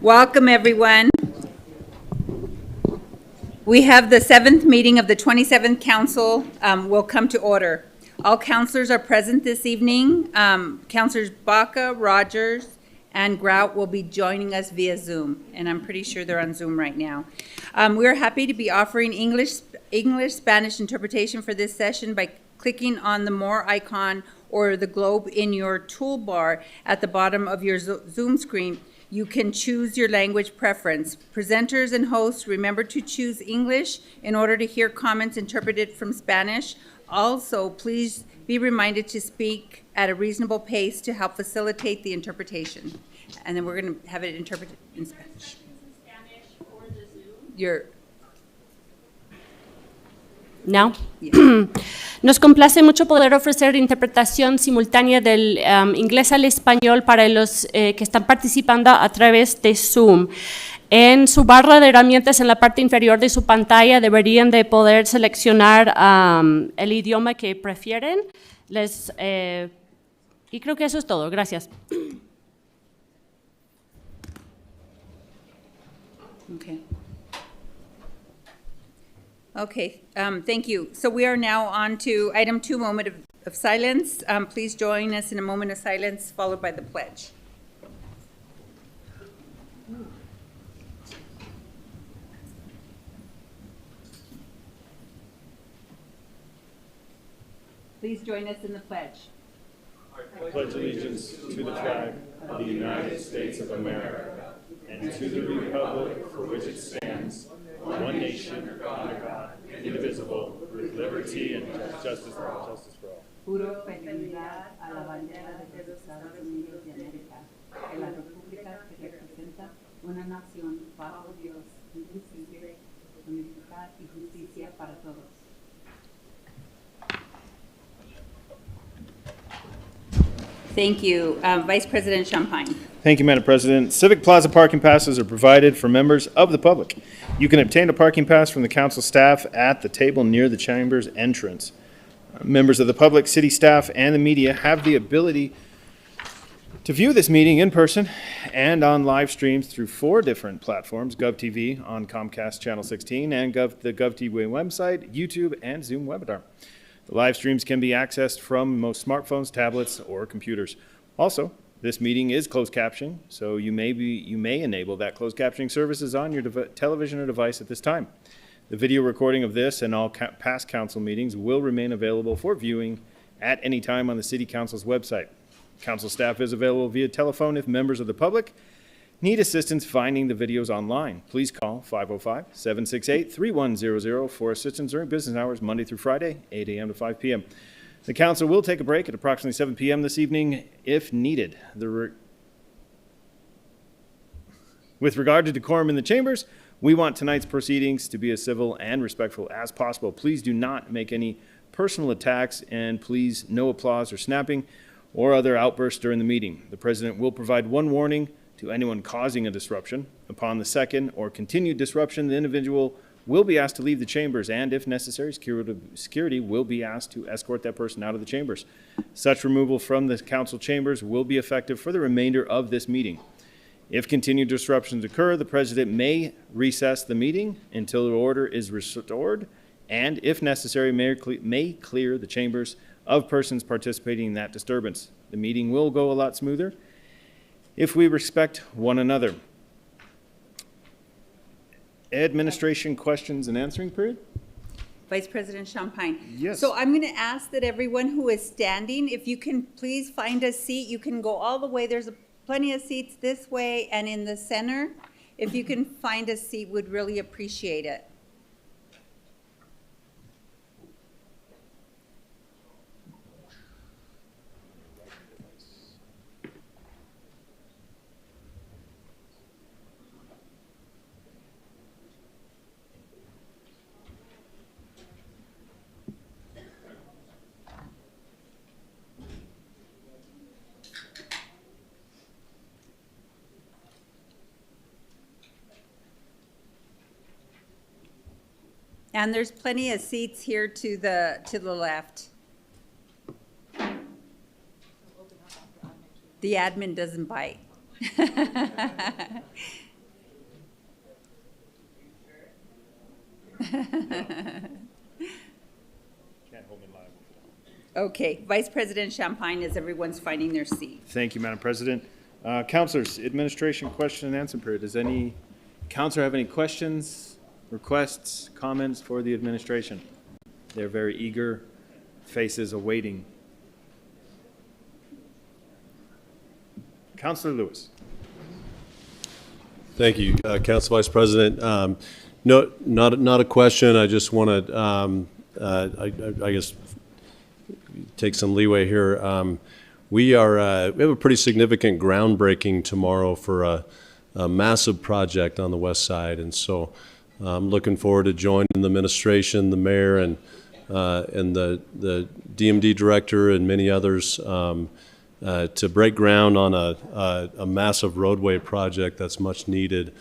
Welcome, everyone. We have the 7th meeting of the 27th Council will come to order. All councilors are present this evening. Councilors Baca, Rogers, and Grout will be joining us via Zoom, and I'm pretty sure they're on Zoom right now. We're happy to be offering English-Spanish interpretation for this session by clicking on the More icon or the globe in your toolbar at the bottom of your Zoom screen. You can choose your language preference. Presenters and hosts, remember to choose English in order to hear comments interpreted from Spanish. Also, please be reminded to speak at a reasonable pace to help facilitate the interpretation. And then we're going to have it interpreted in Spanish. ¿No? Yeah. Nos complace mucho poder ofrecer interpretación simultánea del inglés al español para los que están participando a través de Zoom. En su barra de herramientas en la parte inferior de su pantalla deberían de poder seleccionar el idioma que prefieren. Y creo que eso es todo. Gracias. Okay. Okay, thank you. So we are now on to item 2, moment of silence. Please join us in a moment of silence followed by the pledge. Please join us in the pledge. I pledge allegiance to the flag of the United States of America and to the republic for which it stands, one nation, under God, indivisible, with liberty and justice for all. Juro fidelidad a la bandera de los Estados Unidos de América, que la república que representa una nación bajo Dios, indivisible, con libertad y justicia para todos. Thank you. Vice President Champagne. Thank you, Madam President. Civic Plaza parking passes are provided for members of the public. You can obtain a parking pass from the council staff at the table near the chamber's entrance. Members of the public, city staff, and the media have the ability to view this meeting in person and on live streams through 4 different platforms: GovTV on Comcast Channel 16 and the GovTV website, YouTube, and Zoom webinar. The live streams can be accessed from most smartphones, tablets, or computers. Also, this meeting is closed captioning, so you may enable that closed captioning services on your television or device at this time. The video recording of this and all past council meetings will remain available for viewing at any time on the City Council's website. Council staff is available via telephone if members of the public need assistance finding the videos online. Please call 505-768-3100 for assistance during business hours Monday through Friday, 8 a.m. to 5 p.m. The council will take a break at approximately 7 p.m. this evening if needed. With regard to decorum in the chambers, we want tonight's proceedings to be as civil and respectful as possible. Please do not make any personal attacks, and please no applause or snapping or other outbursts during the meeting. The president will provide 1 warning to anyone causing a disruption. Upon the second or continued disruption, the individual will be asked to leave the chambers, and if necessary, security will be asked to escort that person out of the chambers. Such removal from the council chambers will be effective for the remainder of this meeting. If continued disruptions occur, the president may recess the meeting until the order is restored, and if necessary, may clear the chambers of persons participating in that disturbance. The meeting will go a lot smoother if we respect one another. Administration questions and answering period. Vice President Champagne. Yes. So I'm going to ask that everyone who is standing, if you can please find a seat. You can go all the way. There's plenty of seats this way and in the center. If you can find a seat, would really appreciate it. And there's plenty of seats here to the left. The admin doesn't bite. Can't hold me liable for that. Okay, Vice President Champagne, as everyone's finding their seat. Thank you, Madam President. Councilors, administration question and answer period. Does any councilor have any questions, requests, comments for the administration? They're very eager, faces awaiting. Councilor Lewis. Thank you, Council Vice President. No, not a question. I just want to, I guess, take some leeway here. We have a pretty significant groundbreaking tomorrow for a massive project on the west side, and so I'm looking forward to joining the administration, the mayor, and the DMD director and many others to break ground on a massive roadway project that's much needed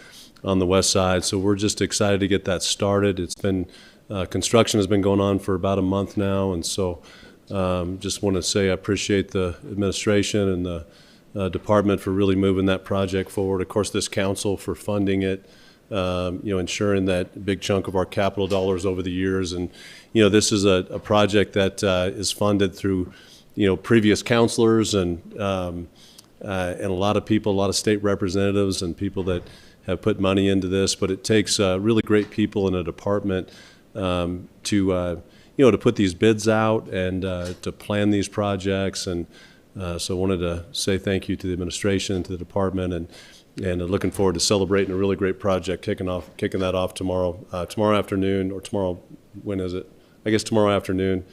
on the west side. So we're just excited to get that started. It's been construction has been going on for about a month now, and so just want to say I appreciate the administration and the department for really moving that project forward. Of course, this council for funding it, ensuring that big chunk of our capital dollars over the years. And, this is a project that is funded through, previous councilors and a lot of people, a lot of state representatives and people that have put money into this. But it takes really great people in a department to put these bids out and to plan these projects. And so I wanted to say thank you to the administration, to the department, and looking forward to celebrating a really great project, kicking that off tomorrow afternoon, or tomorrow, when is it? I guess tomorrow afternoon,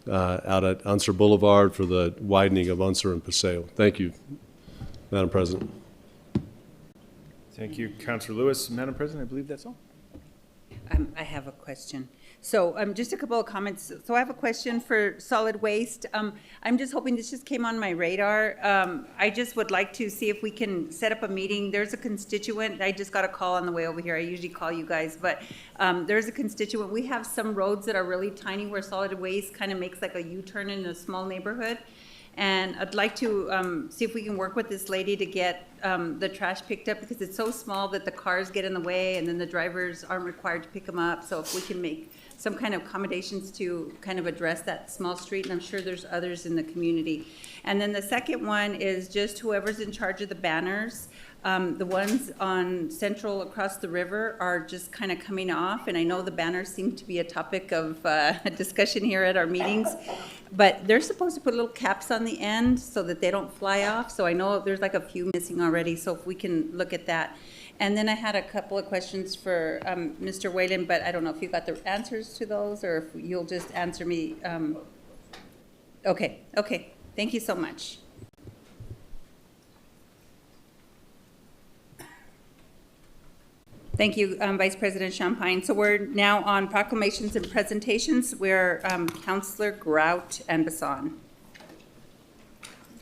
out at Unser Boulevard for the widening of Unser and Paseo. Thank you, Madam President. Thank you, Councilor Lewis. Madam President, I believe that's all. I have a question. So just a couple of comments. So I have a question for solid waste. I'm just hoping, this just came on my radar. I just would like to see if we can set up a meeting. There's a constituent, I just got a call on the way over here. I usually call you guys, but there's a constituent. We have some roads that are really tiny where solid waste kind of makes like a U-turn in a small neighborhood. And I'd like to see if we can work with this lady to get the trash picked up, because it's so small that the cars get in the way and then the drivers aren't required to pick them up. So if we can make some kind of accommodations to kind of address that small street, and I'm sure there's others in the community. And then the second one is just whoever's in charge of the banners. The ones on Central across the river are just kind of coming off, and I know the banners seem to be a topic of discussion here at our meetings, but they're supposed to put little caps on the end so that they don't fly off. So I know there's like a few missing already, so if we can look at that. And then I had a couple of questions for Mr. Whalen, but I don't know if you got the answers to those, or if you'll just answer me. Okay, thank you so much. Thank you, Vice President Champagne. So we're now on proclamations and presentations. We're Councilor Grout and Vincent.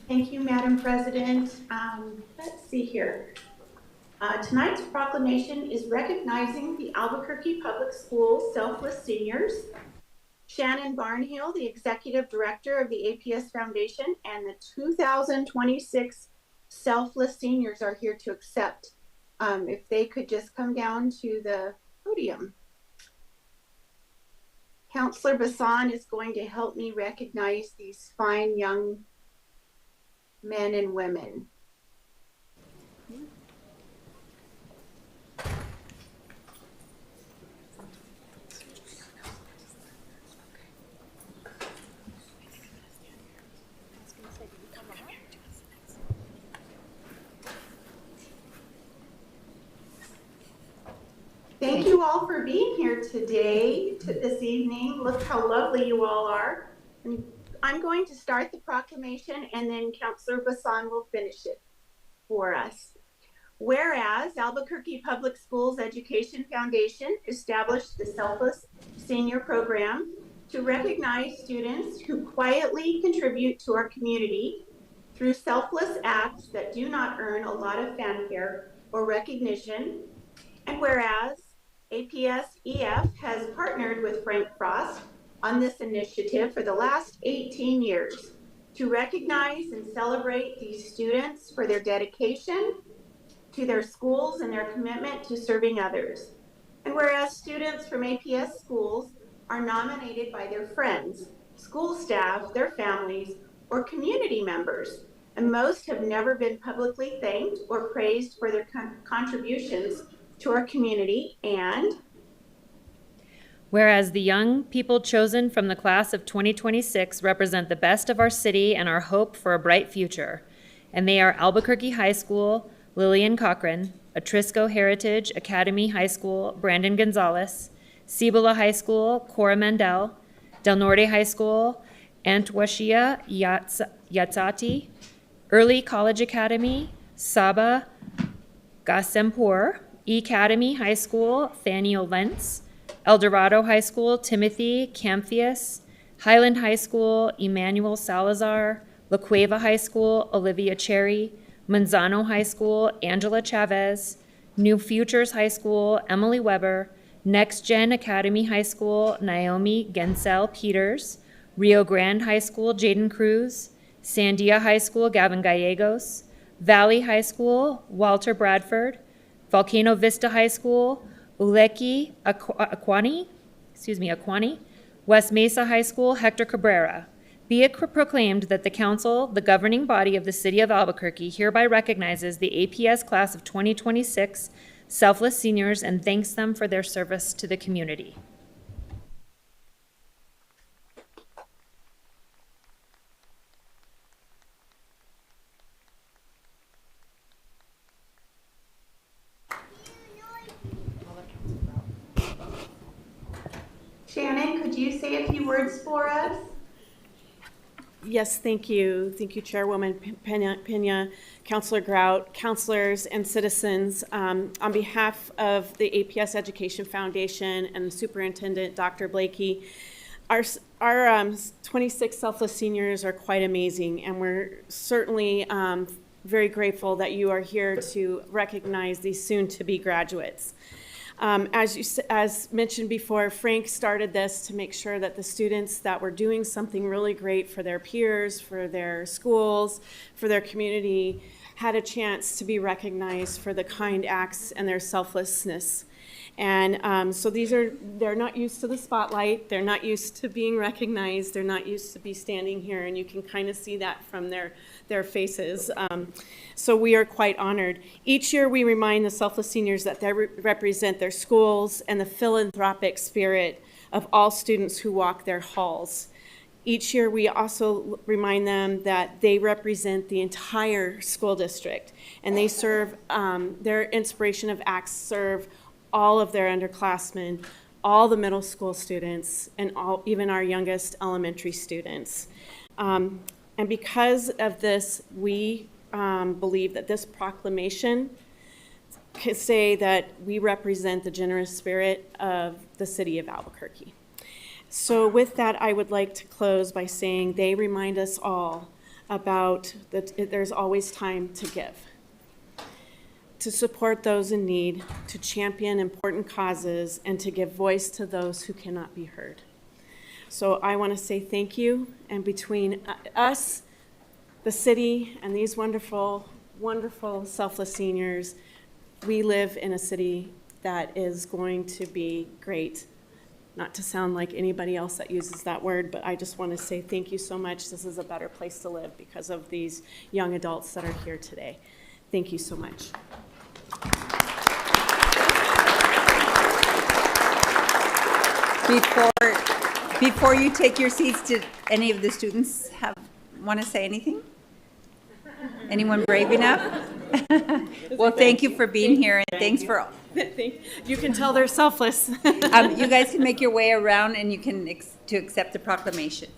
Thank you, Madam President. Let's see here. Tonight's proclamation is recognizing the Albuquerque Public Schools Selfless Seniors. Shannon Barnhill, the Executive Director of the APS Foundation, and the 2026 Selfless Seniors are here to accept. If they could just come down to the podium. Councilor Vincent is going to help me recognize these fine young men and women. Thank you all for being here today, this evening. Look how lovely you all are. And I'm going to start the proclamation, and then Councilor Vincent will finish it for us. Whereas Albuquerque Public Schools Education Foundation established the Selfless Senior Program to recognize students who quietly contribute to our community through selfless acts that do not earn a lot of fanfare or recognition. And whereas APS EF has partnered with Frank Frost on this initiative for the last 18 years to recognize and celebrate these students for their dedication to their schools and their commitment to serving others. And whereas students from APS schools are nominated by their friends, school staff, their families, or community members, and most have never been publicly thanked or praised for their contributions to our community. And whereas the young people chosen from the class of 2026 represent the best of our city and our hope for a bright future, and they are Albuquerque High School, Lillian Cochran, Atrisco Heritage Academy High School, Brandon Gonzalez, Cibola High School, Cora Mandel, Del Norte High School, Antwashia Yatsati, Early College Academy, Saba Gasempur, E-Academy High School, Thaniel Lentz, El Dorado High School, Timothy Camphius, Highland High School, Emmanuel Salazar, La Cueva High School, Olivia Cherry, Manzano High School, Angela Chavez, New Futures High School, Emily Weber, Next Gen Academy High School, Naomi Gensel Peters, Rio Grande High School, Jaden Cruz, Sandia High School, Gavin Gallegos, Valley High School, Walter Bradford, Volcano Vista High School, Uleki Aquani, West Mesa High School, Hector Cabrera. Be it proclaimed that the council, the governing body of the city of Albuquerque, hereby recognizes the APS class of 2026 selfless seniors and thanks them for their service to the community. Shannon, could you say a few words for us? Yes, thank you. Thank you, Chairwoman Pena, Councilor Grout, councilors, and citizens. On behalf of the APS Education Foundation and the Superintendent, Dr. Blakey, our 26 selfless seniors are quite amazing, and we're certainly very grateful that you are here to recognize these soon-to-be graduates. As mentioned before, Frank started this to make sure that the students that were doing something really great for their peers, for their schools, for their community, had a chance to be recognized for the kind acts and their selflessness. And so they're not used to the spotlight, they're not used to being recognized, they're not used to be standing here, and you can kind of see that from their faces. So we are quite honored. Each year we remind the selfless seniors that they represent their schools and the philanthropic spirit of all students who walk their halls. Each year we also remind them that they represent the entire school district, and they serve, their inspiration of acts serve all of their underclassmen, all the middle school students, and even our youngest elementary students. And because of this, we believe that this proclamation can say that we represent the generous spirit of the city of Albuquerque. So with that, I would like to close by saying they remind us all about that there's always time to give, to support those in need, to champion important causes, and to give voice to those who cannot be heard. So I want to say thank you, and between us, the city, and these wonderful, wonderful selfless seniors, we live in a city that is going to be great. Not to sound like anybody else that uses that word, but I just want to say thank you so much. This is a better place to live because of these young adults that are here today. Thank you so much. Before you take your seats, did any of the students want to say anything? Anyone brave enough? Well, thank you for being here, and thanks for. You can tell they're selfless. You guys can make your way around, and you can to accept the proclamation.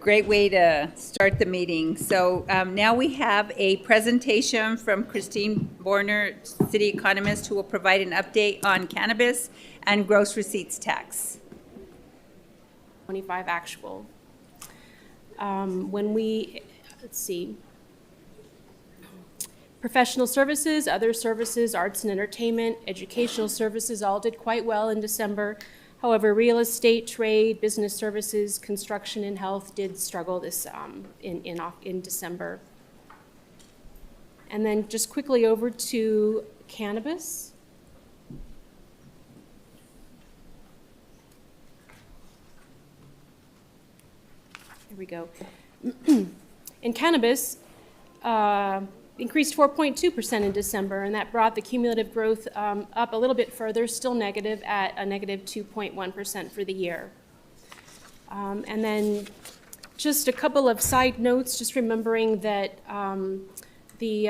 Great way to start the meeting. So now we have a presentation from Christine Borner, city economist, who will provide an update on cannabis and gross receipts tax. 25 actual. Let's see. Professional services, other services, arts and entertainment, educational services all did quite well in December. However, real estate, trade, business services, construction, and health did struggle this in December. And then just quickly over to cannabis. Here we go. In cannabis, increased 4.2% in December, and that brought the cumulative growth up a little bit further, still negative at a negative 2.1% for the year. And then just a couple of side notes, just remembering that the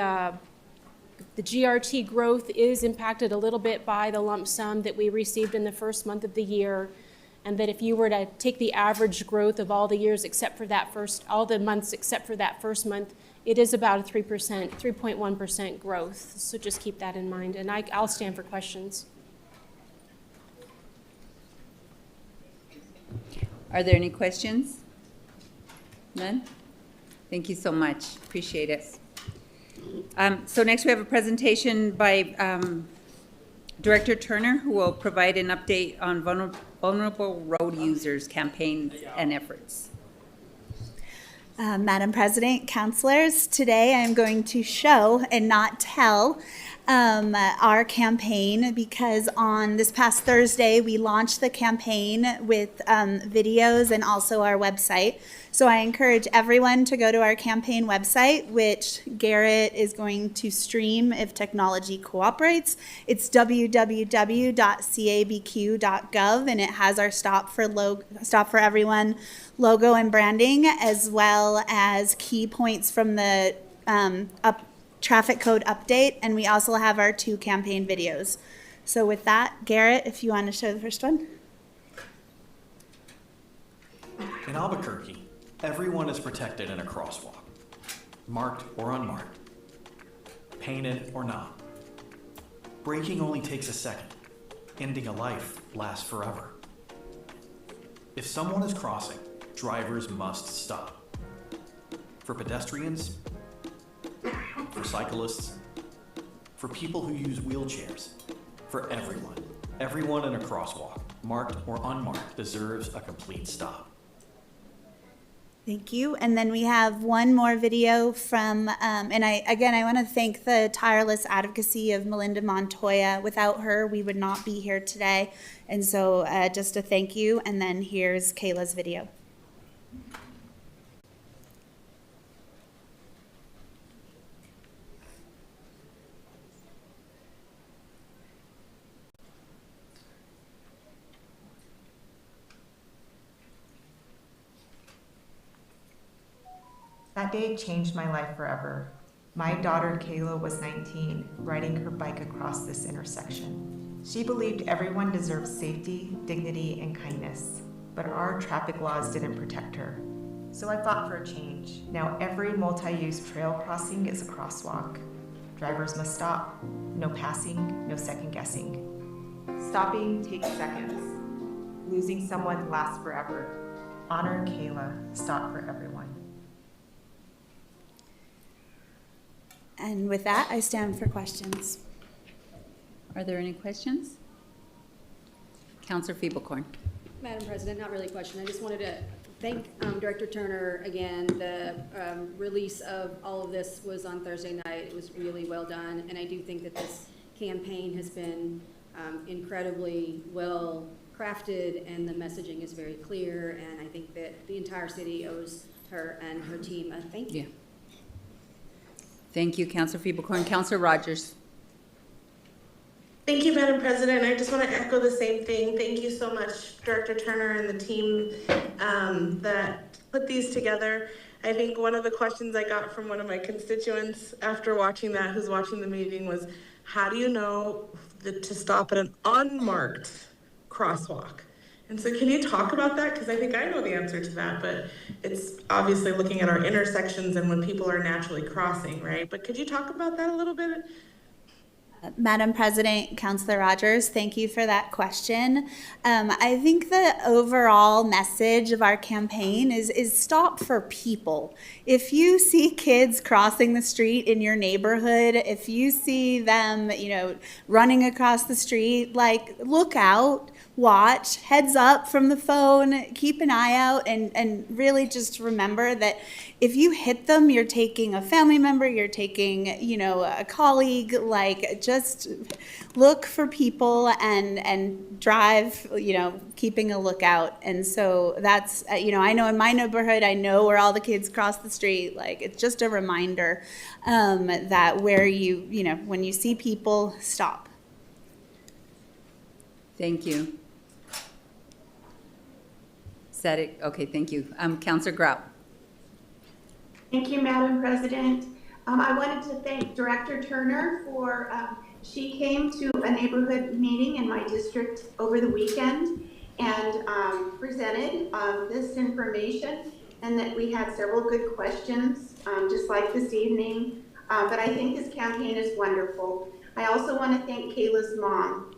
GRT growth is impacted a little bit by the lump sum that we received in the first month of the year, and that if you were to take the average growth of all the years except for that all the months except for that first month, it is about a 3.1% growth. So just keep that in mind, and I'll stand for questions. Are there any questions? None? Thank you so much. Appreciate it. So next we have a presentation by Director Turner, who will provide an update on vulnerable road users campaign and efforts. Madam President, councilors, today I'm going to show and not tell our campaign, because on this past Thursday we launched the campaign with videos and also our website. So I encourage everyone to go to our campaign website, which Garrett is going to stream if technology cooperates. It's www.cabq.gov, and it has our Stop for Everyone logo and branding, as well as key points from the traffic code update, and we also have our 2 campaign videos. So with that, Garrett, if you want to show the first one. In Albuquerque, everyone is protected in a crosswalk, marked or unmarked, painted or not. Braking only takes a second. Ending a life lasts forever. If someone is crossing, drivers must stop. For pedestrians, for cyclists, for people who use wheelchairs, for everyone. Everyone in a crosswalk, marked or unmarked, deserves a complete stop. Thank you. And then we have one more video from, and I want to thank the tireless advocacy of Melinda Montoya. Without her, we would not be here today. And so just a thank you. And then here's Kayla's video. That day changed my life forever. My daughter Kayla was 19, riding her bike across this intersection. She believed everyone deserved safety, dignity, and kindness, but our traffic laws didn't protect her. So I fought for a change. Now every multi-use trail crossing is a crosswalk. Drivers must stop. No passing, no second guessing. Stopping takes seconds. Losing someone lasts forever. Honor Kayla, stop for everyone. And with that, I stand for questions. Are there any questions? Councilor Feeblecorn. Madam President, not really a question. I just wanted to thank Director Turner again. The release of all of this was on Thursday night. It was really well done, and I do think that this campaign has been incredibly well crafted, and the messaging is very clear, and I think that the entire city owes her and her team a thank you. Yeah. Thank you, Councilor Feeblecorn. Councilor Rogers. Thank you, Madam President. I just want to echo the same thing. Thank you so much, Director Turner and the team that put these together. I think one of the questions I got from one of my constituents after watching that, who's watching the meeting, was, how do you know to stop at an unmarked crosswalk? And so can you talk about that? Because I think I know the answer to that, but it's obviously looking at our intersections and when people are naturally crossing, right? But could you talk about that a little bit? Madam President, Councilor Rogers, thank you for that question. I think the overall message of our campaign is stop for people. If you see kids crossing the street in your neighborhood, if you see them, running across the street, like, look out, watch, heads up from the phone, keep an eye out, and really just remember that if you hit them, you're taking a family member, you're taking, a colleague, like, just look for people and drive, keeping a lookout. And so that's, I know in my neighborhood, I know where all the kids cross the street, like, it's just a reminder that where when you see people, stop. Thank you. Said it. Okay, thank you. Councilor Grout. Thank you, Madam President. I wanted to thank Director Turner for, she came to a neighborhood meeting in my district over the weekend and presented this information, and that we had several good questions, just like this evening. But I think this campaign is wonderful. I also want to thank Kayla's mom.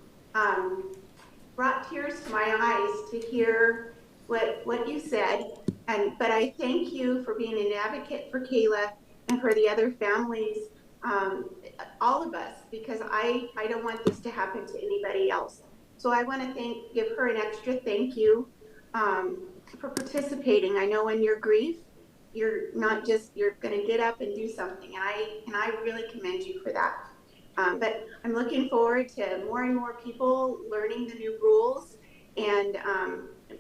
Brought tears to my eyes to hear what you said, but I thank you for being an advocate for Kayla and for the other families, all of us, because I don't want this to happen to anybody else. So I want to give her an extra thank you for participating. I know in your grief, you're not just, you're going to get up and do something, and I really commend you for that. But I'm looking forward to more and more people learning the new rules and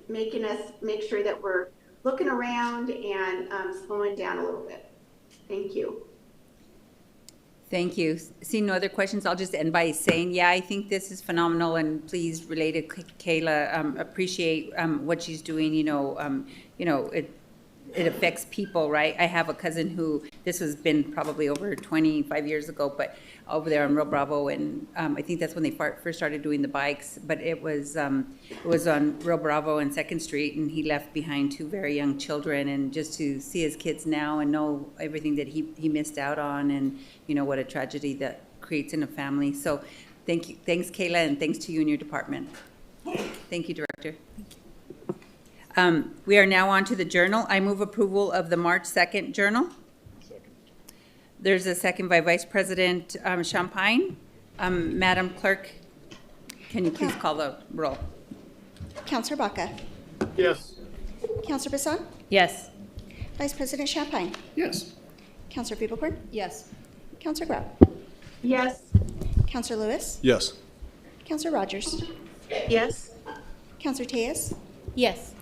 making us make sure that we're looking around and slowing down a little bit. Thank you. Thank you. Seeing no other questions, I'll just end by saying, yeah, I think this is phenomenal, and please relate it, Kayla. Appreciate what she's doing. It affects people, right? I have a cousin who, this has been probably over 25 years ago, but over there on Rio Bravo, and I think that's when they first started doing the bikes, but it was on Rio Bravo and 2nd Street, and he left behind 2 very young children, and just to see his kids now and know everything that he missed out on, and what a tragedy that creates in a family. So thank you. Thanks, Kayla, and thanks to you and your department. Thank you, Director. We are now on to the journal. I move approval of the March 2nd journal. Second. There's a second by Vice President Champagne. Madam Clerk, can you please call the roll? Councilor Baca. Yes. Councilor Bassan. Yes. Vice President Champagne. Yes. Councilor Fiebelkorn. Yes. Councilor Grau. Yes. Councilor Lewis. Yes. Councilor Rogers. Yes. Councilor Tejas. Yes.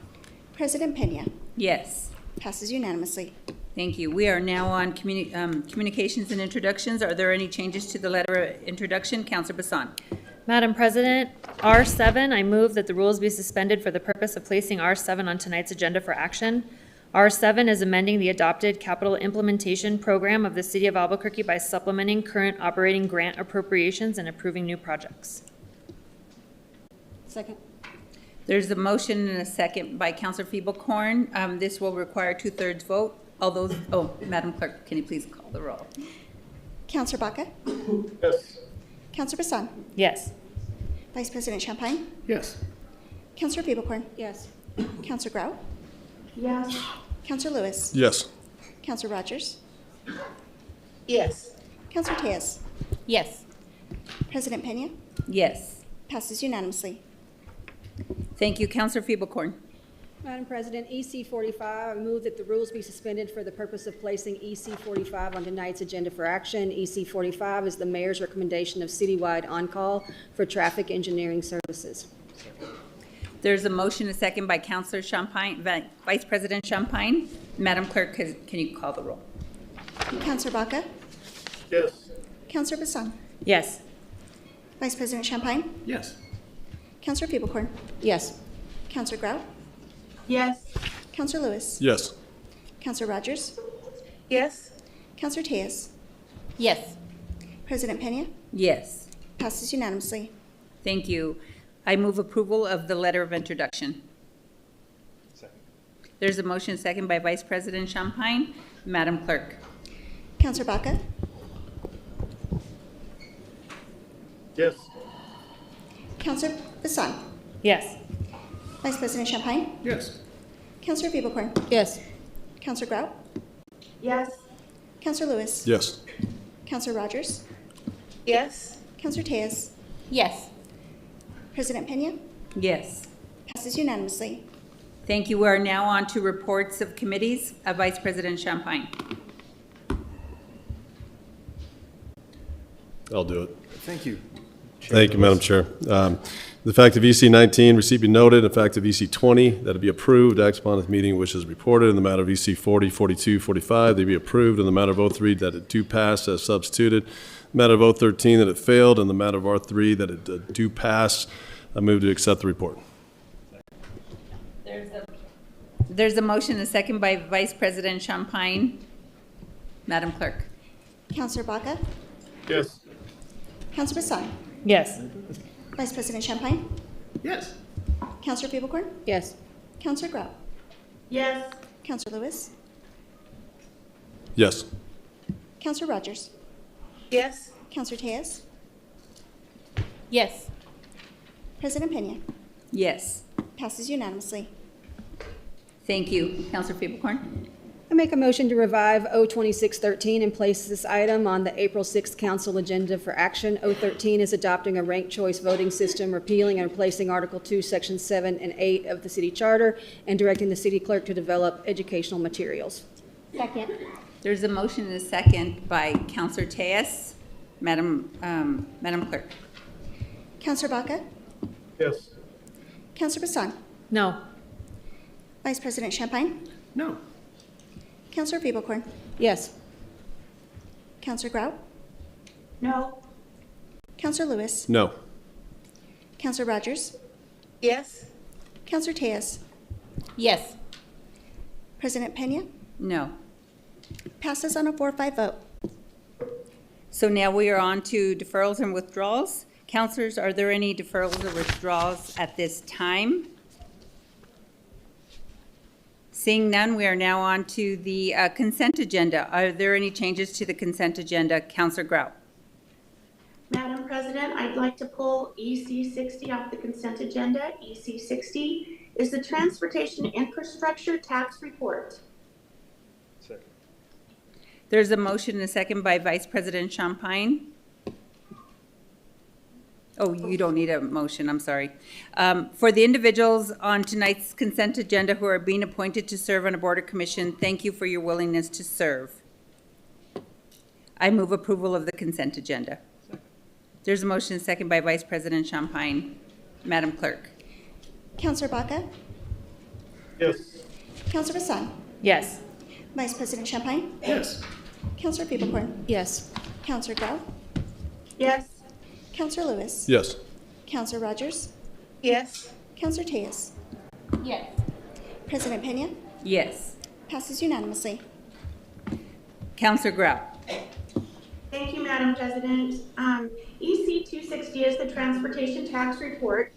President Pena. Yes. Passes unanimously. Thank you. We are now on communications and introductions. Are there any changes to the letter of introduction? Councilor Bassan. Madam President, R7, I move that the rules be suspended for the purpose of placing R7 on tonight's agenda for action. R7 is amending the adopted capital implementation program of the City of Albuquerque by supplementing current operating grant appropriations and approving new projects. Second. There's a motion and a second by Councilor Fiebelkorn. This will require 2/3 vote. All those, Madam Clerk, can you please call the roll? Councilor Baca. Yes. Councilor Bassan. Yes. Vice President Champagne. Yes. Councilor Fiebelkorn. Yes. Councilor Grau. Yes. Councilor Lewis. Yes. Councilor Rogers. Yes. Councilor Tejas. Yes. President Pena. Yes. Passes unanimously. Thank you. Councilor Fiebelkorn. Madam President, EC 45, I move that the rules be suspended for the purpose of placing EC 45 on tonight's agenda for action. EC 45 is the mayor's recommendation of citywide on-call for traffic engineering services. There's a motion, a second by Councilor Champagne, Vice President Champagne. Madam Clerk, can you call the roll? Councilor Baca. Yes. Councilor Bassan. Yes. Vice President Champagne. Yes. Councilor Fiebelkorn. Yes. Councilor Grau. Yes. Councilor Lewis. Yes. Councilor Rogers. Yes. Councilor Tejas. Yes. President Pena. Yes. Passes unanimously. Thank you. I move approval of the letter of introduction. There's a motion second by Vice President Champagne. Madam Clerk. Counselor Baca? Yes. Counselor Vincent? Yes. Vice President Champagne? Yes. Counselor Piebelkorn? Yes. Counselor Grout? Yes. Counselor Lewis? Yes. Counselor Rogers? Yes. Counselor Tejas? Yes. President Pena? Yes. Passes unanimously. Thank you. We are now on to reports of committees. Vice President Champagne. I'll do it. Thank you. Thank you, Madam Chair. The fact of EC 19, receipt be noted. The fact of EC 20, that it be approved, acts upon this meeting, which is reported. In the matter of EC 40, 42, 45, they be approved. In the matter of 03, that it do pass as substituted. In the matter of 013, that it failed. In the matter of R3, that it do pass. I move to accept the report. There's a motion and a second by Vice President Champagne. Madam Clerk. Counselor Baca? Yes. Counselor Vincent? Yes. Vice President Champagne? Yes. Counselor Piebelkorn? Yes. Counselor Grout? Yes. Counselor Lewis? Yes. Counselor Rogers? Yes. Counselor Tejas? Yes. President Pena? Yes. Passes unanimously. Thank you. Councilor Piebelkorn. I make a motion to revive O2613 and place this item on the April 6th council agenda for action. O13 is adopting a ranked choice voting system, repealing and replacing Article 2, Section 7 and 8 of the city charter, and directing the city clerk to develop educational materials. Second. There's a motion and a second by Councilor Tejas. Madam Clerk. Counselor Baca? Yes. Counselor Vincent? No. Vice President Champagne? No. Counselor Piebelkorn? Yes. Counselor Grout? No. Counselor Lewis? No. Counselor Rogers? Yes. Counselor Tejas? Yes. President Pena? No. Passes on a 4-5 vote. So now we are on to deferrals and withdrawals. Councilors, are there any deferrals or withdrawals at this time? Seeing none, we are now on to the consent agenda. Are there any changes to the consent agenda? Councilor Grout. Madam President, I'd like to pull EC 60 off the consent agenda. EC 60 is the Transportation Infrastructure Tax Report. Second. There's a motion and a second by Vice President Champagne. Oh, you don't need a motion, I'm sorry. For the individuals on tonight's consent agenda who are being appointed to serve on a board or commission, thank you for your willingness to serve. I move approval of the consent agenda. There's a motion and second by Vice President Champagne. Madam Clerk. Counselor Baca? Yes. Counselor Vincent? Yes. Vice President Champagne? Yes. Counselor Piebelkorn? Yes. Counselor Grout? Yes. Counselor Lewis? Yes. Counselor Rogers? Yes. Counselor Tejas? Yes. President Pena? Yes. Passes unanimously. Councilor Grout. Thank you, Madam President. EC 260 is the Transportation Tax Report.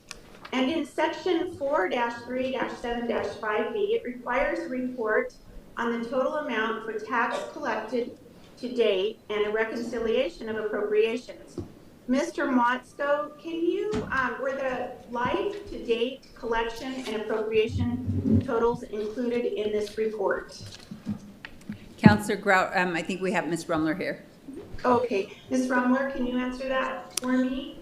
And in section 4-3-7-5B, it requires a report on the total amount for tax collected to date and a reconciliation of appropriations. Mr. Motzko, can you, were the life-to-date collection and appropriation totals included in this report? Councilor Grout, I think we have Ms. Rumler here. Okay, Ms. Rumler, can you answer that for me?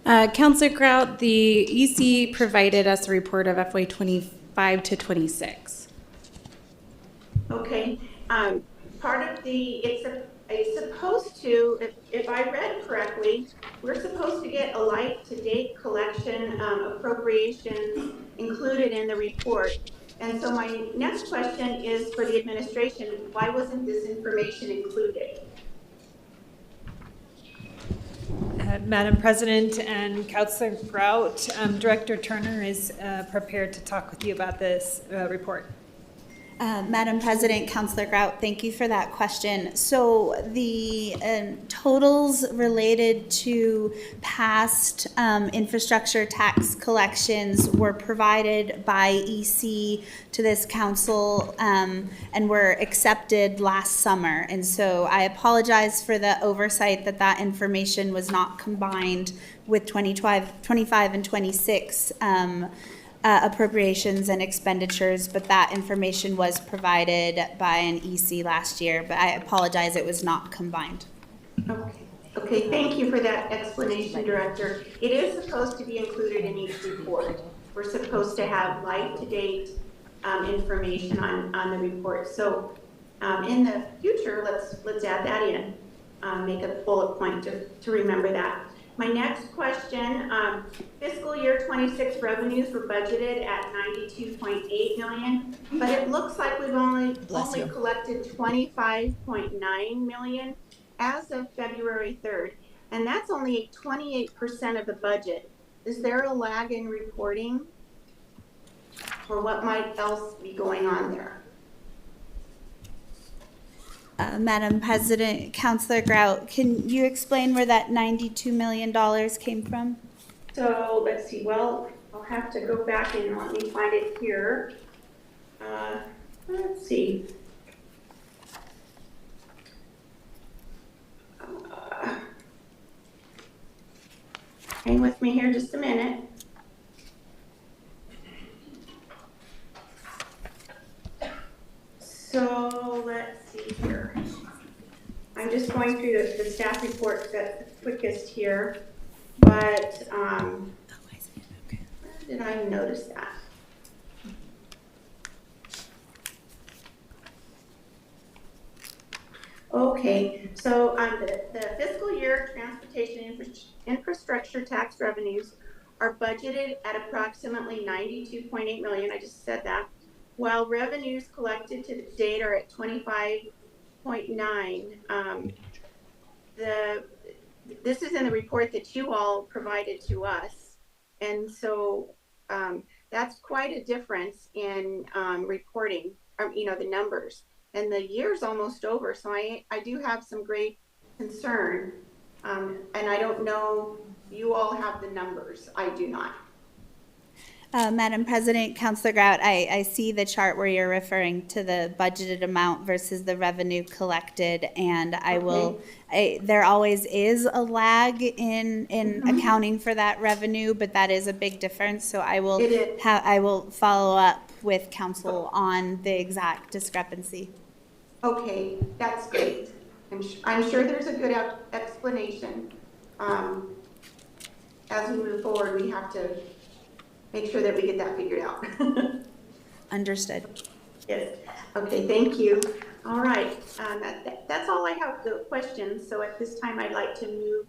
Councilor Grout, the EC provided us a report of FY 25 to 26. Okay, part of the, it's supposed to, if I read correctly, we're supposed to get a life-to-date collection appropriation included in the report. And so my next question is for the administration, why wasn't this information included? Madam President and Councilor Grout, Director Turner is prepared to talk with you about this report. Madam President, Councilor Grout, thank you for that question. So the totals related to past infrastructure tax collections were provided by EC to this council and were accepted last summer. And so I apologize for the oversight that information was not combined with 25 and 26 appropriations and expenditures, but that information was provided by an EC last year, but I apologize, it was not combined. Okay, thank you for that explanation, Director. It is supposed to be included in each report. We're supposed to have life-to-date information on the report. So in the future, let's add that in, make a bullet point to remember that. My next question, fiscal year 26 revenues were budgeted at $92.8 million, but it looks like we've only collected $25.9 million as of February 3rd, and that's only 28% of the budget. Is there a lag in reporting, or what might else be going on there? Madam President, Councilor Grout, can you explain where that $92 million came from? So let's see, well, I'll have to go back and let me find it here. Let's see. Hang with me here just a minute. So let's see here. I'm just going through the staff report that's the quickest here, but where did I notice that? Okay, so the fiscal year transportation infrastructure tax revenues are budgeted at approximately $92.8 million. I just said that. While revenues collected to date are at 25.9, this is in the report that you all provided to us, and so that's quite a difference in reporting, the numbers. And the year's almost over, so I do have some great concern, and I don't know, you all have the numbers, I do not. Madam President, Councilor Grout, I see the chart where you're referring to the budgeted amount versus the revenue collected, and there always is a lag in accounting for that revenue, but that is a big difference, so I will follow up with council on the exact discrepancy. Okay, that's great. I'm sure there's a good explanation. As we move forward, we have to make sure that we get that figured out. Understood. Yes. Okay, thank you. All right, that's all I have the questions. So at this time, I'd like to move,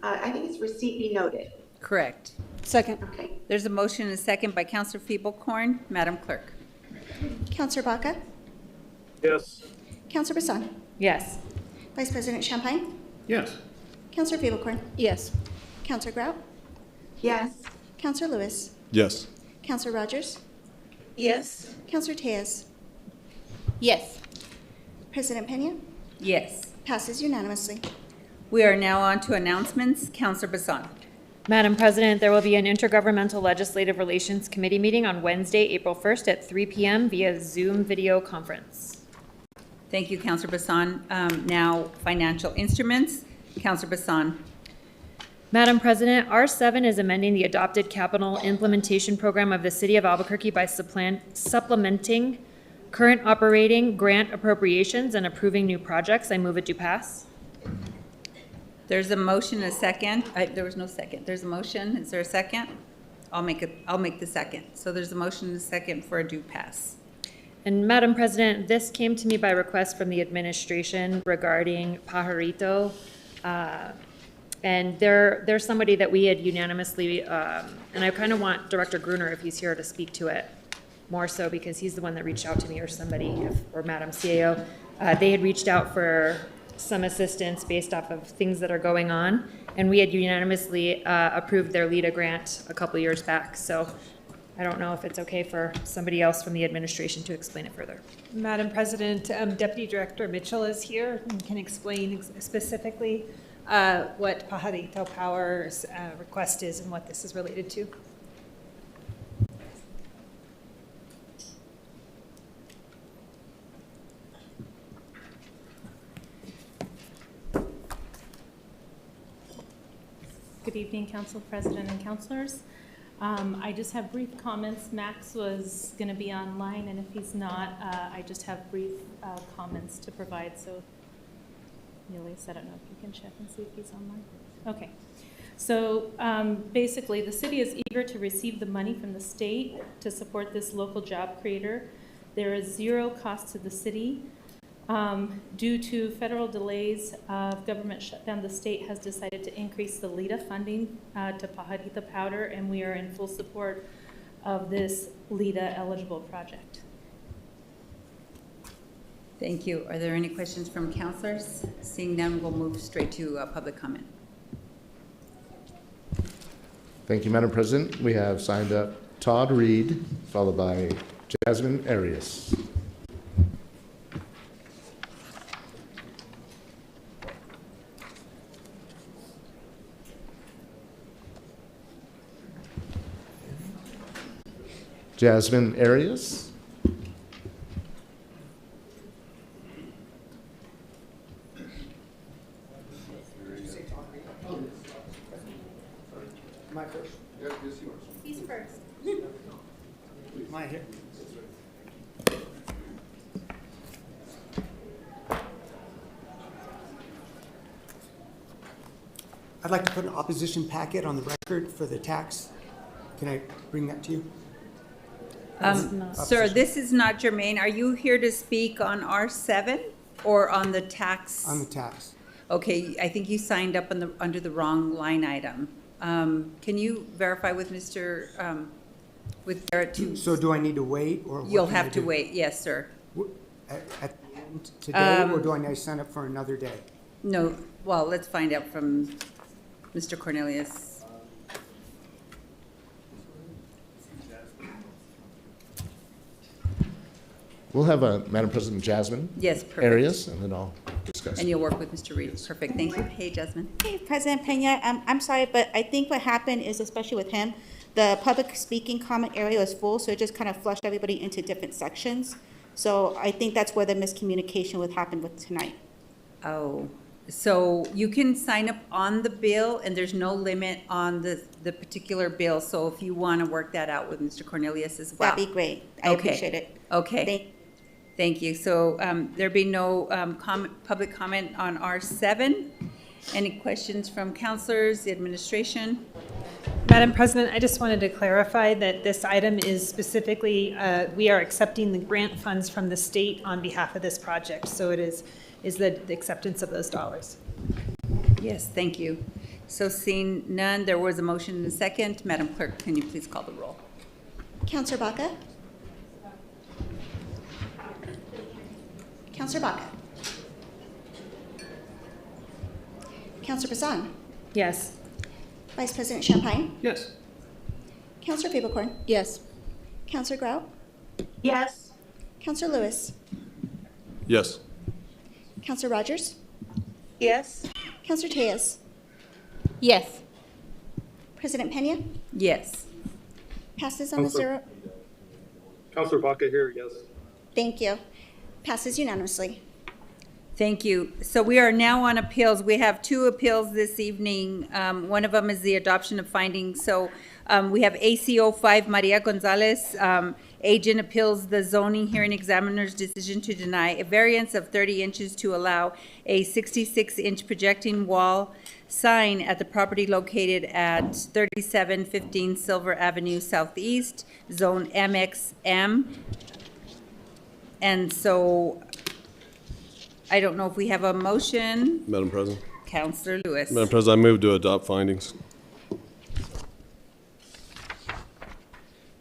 I think it's receipt be noted. Correct. Second. Okay. There's a motion and a second by Councilor Feeblecorn. Madam Clerk. Councilor Baca? Yes. Councilor Bassan? Yes. Vice President Champagne? Yes. Councilor Feeblecorn? Yes. Councilor Grout? Yes. Councilor Lewis? Yes. Councilor Rogers? Yes. Councilor Tejas? Yes. President Pena? Yes. Passes unanimously. We are now on to announcements. Councilor Bassan. Madam President, there will be an Intergovernmental Legislative Relations Committee meeting on Wednesday, April 1st at 3 p.m. via Zoom video conference. Thank you, Councilor Bassan. Now, financial instruments. Councilor Bassan. Madam President, R7 is amending the adopted capital implementation program of the City of Albuquerque by supplementing current operating grant appropriations and approving new projects. I move it to pass. There's a motion and a second. There was no second. There's a motion. Is there a second? I'll make the second. So there's a motion and a second for a due pass. And Madam President, this came to me by request from the administration regarding Pajarito. And they're somebody that we had unanimously, and I kind of want Director Gruner, if he's here, to speak to it more so because he's the one that reached out to me, or somebody, or Madam CAO. They had reached out for some assistance based off of things that are going on, and we had unanimously approved their LEDA grant a couple years back. So I don't know if it's okay for somebody else from the administration to explain it further. Madam President, Deputy Director Mitchell is here and can explain specifically what Pajarito Power's request is and what this is related to. Good evening, Council President and councilors. I just have brief comments. Max was going to be online, and if he's not, I just have brief comments to provide. So, Elias, I don't know if you can check and see if he's online. Okay. So basically, the city is eager to receive the money from the state to support this local job creator. There is zero cost to the city. Due to federal delays of government shutdown, the state has decided to increase the LIDA funding to Pajarito Powder, and we are in full support of this LIDA eligible project. Thank you. Are there any questions from councilors? Seeing none, we'll move straight to public comment. Thank you, Madam President. We have signed up Todd Reed, followed by Jasmine Arias. Jasmine Arias. My first? Yes, yours. He's first. My here. I'd like to put an opposition packet on the record for the tax. Can I bring that to you? Sir, this is not germane. Are you here to speak on R7 or on the tax? On the tax. Okay, I think you signed up under the wrong line item. Can you verify with Mr. With Garrett too? So do I need to wait, or what You'll can I have to do? wait, yes, sir. At the end today, or do I need to sign up for another day? No, well, let's find out from Mr. Cornelius. We'll have Madam President Jasmine Yes, perfect. Arias, and then I'll discuss. And you'll work with Mr. Reed. Perfect, thank you. Hey, Jasmine. Hey, President Pena, I'm sorry, but I think what happened is, especially with him, the public speaking comment area was full, so it just kind of flushed everybody into different sections. So I think that's where the miscommunication would happen with tonight. Oh, so you can sign up on the bill, and there's no limit on the particular bill. So if you want to work that out with Mr. Cornelius as well. That'd be great. I Okay. appreciate it. Okay. Thank you. So there be no public comment on R7. Any questions from councilors, the administration? Madam President, I just wanted to clarify that this item is specifically, we are accepting the grant funds from the state on behalf of this project. So it is the acceptance of those dollars. Yes, thank you. So seeing none, there was a motion and a second. Madam Clerk, can you please call the roll? Counselor Baca? Counselor Baca? Counselor Basan? Yes. Vice President Champagne? Yes. Counselor Fablecorn? Yes. Counselor Grout? Yes. Counselor Lewis? Yes. Counselor Rogers? Yes. Counselor Tejas? Yes. President Pena? Yes. Passes on the zero. Counselor Baca here, yes. Thank you. Passes unanimously. Thank you. So we are now on appeals. We have two appeals this evening. One of them is the adoption of findings. So we have ACO 5 Maria Gonzalez. Agent appeals the zoning hearing examiner's decision to deny a variance of 30 inches to allow a 66-inch projecting wall sign at the property located at 3715 Silver Avenue Southeast, Zone MXM. And so I don't know if we have a motion. Madam President. Councilor Lewis. Madam President, I move to adopt findings.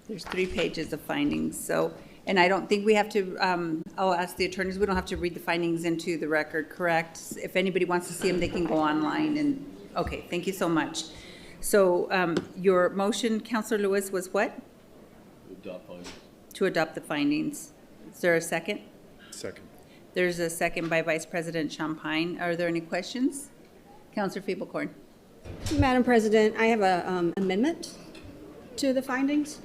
There's 3 pages of findings, so, and I don't think we have to, I'll ask the attorneys, we don't have to read the findings into the record, correct? If anybody wants to see them, they can go online and, okay, thank you so much. So your motion, Councilor Lewis, was what? To adopt the findings. Is there a second? Second. There's a second by Vice President Champagne. Are there any questions? Counselor Feeblecorn. Madam President, I have a amendment to the findings.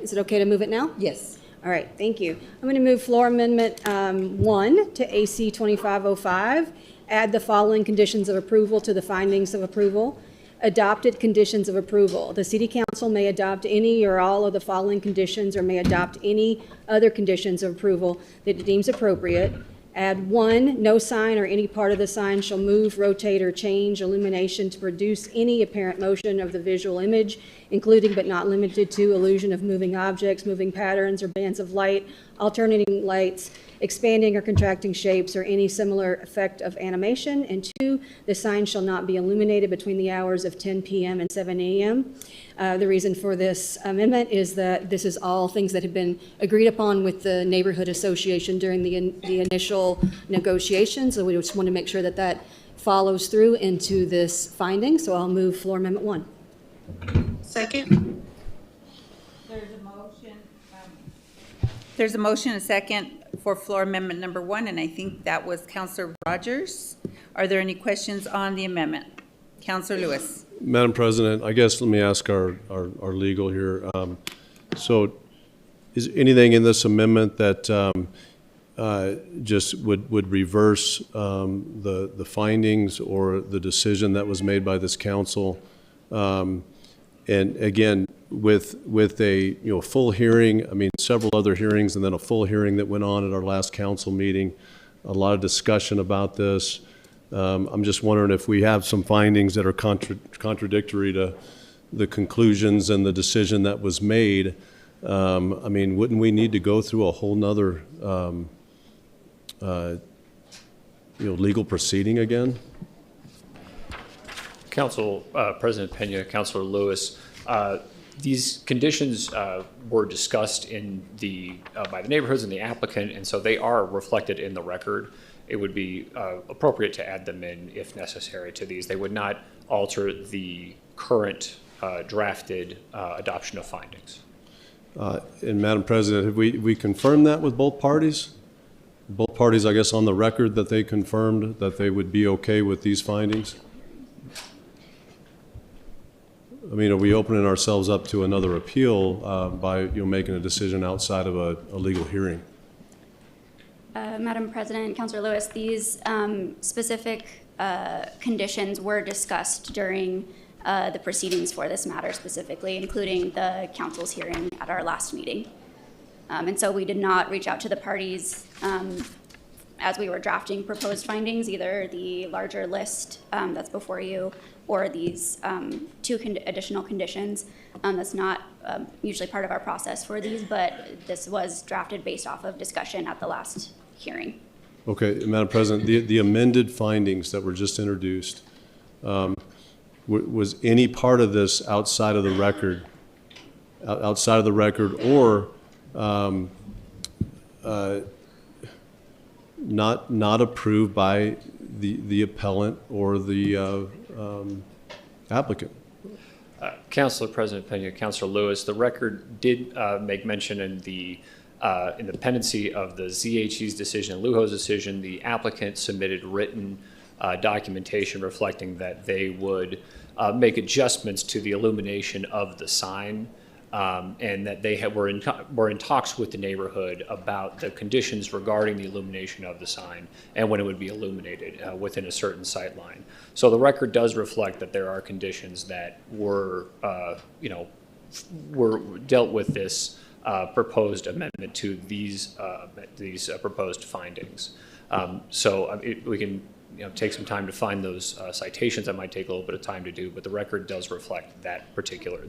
Is it okay to move it now? Yes. All right, thank you. I'm going to move floor amendment 1 to AC 2505. Add the following conditions of approval to the findings of approval. Adopted conditions of approval. The City Council may adopt any or all of the following conditions or may adopt any other conditions of approval that it deems appropriate. Add 1, no sign or any part of the sign shall move, rotate, or change illumination to produce any apparent motion of the visual image, including but not limited to illusion of moving objects, moving patterns, or bands of light, alternating lights, expanding or contracting shapes, or any similar effect of animation. And 2, the sign shall not be illuminated between the hours of 10 p.m. and 7 a.m. The reason for this amendment is that this is all things that have been agreed upon with the neighborhood association during the initial negotiations. So we just want to make sure that that follows through into this finding. So I'll move floor amendment 1. Second. There's a motion and a second for floor amendment number 1, and I think that was Counselor Rogers. Are there any questions on the amendment? Counselor Lewis. Madam President, I guess let me ask our legal here. So is anything in this amendment that just would reverse the findings or the decision that was made by this council? And again, with a full hearing, I mean several other hearings and then a full hearing that went on at our last council meeting, a lot of discussion about this. I'm just wondering if we have some findings that are contradictory to the conclusions and the decision that was made. I mean, wouldn't we need to go through a whole nother legal proceeding again? Council President Pena, Councilor Lewis, these conditions were discussed in by the neighborhoods and the applicant, and so they are reflected in the record. It would be appropriate to add them in if necessary to these. They would not alter the current drafted adoption of findings. And Madam President, have we confirmed that with both parties? Both parties, I guess, on the record that they confirmed that they would be okay with these findings? I mean, are we opening ourselves up to another appeal by making a decision outside of a legal hearing? Madam President, Councilor Lewis, these specific conditions were discussed during the proceedings for this matter specifically, including the council's hearing at our last meeting. And so we did not reach out to the parties as we were drafting proposed findings, either the larger list that's before you or these 2 additional conditions. That's not usually part of our process for these, but this was drafted based off of discussion at the last hearing. Okay, Madam President, the amended findings that were just introduced, was any part of this outside of the record, or not approved by the appellant or the applicant? Councilor President Pena, Councilor Lewis, the record did make mention in the pendency of the ZHE's decision, Lujo's decision, the applicant submitted written documentation reflecting that they would make adjustments to the illumination of the sign, and that they were in talks with the neighborhood about the conditions regarding the illumination of the sign and when it would be illuminated within a certain sight line. So the record does reflect that there are conditions that were dealt with this proposed amendment to these proposed findings. We can take some time to find those citations. That might take a little bit of time to do, but the record does reflect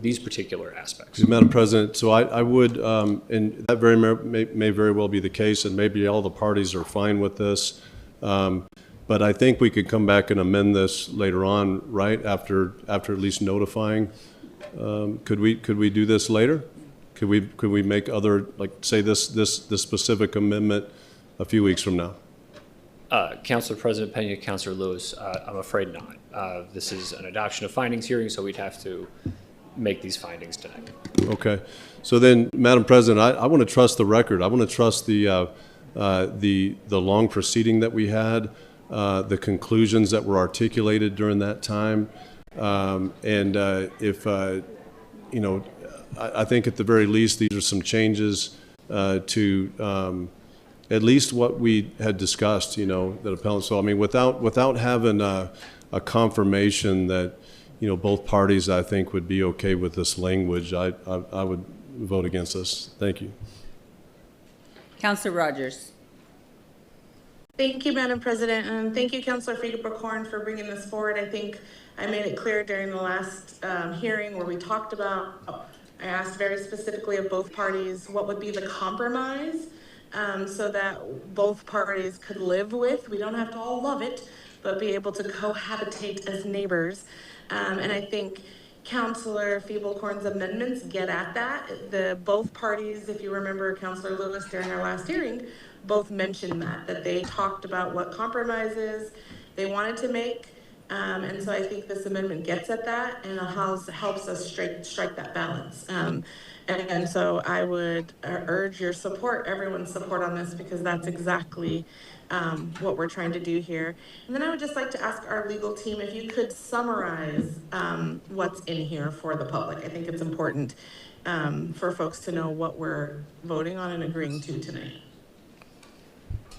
these particular aspects. Madam President, so I would, and that may very well be the case, and maybe all the parties are fine with this, but I think we could come back and amend this later on, right, after at least notifying. Could we do this later? Could we make other, like, say this specific amendment a few weeks from now? Councilor President Pena, Councilor Lewis, I'm afraid not. This is an adoption of findings hearing, so we'd have to make these findings tonight. Okay. So then, Madam President, I want to trust the record. I want to trust the long proceeding that we had, the conclusions that were articulated during that time. I think at the very least, these are some changes to at least what we had discussed, that appellant. So, I mean, without having a confirmation that, both parties, I think, would be okay with this language, I would vote against this. Thank you. Councilor Rogers. Thank you, Madam President, and thank you, Councilor Figueroa for bringing this forward. I think I made it clear during the last hearing where we talked about, I asked very specifically of both parties what would be the compromise so that both parties could live with. We don't have to all love it, but be able to cohabitate as neighbors. And I think Councilor Feeblecorn's amendments get at that. Both parties, if you remember Councilor Lewis during our last hearing, both mentioned that they talked about what compromises they wanted to make. And so I think this amendment gets at that and helps us strike that balance. And so I would urge your support, everyone's support on this, because that's exactly what we're trying to do here. And then I would just like to ask our legal team if you could summarize what's in here for the public. I think it's important for folks to know what we're voting on and agreeing to tonight.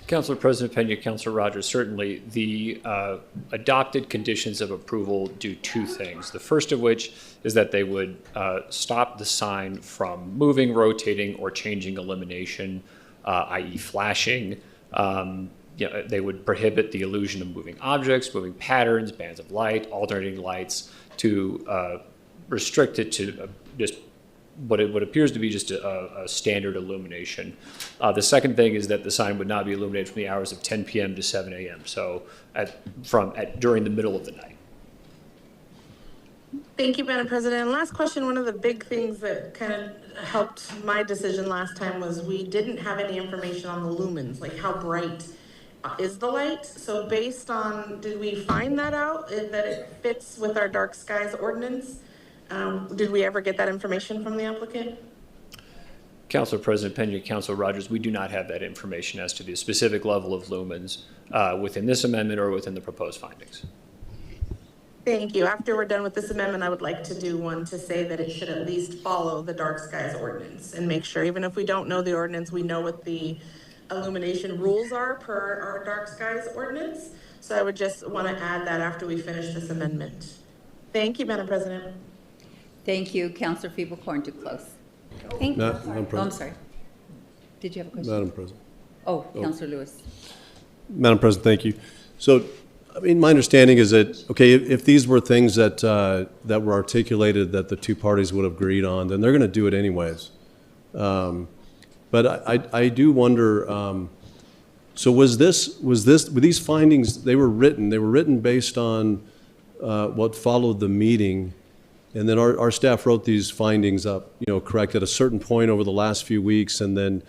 Councilor President Pena, Councilor Rogers, certainly the adopted conditions of approval do two things. The first of which is that they would stop the sign from moving, rotating, or changing illumination, i.e. flashing. They would prohibit the illusion of moving objects, moving patterns, bands of light, alternating lights, to restrict it to just what appears to be just a standard illumination. The second thing is that the sign would not be illuminated from the hours of 10 p.m. to 7 a.m., so during the middle of the night. Thank you, Madam President. And last question, one of the big things that kind of helped my decision last time was we didn't have any information on the lumens, like how bright is the light? So based on, did we find that out, that it fits with our dark skies ordinance? Did we ever get that information from the applicant? Councilor President Pena, Councilor Rogers, we do not have that information as to the specific level of lumens within this amendment or within the proposed findings. Thank you. After we're done with this amendment, I would like to do one to say that it should at least follow the dark skies ordinance and make sure, even if we don't know the ordinance, we know what the illumination rules are per our dark skies ordinance. So I would just want to add that after we finish this amendment. Thank you, Madam President. Thank you. Councilor Feeblecorn to close. Thank you. Madam President. Oh, I'm sorry. Did you have a question? Madam President. Oh, Councilor Lewis. Madam President, thank you. So, I mean, my understanding is that, okay, if these were things that were articulated that the two parties would have agreed on, then they're going to do it anyways. But I do wonder, so were these findings, they were written based on what followed the meeting, and then our staff wrote these findings up, correct, at a certain point over the last few weeks, and then,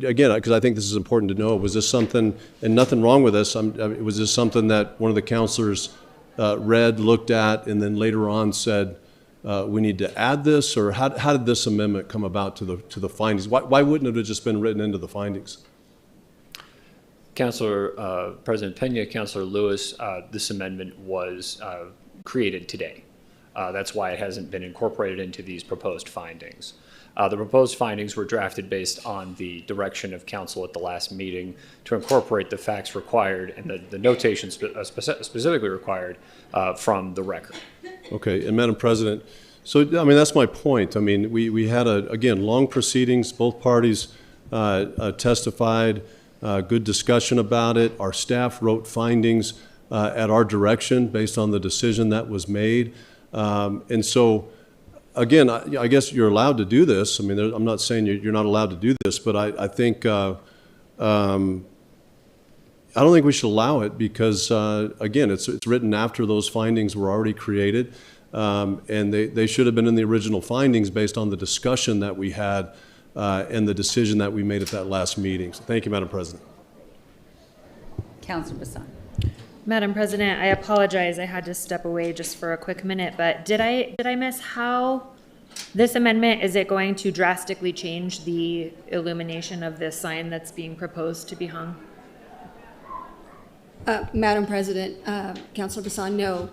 again, because I think this is important to know, was this something, and nothing wrong with this, was this something that one of the counselors read, looked at, and then later on said, we need to add this, or how did this amendment come about to the findings? Why wouldn't it have just been written into the findings? Councilor President Pena, Councilor Lewis, this amendment was created today. That's why it hasn't been incorporated into these proposed findings. The proposed findings were drafted based on the direction of council at the last meeting to incorporate the facts required and the notation specifically required from the record. Okay, and Madam President, so I mean, that's my point. I mean, we had, again, long proceedings, both parties testified, good discussion about it. Our staff wrote findings at our direction based on the decision that was made. And so, again, I guess you're allowed to do this. I mean, I'm not saying you're not allowed to do this, but I think, I don't think we should allow it because, again, it's written after those findings were already created. And they should have been in the original findings based on the discussion that we had and the decision that we made at that last meeting. So thank you, Madam President. Councilor Bassan. Madam President, I apologize. I had to step away just for a quick minute, but did I miss how This amendment, is it going to drastically change the illumination of this sign that's being proposed to be hung? Madam President, Councilor Bassan, no.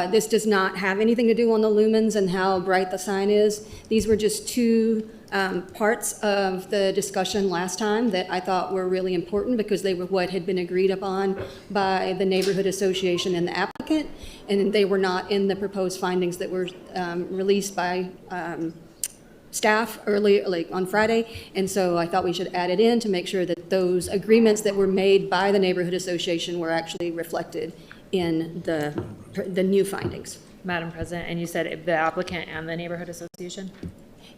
This does not have anything to do on the lumens and how bright the sign is. These were just two parts of the discussion last time that I thought were really important because they were what had been agreed upon by the neighborhood association and the applicant, and they were not in the proposed findings that were released by staff early, like on Friday, and so I thought we should add it in to make sure that those agreements that were made by the neighborhood association were actually reflected in the new findings. Madam President, and you said the applicant and the neighborhood association?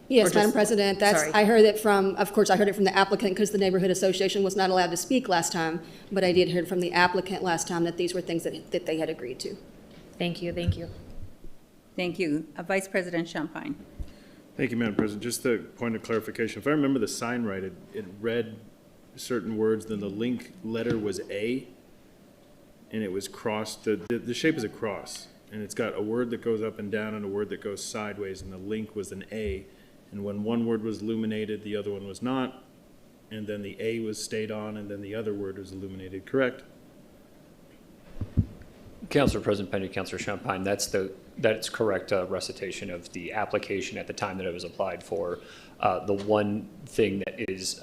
Yes, Madam President, I heard it from, of course, I heard it from the applicant because the neighborhood association was not allowed to speak last time, but I did hear from the applicant last time that these were things that they had agreed to. Thank you, thank you. Thank you. Vice President Champagne. Thank you, Madam President. Just a point of clarification. If I remember the sign right, it read certain words, then the link letter was A, and it was crossed. The shape is a cross, and it's got a word that goes up and down and a word that goes sideways, and the link was an A. And when one word was illuminated, the other one was not, and then the A was stayed on, and then the other word was illuminated. Correct? Councilor President Pena, Councilor Champagne, that's correct recitation of the application at the time that it was applied for. The one thing that is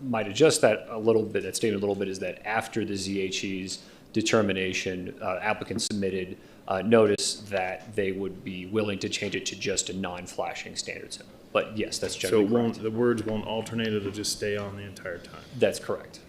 might adjust that a little bit, that statement a little bit, is that after the ZHE's determination, applicants submitted notice that they would be willing to change it to just a non-flashing standard symbol. But yes, that's generally correct. So the words won't alternate, it'll just stay on the entire time. That's correct.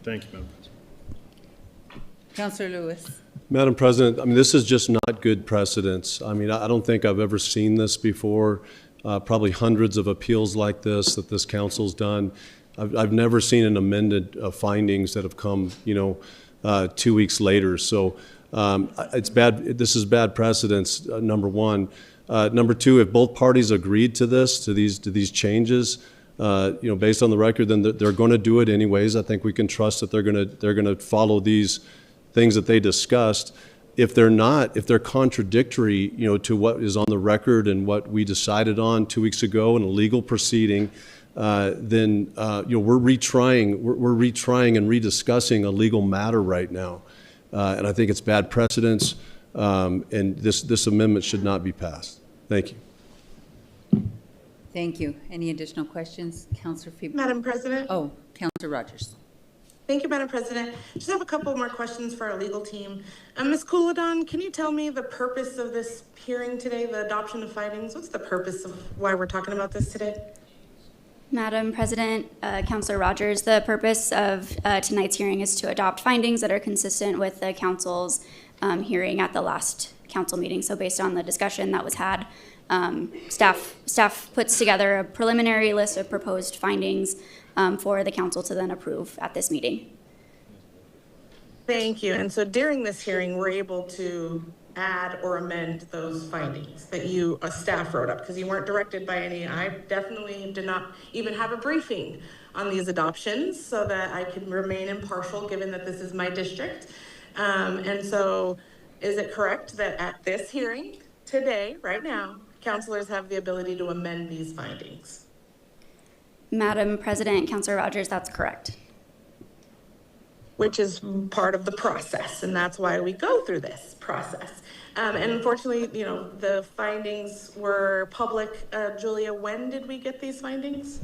Thank you, Madam President. Councilor Lewis. Madam President, I mean, this is just not good precedence. I mean, I don't think I've ever seen this before. Probably hundreds of appeals like this that this council's done. I've never seen an amended findings that have come, 2 weeks later. So it's bad. This is bad precedence. Number one. Number two, if both parties agreed to this, to these changes, based on the record, then they're going to do it anyways. I think we can trust that they're going to follow these things that they discussed. If they're not, if they're contradictory, to what is on the record and what we decided on 2 weeks ago in a legal proceeding, then we're retrying and rediscussing a legal matter right now, and I think it's bad precedence, and this amendment should not be passed. Thank you. Thank you. Any additional questions, Councilor Phoebe? Madam President? Oh, Councilor Rogers. Thank you, Madam President. Just have a couple more questions for our legal team. Ms. Couladon, can you tell me the purpose of this hearing today, the adoption of findings? What's the purpose of why we're talking about this today? Madam President, Councilor Rogers, the purpose of tonight's hearing is to adopt findings that are consistent with the council's hearing at the last council meeting. So based on the discussion that was had, staff puts together a preliminary list of proposed findings for the council to then approve at this meeting. Thank you. And so during this hearing, we're able to add or amend those findings that you, staff, wrote up, because you weren't directed by any. I definitely did not even have a briefing on these adoptions so that I could remain impartial, given that this is my district. And so is it correct that at this hearing today, right now, councilors have the ability to amend these findings? Madam President, Councilor Rogers, that's correct. Which is part of the process, and that's why we go through this process. And unfortunately, the findings were public. Julia, when did we get these findings?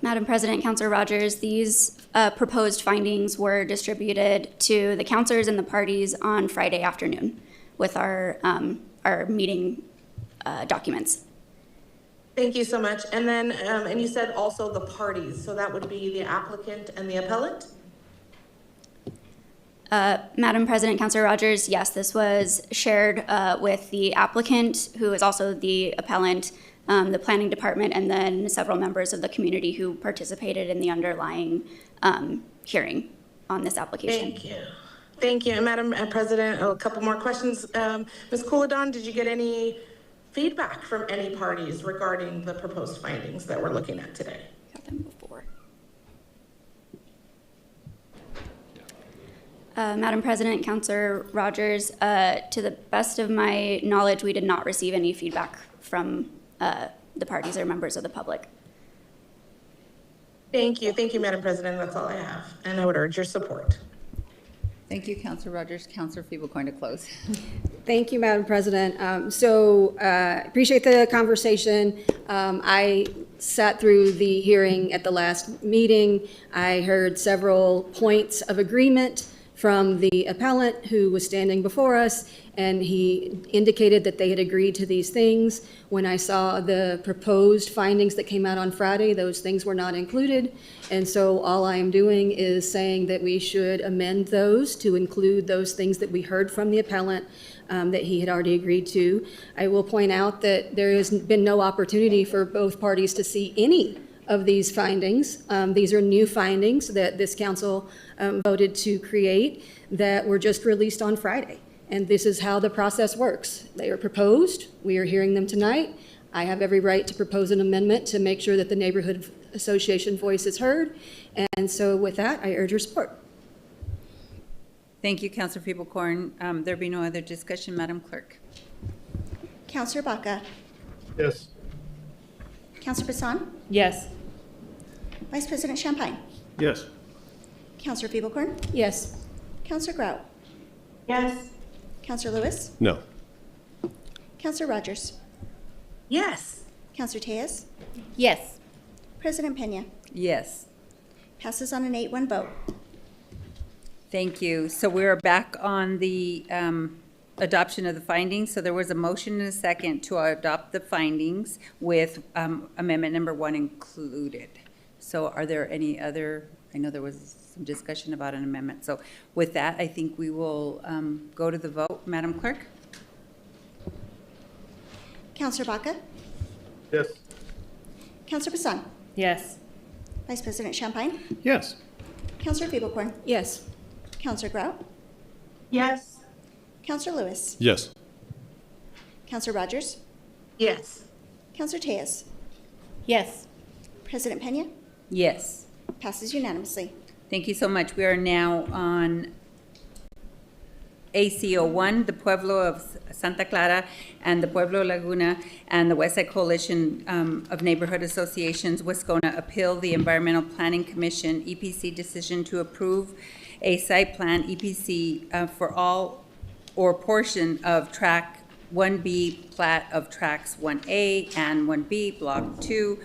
Madam President, Councilor Rogers, these proposed findings were distributed to the councilors and the parties on Friday afternoon with our meeting documents. Thank you so much. And then, and you said also the parties, so that would be the applicant and the appellant? Madam President, Councilor Rogers, yes, this was shared with the applicant, who is also the appellant, the planning department, and then several members of the community who participated in the underlying hearing on this application. Thank you. Thank you. And Madam President, a couple more questions. Ms. Couladon, did you get any feedback from any parties regarding the proposed findings that we're looking at today? Got them before. Madam President, Councilor Rogers, to the best of my knowledge, we did not receive any feedback from the parties or members of the public. Thank you, Madam President. That's all I have, and I would urge your support. Thank you, Councilor Rogers. Councilor Feeblecoin to close. Thank you, Madam President. Appreciate the conversation. I sat through the hearing at the last meeting. I heard several points of agreement from the appellant who was standing before us, and he indicated that they had agreed to these things. When I saw the proposed findings that came out on Friday, those things were not included. And so all I am doing is saying that we should amend those to include those things that we heard from the appellant that he had already agreed to. I will point out that there has been no opportunity for both parties to see any of these findings. These are new findings that this council voted to create that were just released on Friday. And this is how the process works. They are proposed. We are hearing them tonight. I have every right to propose an amendment to make sure that the neighborhood association voice is heard. And so with that, I urge your support. Thank you, Councilor Feeblecoin. There be no other discussion, Madam Clerk. Counselor Baca, Yes. Counselor Bassan, Yes. Vice President Champagne, Yes. Counselor Feeblecorn, Yes. Counselor Grout, Yes. Counselor Lewis, No. Counselor Rogers, Yes. Counselor Tejas, Yes. President Pena. Yes. Passes on an 8-1 vote. Thank you. So we're back on the adoption of the findings. So there was a motion and a second to adopt the findings with amendment number 1 included. So are there any other, I know there was some discussion about an amendment. So with that, I think we will go to the vote. Madam Clerk? Counselor Baca, Yes. Counselor Bassan, Yes. Vice President Champagne, Yes. Counselor Feeblecorn, Yes. Counselor Grout, Yes. Counselor Lewis, Yes. Counselor Rogers, Yes. Counselor Tejas, Yes. President Pena. Yes. Passes unanimously. Thank you so much. We are now on ACO1, the Pueblo of Santa Clara and the Pueblo Laguna and the West Side Coalition of Neighborhood Associations, Wascona, appeal the Environmental Planning Commission EPC decision to approve a site plan EPC for all or portion of track 1B plat of tracks 1A and 1B, block 2,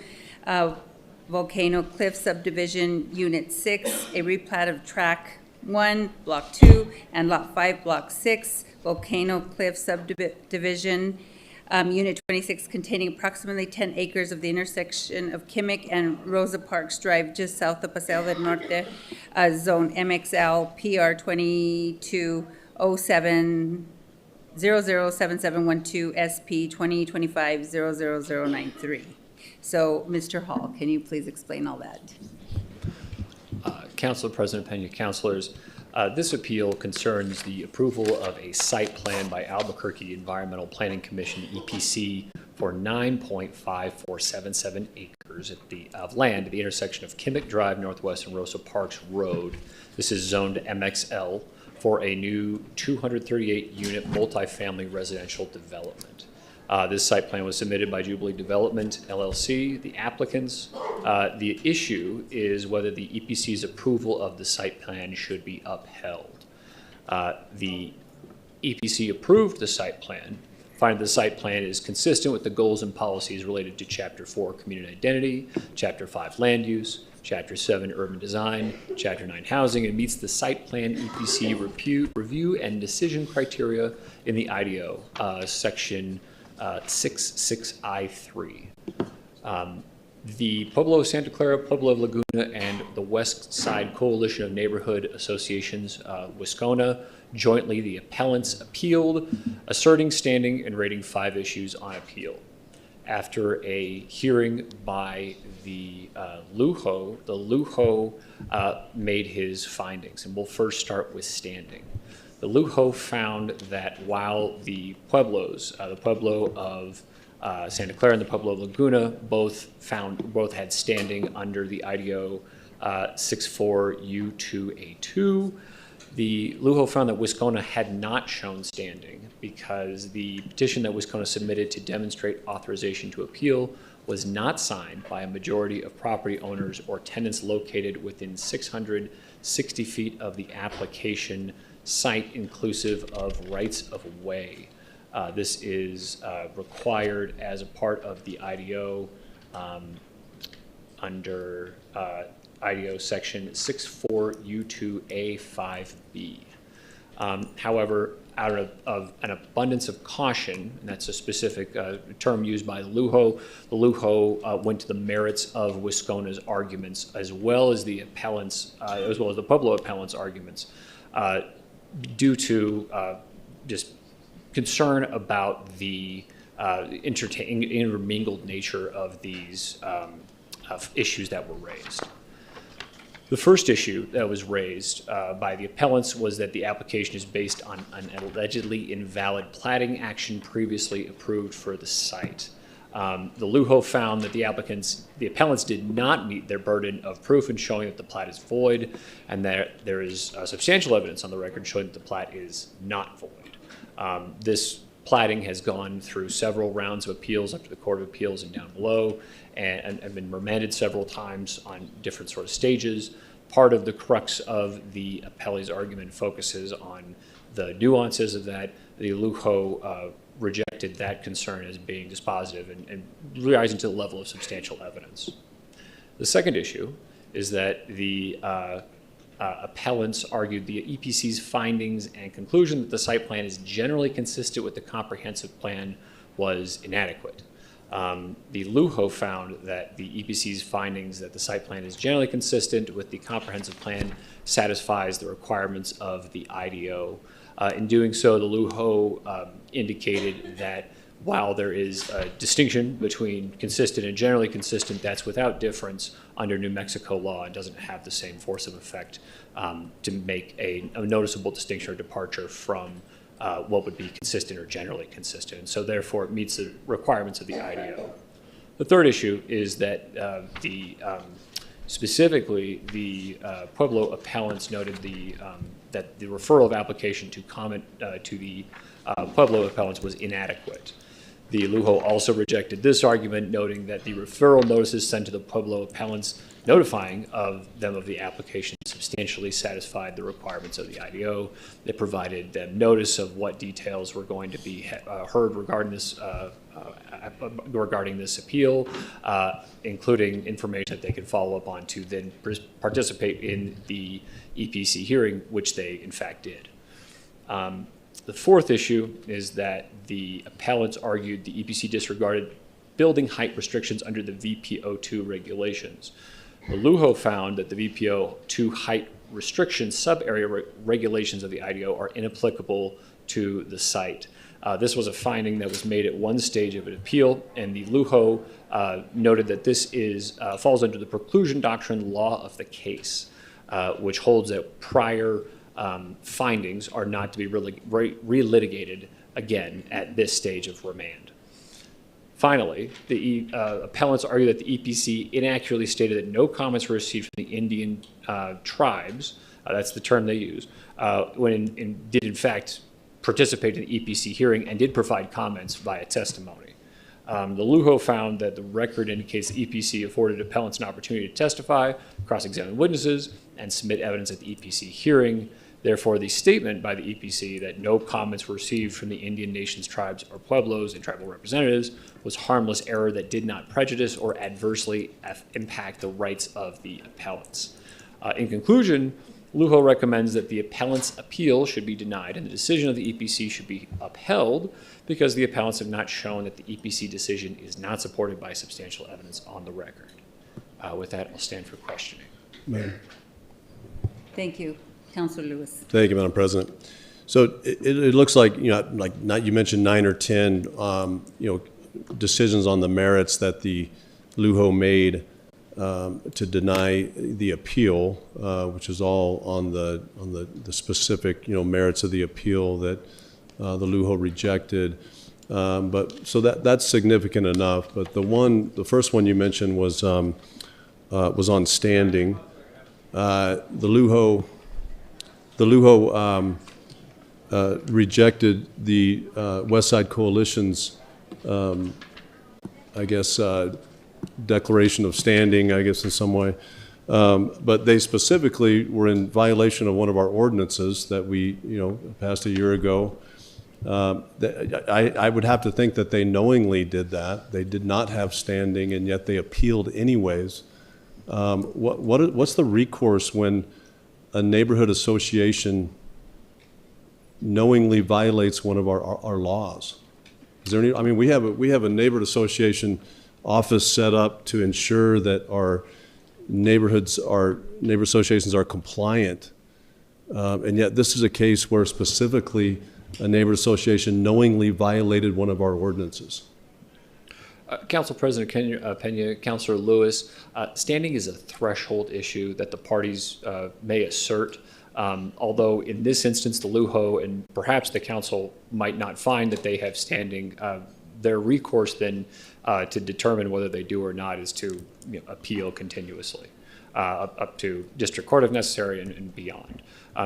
Volcano Cliff subdivision, unit 6, a replat of track 1, block 2, and lot 5, block 6, Volcano Cliff subdivision, unit 26, containing approximately 10 acres of the intersection of Civic and Rosa Parks Drive, just south of Paseo del Norte, zone MXL PR 2207 007712 SP 2025-00093. So, Mr. Hall, can you please explain all that? Council President Pena, councilors, this appeal concerns the approval of a site plan by Albuquerque Environmental Planning Commission, EPC, for 9.5477 acres of land at the intersection of Civic Drive Northwest and Rosa Parks Road. This is zoned MXL for a new 238-unit multifamily residential development. This site plan was submitted by Jubilee Development, LLC, the applicants. The issue is whether the EPC's approval of the site plan should be upheld. The EPC approved the site plan, finding the site plan is consistent with the goals and policies related to Chapter 4 Community Identity, Chapter 5 Land Use, Chapter 7 Urban Design, Chapter 9 Housing, and meets the site plan EPC review and decision criteria in the IDO, Section 66I3. The Pueblo of Santa Clara, Pueblo of Laguna, and the West Side Coalition of Neighborhood Associations, Wascona, jointly the appellants appealed, asserting standing and rating 5 issues on appeal. After a hearing by the Lujo made his findings, and we'll first start with standing. The Lujo found that while the Pueblos, the Pueblo of Santa Clara and the Pueblo of Laguna both had standing under the IDO 64U2A2, The Lujo found that Wisconsin had not shown standing because the petition that Wisconsin submitted to demonstrate authorization to appeal was not signed by a majority of property owners or tenants located within 660 feet of the application site, inclusive of rights of way. This is required as a part of the IDO under IDO section 64U2A5B. However, out of an abundance of caution, and that's a specific term used by the Lujo went to the merits of Wisconsin's arguments as well as the appellants, as well as the Pueblo appellants' arguments, due to just concern about the intermingled nature of these of issues that were raised. The first issue that was raised by the appellants was that the application is based on an allegedly invalid platting action previously approved for the site. The Lujo found that the appellants did not meet their burden of proof in showing that the plat is void, and that there is substantial evidence on the record showing that the plat is not void. This platting has gone through several rounds of appeals up to the Court of Appeals and down below, and been remanded several times on different sort of stages. Part of the crux of the appellee's argument focuses on the nuances of that. The Lujo rejected that concern as being dispositive and rising to the level of substantial evidence. The second issue is that the appellants argued the EPC's findings and conclusion that the site plan is generally consistent with the comprehensive plan was inadequate. The Lujo found that the EPC's findings that the site plan is generally consistent with the comprehensive plan satisfies the requirements of the IDO. In doing so, the Lujo indicated that while there is a distinction between consistent and generally consistent, that's without difference under New Mexico law and doesn't have the same force of effect to make a noticeable distinction or departure from what would be consistent or generally consistent. And so therefore it meets the requirements of the IDO. The third issue is that specifically the Pueblo appellants noted that the referral of application to comment to the Pueblo appellants was inadequate. The Lujo also rejected this argument, noting that the referral notices sent to the Pueblo appellants notifying of them of the application substantially satisfied the requirements of the IDO. They provided them notice of what details were going to be heard regarding this appeal, including information that they could follow up on to then participate in the EPC hearing, which they in fact did. The fourth issue is that the appellants argued the EPC disregarded building height restrictions under the VPO2 regulations. The Lujo found that the VPO2 height restriction sub-area regulations of the IDO are inapplicable to the site. This was a finding that was made at one stage of an appeal, and the Lujo noted that this falls under the preclusion doctrine law of the case, which holds that prior findings are not to be relitigated again at this stage of remand. Finally, the appellants argue that the EPC inaccurately stated that no comments were received from the Indian tribes, that's the term they use, when did in fact participate in the EPC hearing and did provide comments via testimony. The Lujo found that the record indicates the EPC afforded appellants an opportunity to testify, cross-examine witnesses, and submit evidence at the EPC hearing. Therefore, the statement by the EPC that no comments were received from the Indian nations, tribes, or pueblos and tribal representatives was harmless error that did not prejudice or adversely impact the rights of the appellants. In conclusion, Lujo recommends that the appellant's appeal should be denied and the decision of the EPC should be upheld because the appellants have not shown that the EPC decision is not supported by substantial evidence on the record. With that, I'll stand for questioning. Madam. Thank you. Councilor Lewis. Thank you, Madam President. So it looks like, you mentioned 9 or 10, decisions on the merits that the Lujo made to deny the appeal, which is all on the specific, merits of the appeal that the Lujo rejected. But so that's significant enough. But the first one you mentioned was on standing. The Lujo the Lujo rejected the West Side Coalition's, I guess, declaration of standing, I guess, in some way. But they specifically were in violation of one of our ordinances that we, passed a year ago. I would have to think that they knowingly did that. They did not have standing, and yet they appealed anyways. What's the recourse when a neighborhood association knowingly violates one of our laws? Is there any? I mean, we have a neighborhood association office set up to ensure that our neighbor associations are compliant, and yet this is a case where specifically a neighbor association knowingly violated one of our ordinances. Council President Pena, Councilor Lewis, standing is a threshold issue that the parties may assert. Although in this instance, the Lujo and perhaps the council might not find that they have standing, their recourse then to determine whether they do or not is to appeal continuously up to district court if necessary and beyond.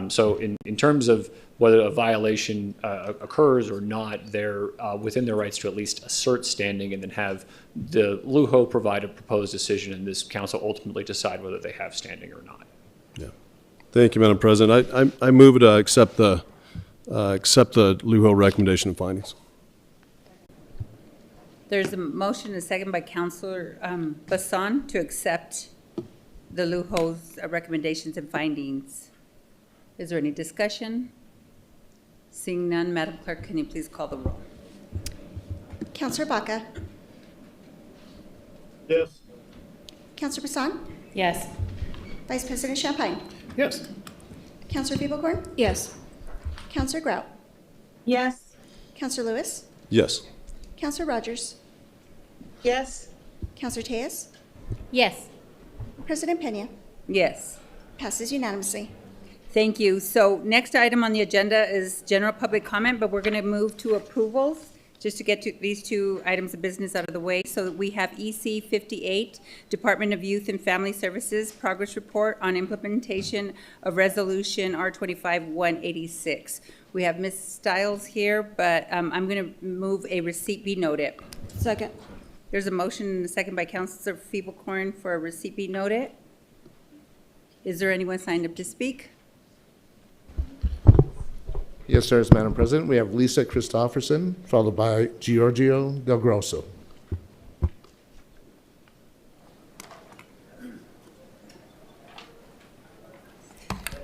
So in terms of whether a violation occurs or not, they're within their rights to at least assert standing and then have the Lujo provide a proposed decision and this council ultimately decide whether they have standing or not. Yeah. Thank you, Madam President. I move to accept the Lujo recommendation and findings. There's a motion and a second by Councilor Vincent to accept the Lujo's recommendations and findings. Is there any discussion? Seeing none, Madam Clerk, can you please call the roll? Counselor Baca? Yes. Counselor Vincent? Yes. Vice President Champagne? Yes. Counselor Feeblecorn? Yes. Counselor Grout? Yes. Counselor Lewis? Yes. Counselor Rogers? Yes. Counselor Tejas? Yes. President Pena? Yes. Passes unanimously. Thank you. So next item on the agenda is general public comment, but we're going to move to approvals just to get to these two items of business out of the way. So we have EC 58, Department of Youth and Family Services, progress report on implementation of Resolution R25-186. We have Ms. Stiles here, but I'm going to move a receipt be noted. Second. There's a motion and a second by Councilor Feeblecorn for a receipt be noted. Is there anyone signed up to speak? Yes, sir, Madam President. We have Lisa Christopherson, followed by Giorgio Del Grosso.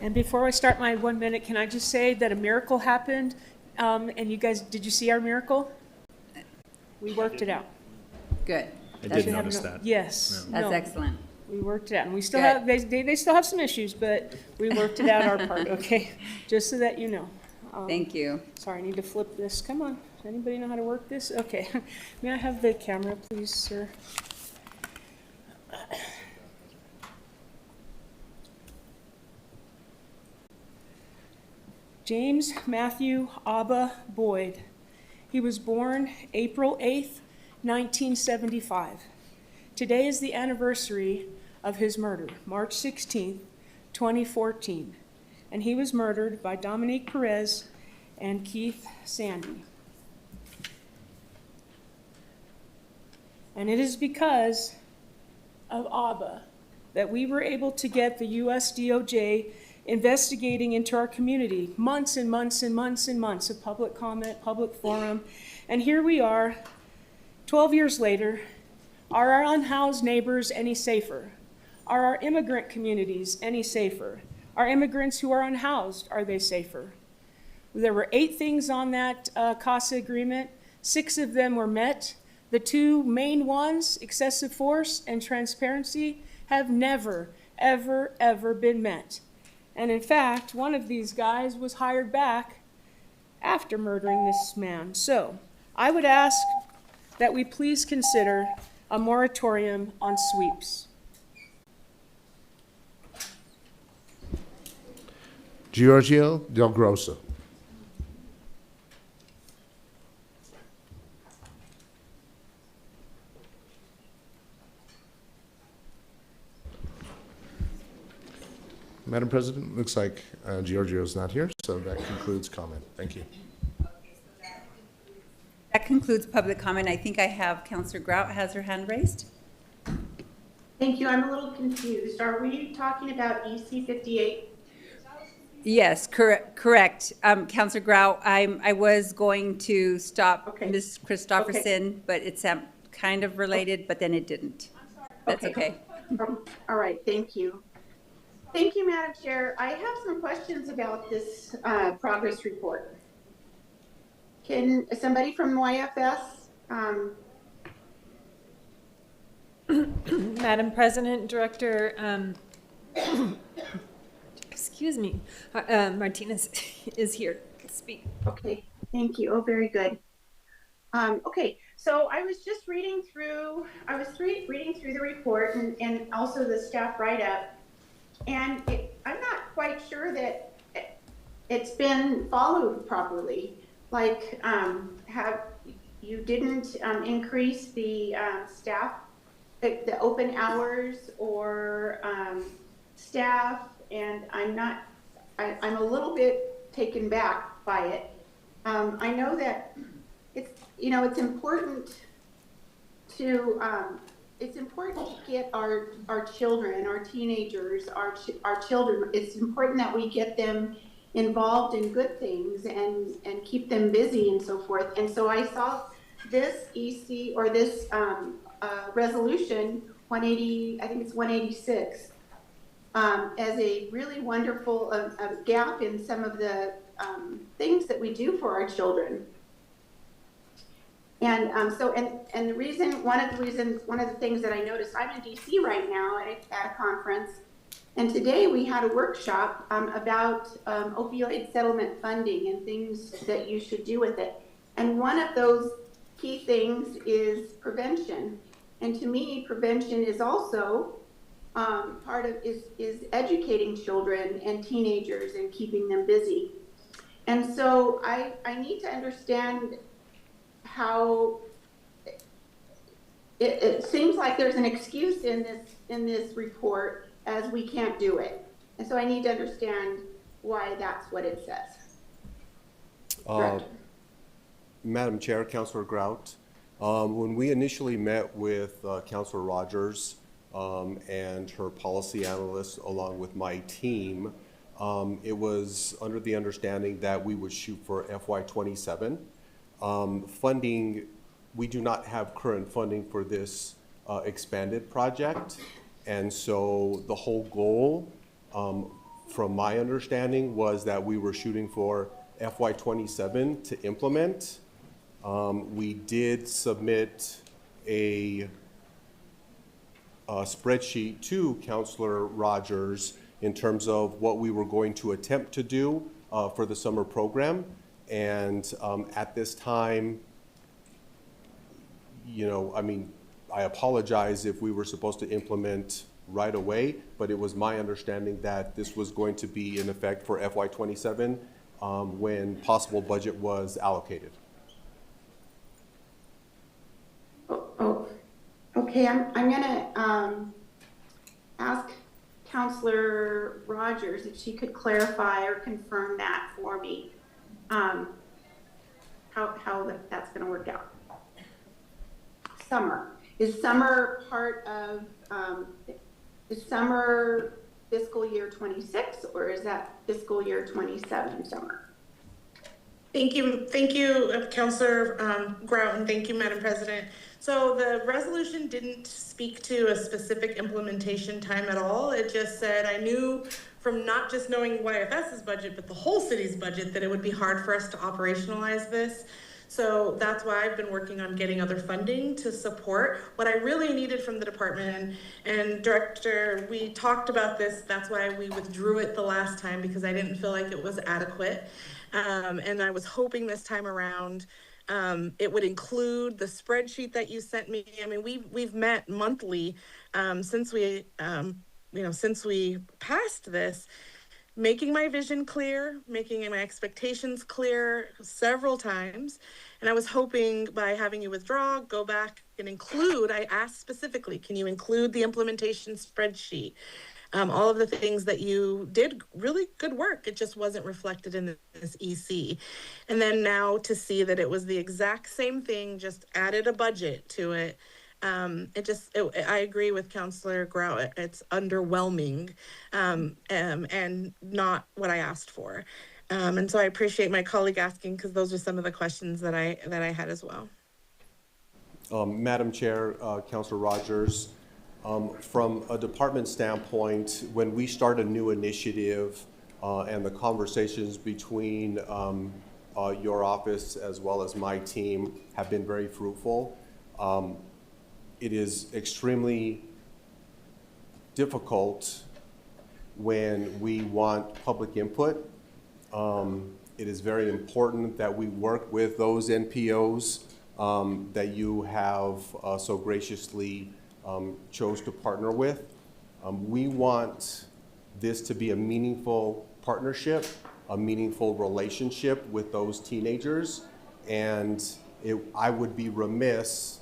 And before I start my 1 minute, can I just say that a miracle happened? And you guys, did you see our miracle? We worked it out. Good. I did notice that. Yes. That's No. excellent. We worked it out, and we still Good. have, they still have some issues, but we worked it out our part, okay? Just so that you know. Thank you. Sorry, I need to flip this. Come on. Does anybody know how to work this? Okay. May I have the camera, please, sir? James Matthew Abba Boyd. He was born April 8th, 1975. Today is the anniversary of his murder, March 16th, 2014. And he was murdered by Dominique Perez and Keith Sandy. And it is because of Abba that we were able to get the US DOJ investigating into our community, months and months and months and months of public comment, public forum. And here we are, 12 years later. Are our unhoused neighbors any safer? Are our immigrant communities any safer? Are immigrants who are unhoused, are they safer? There were 8 things on that CASA agreement. 6 of them were met. The 2 main ones, excessive force and transparency, have never, ever, ever been met. And in fact, one of these guys was hired back after murdering this man. So I would ask that we please consider a moratorium on sweeps. Giorgio Del Grosso. Madam President, looks like Giorgio's not here, so that concludes comment. Thank you. That concludes public comment. I think I have Counselor Grout has her hand raised. Thank you. I'm a little confused. Are we talking about EC 58? Yes, correct. Counselor Grout, I was going to stop Ms. Christopherson, but it's kind of related, but then it didn't. That's okay. All right, thank you. Thank you, Madam Chair. I have some questions about this progress report. Can somebody from YFS? Madam President, Director, excuse me, Martinez is here to speak. Okay, thank you. Oh, very good. Okay, so I was just reading through, reading through the report and also the staff write-up, and I'm not quite sure that it's been followed properly. Like, you didn't increase the staff, the open hours or staff, and I'm a little bit taken back by it. I know that it's important to get our children, our teenagers, our children. It's important that we get them involved in good things and keep them busy and so forth. And so I saw this EC or this resolution 180, I think it's 186, as a really wonderful gap in some of the things that we do for our children. And and the reason, one of the things that I noticed, I'm in DC right now at a conference, and today we had a workshop about opioid settlement funding and things that you should do with it. And one of those key things is prevention. And to me, prevention is also is educating children and teenagers and keeping them busy. And so I need to understand how it seems like there's an excuse in this report as we can't do it. And so I need to understand why that's what it says. Madam Chair, Councilor Grout, when we initially met with Councilor Rogers and her policy analyst along with my team, it was under the understanding that we would shoot for FY27. Funding, we do not have current funding for this expanded project. And so the whole goal, from my understanding, was that we were shooting for FY27 to implement. We did submit a spreadsheet to Councilor Rogers in terms of what we were going to attempt to do for the summer program. And at this time, I apologize if we were supposed to implement right away, but it was my understanding that this was going to be in effect for FY27 when possible budget was allocated. Okay, I'm gonna ask Councilor Rogers if she could clarify or confirm that for me, how that's gonna work out. Summer. Is summer part of, is summer fiscal year 26 or is that fiscal year 27 summer? Thank you, Councilor Grout, and thank you, Madam President. So the resolution didn't speak to a specific implementation time at all. It just said, I knew from not just knowing YFS's budget, but the whole city's budget, that it would be hard for us to operationalize this. So that's why I've been working on getting other funding to support what I really needed from the department. And Director, we talked about this. That's why we withdrew it the last time, because I didn't feel like it was adequate. And I was hoping this time around it would include the spreadsheet that you sent me. I mean, we've met monthly since we passed this, making my vision clear, making my expectations clear several times. And I was hoping by having you withdraw, go back and include, I asked specifically, can you include the implementation spreadsheet? all of the things that you did, really good work. It just wasn't reflected in this EC. And then now to see that it was the exact same thing, just added a budget to it. I agree with Councillor Grau. It's underwhelming, and not what I asked for. And so I appreciate my colleague asking, because those are some of the questions that I had as well. Madam Chair, Councillor Rogers, from a department standpoint, when we start a new initiative and the conversations between your office as well as my team have been very fruitful, it is extremely difficult when we want public input. It is very important that we work with those NPOs that you have so graciously chose to partner with. We want this to be a meaningful partnership, a meaningful relationship with those teenagers, and I would be remiss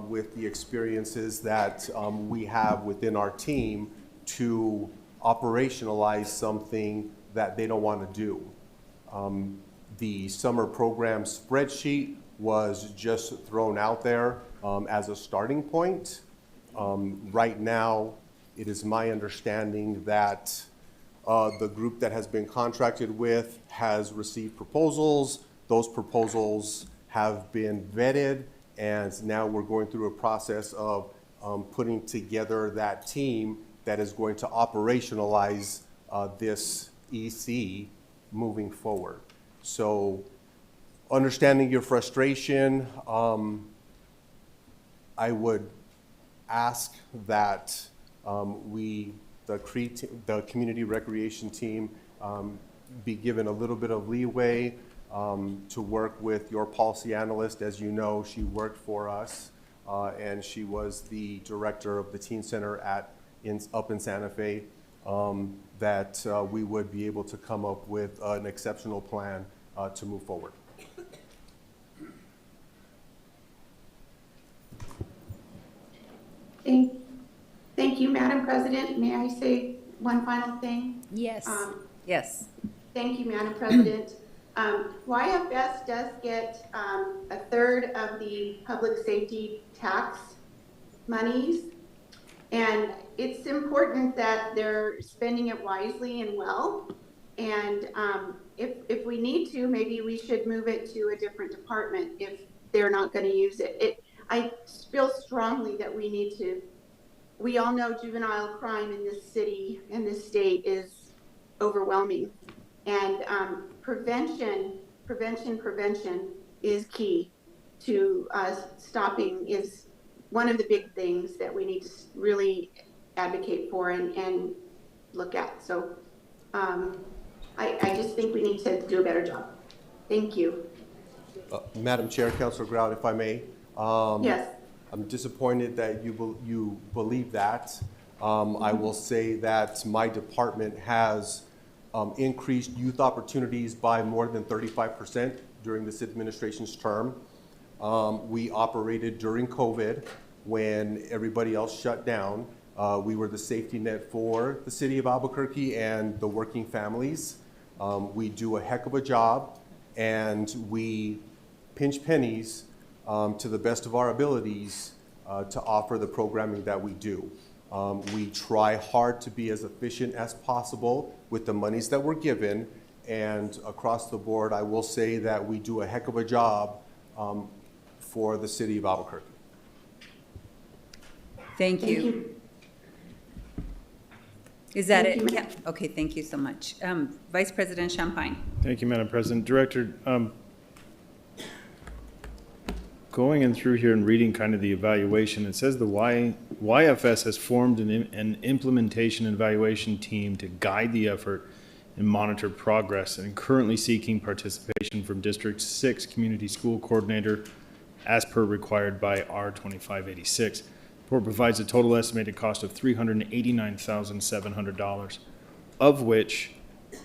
with the experiences that we have within our team to operationalize something that they don't want to do. The summer program spreadsheet was just thrown out there as a starting point. Right now, it is my understanding that the group that has been contracted with has received proposals. Those proposals have been vetted, and now we're going through a process of putting together that team that is going to operationalize this EC moving forward. So, understanding your frustration, I would ask that the community recreation team, be given a little bit of leeway to work with your policy analyst. As you know, she worked for us, and she was the director of the teen center up in Santa Fe. That we would be able to come up with an exceptional plan to move forward. Thank you, Madam President. May I say one final thing? Yes. Yes. Thank you, Madam President. YFS does get a third of the public safety tax monies, and it's important that they're spending it wisely and well. And if we need to, maybe we should move it to a different department if they're not going to use it. I feel strongly that we need to. We all know juvenile crime in this city, in this state, is overwhelming, and prevention is key to stopping. Is one of the big things that we need to really advocate for and look at. So I just think we need to do a better job. Thank you. Madam Chair, Councilor Grout, if I may. Yes. I'm disappointed that you believe that. I will say that my department has increased youth opportunities by more than 35% during this administration's term. We operated during COVID when everybody else shut down. We were the safety net for the city of Albuquerque and the working families. We do a heck of a job, and we pinch pennies to the best of our abilities to offer the programming that we do. We try hard to be as efficient as possible with the monies that we're given, and across the board, I will say that we do a heck of a job for the city of Albuquerque. Thank you. Is that it? Yeah. Okay, thank you so much. Vice President Champagne. Thank you, Madam President. Director, going in through here and reading kind of the evaluation, it says the YFS has formed an implementation and evaluation team to guide the effort and monitor progress, and currently seeking participation from District 6 Community School Coordinator as per required by R2586. The report provides a total estimated cost of $389,700, of which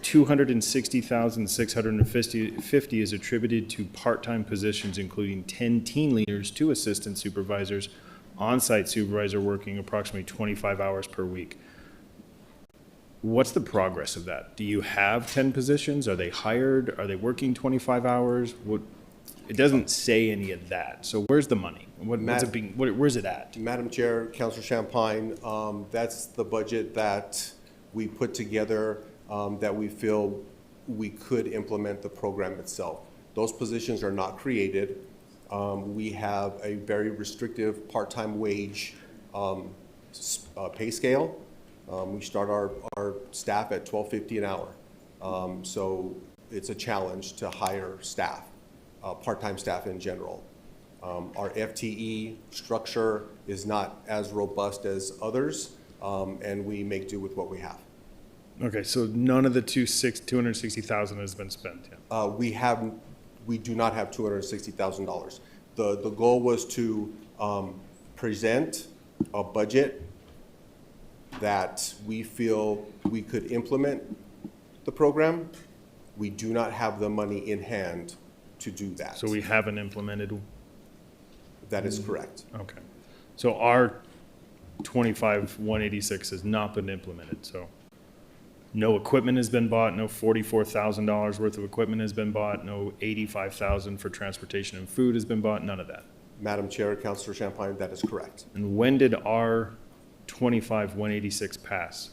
$260,650 is attributed to part-time positions, including 10 teen leaders, 2 assistant supervisors, on-site supervisor working approximately 25 hours per week. What's the progress of that? Do you have 10 positions? Are they hired? Are they working 25 hours? It doesn't say any of that. So where's the money? Where's it at? Madam Chair, Councilor Champagne, that's the budget that we put together that we feel we could implement the program itself. Those positions are not created. We have a very restrictive part-time wage pay scale. We start our staff at $12.50 an hour. So it's a challenge to hire staff, part-time staff in general. Our FTE structure is not as robust as others, and we make do with what we have. Okay, so none of the 260,000 has been spent yet? We do not have $260,000. The goal was to present a budget that we feel we could implement the program. We do not have the money in hand to do that. So we haven't implemented? That is correct. Okay. So our 25,186 has not been implemented, so no equipment has been bought, no $44,000 worth of equipment has been bought, no $85,000 for transportation and food has been bought, none of that? Madam Chair, Councilor Champagne, that is correct. And when did our 25,186 pass?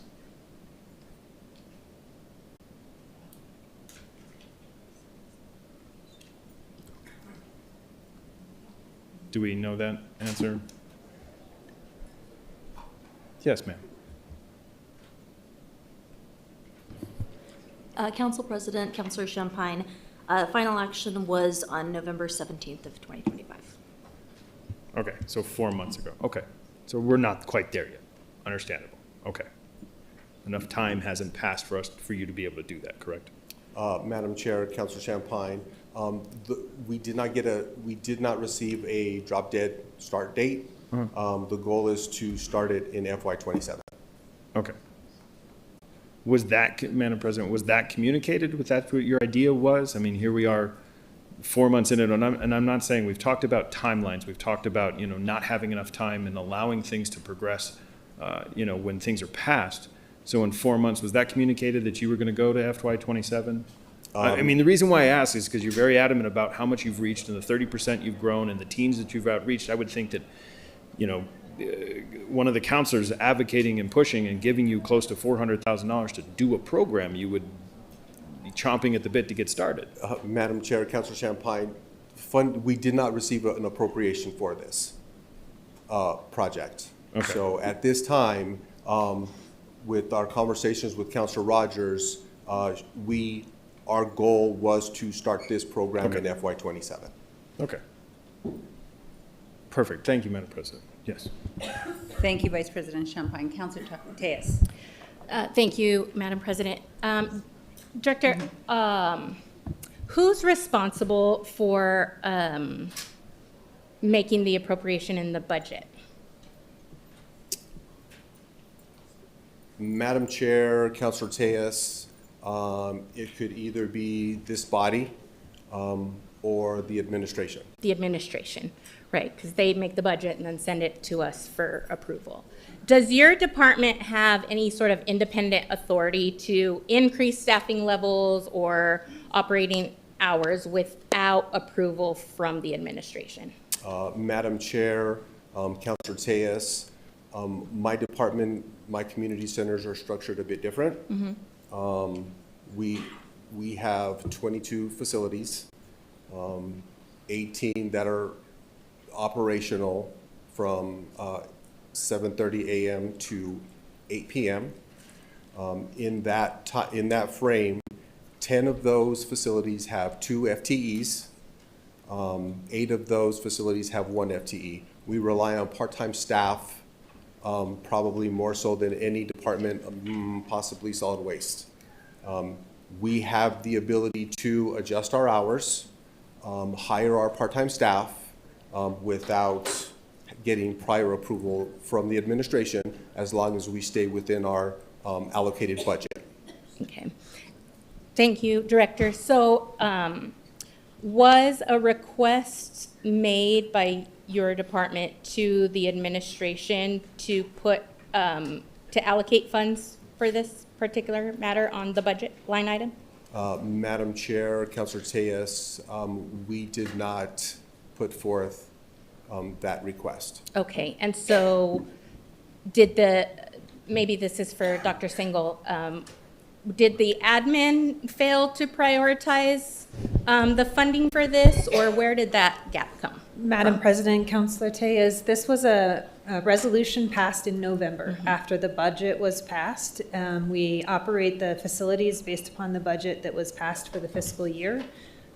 Do we know that answer? Yes, ma'am. Council President, Councilor Champagne, final action was on November 17th of 2025. Okay, so 4 months ago. Okay, so we're not quite there yet. Understandable. Okay. Enough time hasn't passed for you to be able to do that, correct? Madam Chair, Councilor Champagne, we did not receive a drop dead start date. The goal is to start it in FY27. Okay. Was that, Madam President, was that communicated? Was that what your idea was? I mean, here we are 4 months in it, and I'm not saying, we've talked about timelines, we've talked about, not having enough time and allowing things to progress, when things are passed. So in 4 months, was that communicated that you were going to go to FY27? I mean, the reason why I ask is because you're very adamant about how much you've reached and the 30% you've grown and the teams that you've outreached. I would think that, one of the counselors advocating and pushing and giving you close to $400,000 to do a program, you would be chomping at the bit to get started. Madam Chair, Councilor Champagne, we did not receive an appropriation for this project. Okay. So at this time, with our conversations with Councilor Rogers, our goal was to start this program in FY27. Okay. Perfect. Thank you, Madam President. Yes. Thank you, Vice President Champagne. Councilor Tejas. Thank you, Madam President. Director, who's responsible for making the appropriation in the budget? Madam Chair, Councilor Tejas, it could either be this body or the administration. The administration, right, because they make the budget and then send it to us for approval. Does your department have any sort of independent authority to increase staffing levels or operating hours without approval from the administration? Madam Chair, Councilor Tejas, my department, my community centers are structured a bit different. Mm-hmm. We have 22 facilities, 18 that are operational from 7:30 a.m. to 8 p.m. In that frame, 10 of those facilities have 2 FTEs. 8 of those facilities have 1 FTE. We rely on part-time staff, probably more so than any department, possibly solid waste. We have the ability to adjust our hours, hire our part-time staff without getting prior approval from the administration, as long as we stay within our allocated budget. Okay. Thank you, Director. So was a request made by your department to the administration to allocate funds for this particular matter on the budget line item? Madam Chair, Councilor Tejas, we did not put forth that request. Okay, and so did maybe this is for Dr. Single, did the admin fail to prioritize the funding for this, or where did that gap come? Madam President, Councilor Tejas, this was a resolution passed in November after the budget was passed. We operate the facilities based upon the budget that was passed for the fiscal year.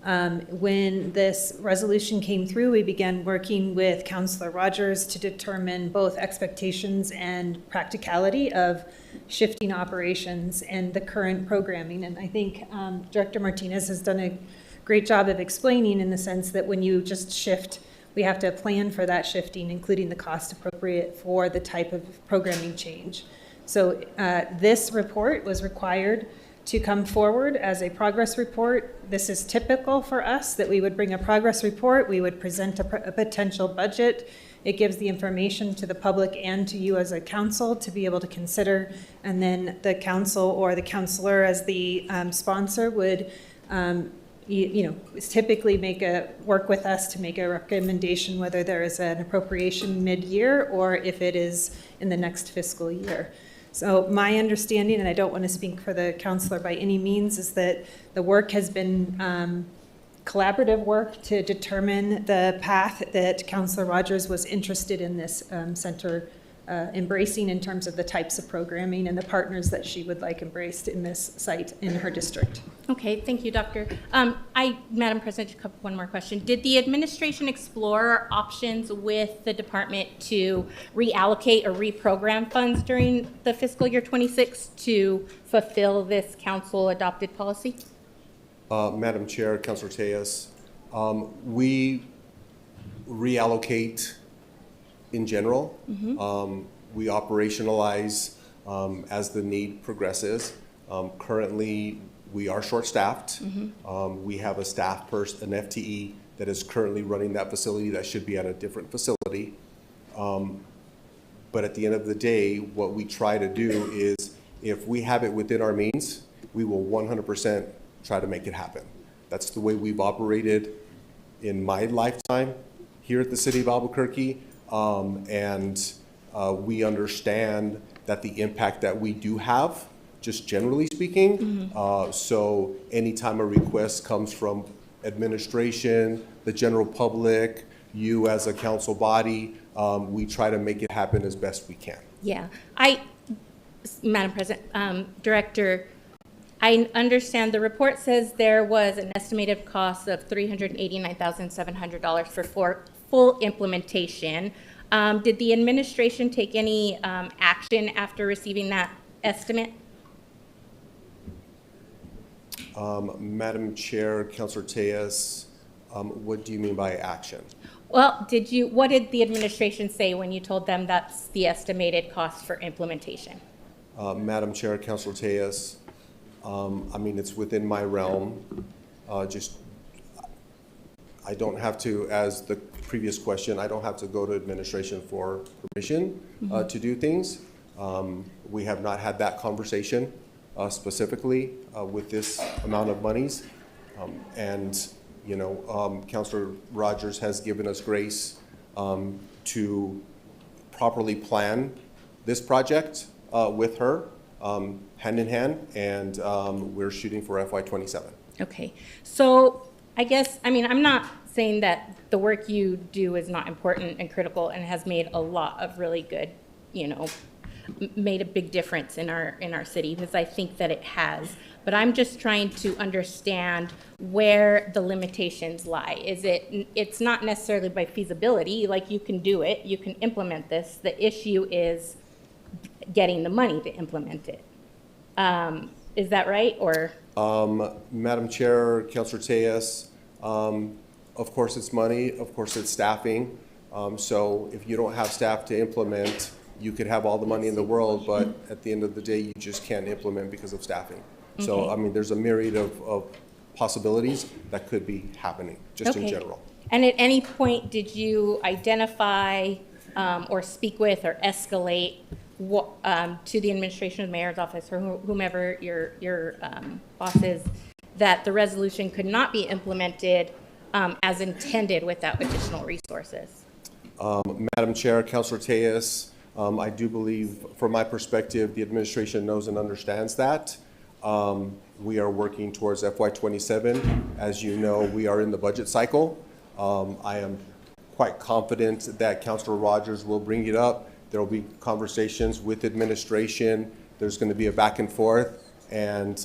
When this resolution came through, we began working with Councilor Rogers to determine both expectations and practicality of shifting operations and the current programming. And I think Director Martinez has done a great job of explaining in the sense that when you just shift, we have to plan for that shifting, including the cost appropriate for the type of programming change. So this report was required to come forward as a progress report. This is typical for us, that we would bring a progress report, we would present a potential budget. It gives the information to the public and to you as a council to be able to consider, and then the council or the councilor as the sponsor would typically work with us to make a recommendation whether there is an appropriation mid-year or if it is in the next fiscal year. So my understanding, and I don't want to speak for the councilor by any means, is that the work has been collaborative work to determine the path that Councilor Rogers was interested in this center embracing in terms of the types of programming and the partners that she would like embraced in this site in her district. Okay, thank you, Doctor. Madam President, one more question. Did the administration explore options with the department to reallocate or reprogram funds during the fiscal year 26 to fulfill this council adopted policy? Madam Chair, Councilor Tejas, we reallocate in general. We operationalize as the need progresses. Currently, we are short-staffed. We have a staff person, an FTE, that is currently running that facility that should be at a different facility. But at the end of the day, what we try to do is, if we have it within our means, we will 100% try to make it happen. That's the way we've operated in my lifetime here at the city of Albuquerque. We understand that the impact that we do have, just generally speaking. So anytime a request comes from administration, the general public, you as a council body, we try to make it happen as best we can. Yeah, Madam President, Director, I understand the report says there was an estimated cost of $389,700 for full implementation. Did the administration take any action after receiving that estimate? Madam Chair, Councilor Tejas, what do you mean by action? Well, what did the administration say when you told them that's the estimated cost for implementation? Madam Chair, Councilor Tejas, I mean, it's within my realm. I don't have to, as the previous question, I don't have to go to administration for permission to do things. We have not had that conversation specifically with this amount of monies. Councilor Rogers has given us grace to properly plan this project with her hand in hand, and we're shooting for FY27. Okay, so I guess, I'm not saying that the work you do is not important and critical and has made a lot of really good, made a big difference in our city, because I think that it has. But I'm just trying to understand where the limitations lie. It's not necessarily by feasibility, like you can do it, you can implement this. The issue is getting the money to implement it. Is that right, or? Madam Chair, Councilor Tejas, of course it's money, of course it's staffing. So if you don't have staff to implement, you could have all the money in the world, but at the end of the day, you just can't implement because of staffing. Okay. So, there's a myriad of possibilities that could be happening, just in general. And at any point, did you identify or speak with or escalate to the administration of the mayor's office or whomever your boss is, that the resolution could not be implemented as intended without additional resources? Madam Chair, Councilor Tejas, I do believe, from my perspective, the administration knows and understands that. We are working towards FY27. As you know, we are in the budget cycle. I am quite confident that Councilor Rogers will bring it up. There will be conversations with administration. There's going to be a back and forth, and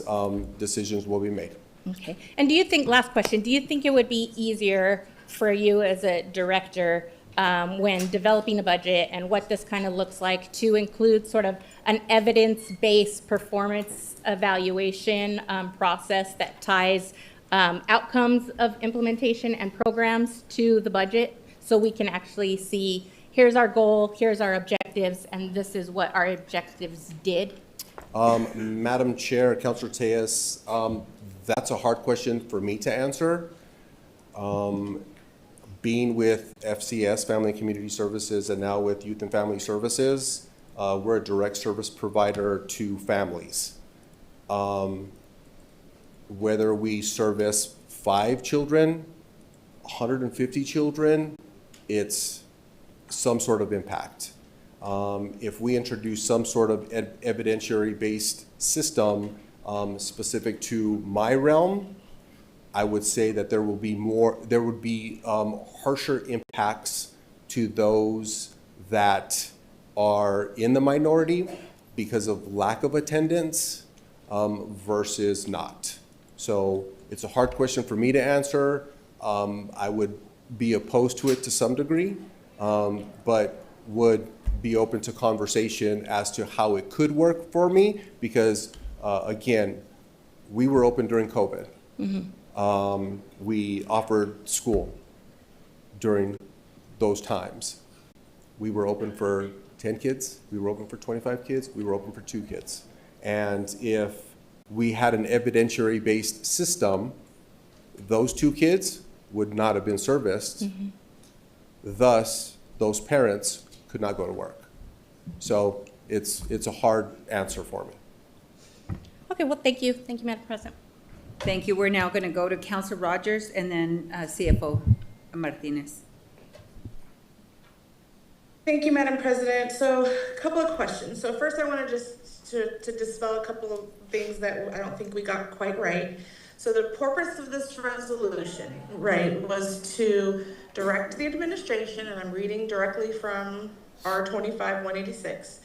decisions will be made. Okay. And do you think, last question, do you think it would be easier for you as a director when developing a budget and what this kind of looks like to include sort of an evidence-based performance evaluation process that ties outcomes of implementation and programs to the budget, so we can actually see, here's our goal, here's our objectives, and this is what our objectives did? Madam Chair, Councilor Tejas, that's a hard question for me to answer. Being with FCS, Family and Community Services, and now with Youth and Family Services, we're a direct service provider to families. Whether we service 5 children, 150 children, it's some sort of impact. If we introduce some sort of evidentiary-based system specific to my realm, I would say that there would be harsher impacts to those that are in the minority because of lack of attendance versus not. So it's a hard question for me to answer. I would be opposed to it to some degree, but would be open to conversation as to how it could work for me because, again, we were open during COVID. Mm-hmm. We offered school during those times. We were open for 10 kids, we were open for 25 kids, we were open for 2 kids. And if we had an evidentiary-based system, those 2 kids would not have been serviced. Mm-hmm. Thus, those parents could not go to work. So it's a hard answer for me. Okay, well, thank you. Thank you, Madam President. Thank you. We're now going to go to Councilor Rogers and then CFO Martinez. Thank you, Madam President. So a couple of questions. So first I want to just to dispel a couple of things that I don't think we got quite right. So the purpose of this resolution, right, was to direct the administration, and I'm reading directly from R25-186,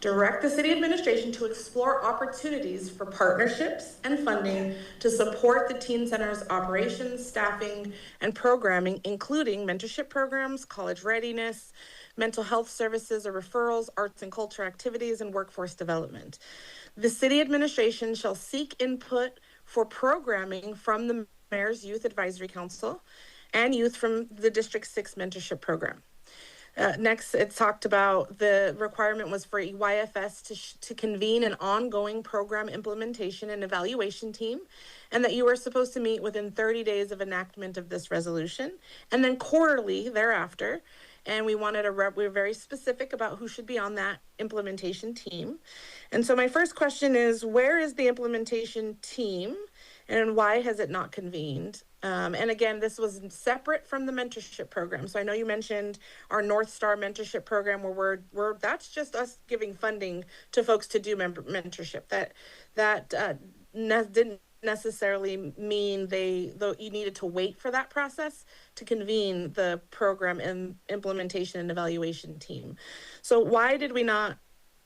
direct the city administration to explore opportunities for partnerships and funding to support the teen center's operations, staffing, and programming, including mentorship programs, college readiness, mental health services or referrals, arts and culture activities, and workforce development. The city administration shall seek input for programming from the Mayor's Youth Advisory Council and youth from the District 6 mentorship program. Next, it talked about the requirement was for EYFS to convene an ongoing program implementation and evaluation team, and that you were supposed to meet within 30 days of enactment of this resolution, and then quarterly thereafter. And we wanted we were very specific about who should be on that implementation team. And so my first question is, where is the implementation team and why has it not convened? And again, this was separate from the mentorship program. So I know you mentioned our North Star mentorship program where that's just us giving funding to folks to do mentorship. That didn't necessarily mean you needed to wait for that process to convene the program and implementation and evaluation team. So why did we not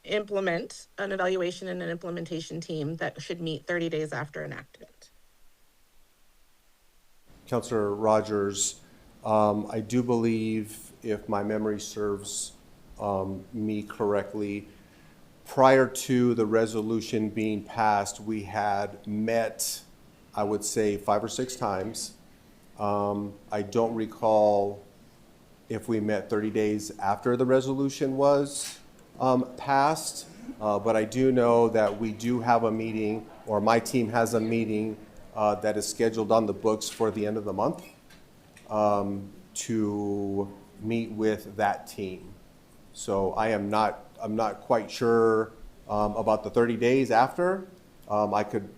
implement an evaluation and an implementation team that should meet 30 days after enactment? Councilor Rogers, I do believe, if my memory serves me correctly, prior to the resolution being passed, we had met, I would say, 5 or 6 times. I don't recall if we met 30 days after the resolution was passed, but I do know that we do have a meeting, or my team has a meeting that is scheduled on the books for the end of the month to meet with that team. So I am not I'm not quite sure about the 30 days after. I could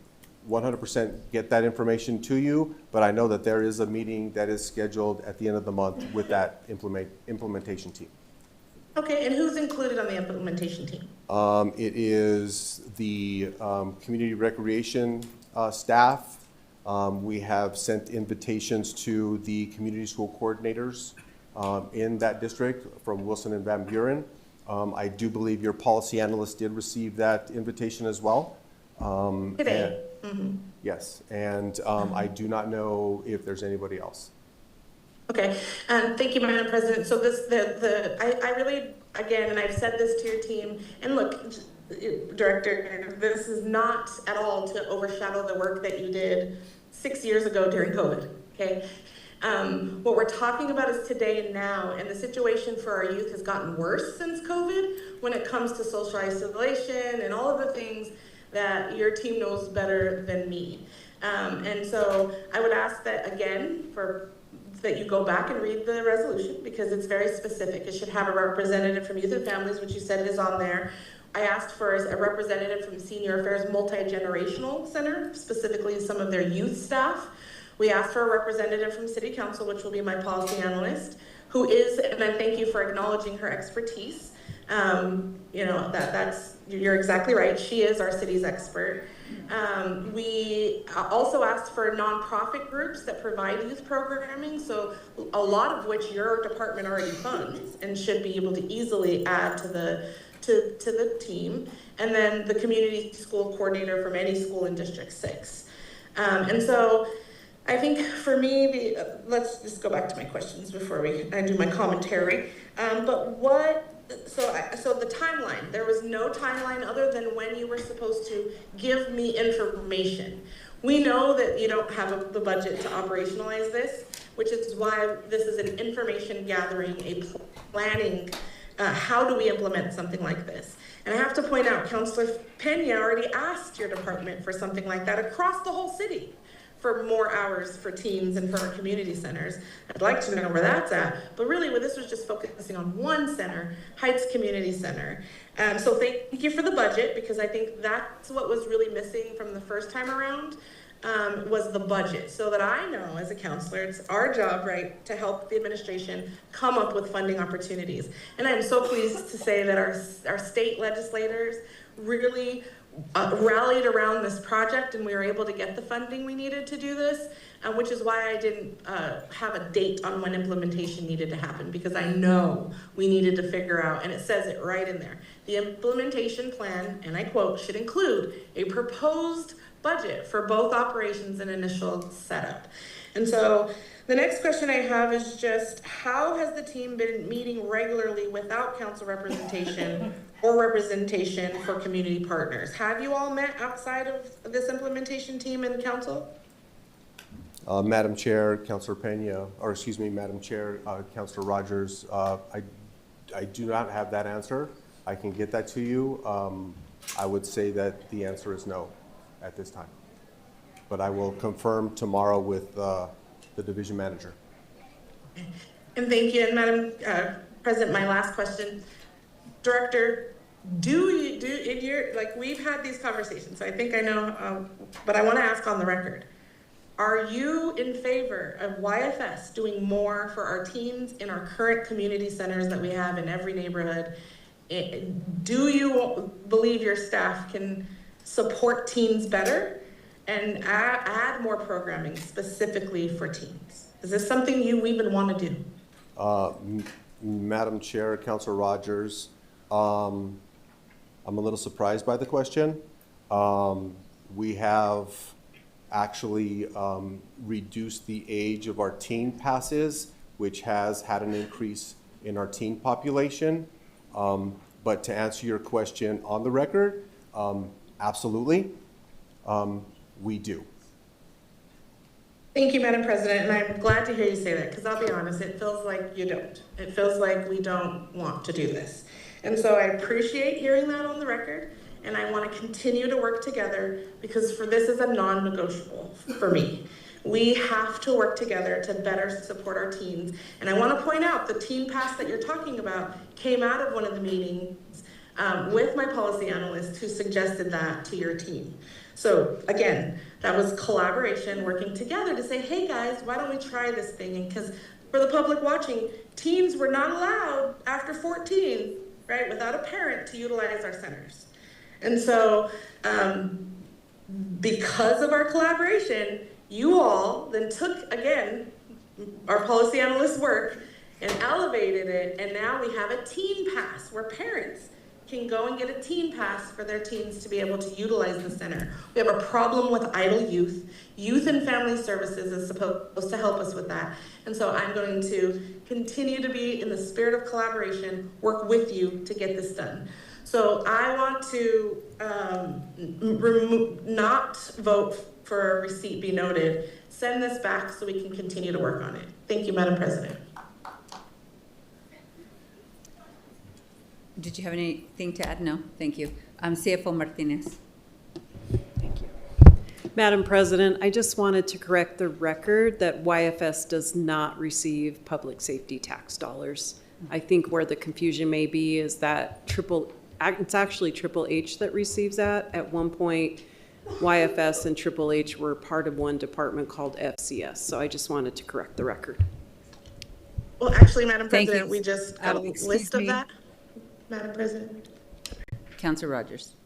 100% get that information to you, but I know that there is a meeting that is scheduled at the end of the month with that implementation team. Okay, and who's included on the implementation team? It is the community recreation staff. We have sent invitations to the community school coordinators in that district from Wilson and Van Buren. I do believe your policy analyst did receive that invitation as well. Today. Yes, and I do not know if there's anybody else. Okay, thank you, Madam President. So I really, again, and I've said this to your team, and look, Director, this is not at all to overshadow the work that you did 6 years ago during COVID, okay? What we're talking about is today and now, and the situation for our youth has gotten worse since COVID when it comes to social isolation and all of the things that your team knows better than me. And so I would ask that, again, that you go back and read the resolution because it's very specific. It should have a representative from Youth and Families, which you said is on there. I asked for a representative from Senior Affairs Multi-Generational Center, specifically some of their youth staff. We asked for a representative from City Council, which will be my policy analyst, who is, and I thank you for acknowledging her expertise. You know, you're exactly right. She is our city's expert. We also asked for nonprofit groups that provide youth programming, so a lot of which your department already funds and should be able to easily add to the team. And then the community school coordinator from any school in District 6. And so I think for me, let's just go back to my questions before I do my commentary. So the timeline, there was no timeline other than when you were supposed to give me information. We know that you don't have the budget to operationalize this, which is why this is an information gathering, a planning, how do we implement something like this? And I have to point out, Councilor Pena already asked your department for something like that across the whole city, for more hours for teens and for our community centers. I'd like to know where that's at, but really this was just focusing on one center, Heights Community Center. So thank you for the budget, because I think that's what was really missing from the first time around, was the budget. So that I know as a counselor, it's our job, right, to help the administration come up with funding opportunities. And I'm so pleased to say that our state legislators really rallied around this project, and we were able to get the funding we needed to do this, which is why I didn't have a date on when implementation needed to happen, because I know we needed to figure out, and it says it right in there, the implementation plan, and I quote, should include a proposed budget for both operations and initial setup. And so the next question I have is just, how has the team been meeting regularly without council representation or representation for community partners? Have you all met outside of this implementation team and council? Madam Chair, Councilor Pena, or excuse me, Madam Chair, Councilor Rogers, I do not have that answer. I can get that to you. I would say that the answer is no at this time. But I will confirm tomorrow with the division manager. And thank you. And Madam President, my last question. Director, we've had these conversations, so I think I know, but I want to ask on the record. Are you in favor of YFS doing more for our teens in our current community centers that we have in every neighborhood? Do you believe your staff can support teens better and add more programming specifically for teens? Is this something you even want to do? Madam Chair, Councilor Rogers, I'm a little surprised by the question. We have actually reduced the age of our teen passes, which has had an increase in our teen population. But to answer your question on the record, absolutely, we do. Thank you, Madam President, and I'm glad to hear you say that, because I'll be honest, it feels like you don't. It feels like we don't want to do this. And so I appreciate hearing that on the record, and I want to continue to work together, because this is a non-negotiable for me. We have to work together to better support our teens. And I want to point out the Teen Pass that you're talking about came out of one of the meetings with my policy analyst who suggested that to your team. So again, that was collaboration, working together to say, hey guys, why don't we try this thing? Because for the public watching, teens were not allowed after 14, right, without a parent to utilize our centers. And so because of our collaboration, you all then took, again, our policy analyst's work and elevated it, and now we have a teen pass where parents can go and get a teen pass for their teens to be able to utilize the center. We have a problem with idle youth. Youth and Family Services is supposed to help us with that. And so I'm going to continue to be in the spirit of collaboration, work with you to get this done. So I want to not vote for a receipt be noted. Send this back so we can continue to work on it. Thank you, Madam President. Did you have anything to add? No, thank you. CFO Martinez. Madam President, I just wanted to correct the record that YFS does not receive public safety tax dollars. I think where the confusion may be is that it's actually Triple H that receives that. At one point, YFS and Triple H were part of one department called FCS. So I just wanted to correct the record. Well, actually, Madam President, we just got a list of that. Madam President. Councilor Rogers.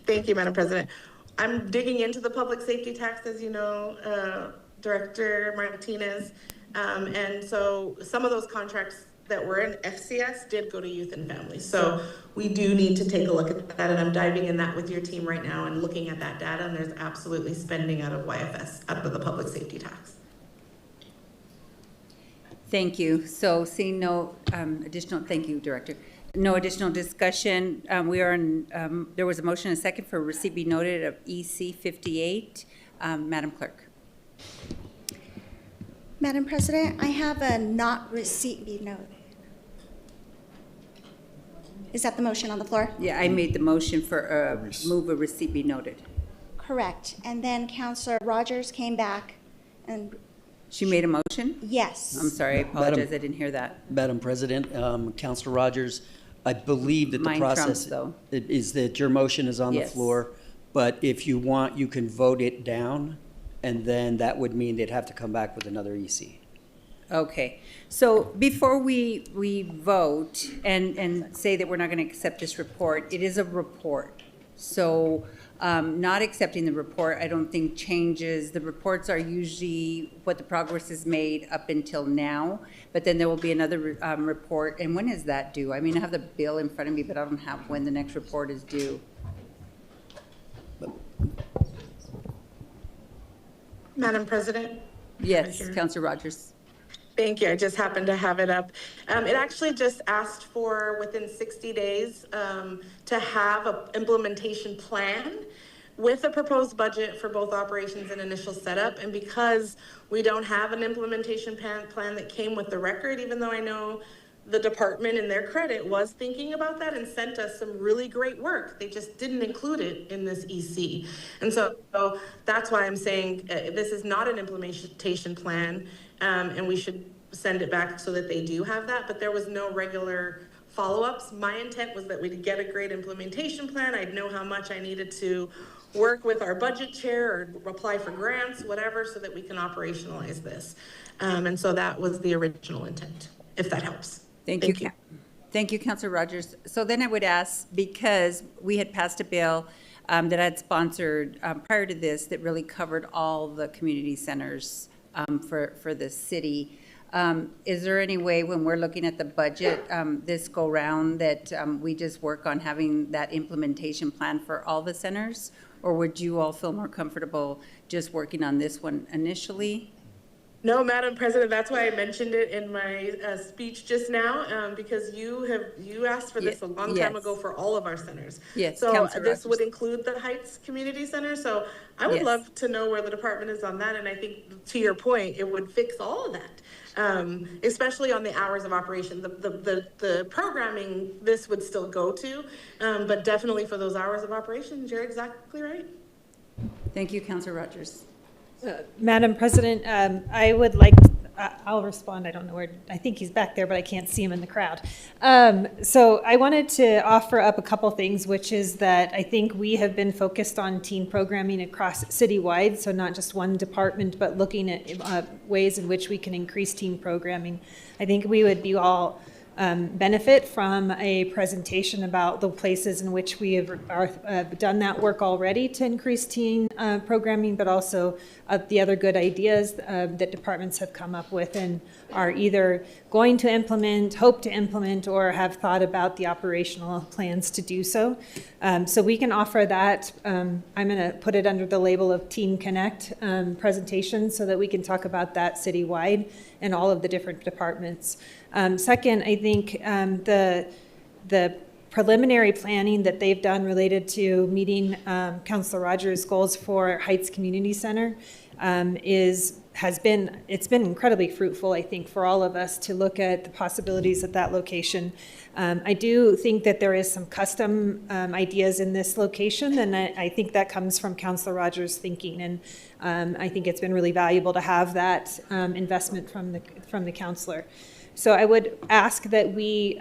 Thank you, Madam President. I'm digging into the public safety tax, as you know, Director Martinez. And so some of those contracts that were in FCS did go to youth and families. So we do need to take a look at that, and I'm diving in that with your team right now and looking at that data, and there's absolutely spending out of YFS, out of the public safety tax. Thank you. So seeing no additional, thank you, Director. No additional discussion. We are in, there was a motion and a second for receipt be noted of EC 58. Madam Clerk. Madam President, I have a not receipt be noted. Is that the motion on the floor? Yeah, I made the motion for move a receipt be noted. Correct. And then Councilor Rogers came back and... She made a motion? Yes. I'm sorry, I apologize, I didn't hear that. Madam President, Councilor Rogers, I believe that the Mine process trumps, is that your motion is on the Yes. floor, but if you want, you can vote it down, and then that would mean they'd have to come back with another EC. Okay, so before we vote and say that we're not going to accept this report, it is a report. So not accepting the report, I don't think changes. The reports are usually what the progress is made up until now, but then there will be another report. And when is that due? I mean, I have the bill in front of me, but I don't have when the next report is due. Madam President? Yes, Right here. Councilor Rogers. Thank you. I just happened to have it up. It actually just asked for within 60 days to have an implementation plan with a proposed budget for both operations and initial setup. And because we don't have an implementation plan that came with the record, even though I know the department, in their credit, was thinking about that and sent us some really great work. They just didn't include it in this EC. And so that's why I'm saying this is not an implementation plan, and we should send it back so that they do have that, but there was no regular follow-ups. My intent was that we'd get a great implementation plan. I'd know how much I needed to work with our budget chair or apply for grants, whatever, so that we can operationalize this. And so that was the original intent, if that helps. Thank you. Thank you, Councilor Rogers. So then I would ask, because we had passed a bill that I had sponsored prior to this that really covered all the community centers for the city. Is there any way when we're looking at the budget this go round that we just work on having that implementation plan for all the centers? Or would you all feel more comfortable just working on this one initially? No, Madam President, that's why I mentioned it in my speech just now, because you asked for this a long time ago for all of our centers. Yes, so Councilor this Rogers. would include the Heights Community Center. So I would Yes. love to know where the department is on that. And I think, to your point, it would fix all of that, especially on the hours of operation. The programming this would still go to, but definitely for those hours of operations, you're exactly right. Thank you, Councilor Rogers. Madam President, I would like I'll respond. I don't know where, I think he's back there, but I can't see him in the crowd. So I wanted to offer up a couple things, which is that I think we have been focused on teen programming across citywide, so not just one department, but looking at ways in which we can increase teen programming. I think we would be all benefit from a presentation about the places in which we have done that work already to increase teen programming, but also the other good ideas that departments have come up with and are either going to implement, hope to implement, or have thought about the operational plans to do so. So we can offer that. I'm going to put it under the label of Teen Connect presentation so that we can talk about that citywide and all of the different departments. Second, I think the preliminary planning that they've done related to meeting Councilor Rogers' goals for Heights Community Center it's been incredibly fruitful, I think, for all of us to look at the possibilities at that location. I do think that there is some custom ideas in this location, and I think that comes from Councilor Rogers' thinking, and I think it's been really valuable to have that investment from the councilor. So I would ask that we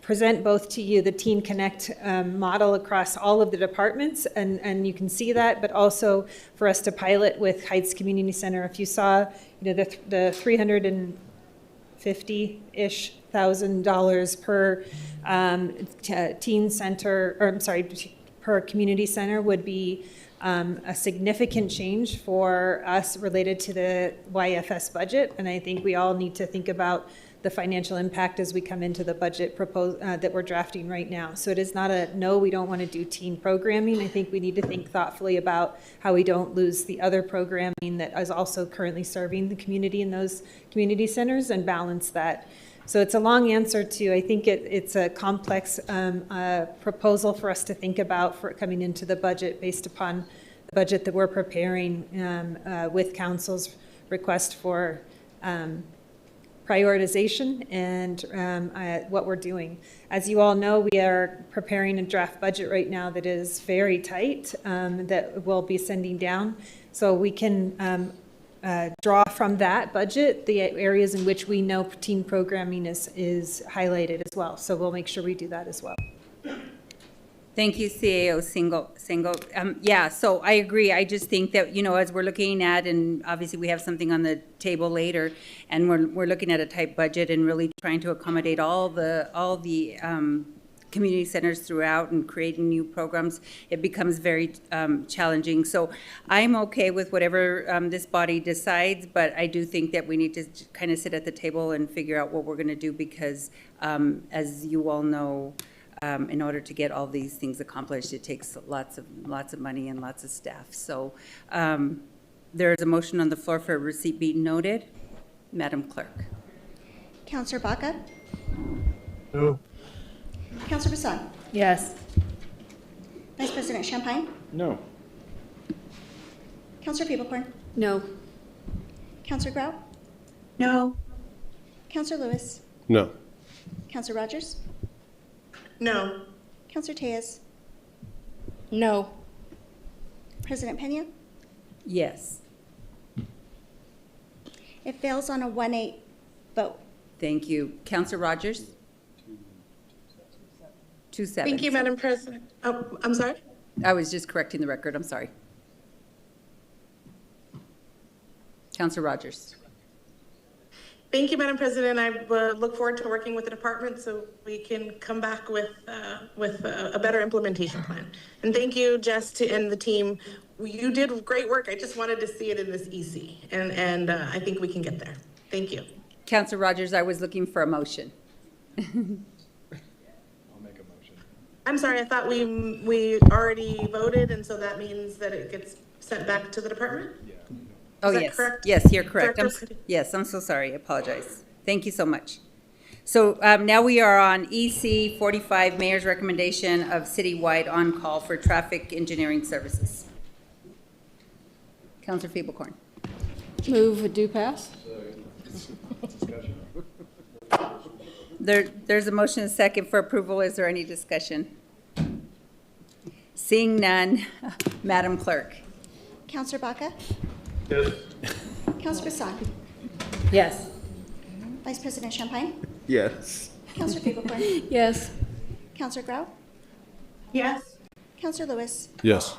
present both to you the Teen Connect model across all of the departments, and you can see that, but also for us to pilot with Heights Community Center. If you saw, the $350-ish thousand per teen center, or I'm sorry, per community center would be a significant change for us related to the YFS budget, and I think we all need to think about the financial impact as we come into the budget that we're drafting right now. So it is not a no, we don't want to do teen programming. I think we need to think thoughtfully about how we don't lose the other programming that is also currently serving the community in those community centers and balance that. So it's a long answer to, I think it's a complex proposal for us to think about for coming into the budget based upon the budget that we're preparing with council's request for prioritization and what we're doing. As you all know, we are preparing a draft budget right now that is very tight that we'll be sending down. So we can draw from that budget the areas in which we know teen programming is highlighted as well. So we'll make sure we do that as well. Thank you, CAO Single. Yeah, so I agree. I just think that, as we're looking at, and obviously we have something on the table later, and we're looking at a tight budget and really trying to accommodate all the community centers throughout and creating new programs, it becomes very challenging. So I'm okay with whatever this body decides, but I do think that we need to kind of sit at the table and figure out what we're going to do because, as you all know, in order to get all these things accomplished, it takes lots of money and lots of staff. So there is a motion on the floor for a receipt be noted. Madam Clerk. Councilor Baca? No. Councilor Vincent? Yes. Vice President Champagne? No. Councilor Peeblehorn? No. Councilor Grout? No. Councilor Lewis? No. Councilor Rogers? No. Councilor Tejas? No. President Pena? Yes. It fails on a 1-8 vote. Thank you. Councilor Rogers? 2-7. Thank you, Madam President. Oh, I'm sorry? I was just correcting the record. I'm sorry. Councilor Rogers. Thank you, Madam President. I look forward to working with the department so we can come back with a better implementation plan. And thank you, Jess, and the team. You did great work. I just wanted to see it in this EC, and I think we can get there. Thank you. Councilor Rogers, I was looking for a motion. I'll make a motion. I'm sorry, I thought we already voted, and so that means that it gets sent back to the department? Yeah. Oh, Is that yes. correct? Yes, you're correct. Director? I'm so sorry. I apologize. Thank you so much. So now we are on EC 45, Mayor's recommendation of citywide on-call for traffic engineering services. Councilor Feeblecorn. Move a do pass? There's a motion and a second for approval. Is there any discussion? Seeing none, Madam Clerk. Councilor Baca? Yes. Counselor Bassan, Yes. Vice President Champagne, Yes. Counselor Griego, Yes. Counselor Grout, Yes. Counselor Lewis, Yes.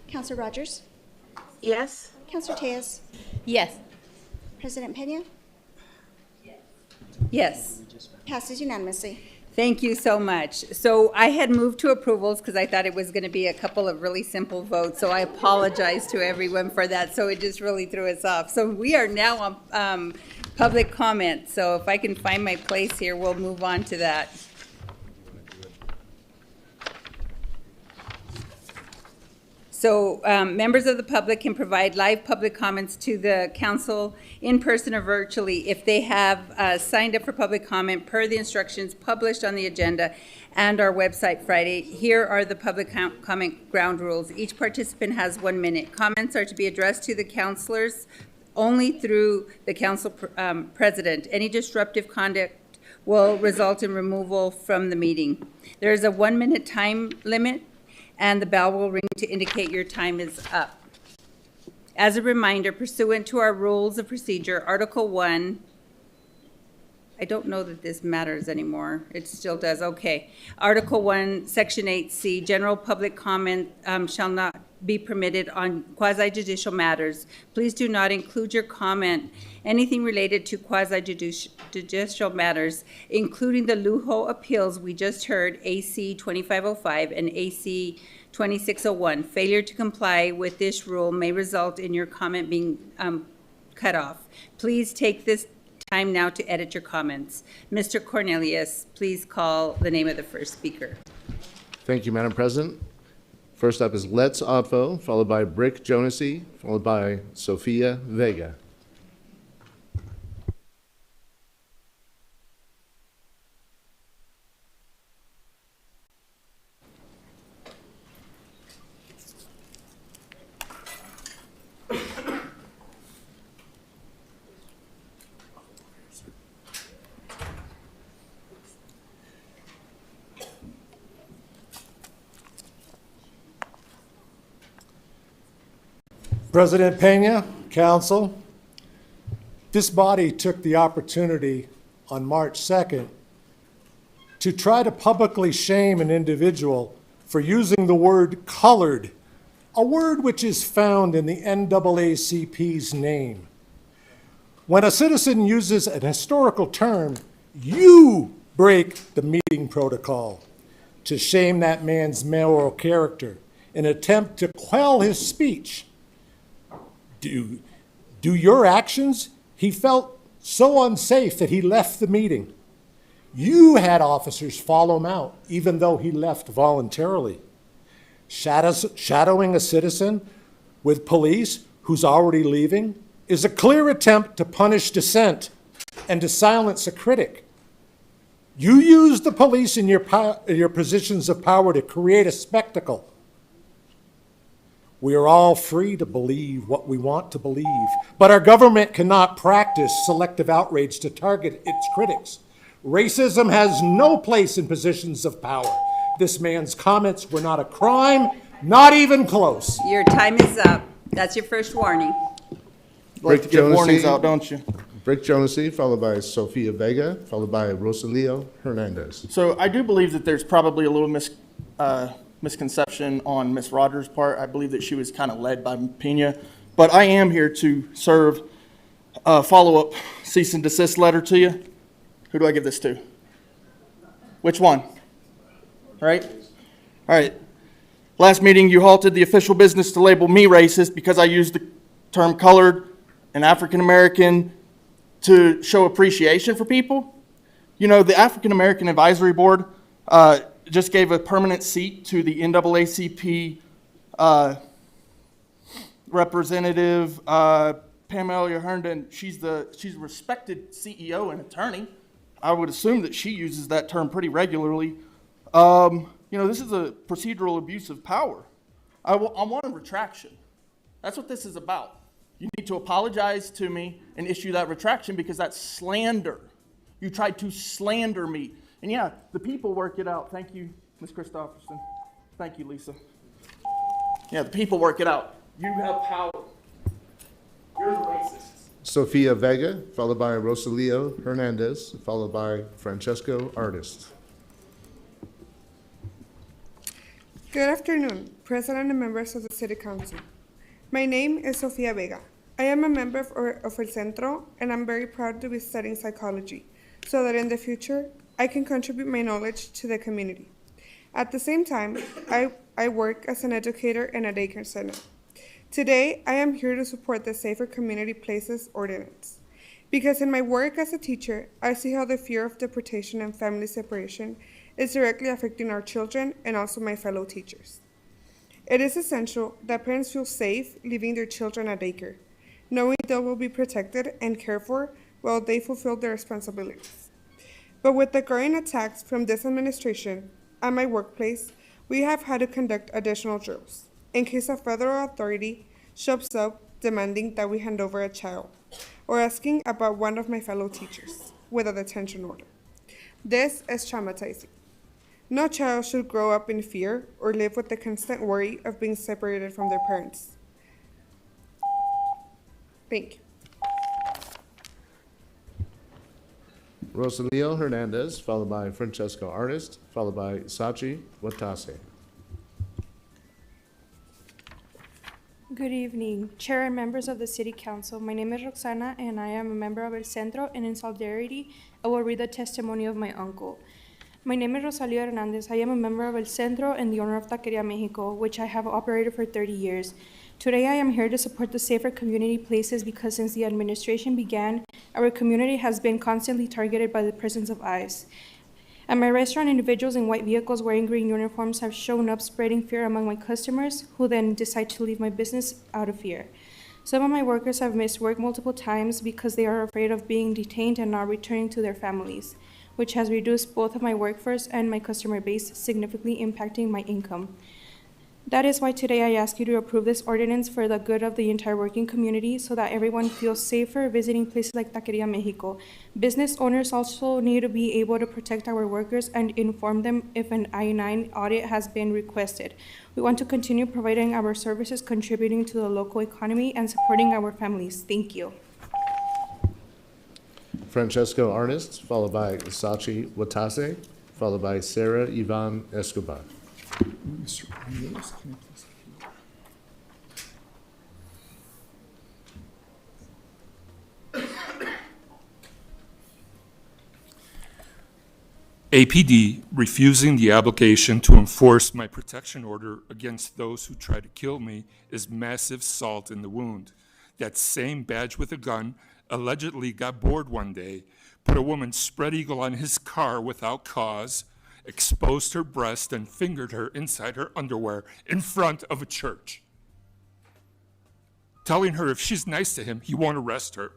Counselor Rogers, Yes. Counselor Tejas, Yes. President Pena, Yes. passes unanimously. Thank you so much. So I had moved to approvals because I thought it was going to be a couple of really simple votes. So I apologize to everyone for that. So it just really threw us off. So we are now on public comment. So if I can find my place here, we'll move on to that. So members of the public can provide live public comments to the council in person or virtually if they have signed up for public comment per the instructions published on the agenda and our website Friday. Here are the public comment ground rules. Each participant has 1 minute. Comments are to be addressed to the councilors only through the council president. Any disruptive conduct will result in removal from the meeting. There is a 1 minute time limit, and the bell will ring to indicate your time is up. As a reminder, pursuant to our rules of procedure, Article 1, I don't know that this matters anymore. It still does, okay. Article 1, Section 8C, general public comment shall not be permitted on quasi-judicial matters. Please do not include your comment anything related to quasi-judicial matters, including the Lujo appeals we just heard, AC 2505 and AC 2601. Failure to comply with this rule may result in your comment being cut off. Please take this time now to edit your comments. Mr. Cornelius, please call the name of the first speaker. Thank you, Madam President. First up is Let's Otfo, followed by Brick Jonasy, followed by Sofia Vega. President Pena, Council, this body took the opportunity on March 2nd to try to publicly shame an individual for using the word colored, a word which is found in the NAACP's name. When a citizen uses an historical term, you break the meeting protocol to shame that man's moral character in an attempt to quell his speech. Do your actions? He felt so unsafe that he left the meeting. You had officers follow him out, even though he left voluntarily. Shadowing a citizen with police who's already leaving is a clear attempt to punish dissent and to silence a critic. You use the police in your positions of power to create a spectacle. We are all free to believe what we want to believe, but our government cannot practice selective outrage to target its critics. Racism has no place in positions of power. This man's comments were not a crime, not even close. Your time is up. That's your first warning. Like to give warnings out, don't you? Brick Jonasy, followed by Sofia Vega, followed by Rosalio Hernandez. So I do believe that there's probably a little misconception on Ms. Rogers' part. I believe that she was kind of led by Pena, but I am here to serve a follow-up cease and desist letter to you. Who do I give this to? Which one? All right. Last meeting, you halted the official business to label me racist because I used the term colored and African American to show appreciation for people. You know, the African American Advisory Board just gave a permanent seat to the NAACP representative, Pamela Herndon. She's a respected CEO and attorney. I would assume that she uses that term pretty regularly. You know, this is a procedural abuse of power. I want a retraction. That's what this is about. You need to apologize to me and issue that retraction because that's slander. You tried to slander me. And yeah, the people work it out. Thank you, Ms. Christopherson. Thank you, Lisa. Yeah, the people work it out. You have power. You're the racists. Sofia Vega, followed by Rosalio Hernandez, followed by Francesco Artist. Good afternoon, President and members of the City Council. My name is Sofia Vega. I am a member of El Centro, and I'm very proud to be studying psychology, so that in the future, I can contribute my knowledge to the community. At the same time, I work as an educator in a daycare center. Today, I am here to support the Safer Community Places Ordinance, because in my work as a teacher, I see how the fear of deportation and family separation is directly affecting our children and also my fellow teachers. It is essential that parents feel safe leaving their children at daycare, knowing they will be protected and cared for while they fulfill their responsibilities. But with the growing attacks from this administration, at my workplace, we have had to conduct additional drills in case a federal authority shows up demanding that we hand over a child or asking about one of my fellow teachers with a detention order. This is traumatizing. No child should grow up in fear or live with the constant worry of being separated from their parents. Thank you. Rosalio Hernandez, followed by Francesco Artist, followed by Sachi Watase. Good evening, Chair and members of the City Council. My name is Roxana, and I am a member of El Centro, and in solidarity, I will read the testimony of my uncle. My name is Rosalio Hernandez. I am a member of El Centro and the owner of Taqueria Mexico, which I have operated for 30 years. Today, I am here to support the Safer Community Places because since the administration began, our community has been constantly targeted by the presence of ICE. At my restaurant, individuals in white vehicles wearing green uniforms have shown up spreading fear among my customers, who then decide to leave my business out of fear. Some of my workers have missed work multiple times because they are afraid of being detained and not returning to their families, which has reduced both of my workforce and my customer base, significantly impacting my income. That is why today I ask you to approve this ordinance for the good of the entire working community so that everyone feels safer visiting places like Taqueria Mexico. Business owners also need to be able to protect our workers and inform them if an I-9 audit has been requested. We want to continue providing our services, contributing to the local economy, and supporting our families. Thank you. Francesco Artist, followed by Sachi Watase, followed by Sarah Yvonne Escobar. Mr. Rios, can you please? APD refusing the application to enforce my protection order against those who try to kill me is massive salt in the wound. That same badge with a gun allegedly got bored one day, put a woman spread eagle on his car without cause, exposed her breast, and fingered her inside her underwear in front of a church, telling her if she's nice to him, he won't arrest her,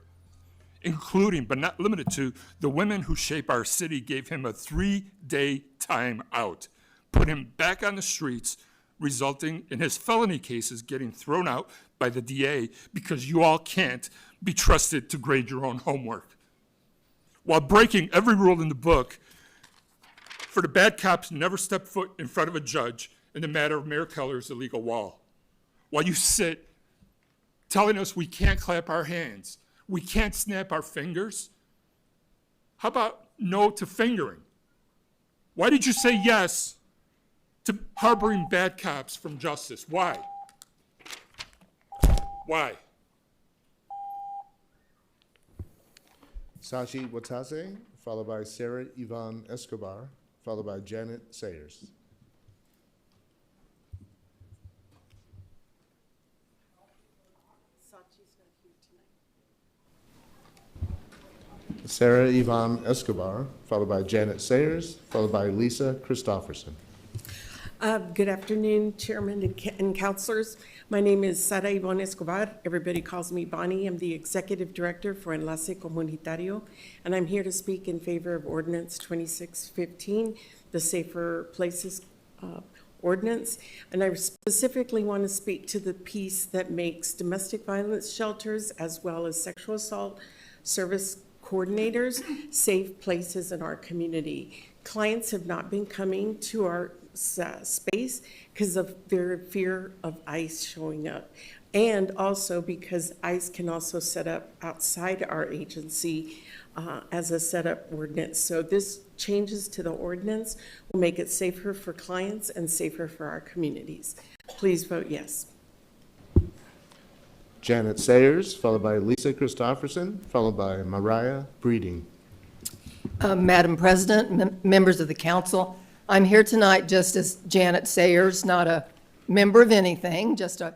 including, but not limited to, the women who shape our city gave him a 3-day time out, put him back on the streets, resulting in his felony cases getting thrown out by the DA because you all can't be trusted to grade your own homework. While breaking every rule in the book, for the bad cops never step foot in front of a judge in the matter of Mayor Keller's illegal wall. While you sit telling us we can't clap our hands, we can't snap our fingers. How about no to fingering? Why did you say yes to harboring bad cops from justice? Why? Why? Sachi Watase, followed by Sarah Yvonne Escobar, followed by Janet Sayers. Sarah Yvonne Escobar, followed by Janet Sayers, followed by Lisa Christofferson. Good afternoon, Chairman and Councilors. My name is Sara Yvonne Escobar. Everybody calls me Bonnie. I'm the Executive Director for Enlace Comunitario, and I'm here to speak in favor of Ordinance 2615, the Safer Places Ordinance. And I specifically want to speak to the piece that makes domestic violence shelters as well as sexual assault service coordinators safe places in our community. Clients have not been coming to our space because of their fear of ICE showing up. And also because ICE can also set up outside our agency as a setup ordinance. So this changes to the ordinance will make it safer for clients and safer for our communities. Please vote yes. Janet Sayers, followed by Lisa Christopherson, followed by Mariah Breeding. Madam President, members of the council, I'm here tonight just as Janet Sayers, not a member of anything, just a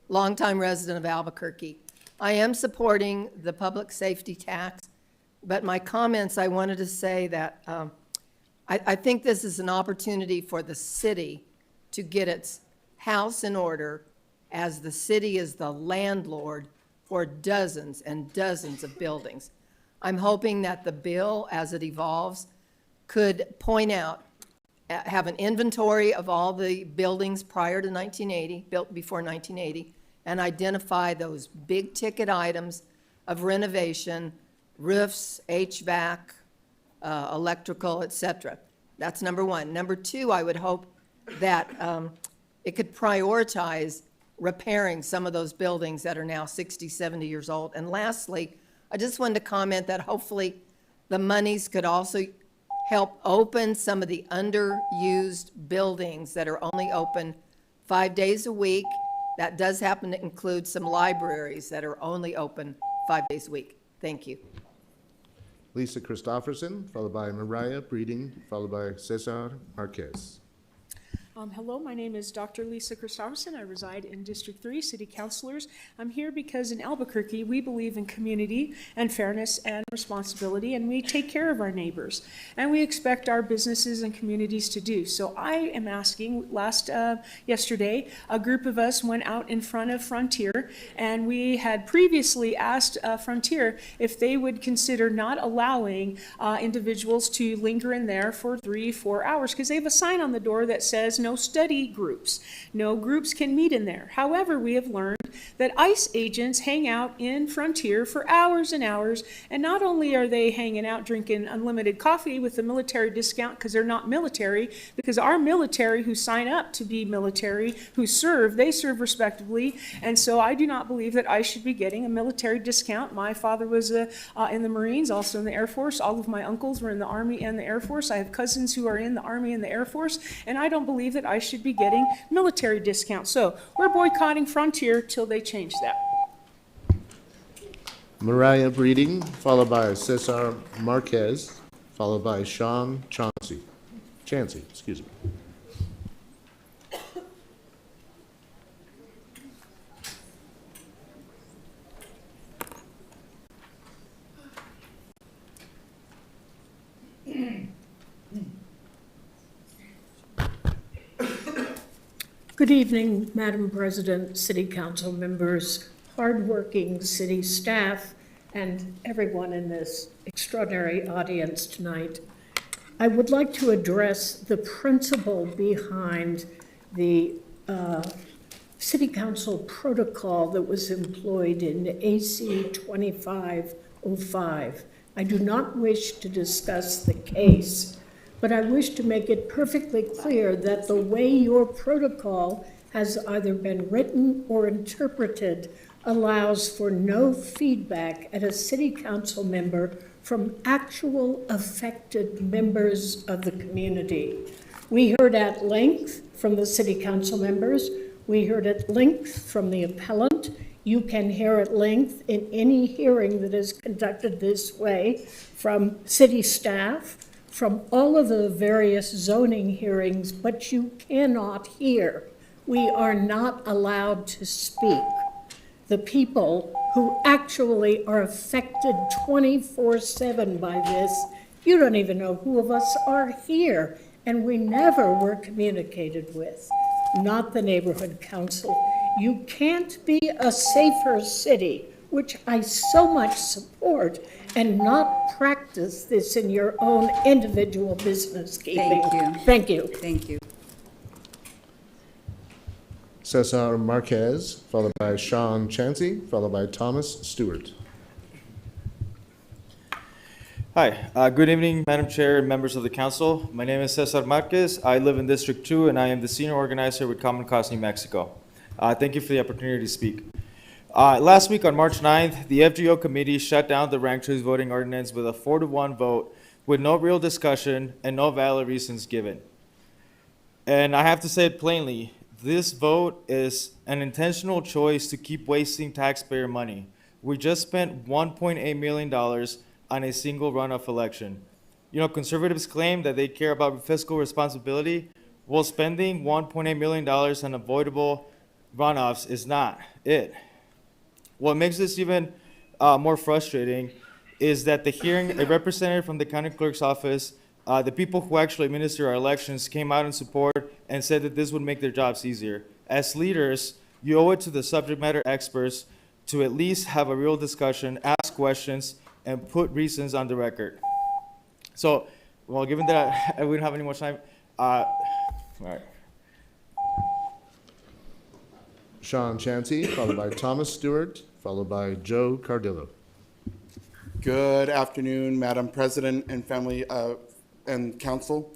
longtime resident of Albuquerque. I am supporting the public safety tax, but my comments, I wanted to say that I think this is an opportunity for the city to get its house in order, as the city is the landlord for dozens and dozens of buildings. I'm hoping that the bill, as it evolves, could point out, have an inventory of all the buildings prior to 1980, built before 1980, and identify those big-ticket items of renovation, roofs, HVAC, electrical, et cetera. That's number one. Number two, I would hope that it could prioritize repairing some of those buildings that are now 60, 70 years old. And lastly, I just wanted to comment that hopefully the monies could also help open some of the underused buildings that are only open 5 days a week. That does happen to include some libraries that are only open 5 days a week. Thank you. Lisa Christopherson, followed by Mariah Breeding, followed by Cesar Marquez. Hello, my name is Dr. Lisa Christopherson. I reside in District 3, City Councilors. I'm here because in Albuquerque, we believe in community and fairness and responsibility, and we take care of our neighbors, and we expect our businesses and communities to do. So I am asking, yesterday, a group of us went out in front of Frontier, and we had previously asked Frontier if they would consider not allowing individuals to linger in there for 3-4 hours, because they have a sign on the door that says no study groups. No groups can meet in there. However, we have learned that ICE agents hang out in Frontier for hours and hours, and not only are they hanging out drinking unlimited coffee with the military discount because they're not military, because our military who sign up to be military, who serve, they serve respectively, and so I do not believe that ICE should be getting a military discount. My father was in the Marines, also in the Air Force. All of my uncles were in the Army and the Air Force. I have cousins who are in the Army and the Air Force, and I don't believe that I should be getting military discounts. So we're boycotting Frontier till they change that. Mariah Breeding, followed by Cesar Marquez, followed by Sean Chancey. Excuse me. Good evening, Madam President, City Council members, hardworking city staff, and everyone in this extraordinary audience tonight. I would like to address the principle behind the City Council protocol that was employed in AC 2505. I do not wish to discuss the case, but I wish to make it perfectly clear that the way your protocol has either been written or interpreted allows for no feedback at a city council member from actual affected members of the community. We heard at length from the city council members. We heard at length from the appellant. You can hear at length in any hearing that is conducted this way from city staff, from all of the various zoning hearings, but you cannot hear. We are not allowed to speak. The people who actually are affected 24/7 by this, you don't even know who of us are here, and we never were communicated with, not the neighborhood council. You can't be a safer city, which I so much support, and not practice this in your own individual business keeping. Thank you. Thank you. Thank you. Cesar Marquez, followed by Sean Chancey, followed by Thomas Stewart. Hi, good evening, Madam Chair and members of the council. My name is Cesar Marquez. I live in District 2 and I am the senior organizer with Common Cause New Mexico. Thank you for the opportunity to speak. Last week on March 9th, the FGO committee shut down the ranked choice voting ordinance with a 4-1 vote with no real discussion and no valid reasons given. And I have to say it plainly, this vote is an intentional choice to keep wasting taxpayer money. We just spent $1.8 million on a single runoff election. You know, conservatives claim that they care about fiscal responsibility. Well, spending $1.8 million on avoidable runoffs is not it. What makes this even more frustrating is that the hearing, a representative from the county clerk's office, the people who actually administer our elections came out in support and said that this would make their jobs easier. As leaders, you owe it to the subject matter experts to at least have a real discussion, ask questions, and put reasons on the record. So, well, given that we don't have any more time, all right. Sean Chansey, followed by Thomas Stewart, followed by Joe Cardillo. Good afternoon, Madam President and family and council.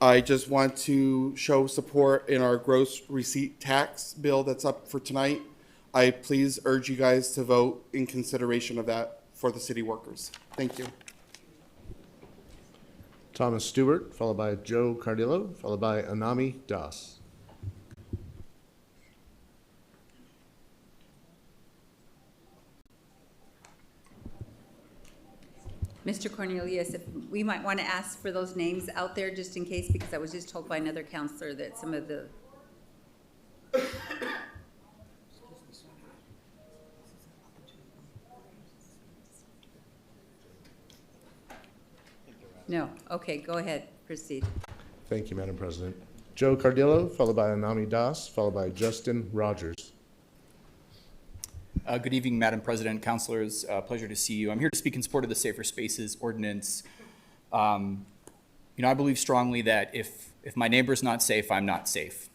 I just want to show support in our gross receipt tax bill that's up for tonight. I please urge you guys to vote in consideration of that for the city workers. Thank you. Thomas Stewart, followed by Joe Cardillo, followed by Anami Das. Mr. Cornelius, if we might want to ask for those names out there just in case, because I was just told by another counselor that some of the No. Okay, go ahead. Proceed. Thank you, Madam President. Joe Cardillo, followed by Anami Das, followed by Justin Rogers. Good evening, Madam President, councilors. Pleasure to see you. I'm here to speak in support of the Safer Spaces Ordinance. I believe strongly that if my neighbor's not safe, I'm not safe.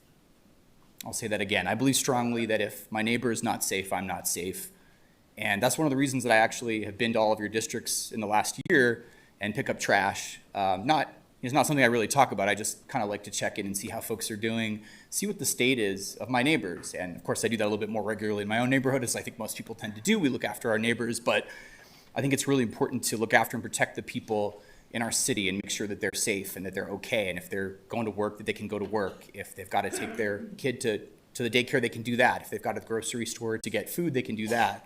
I'll say that again. I believe strongly that if my neighbor is not safe, I'm not safe. And that's one of the reasons that I actually have been to all of your districts in the last year and pick up trash. It's not something I really talk about. I just kind of like to check in and see how folks are doing, see what the state is of my neighbors. And of course, I do that a little bit more regularly in my own neighborhood, as I think most people tend to do. We look after our neighbors, but I think it's really important to look after and protect the people in our city and make sure that they're safe and that they're okay. And if they're going to work, that they can go to work. If they've got to take their kid to the daycare, they can do that. If they've got to the grocery store to get food, they can do that.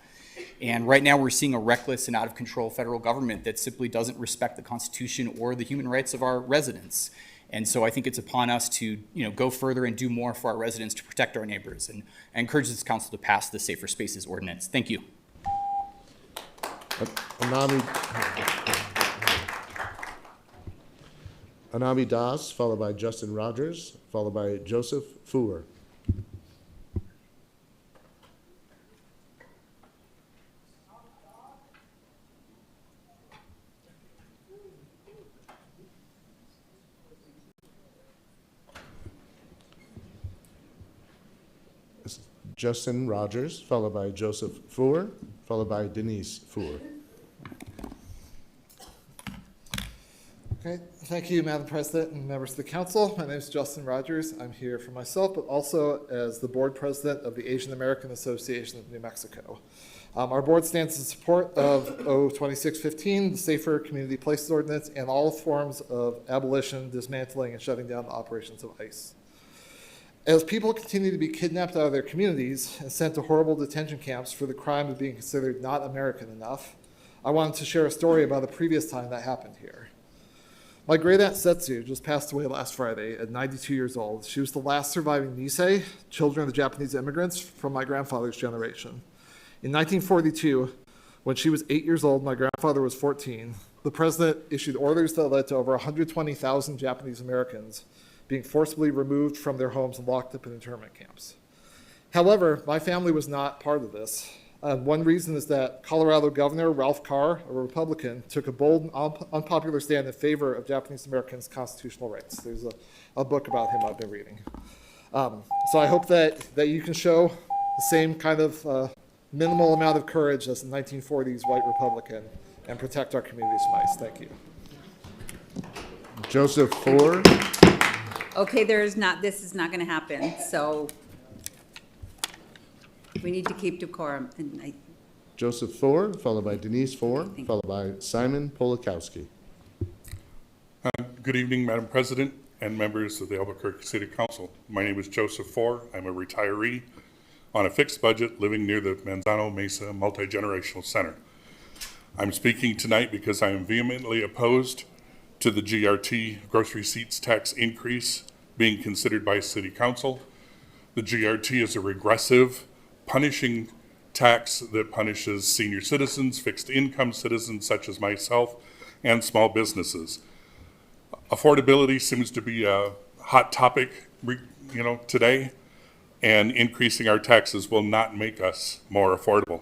And right now we're seeing a reckless and out of control federal government that simply doesn't respect the Constitution or the human rights of our residents. And so I think it's upon us to go further and do more for our residents to protect our neighbors. And I encourage this council to pass the Safer Spaces Ordinance. Thank you. Anami Das, followed by Justin Rogers, followed by Joseph Fuhr. Justin Rogers, followed by Joseph Fuhr, followed by Denise Fuhr. Okay, thank you, Madam President and members of the council. My name is Justin Rogers. I'm here for myself, but also as the board president of the Asian American Association of New Mexico. Our board stands in support of O2615, the Safer Community Places Ordinance, and all forms of abolition, dismantling, and shutting down the operations of ICE. As people continue to be kidnapped out of their communities and sent to horrible detention camps for the crime of being considered not American enough, I wanted to share a story about a previous time that happened here. My great-aunt Setsu just passed away last Friday at 92 years old. She was the last surviving Nisei, children of the Japanese immigrants from my grandfather's generation. In 1942, when she was 8 years old, my grandfather was 14, the president issued orders that led to over 120,000 Japanese Americans being forcibly removed from their homes and locked up in internment camps. However, my family was not part of this. One reason is that Colorado Governor Ralph Carr, a Republican, took a bold and unpopular stand in favor of Japanese Americans' constitutional rights. There's a book about him I've been reading. So I hope that you can show the same kind of minimal amount of courage as the 1940s white Republican and protect our communities from ICE. Thank you. Joseph Fuhr. Okay, this is not going to happen, so. We need to keep decorum, and Joseph Thor, followed by Denise Thor, followed by Simon Polakowski. Good evening, Madam President and members of the Albuquerque City Council. My name is Joseph Thor. I'm a retiree on a fixed budget living near the Manzano Mesa Multi-Generational Center. I'm speaking tonight because I am vehemently opposed to the GRT gross receipts tax increase being considered by City Council. The GRT is a regressive, punishing tax that punishes senior citizens, fixed income citizens such as myself, and small businesses. Affordability seems to be a hot topic, today, and increasing our taxes will not make us more affordable.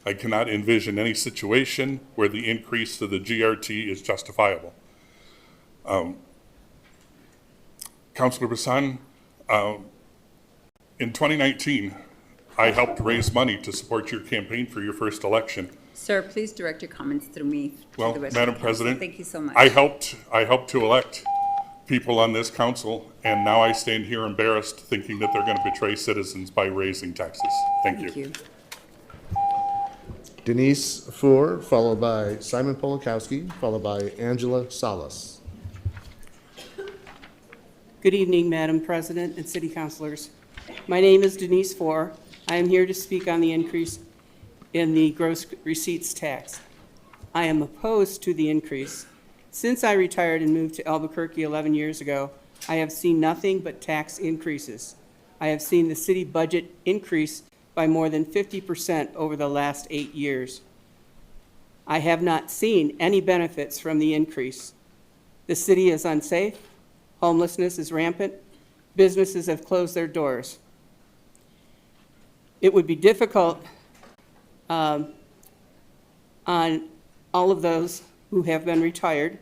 I cannot envision any situation where the increase to the GRT is justifiable. Councilor Bassan, in 2019, I helped raise money to support your campaign for your first election. sir, please direct your comments through me to Well, the rest Madam of the council. President, Thank you so much. I helped to elect people on this council, and now I stand here embarrassed thinking that they're going to betray citizens by raising taxes. Thank you. Denise Thor, followed by Simon Polakowski, followed by Angela Salas. Good evening, Madam President and City Councilors. My name is Denise Four. I am here to speak on the increase in the gross receipts tax. I am opposed to the increase. Since I retired and moved to Albuquerque 11 years ago, I have seen nothing but tax increases. I have seen the city budget increase by more than 50% over the last 8 years. I have not seen any benefits from the increase. The city is unsafe. Homelessness is rampant. Businesses have closed their doors. It would be difficult on all of those who have been retired,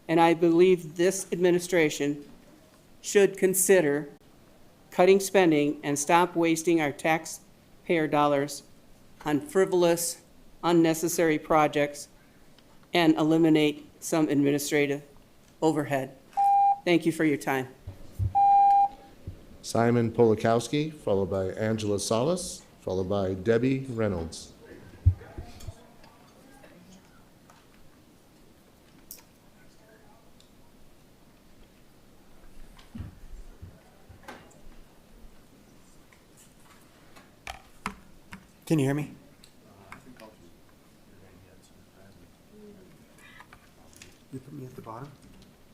and I believe this administration should consider cutting spending and stop wasting our taxpayer dollars on frivolous, unnecessary projects and eliminate some administrative overhead. Thank you for your time. Simon Polakowski, followed by Angela Salas, followed by Debbie Reynolds. Can you hear me? You put me at the bottom?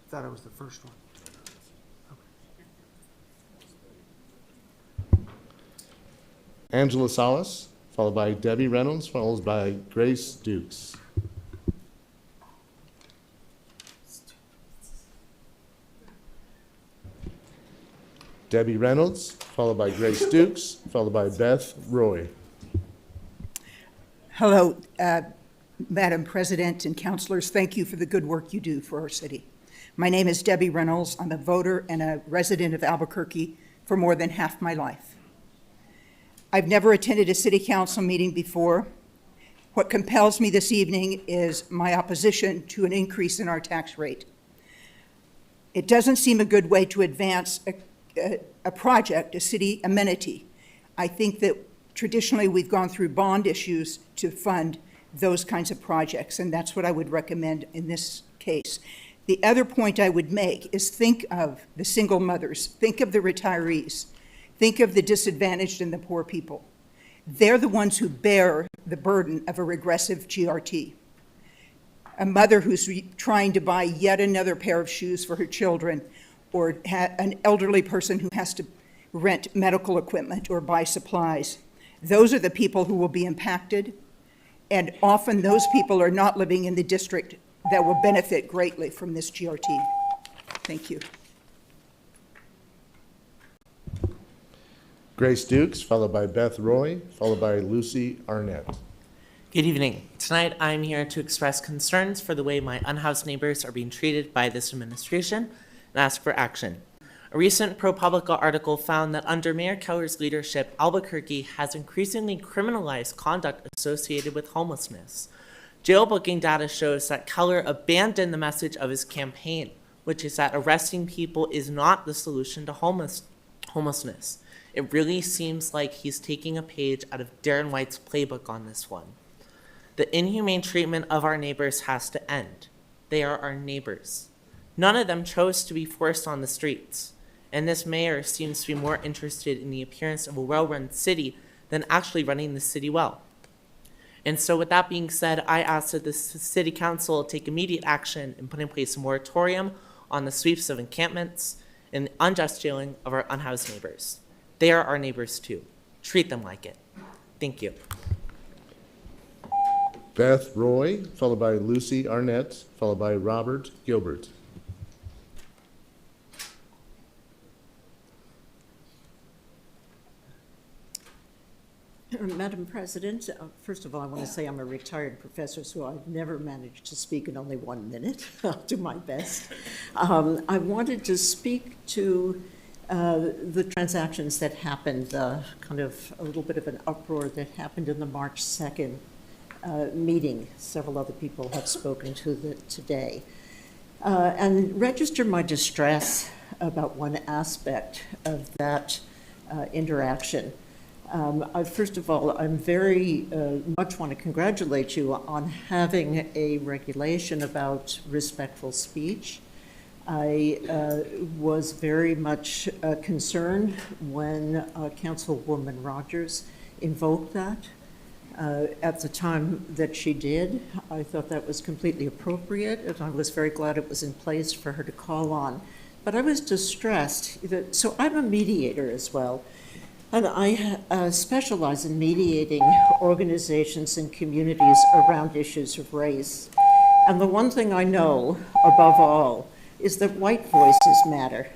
Thought I was the first one. Angela Salas, followed by Debbie Reynolds, followed by Grace Dukes. Debbie Reynolds, followed by Grace Dukes, followed by Beth Roy. Hello, Madam President and councilors. Thank you for the good work you do for our city. My name is Debbie Reynolds. I'm a voter and a resident of Albuquerque for more than half my life. I've never attended a city council meeting before. What compels me this evening is my opposition to an increase in our tax rate. It doesn't seem a good way to advance a project, a city amenity. I think that traditionally we've gone through bond issues to fund those kinds of projects, and that's what I would recommend in this case. The other point I would make is think of the single mothers, think of the retirees, think of the disadvantaged and the poor people. They're the ones who bear the burden of a regressive GRT. A mother who's trying to buy yet another pair of shoes for her children, or an elderly person who has to rent medical equipment or buy supplies. Those are the people who will be impacted, and often those people are not living in the district that will benefit greatly from this GRT. Thank you. Grace Dukes, followed by Beth Roy, followed by Lucy Arnett. Good evening. Tonight I'm here to express concerns for the way my unhoused neighbors are being treated by this administration and ask for action. A recent ProPublica article found that under Mayor Keller's leadership, Albuquerque has increasingly criminalized conduct associated with homelessness. Jail booking data shows that Keller abandoned the message of his campaign, which is that arresting people is not the solution to homelessness. It really seems like he's taking a page out of Darren White's playbook on this one. The inhumane treatment of our neighbors has to end. They are our neighbors. None of them chose to be forced on the streets, and this mayor seems to be more interested in the appearance of a well-run city than actually running the city well. And so with that being said, I ask that the city council take immediate action and put in place a moratorium on the sweeps of encampments and the unjust jailing of our unhoused neighbors. They are our neighbors too. Treat them like it. Thank you. Beth Roy, followed by Lucy Arnett, followed by Robert Gilbert. Madam President, first of all, I want to say I'm a retired professor, so I've never managed to speak in only 1 minute. I'll do my best. I wanted to speak to the transactions that happened, kind of a little bit of an uproar that happened in the March 2nd meeting. Several other people have spoken to it today. And register my distress about one aspect of that interaction. First of all, I'm very much want to congratulate you on having a regulation about respectful speech. I was very much concerned when Councilwoman Rogers invoked that. At the time that she did, I thought that was completely appropriate, and I was very glad it was in place for her to call on. But I was distressed, so I'm a mediator as well. And I specialize in mediating organizations and communities around issues of race. And the one thing I know above all is that white voices matter.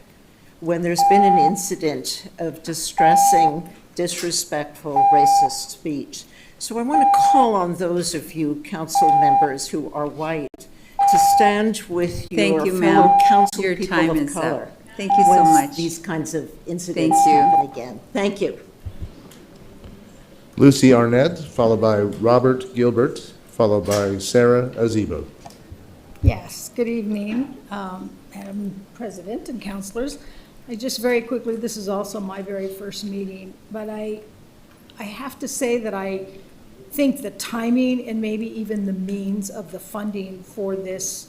When there's been an incident of distressing, disrespectful, racist speech. So I want to call on those of you council members who are white to stand with your fellow council people of color. Thank you so much. These kinds of incidents happen again. Thank you. Lucy Arnett, followed by Robert Gilbert, followed by Sarah Azebo. Yes, good evening, Madam President and councilors. I just very quickly, this is also my very first meeting, but I have to say that I think the timing and maybe even the means of the funding for this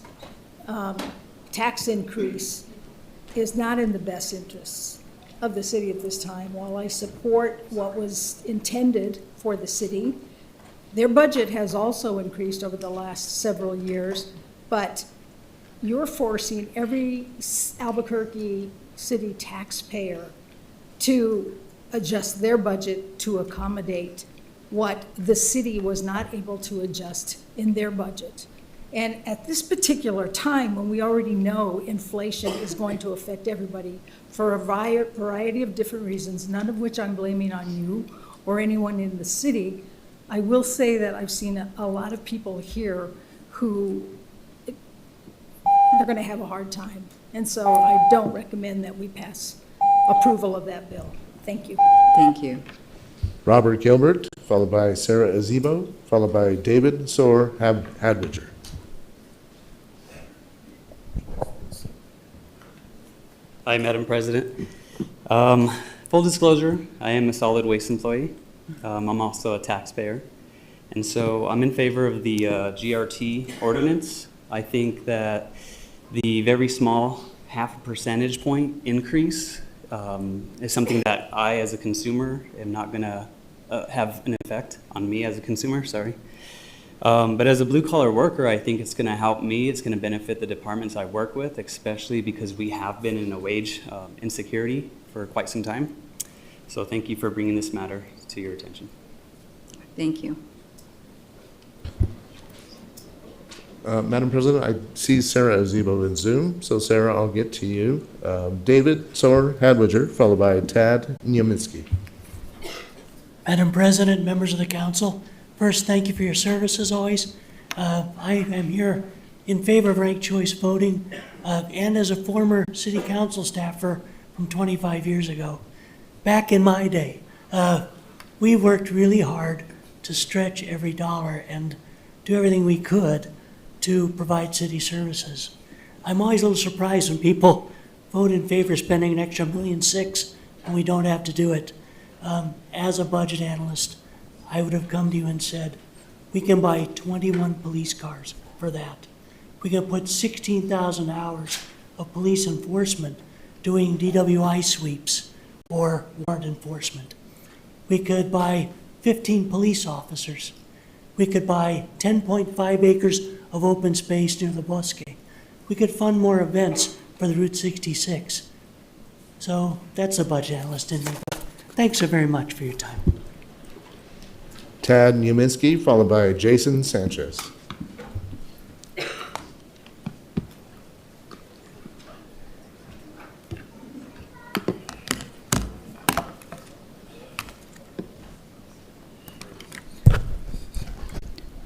tax increase is not in the best interests of the city at this time. While I support what was intended for the city, their budget has also increased over the last several years, but you're forcing every Albuquerque city taxpayer to adjust their budget to accommodate what the city was not able to adjust in their budget. And at this particular time, when we already know inflation is going to affect everybody for a variety of different reasons, none of which I'm blaming on you or anyone in the city, I will say that I've seen a lot of people here who they're going to have a hard time. And so I don't recommend that we pass approval of that bill. Thank you. Thank you. Robert Gilbert, followed by Sarah Azebo, followed by David Soar Hadwiger. Hi, Madam President. Full disclosure, I am a solid waste employee. I'm also a taxpayer. And so I'm in favor of the GRT ordinance. I think that the very small half a percentage point increase is something that I, as a consumer, am not going to have an effect on me as a consumer, sorry. But as a blue-collar worker, I think it's going to help me. It's going to benefit the departments I work with, especially because we have been in a wage insecurity for quite some time. So thank you for bringing this matter to your attention. Thank you. Madam President, I see Sarah Azebo in Zoom, so Sarah, I'll get to you. David Soar Hadwiger, followed by Tad Nyaminski. Madam President, members of the council, first, thank you for your service as always. I am here in favor of ranked choice voting and as a former city council staffer from 25 years ago. Back in my day, we worked really hard to stretch every dollar and do everything we could to provide city services. I'm always a little surprised when people vote in favor of spending an extra $1.6 million and we don't have to do it. As a budget analyst, I would have come to you and said, we can buy 21 police cars for that. We can put 16,000 hours of police enforcement doing DWI sweeps or warrant enforcement. We could buy 15 police officers. We could buy 10.5 acres of open space near the Bosque. We could fund more events for the Route 66. So that's a budget analyst in me. Thanks so very much for your time. Tad Newminski, followed by Jason Sanchez.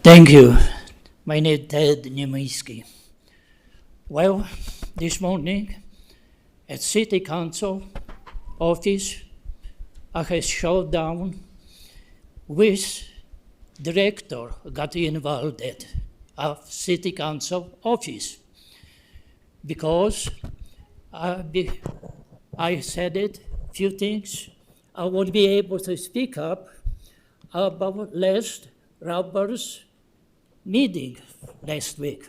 Thank you. My name is Ted Niemiecki. Well, this morning at City Council office, I had showdown with director got involved of City Council office because I said it few things. I won't be able to speak up about last robbers meeting last week.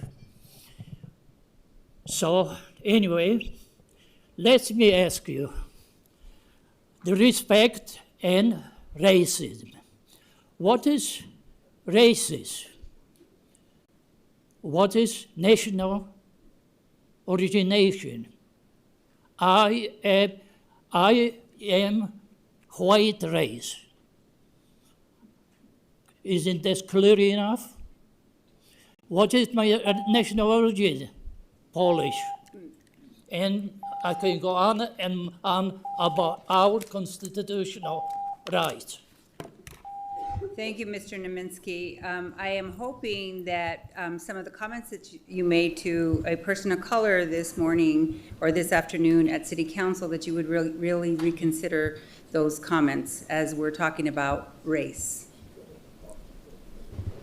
So anyway, let me ask you, the respect and racism. What is racism? What is national origination? I am white race. Isn't this clear enough? What is my national origin? Polish. And I can go on and on about our constitutional rights. Thank you, Mr. Neminsky. I am hoping that some of the comments that you made to a person of color this morning or this afternoon at City Council, that you would really reconsider those comments as we're talking about race.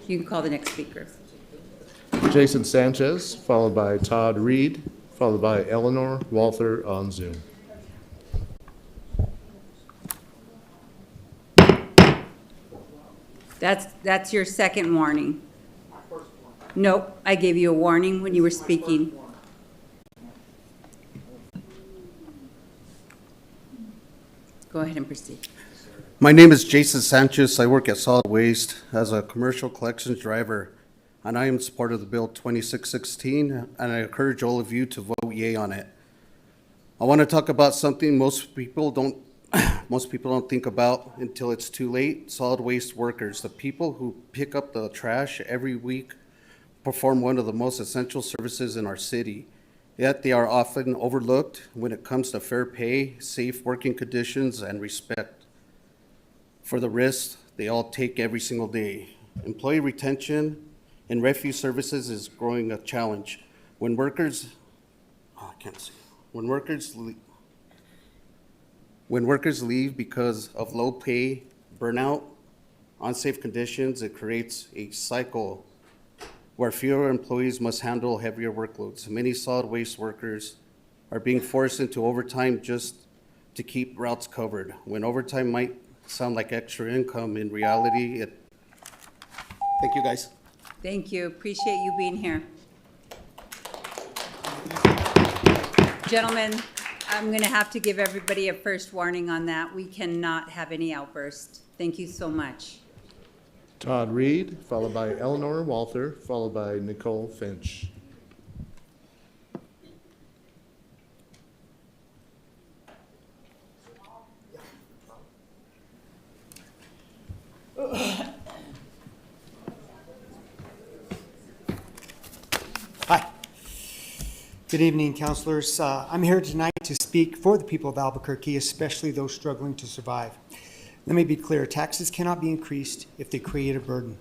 You can call the next speaker. Jason Sanchez, followed by Todd Reed, followed by Eleanor Walther on Zoom. That's your second warning. Nope, I gave you a warning when you were speaking. Go ahead and proceed. My name is Jason Sanchez. I work at Solid Waste as a commercial collections driver, and I am in support of the Bill 2616, and I encourage all of you to vote yea on it. I want to talk about something most people don't think about until it's too late. Solid waste workers, the people who pick up the trash every week, perform one of the most essential services in our city. Yet they are often overlooked when it comes to fair pay, safe working conditions, and respect for the risks they all take every single day. Employee retention in refuse services is growing a challenge. When workers leave because of low pay, burnout, unsafe conditions, it creates a cycle where fewer employees must handle heavier workloads. Many solid waste workers are being forced into overtime just to keep routes covered. When overtime might sound like extra income, in reality, Thank you, guys. Thank you. Appreciate you being here. Gentlemen, I'm going to have to give everybody a first warning on that. We cannot have any outbursts. Thank you so much. Todd Reed, followed by Eleanor Walther, followed by Nicole Finch. Hi. Good evening, councilors. I'm here tonight to speak for the people of Albuquerque, especially those struggling to survive. Let me be clear, taxes cannot be increased if they create a burden.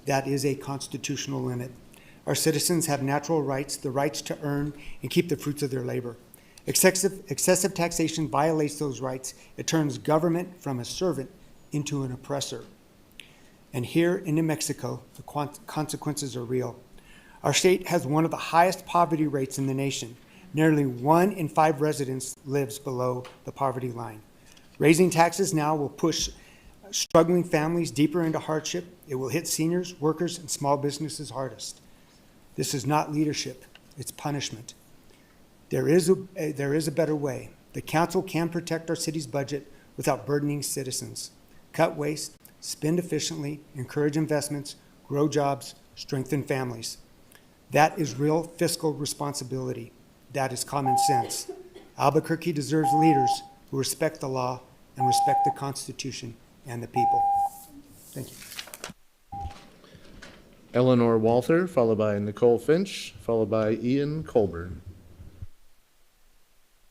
That is a constitutional limit. Our citizens have natural rights, the rights to earn and keep the fruits of their labor. Excessive taxation violates those rights. It turns government from a servant into an oppressor. And here in New Mexico, the consequences are real. Our state has one of the highest poverty rates in the nation. Nearly 1 in 5 residents lives below the poverty line. Raising taxes now will push struggling families deeper into hardship. It will hit seniors, workers, and small businesses hardest. This is not leadership, it's punishment. There is a better way. The council can protect our city's budget without burdening citizens. Cut waste, spend efficiently, encourage investments, grow jobs, strengthen families. That is real fiscal responsibility. That is common sense. Albuquerque deserves leaders who respect the law and respect the Constitution and the people. Thank you. Eleanor Walther, followed by Nicole Finch, followed by Ian Colburn.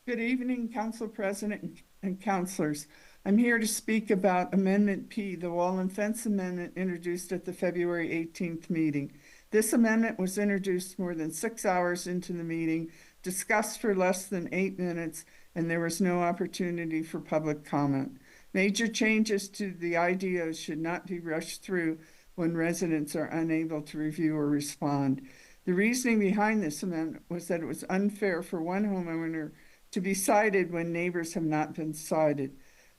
Good evening, Council President and councilors. I'm here to speak about Amendment P, the Wall and Fence Amendment introduced at the February 18th meeting. This amendment was introduced more than 6 hours into the meeting, discussed for less than 8 minutes, and there was no opportunity for public comment. Major changes to the IDOs should not be rushed through when residents are unable to review or respond. The reasoning behind this amendment was that it was unfair for one homeowner to be cited when neighbors have not been cited.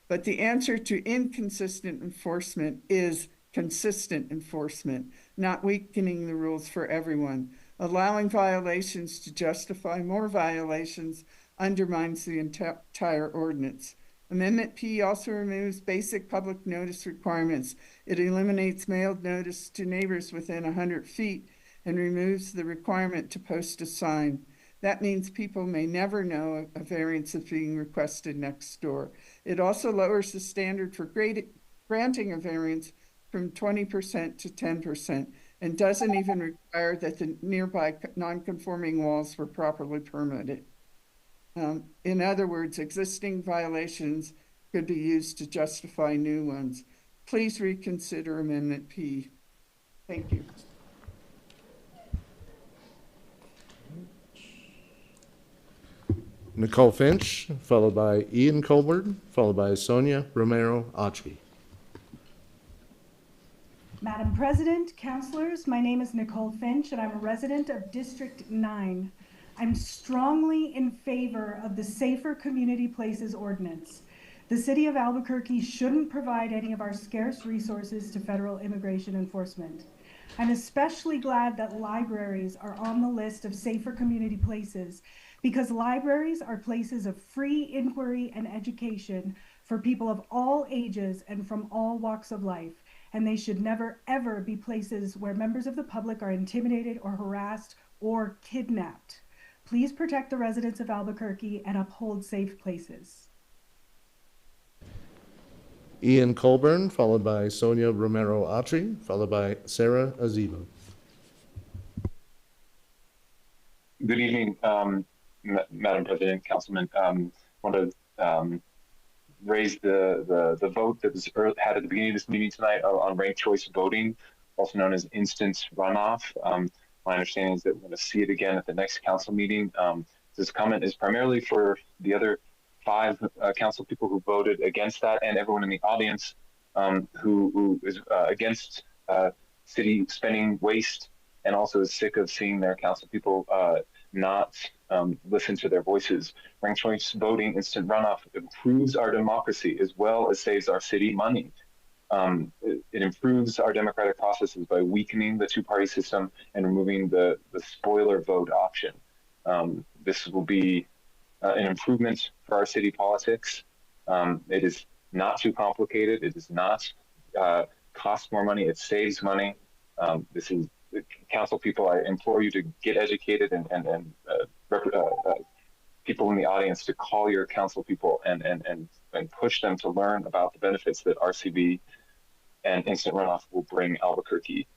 But the answer to inconsistent enforcement is consistent enforcement, not weakening the rules for everyone. Allowing violations to justify more violations undermines the entire ordinance. Amendment P also removes basic public notice requirements. It eliminates mailed notice to neighbors within 100 feet and removes the requirement to post a sign. That means people may never know a variance is being requested next door. It also lowers the standard for granting a variance from 20% to 10% and doesn't even require that the nearby non-conforming walls were properly permitted. In other words, existing violations could be used to justify new ones. Please reconsider Amendment P. Thank you. Nicole Finch, followed by Ian Colburn, followed by Sonia Romero Autry. Madam President, councilors, my name is Nicole Finch and I'm a resident of District 9. I'm strongly in favor of the Safer Community Places Ordinance. The city of Albuquerque shouldn't provide any of our scarce resources to federal immigration enforcement. I'm especially glad that libraries are on the list of safer community places because libraries are places of free inquiry and education for people of all ages and from all walks of life, and they should never ever be places where members of the public are intimidated or harassed or kidnapped. Please protect the residents of Albuquerque and uphold safe places. Ian Colburn, followed by Sonia Romero Autry, followed by Sarah Azibo. Good evening, Madam President, Councilman. Want to raise the vote that was had at the beginning of this meeting tonight on ranked choice voting, also known as instant runoff. My understanding is that we're going to see it again at the next council meeting. This comment is primarily for the other 5 council people who voted against that and everyone in the audience who is against city spending waste and also is sick of seeing their council people not listen to their voices. Ranked choice voting, instant runoff improves our democracy as well as saves our city money. It improves our democratic processes by weakening the two-party system and removing the spoiler vote option. This will be an improvement for our city politics. It is not too complicated. It does not cost more money. It saves money. This is council people. I implore you to get educated and people in the audience to call your council people and push them to learn about the benefits that RCV and instant runoff will bring Albuquerque.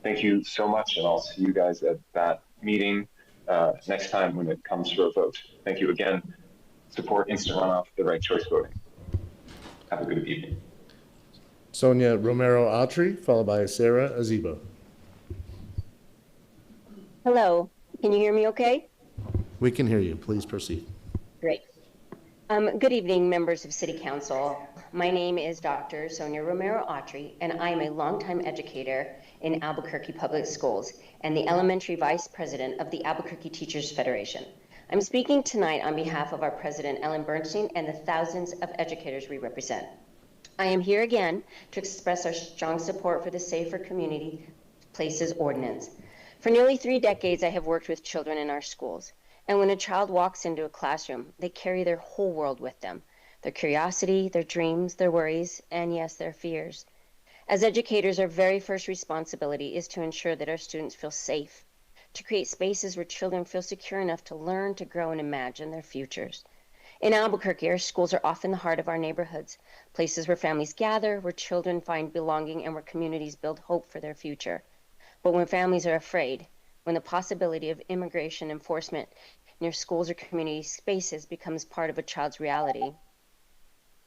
Thank you so much, and I'll see you guys at that meeting next time when it comes to a vote. Thank you again. Support instant runoff, the right choice voting. Have a good evening. Sonia Romero Autry, followed by Sarah Azibo. Hello, can you hear me okay? We can hear you. Please proceed. Great. Good evening, members of City Council. My name is Dr. Sonia Romero Autry, and I am a longtime educator in Albuquerque Public Schools and the elementary vice president of the Albuquerque Teachers Federation. I'm speaking tonight on behalf of our president, Ellen Bernstein, and the thousands of educators we represent. I am here again to express our strong support for the Safer Community Places Ordinance. For nearly 3 decades, I have worked with children in our schools. And when a child walks into a classroom, they carry their whole world with them, their curiosity, their dreams, their worries, and yes, their fears. As educators, our very first responsibility is to ensure that our students feel safe, to create spaces where children feel secure enough to learn, to grow, and imagine their futures. In Albuquerque, our schools are often the heart of our neighborhoods, places where families gather, where children find belonging, and where communities build hope for their future. But when families are afraid, when the possibility of immigration enforcement near schools or community spaces becomes part of a child's reality,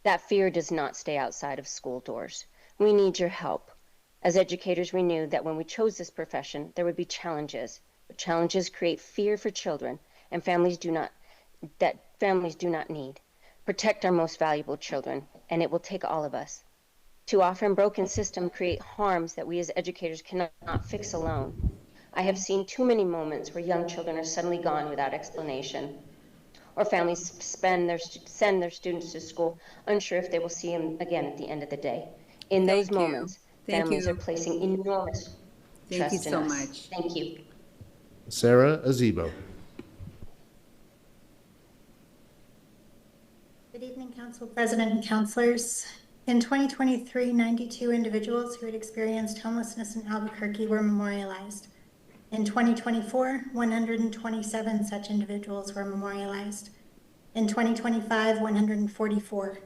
that fear does not stay outside of school doors. We need your help. As educators, we knew that when we chose this profession, there would be challenges. But challenges create fear for children, and families do not need. Protect our most valuable children, and it will take all of us. Too often, broken systems create harms that we as educators cannot fix alone. I have seen too many moments where young children are suddenly gone without explanation, or families send their students to school unsure if they will see them again at the end of the day. In those moments, families are placing enormous trust in us. Much. Thank you. Sarah Azebo. Good evening, Council President and councilors. In 2023, 92 individuals who had experienced homelessness in Albuquerque were memorialized. In 2024, 127 such individuals were memorialized. In 2025, 144.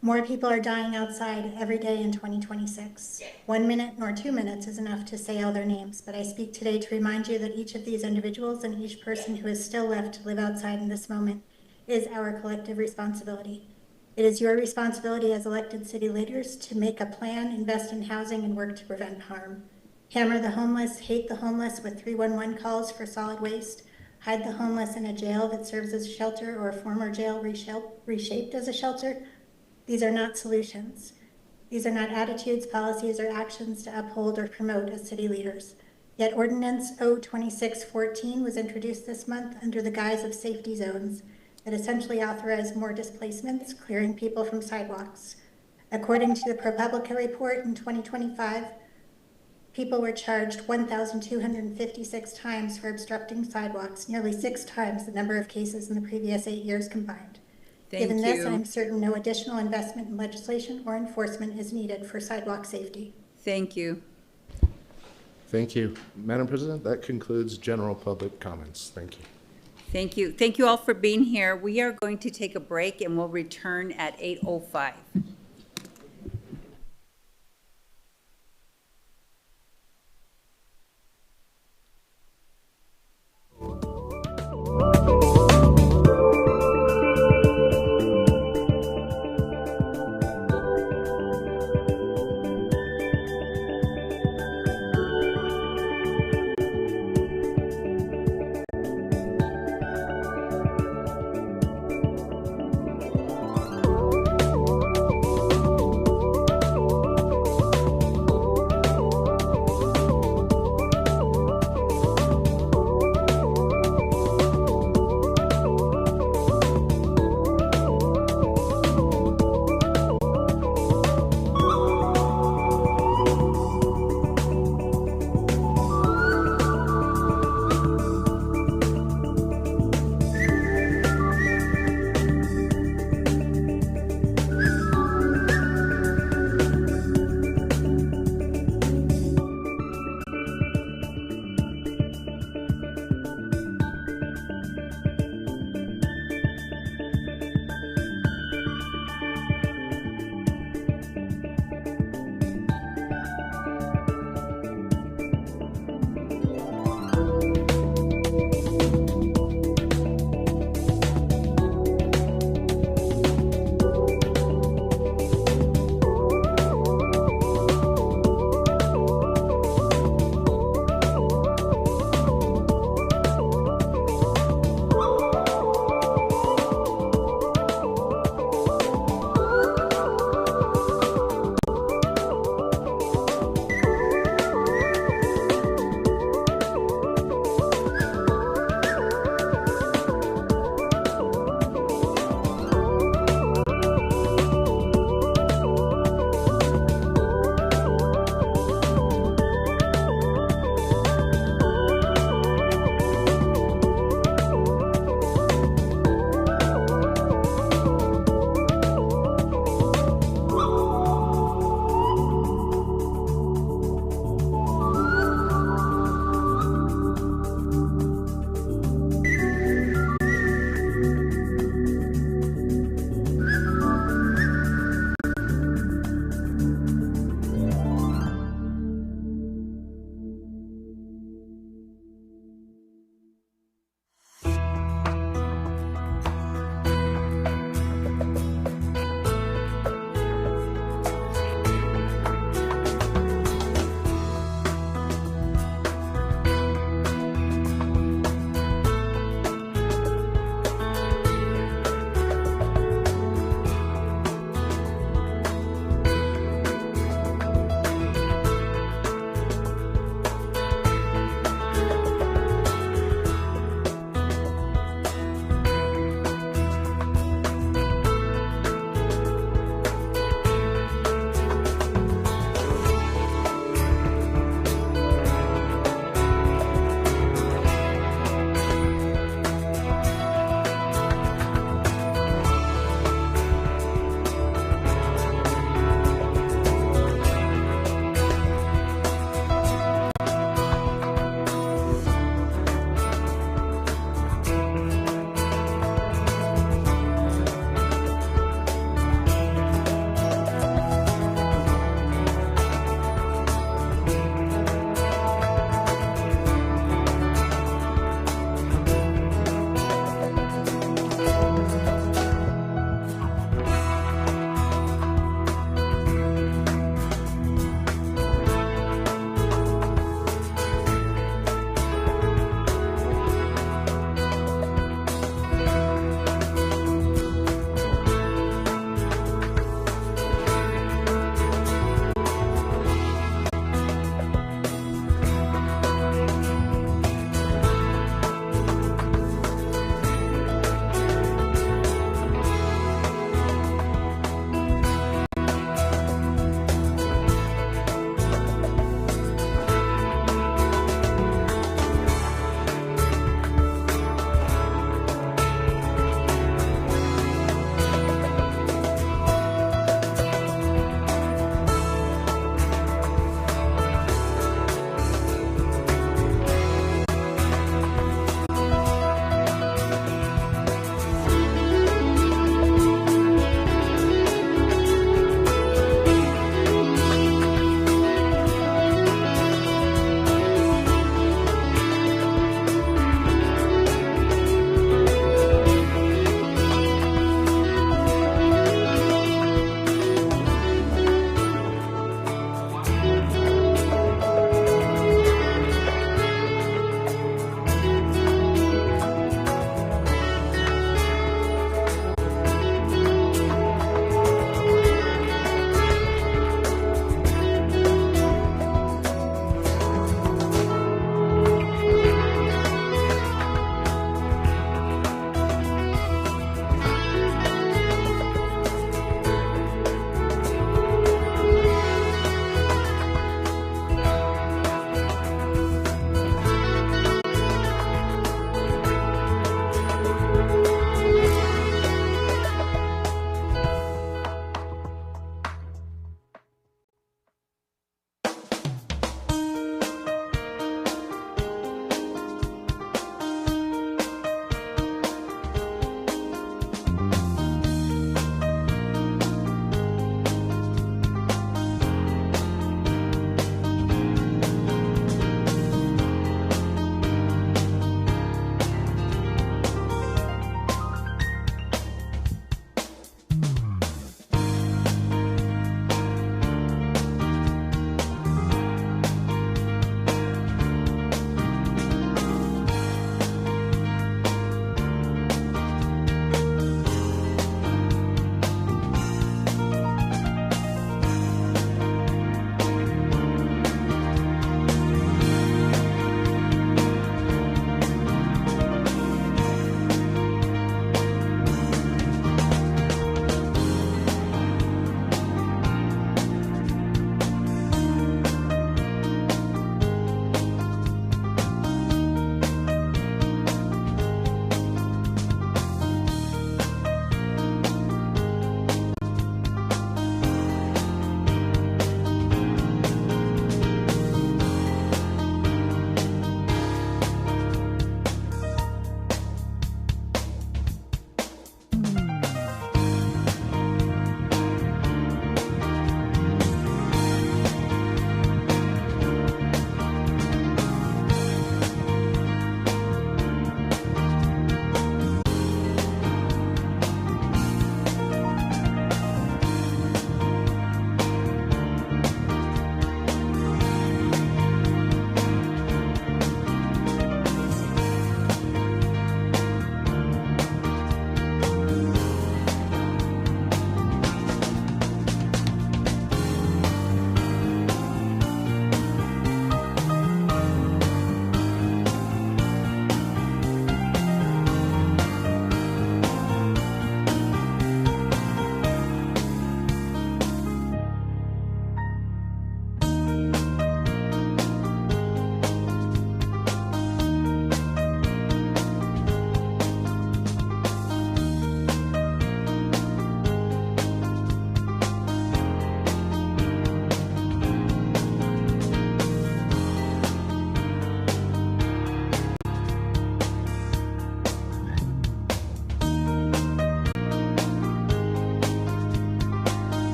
More people are dying outside every day in 2026. 1 minute nor 2 minutes is enough to say all their names, but I speak today to remind you that each of these individuals and each person who is still left to live outside in this moment is our collective responsibility. It is your responsibility as elected city leaders to make a plan, invest in housing, and work to prevent harm. Hammer the homeless, hate the homeless with 311 calls for solid waste, hide the homeless in a jail that serves as a shelter or a former jail reshaped as a shelter. These are not solutions. These are not attitudes, policies, or actions to uphold or promote as city leaders. Yet Ordinance O-2614 was introduced this month under the guise of safety zones that essentially authorize more displacements, clearing people from sidewalks. According to the ProPublica report in 2025, people were charged 1,256 times for obstructing sidewalks, nearly 6 times the number of cases in the previous 8 years combined. Given this, I'm certain no additional investment in legislation or enforcement is needed for sidewalk safety. Thank you. Thank you. Madam President, that concludes general public comments. Thank you. Thank you. Thank you all for being here. We are going to take a break and we'll return at 8:05.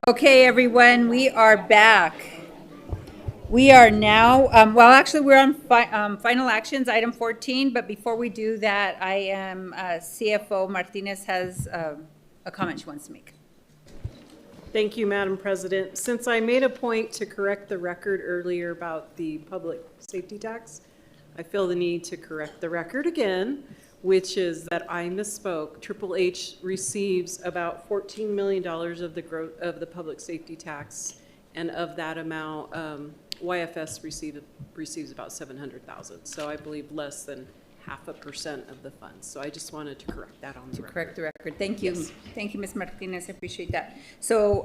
Okay, everyone, we are back. We are now, well, actually, we're on final actions, item 14, but before we do that, I am, CFO Martinez has a comment she wants to make. Thank you, Madam President. Since I made a point to correct the record earlier about the public safety tax, I feel the need to correct the record again, which is that I misspoke. Triple H receives about $14 million of the public safety tax, and of that amount, YFS receives about $700,000. So I believe less than 0.5% of the funds. So I just wanted to correct that on the record. Correct the record. Thank you. Yes. Thank you, Ms. Martinez. I appreciate that. So,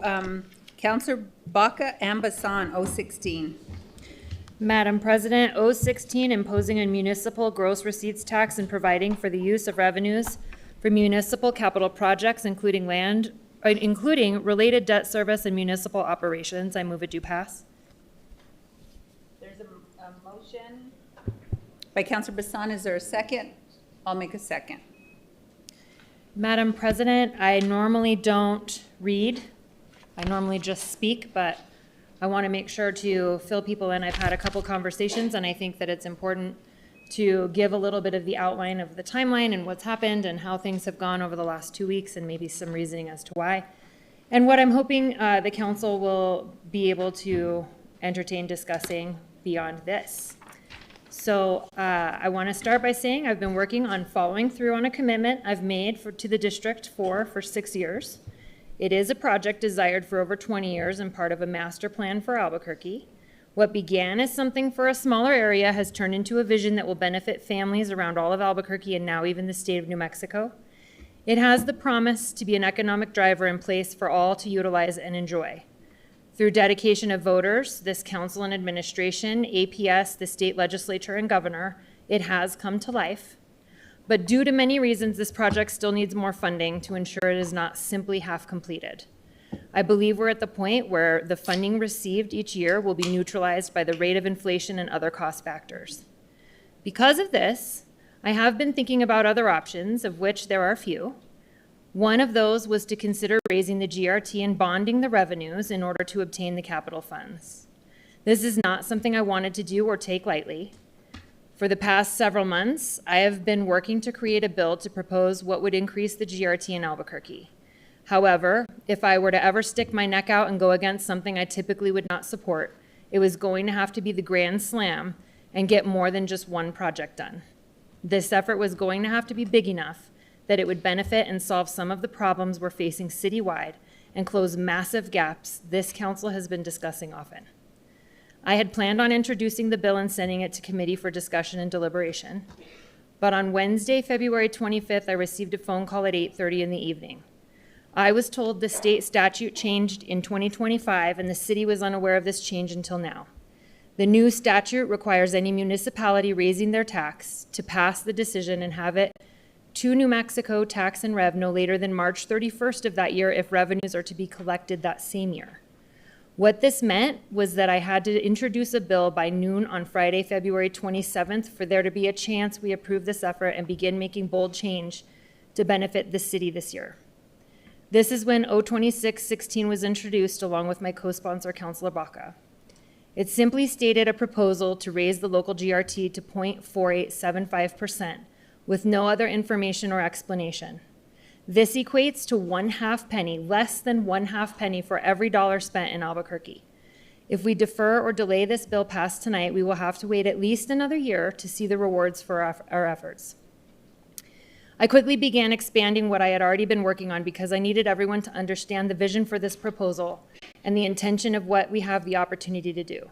Councilor Baca and Bassan, 016. Madam President, 016, imposing a municipal gross receipts tax and providing for the use of revenues for municipal capital projects, including related debt service and municipal operations. I move it do pass. There's a motion by Councilor Bassan. Is there a second? I'll make a second. Madam President, I normally don't read. I normally just speak, but I want to make sure to fill people in. I've had a couple conversations, and I think that it's important to give a little bit of the outline of the timeline and what's happened and how things have gone over the last 2 weeks, and maybe some reasoning as to why. And what I'm hoping the council will be able to entertain discussing beyond this. So I want to start by saying I've been working on following through on a commitment I've made to the district for 6 years. It is a project desired for over 20 years and part of a master plan for Albuquerque. What began as something for a smaller area has turned into a vision that will benefit families around all of Albuquerque and now even the state of New Mexico. It has the promise to be an economic driver in place for all to utilize and enjoy. Through dedication of voters, this council and administration, APS, the state legislature, and governor, it has come to life. But due to many reasons, this project still needs more funding to ensure it is not simply half completed. I believe we're at the point where the funding received each year will be neutralized by the rate of inflation and other cost factors. Because of this, I have been thinking about other options, of which there are a few. One of those was to consider raising the GRT and bonding the revenues in order to obtain the capital funds. This is not something I wanted to do or take lightly. For the past several months, I have been working to create a bill to propose what would increase the GRT in Albuquerque. However, if I were to ever stick my neck out and go against something I typically would not support, it was going to have to be the grand slam and get more than just one project done. This effort was going to have to be big enough that it would benefit and solve some of the problems we're facing citywide and close massive gaps this council has been discussing often. I had planned on introducing the bill and sending it to committee for discussion and deliberation. But on Wednesday, February 25th, I received a phone call at 8:30 in the evening. I was told the state statute changed in 2025 and the city was unaware of this change until now. The new statute requires any municipality raising their tax to pass the decision and have it to New Mexico Tax and Rev no later than March 31st of that year if revenues are to be collected that same year. What this meant was that I had to introduce a bill by noon on Friday, February 27th, for there to be a chance we approve this effort and begin making bold change to benefit the city this year. This is when 02616 was introduced along with my co-sponsor, Councilor Baca. It simply stated a proposal to raise the local GRT to 0.4875% with no other information or explanation. This equates to 1/2 penny, less than 1/2 penny for every dollar spent in Albuquerque. If we defer or delay this bill past tonight, we will have to wait at least another year to see the rewards for our efforts. I quickly began expanding what I had already been working on because I needed everyone to understand the vision for this proposal and the intention of what we have the opportunity to do.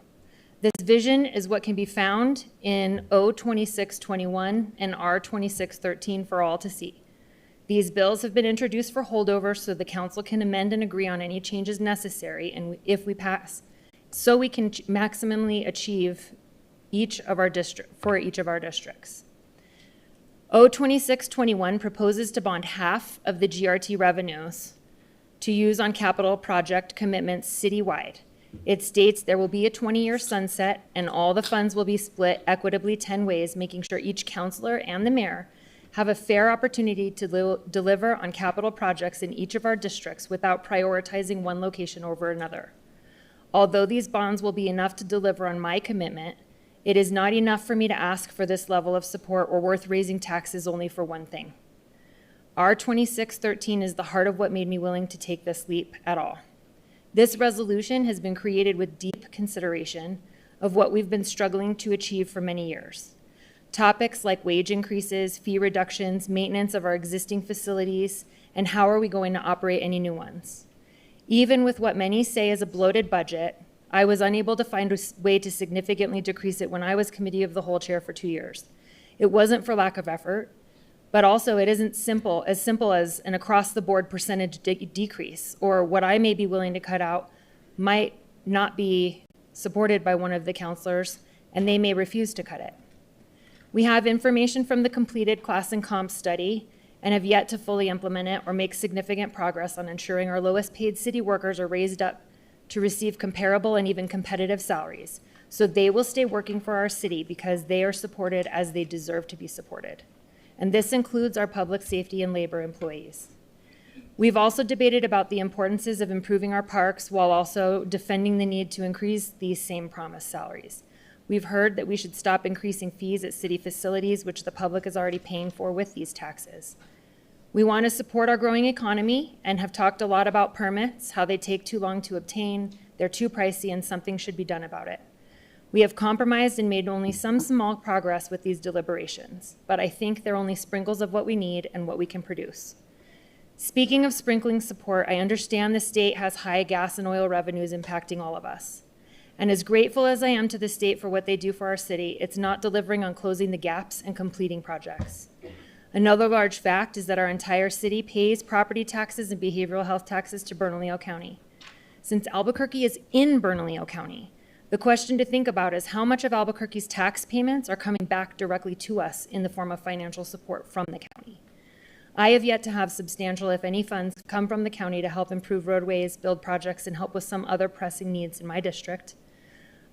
This vision is what can be found in O2621 and R2613 for all to see. These bills have been introduced for holdover so the council can amend and agree on any changes necessary and if we pass, so we can maximally achieve each of our districts. O2621 proposes to bond half of the GRT revenues to use on capital project commitments citywide. It states there will be a 20-year sunset and all the funds will be split equitably 10 ways, making sure each councilor and the mayor have a fair opportunity to deliver on capital projects in each of our districts without prioritizing one location over another. Although these bonds will be enough to deliver on my commitment, it is not enough for me to ask for this level of support or worth raising taxes only for one thing. R 2613 is the heart of what made me willing to take this leap at all. This resolution has been created with deep consideration of what we've been struggling to achieve for many years. Topics like wage increases, fee reductions, maintenance of our existing facilities, and how are we going to operate any new ones. Even with what many say is a bloated budget, I was unable to find a way to significantly decrease it when I was committee of the whole chair for 2 years. It wasn't for lack of effort, but also it isn't simple as an across-the-board percentage decrease, or what I may be willing to cut out might not be supported by one of the counselors, and they may refuse to cut it. We have information from the completed class and comp study and have yet to fully implement it or make significant progress on ensuring our lowest paid city workers are raised up to receive comparable and even competitive salaries, so they will stay working for our city because they are supported as they deserve to be supported. And this includes our public safety and labor employees. We've also debated about the importances of improving our parks while also defending the need to increase these same promised salaries. We've heard that we should stop increasing fees at city facilities, which the public is already paying for with these taxes. We want to support our growing economy and have talked a lot about permits, how they take too long to obtain, they're too pricey, and something should be done about it. We have compromised and made only some small progress with these deliberations, but I think they're only sprinkles of what we need and what we can produce. Speaking of sprinkling support, I understand the state has high gas and oil revenues impacting all of us. And as grateful as I am to the state for what they do for our city, it's not delivering on closing the gaps and completing projects. Another large fact is that our entire city pays property taxes and behavioral health taxes to Bernalillo County. Since Albuquerque is in Bernalillo County, the question to think about is how much of Albuquerque's tax payments are coming back directly to us in the form of financial support from the county. I have yet to have substantial, if any, funds come from the county to help improve roadways, build projects, and help with some other pressing needs in my district.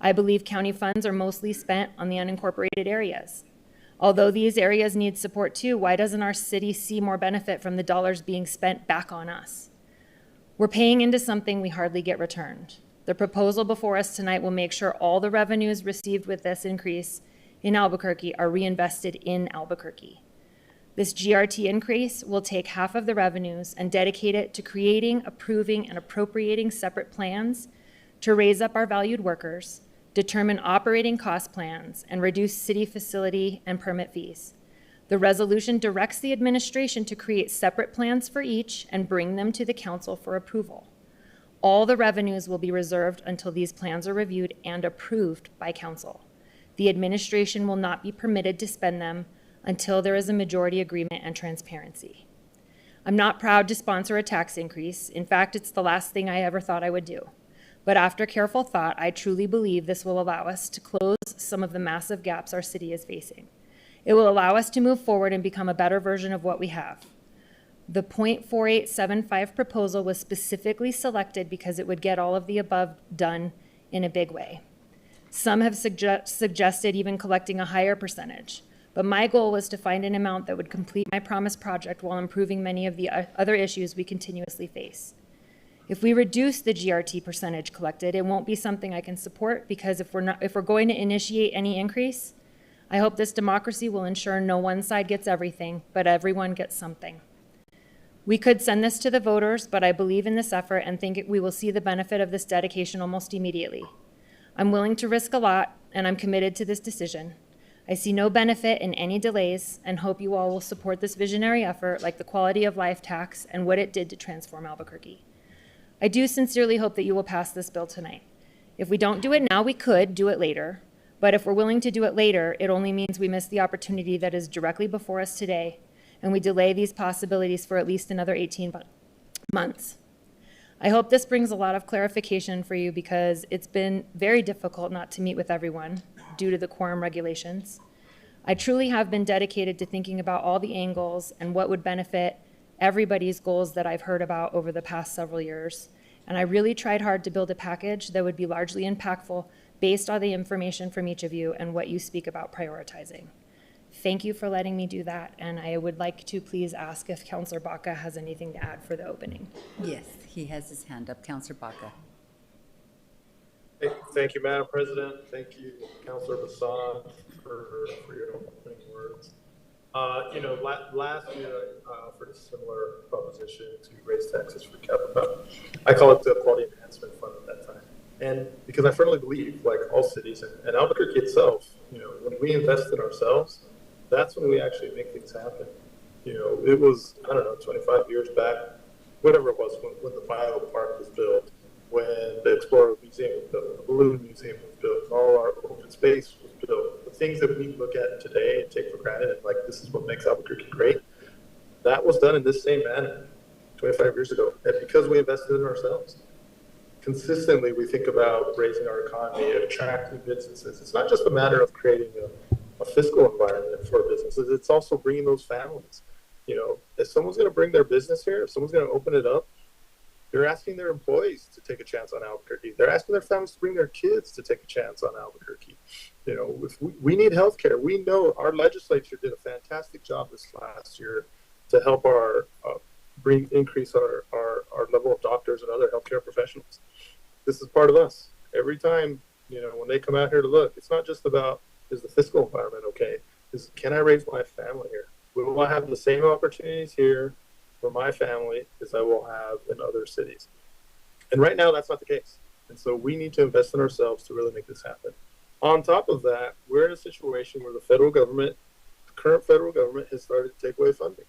I believe county funds are mostly spent on the unincorporated areas. Although these areas need support too, why doesn't our city see more benefit from the dollars being spent back on us? We're paying into something we hardly get returned. The proposal before us tonight will make sure all the revenues received with this increase in Albuquerque are reinvested in Albuquerque. This GRT increase will take half of the revenues and dedicate it to creating, approving, and appropriating separate plans to raise up our valued workers, determine operating cost plans, and reduce city facility and permit fees. The resolution directs the administration to create separate plans for each and bring them to the council for approval. All the revenues will be reserved until these plans are reviewed and approved by council. The administration will not be permitted to spend them until there is a majority agreement and transparency. I'm not proud to sponsor a tax increase. In fact, it's the last thing I ever thought I would do. But after careful thought, I truly believe this will allow us to close some of the massive gaps our city is facing. It will allow us to move forward and become a better version of what we have. The .4875 proposal was specifically selected because it would get all of the above done in a big way. Some have suggested even collecting a higher percentage, but my goal was to find an amount that would complete my promised project while improving many of the other issues we continuously face. If we reduce the GRT percentage collected, it won't be something I can support because if we're going to initiate any increase, I hope this democracy will ensure no one side gets everything, but everyone gets something. We could send this to the voters, but I believe in this effort and think we will see the benefit of this dedication almost immediately. I'm willing to risk a lot, and I'm committed to this decision. I see no benefit in any delays and hope you all will support this visionary effort like the quality of life tax and what it did to transform Albuquerque. I do sincerely hope that you will pass this bill tonight. If we don't do it now, we could do it later. But if we're willing to do it later, it only means we miss the opportunity that is directly before us today, and we delay these possibilities for at least another 18 months. I hope this brings a lot of clarification for you because it's been very difficult not to meet with everyone due to the quorum regulations. I truly have been dedicated to thinking about all the angles and what would benefit everybody's goals that I've heard about over the past several years. And I really tried hard to build a package that would be largely impactful based on the information from each of you and what you speak about prioritizing. Thank you for letting me do that, and I would like to please ask if Counselor Baca has anything to add for the opening. Yes, he has his hand up. Counselor Baca. Thank you, Madam President. Thank you, Councilor Vincent, for your opening words. Last year I offered a similar proposition to raise taxes for capital. I call it the Quality Enhancement Fund at that time. And because I firmly believe, like all cities, and Albuquerque itself, when we invest in ourselves, that's when we actually make things happen. It was, 25 years back, whatever it was, when the Bio Park was built, when the Explorer Museum was built, the Balloon Museum was built, all our open space was built. The things that we look at today and take for granted, and like, this is what makes Albuquerque great, that was done in this same manner 25 years ago. And because we invested in ourselves, consistently we think about raising our economy and attracting businesses. It's not just a matter of creating a fiscal environment for businesses, it's also bringing those families. If someone's going to bring their business here, if someone's going to open it up, they're asking their employees to take a chance on Albuquerque. They're asking their families to bring their kids to take a chance on Albuquerque. If we need healthcare. We know our legislature did a fantastic job this last year to help increase our level of doctors and other healthcare professionals. This is part of us. Every time, when they come out here to look, it's not just about, is the fiscal environment okay? Can I raise my family here? Will I have the same opportunities here for my family as I will have in other cities? And right now, that's not the case. And so we need to invest in ourselves to really make this happen. On top of that, we're in a situation where the current federal government has started to take away funding.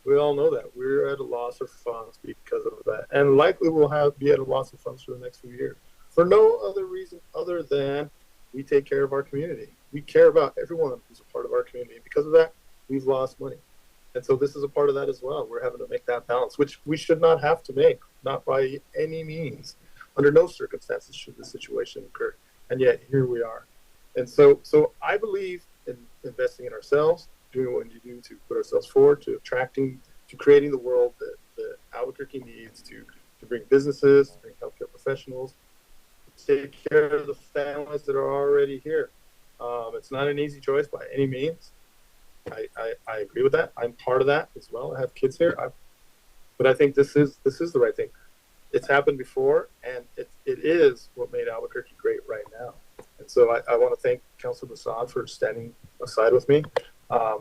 We all know that. We're at a loss of funds because of that. And likely we'll be at a loss of funds for the next few years. For no other reason other than we take care of our community. We care about everyone who's a part of our community. Because of that, we've lost money. And so this is a part of that as well. We're having to make that balance, which we should not have to make, not by any means. Under no circumstances should this situation occur. And yet here we are. And so I believe in investing in ourselves, doing what we need to do to put ourselves forward, to creating the world that Albuquerque needs to bring businesses, to bring healthcare professionals, to take care of the families that are already here. It's not an easy choice by any means. I agree with that. I'm part of that as well. I have kids here, but I think this is the right thing. It's happened before, and it is what made Albuquerque great right now. And so I want to thank Councilor Vincent for standing aside with me.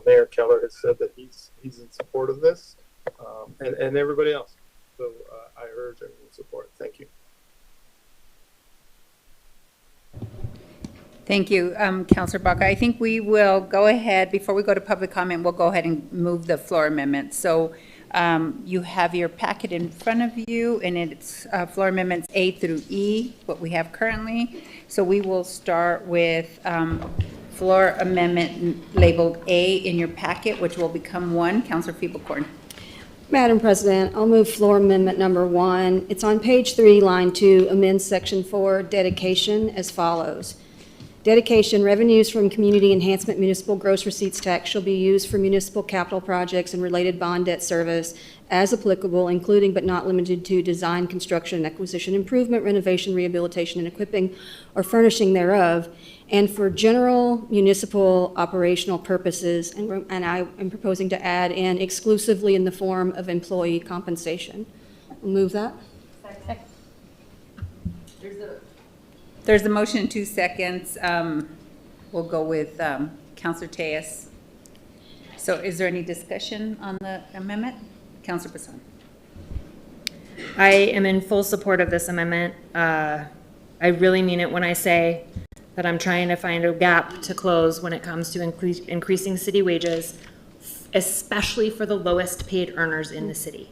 Mayor Keller has said that he's in support of this, and everybody else. So I urge everyone's support. Thank you. Thank you, Counselor Baca. I think we will go ahead, before we go to public comment, we'll go ahead and move the floor amendment. So you have your packet in front of you, and it's floor amendments A through E, what we have currently. So we will start with floor amendment labeled A in your packet, which will become 1. Counselor Feeblecorn. Madam President, I'll move floor amendment number 1. It's on page 3, line 2, amend section 4, dedication as follows. Dedication, revenues from community enhancement municipal gross receipts tax shall be used for municipal capital projects and related bond debt service as applicable, including but not limited to design, construction, acquisition, improvement, renovation, rehabilitation, and equipping or furnishing thereof, and for general municipal operational purposes, and I am proposing to add in exclusively in the form of employee compensation. I'll move that. There's a motion in 2 seconds. We'll go with Counselor Tejas. So is there any discussion on the amendment? Counselor Bassan. I am in full support of this amendment. I really mean it when I say that I'm trying to find a gap to close when it comes to increasing city wages, especially for the lowest paid earners in the city.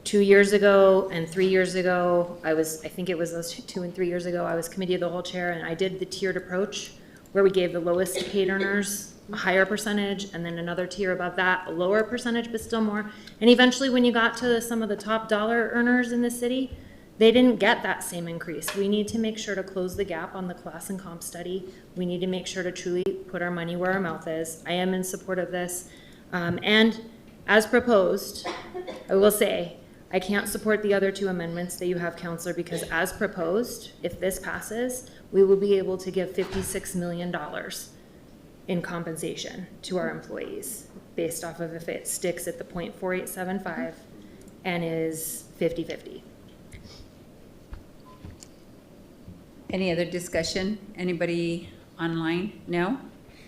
2 years ago and 3 years ago, I think it was those 2 and 3 years ago, I was committee of the whole chair, and I did the tiered approach where we gave the lowest paid earners a higher percentage, and then another tier above that, a lower percentage, but still more. And eventually when you got to some of the top dollar earners in the city, they didn't get that same increase. We need to make sure to close the gap on the class and comp study. We need to make sure to truly put our money where our mouth is. I am in support of this. And as proposed, I will say, I can't support the other 2 amendments that you have, Counselor, because as proposed, if this passes, we will be able to give $56 million in compensation to our employees based off of if it sticks at the 0.4875 and is 50-50. Any other discussion? Anybody online? No?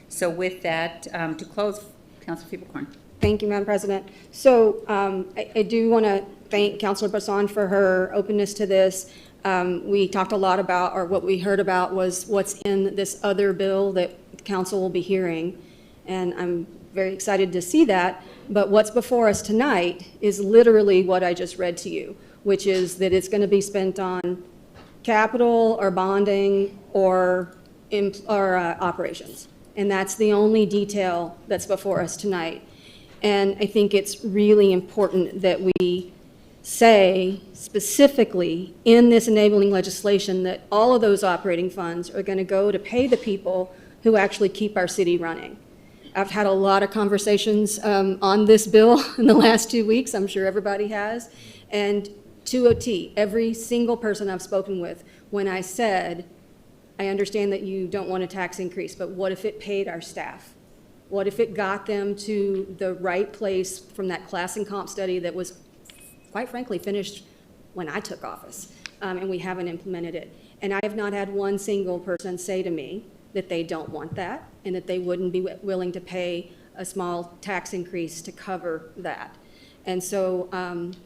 So with that, to close, Councilor Feeble-Corn. Thank you, Madam President. So I do want to thank Councilor Bassan for her openness to this. We talked a lot about, or what we heard about was what's in this other bill that the council will be hearing. And I'm very excited to see that. But what's before us tonight is literally what I just read to you, which is that it's going to be spent on capital or bonding or operations. And that's the only detail that's before us tonight. And I think it's really important that we say specifically in this enabling legislation that all of those operating funds are going to go to pay the people who actually keep our city running. I've had a lot of conversations on this bill in the last 2 weeks. I'm sure everybody has. And to a T, every single person I've spoken with, when I said, I understand that you don't want a tax increase, but what if it paid our staff? What if it got them to the right place from that class and comp study that was, quite frankly, finished when I took office, and we haven't implemented it? And I have not had one single person say to me that they don't want that and that they wouldn't be willing to pay a small tax increase to cover that. And so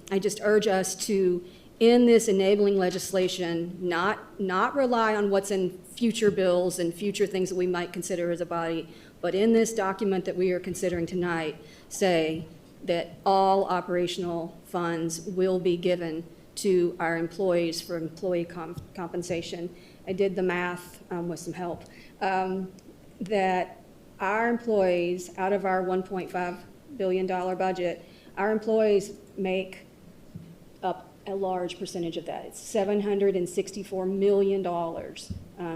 I just urge us to, in this enabling legislation, not rely on what's in future bills and future things that we might consider as a body, but in this document that we are considering tonight, say that all operational funds will be given to our employees for employee compensation. I did the math with some help, that our employees, out of our $1.5 billion budget, our employees make up a large percentage of that. It's $764 million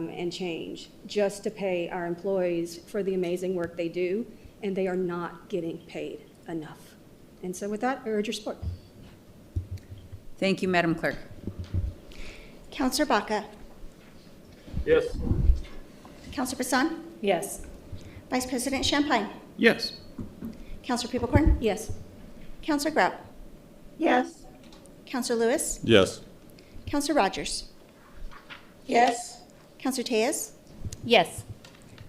and change just to pay our employees for the amazing work they do, and they are not getting paid enough. And so with that, I urge your support. Thank you, Madam Clerk. Councillor Baca. Yes. Councillor Bassan. Yes. Vice President Champagne. Yes. Councillor Feeble-Corn. Yes. Councillor Grout. Yes. Councillor Lewis. Yes. Councillor Rogers. Yes. Councillor Tejas. Yes.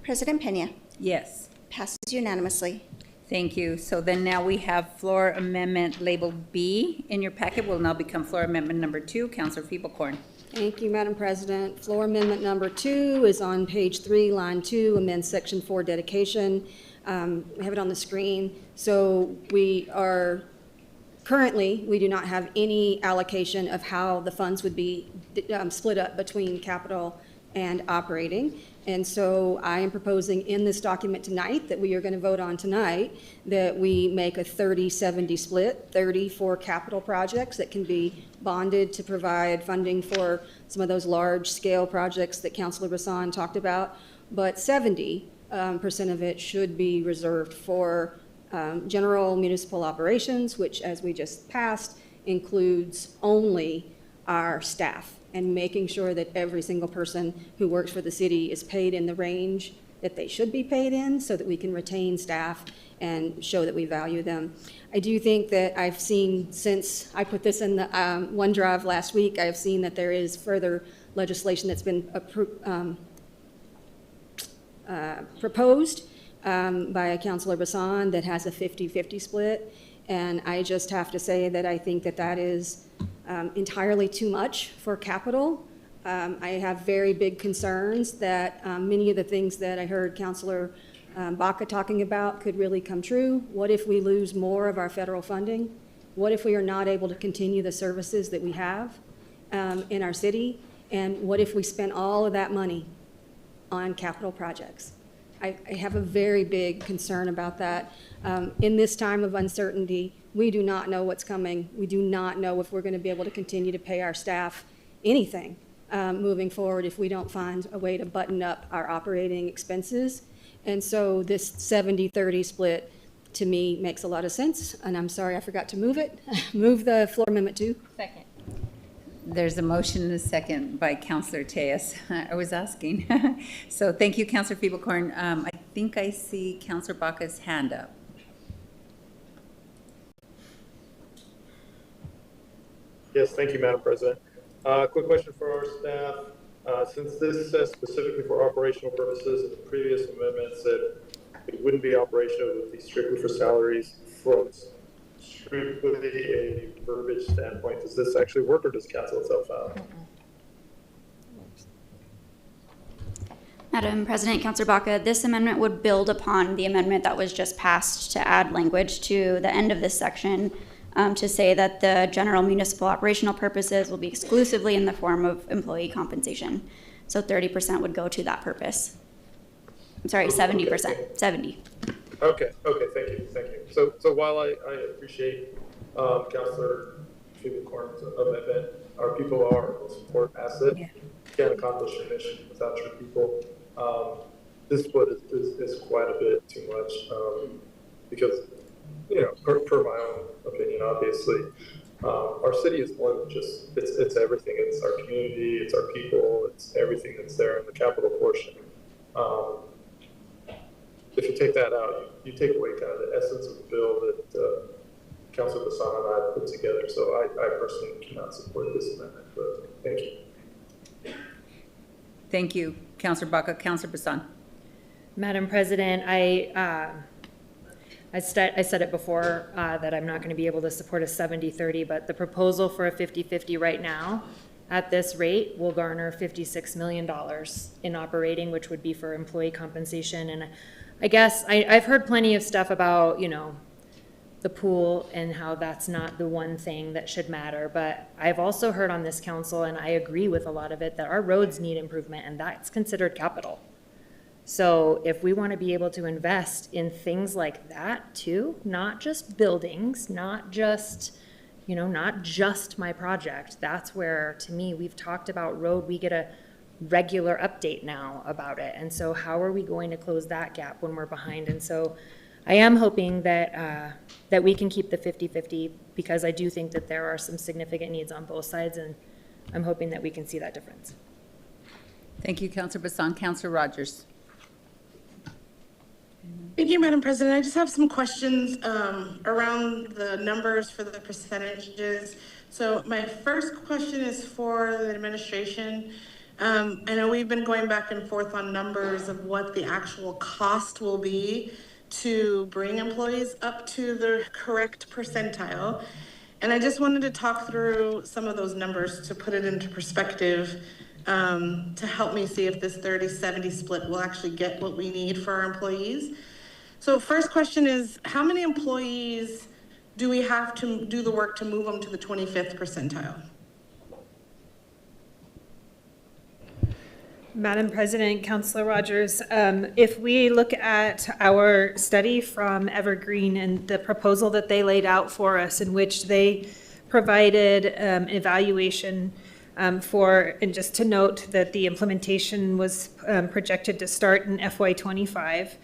President Pena. Yes. Passes unanimously. Thank you. So then now we have floor amendment labeled B in your packet will now become floor amendment number 2. Councilor Feeble-Corn. Thank you, Madam President. Floor amendment number 2 is on page 3, line 2, amend section 4 dedication. We have it on the screen. So we are currently, we do not have any allocation of how the funds would be split up between capital and operating. And so I am proposing in this document tonight that we are going to vote on tonight that we make a 30-70 split, 30 for capital projects that can be bonded to provide funding for some of those large scale projects that Councilor Bassan talked about, but 70% of it should be reserved for general municipal operations, which, as we just passed, includes only our staff and making sure that every single person who works for the city is paid in the range that they should be paid in so that we can retain staff and show that we value them. I do think that I've seen, since I put this in the OneDrive last week, I've seen that there is further legislation that's been proposed by Councilor Bassan that has a 50-50 split. And I just have to say that I think that that is entirely too much for capital. I have very big concerns that many of the things that I heard Councilor Baca talking about could really come true. What if we lose more of our federal funding? What if we are not able to continue the services that we have in our city? And what if we spend all of that money on capital projects? I have a very big concern about that. In this time of uncertainty, we do not know what's coming. We do not know if we're going to be able to continue to pay our staff anything moving forward if we don't find a way to button up our operating expenses. And so this 70-30 split to me makes a lot of sense. And I'm sorry I forgot to move it. Move the floor amendment 2. Second. There's a motion and a second by Councilor Tejas. I was asking. So thank you, Councilor Feeble-Corn. I think I see Counselor Baca's hand up. Yes, thank you, Madam President. Quick question for our staff. Since this says specifically for operational purposes, and the previous amendment said it wouldn't be operational, it would be strictly for salaries. From strictly a verbiage standpoint, does this actually work or does it cancel itself out? Madam President, Councilor Baca, this amendment would build upon the amendment that was just passed to add language to the end of this section to say that the general municipal operational purposes will be exclusively in the form of employee compensation. So 30% would go to that purpose. I'm sorry, 70%, 70. Okay, thank you. So while I appreciate Councilor Corn's amendment, our people are a support asset. You can't accomplish your mission without your people. This split is quite a bit too much because, per my own opinion, obviously, our city is more than just, it's everything. It's our community, it's our people, it's everything that's there in the capital portion. If you take that out, you take away kind of the essence of the bill that Councilor Vincent and I put together. So I personally cannot support this amendment, but thank you. Thank you, Counselor Baca. Counselor Vincent. Madam President, I said it before that I'm not going to be able to support a 70-30, but the proposal for a 50-50 right now at this rate will garner $56 million in operating, which would be for employee compensation. And I guess I've heard plenty of stuff about, the pool and how that's not the one thing that should matter. But I've also heard on this council, and I agree with a lot of it, that our roads need improvement, and that's considered capital. So if we want to be able to invest in things like that too, not just buildings, not just my project, that's where, to me, we've talked about road, we get a regular update now about it. And so how are we going to close that gap when we're behind? And so I am hoping that that we can keep the 50-50, because I do think that there are some significant needs on both sides, and I'm hoping that we can see that difference. Thank you, Counselor Vincent. Counselor Rogers. Thank you, Madam President. I just have some questions around the numbers for the percentages. So my first question is for the administration. I know we've been going back and forth on numbers of what the actual cost will be to bring employees up to the correct percentile. And I just wanted to talk through some of those numbers to put it into perspective, to help me see if this 30-70 split will actually get what we need for our employees. So first question is, how many employees do we have to do the work to move them to the 25th percentile? Madam President, Councilor Rogers, if we look at our study from Evergreen and the proposal that they laid out for us, in which they provided an evaluation for, and just to note that the implementation was projected to start in FY25.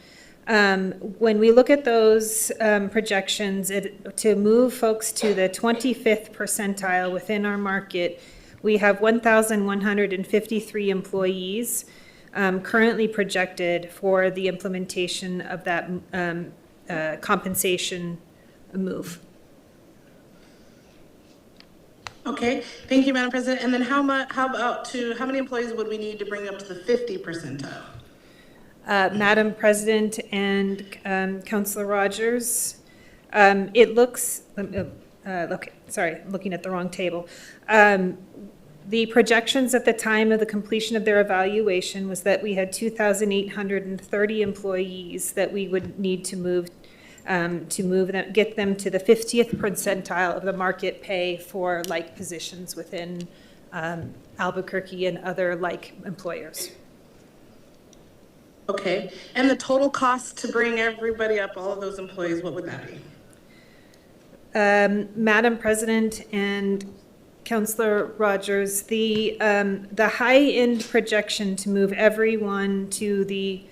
When we look at those projections, to move folks to the 25th percentile within our market, we have 1,153 employees currently projected for the implementation of that compensation move. Okay, thank you, Madam President. And then how many employees would we need to bring up to the 50 percentile? Madam President and Councilor Rogers, it looks, looking at the wrong table. The projections at the time of the completion of their evaluation was that we had 2,830 employees that we would need to move them, get them to the 50th percentile of the market pay for like positions within Albuquerque and other like employers. Okay, and the total cost to bring everybody up, all of those employees, what would that be? Madam President and Councilor Rogers, the high-end projection to move everyone to the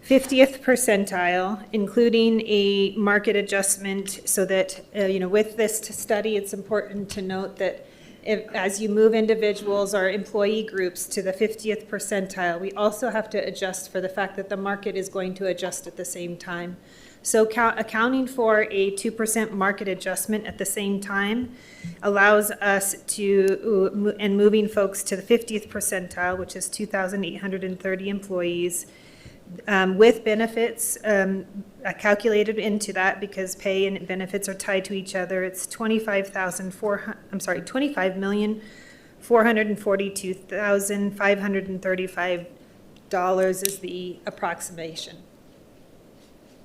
50th percentile, including a market adjustment, so that, with this study, it's important to note that as you move individuals or employee groups to the 50th percentile, we also have to adjust for the fact that the market is going to adjust at the same time. So accounting for a 2% market adjustment at the same time allows us to, and moving folks to the 50th percentile, which is 2,830 employees, with benefits calculated into that, because pay and benefits are tied to each other. It's $25,442,535 is the approximation.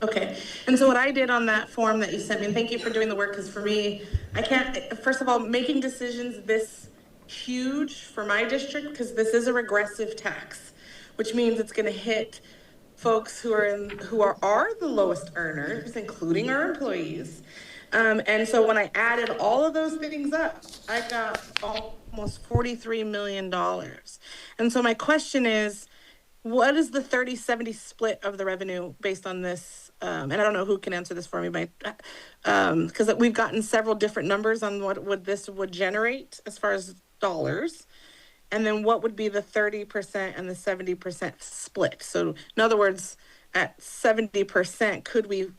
Okay, and so what I did on that form that you sent me, and thank you for doing the work, because for me, I can't, first of all, making decisions this huge for my district, because this is a regressive tax, which means it's going to hit folks who are the lowest earners, including our employees. And so when I added all of those things up, I got almost $43 million. And so my question is, what is the 30-70 split of the revenue based on this? And I don't know who can answer this for me, because we've gotten several different numbers on what this would generate as far as dollars. And then what would be the 30% and the 70% split? So in other words, at 70%, could we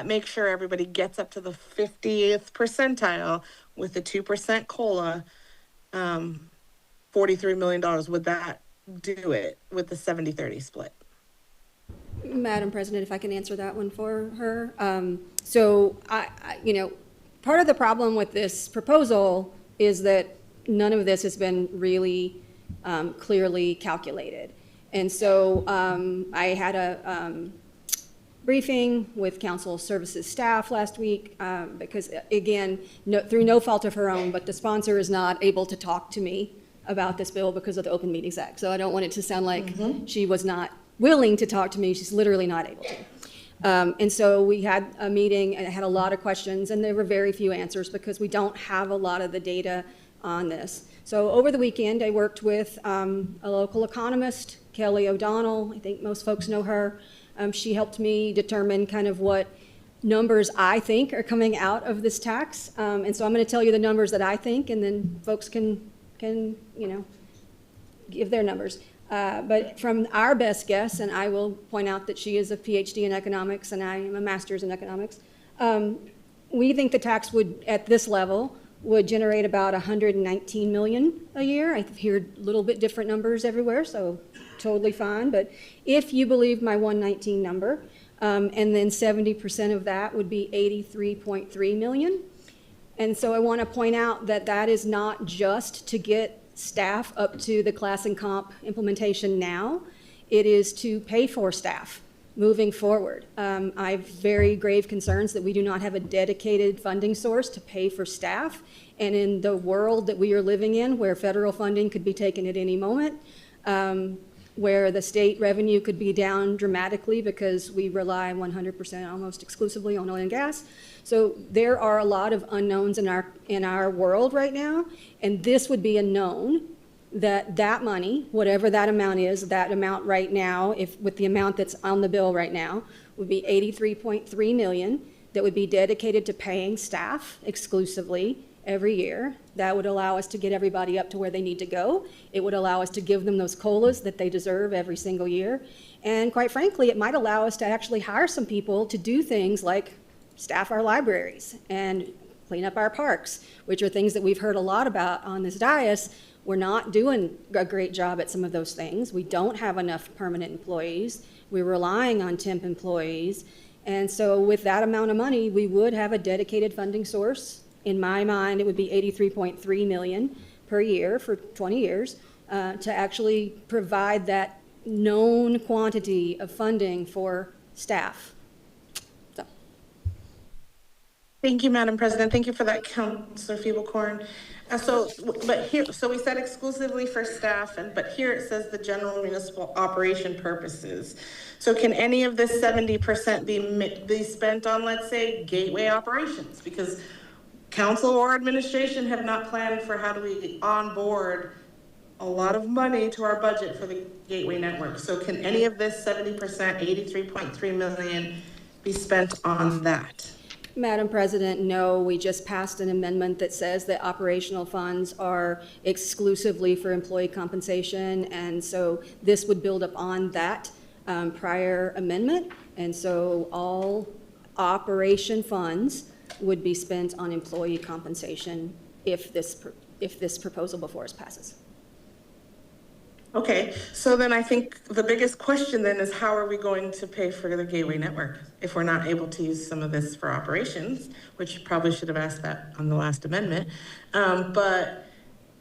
make sure everybody gets up to the 50th percentile with the 2% COLA, $43 million? Would that do it with the 70-30 split? Madam President, if I can answer that one for her. So part of the problem with this proposal is that none of this has been really clearly calculated. And so I had a briefing with council services staff last week because, again, through no fault of her own, but the sponsor is not able to talk to me about this bill because of the Open Meetings Act. So I don't want it to sound like she was not willing to talk to me. She's literally not able to. And so we had a meeting and I had a lot of questions, and there were very few answers because we don't have a lot of the data on this. So over the weekend, I worked with a local economist, Kelly O'Donnell. I think most folks know her. She helped me determine kind of what numbers I think are coming out of this tax. And so I'm going to tell you the numbers that I think, and then folks can give their numbers. But from our best guess, and I will point out that she is a PhD in economics and I am a master's in economics, we think the tax would, at this level, would generate about $119 million a year. I hear a little bit different numbers everywhere, so totally fine. But if you believe my 119 number, and then 70% of that would be $83.3 million. And so I want to point out that that is not just to get staff up to the class and comp implementation now. It is to pay for staff moving forward. I have very grave concerns that we do not have a dedicated funding source to pay for staff. And in the world that we are living in, where federal funding could be taken at any moment, where the state revenue could be down dramatically because we rely 100% almost exclusively on oil and gas. So there are a lot of unknowns in our world right now, and this would be a known that money, whatever that amount is, that amount right now, if with the amount that's on the bill right now, would be $83.3 million that would be dedicated to paying staff exclusively every year. That would allow us to get everybody up to where they need to go. It would allow us to give them those COLAs that they deserve every single year. And quite frankly, it might allow us to actually hire some people to do things like staff our libraries and clean up our parks, which are things that we've heard a lot about on this dais. We're not doing a great job at some of those things. We don't have enough permanent employees. We're relying on temp employees. And so with that amount of money, we would have a dedicated funding source. In my mind, it would be $83.3 million per year for 20 years to actually provide that known quantity of funding for staff. So. Thank you, Madam President. Thank you for that, Councilor Feeblecorn. So we said exclusively for staff, but here it says the general municipal operation purposes. So can any of this 70% be spent on, let's say, gateway operations? Because council or administration have not planned for how do we onboard a lot of money to our budget for the gateway network. So can any of this 70%, $83.3 million, be spent on that? Madam President, no, we just passed an amendment that says that operational funds are exclusively for employee compensation, and so this would build upon that prior amendment, and so all operation funds would be spent on employee compensation if this proposal before us passes. Okay, so then I think the biggest question then is how are we going to pay for the Gateway Network if we're not able to use some of this for operations, which probably should have asked that on the last amendment. But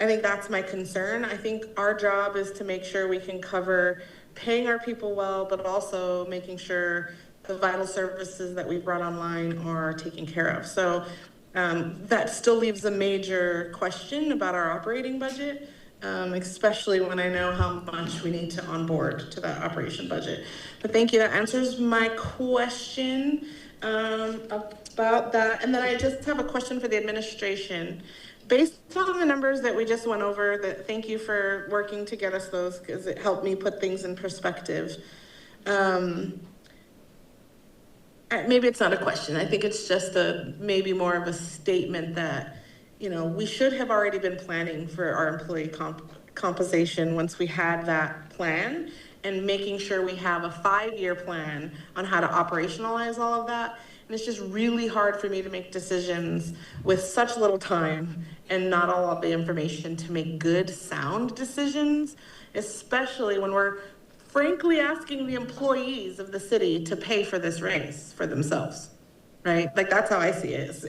I think that's my concern. I think our job is to make sure we can cover paying our people well, but also making sure the vital services that we brought online are taken care of. So that still leaves a major question about our operating budget. Especially when I know how much we need to onboard to that operation budget. But thank you, that answers my question about that. And then I just have a question for the administration. Based on the numbers that we just went over, thank you for working to get us those because it helped me put things in perspective. Maybe it's not a question. I think it's just maybe more of a statement that we should have already been planning for our employee compensation once we had that plan and making sure we have a 5-year plan on how to operationalize all of that. And it's just really hard for me to make decisions with such little time and not all of the information to make good, sound decisions, especially when we're frankly asking the employees of the city to pay for this raise for themselves, right? Like that's how I see it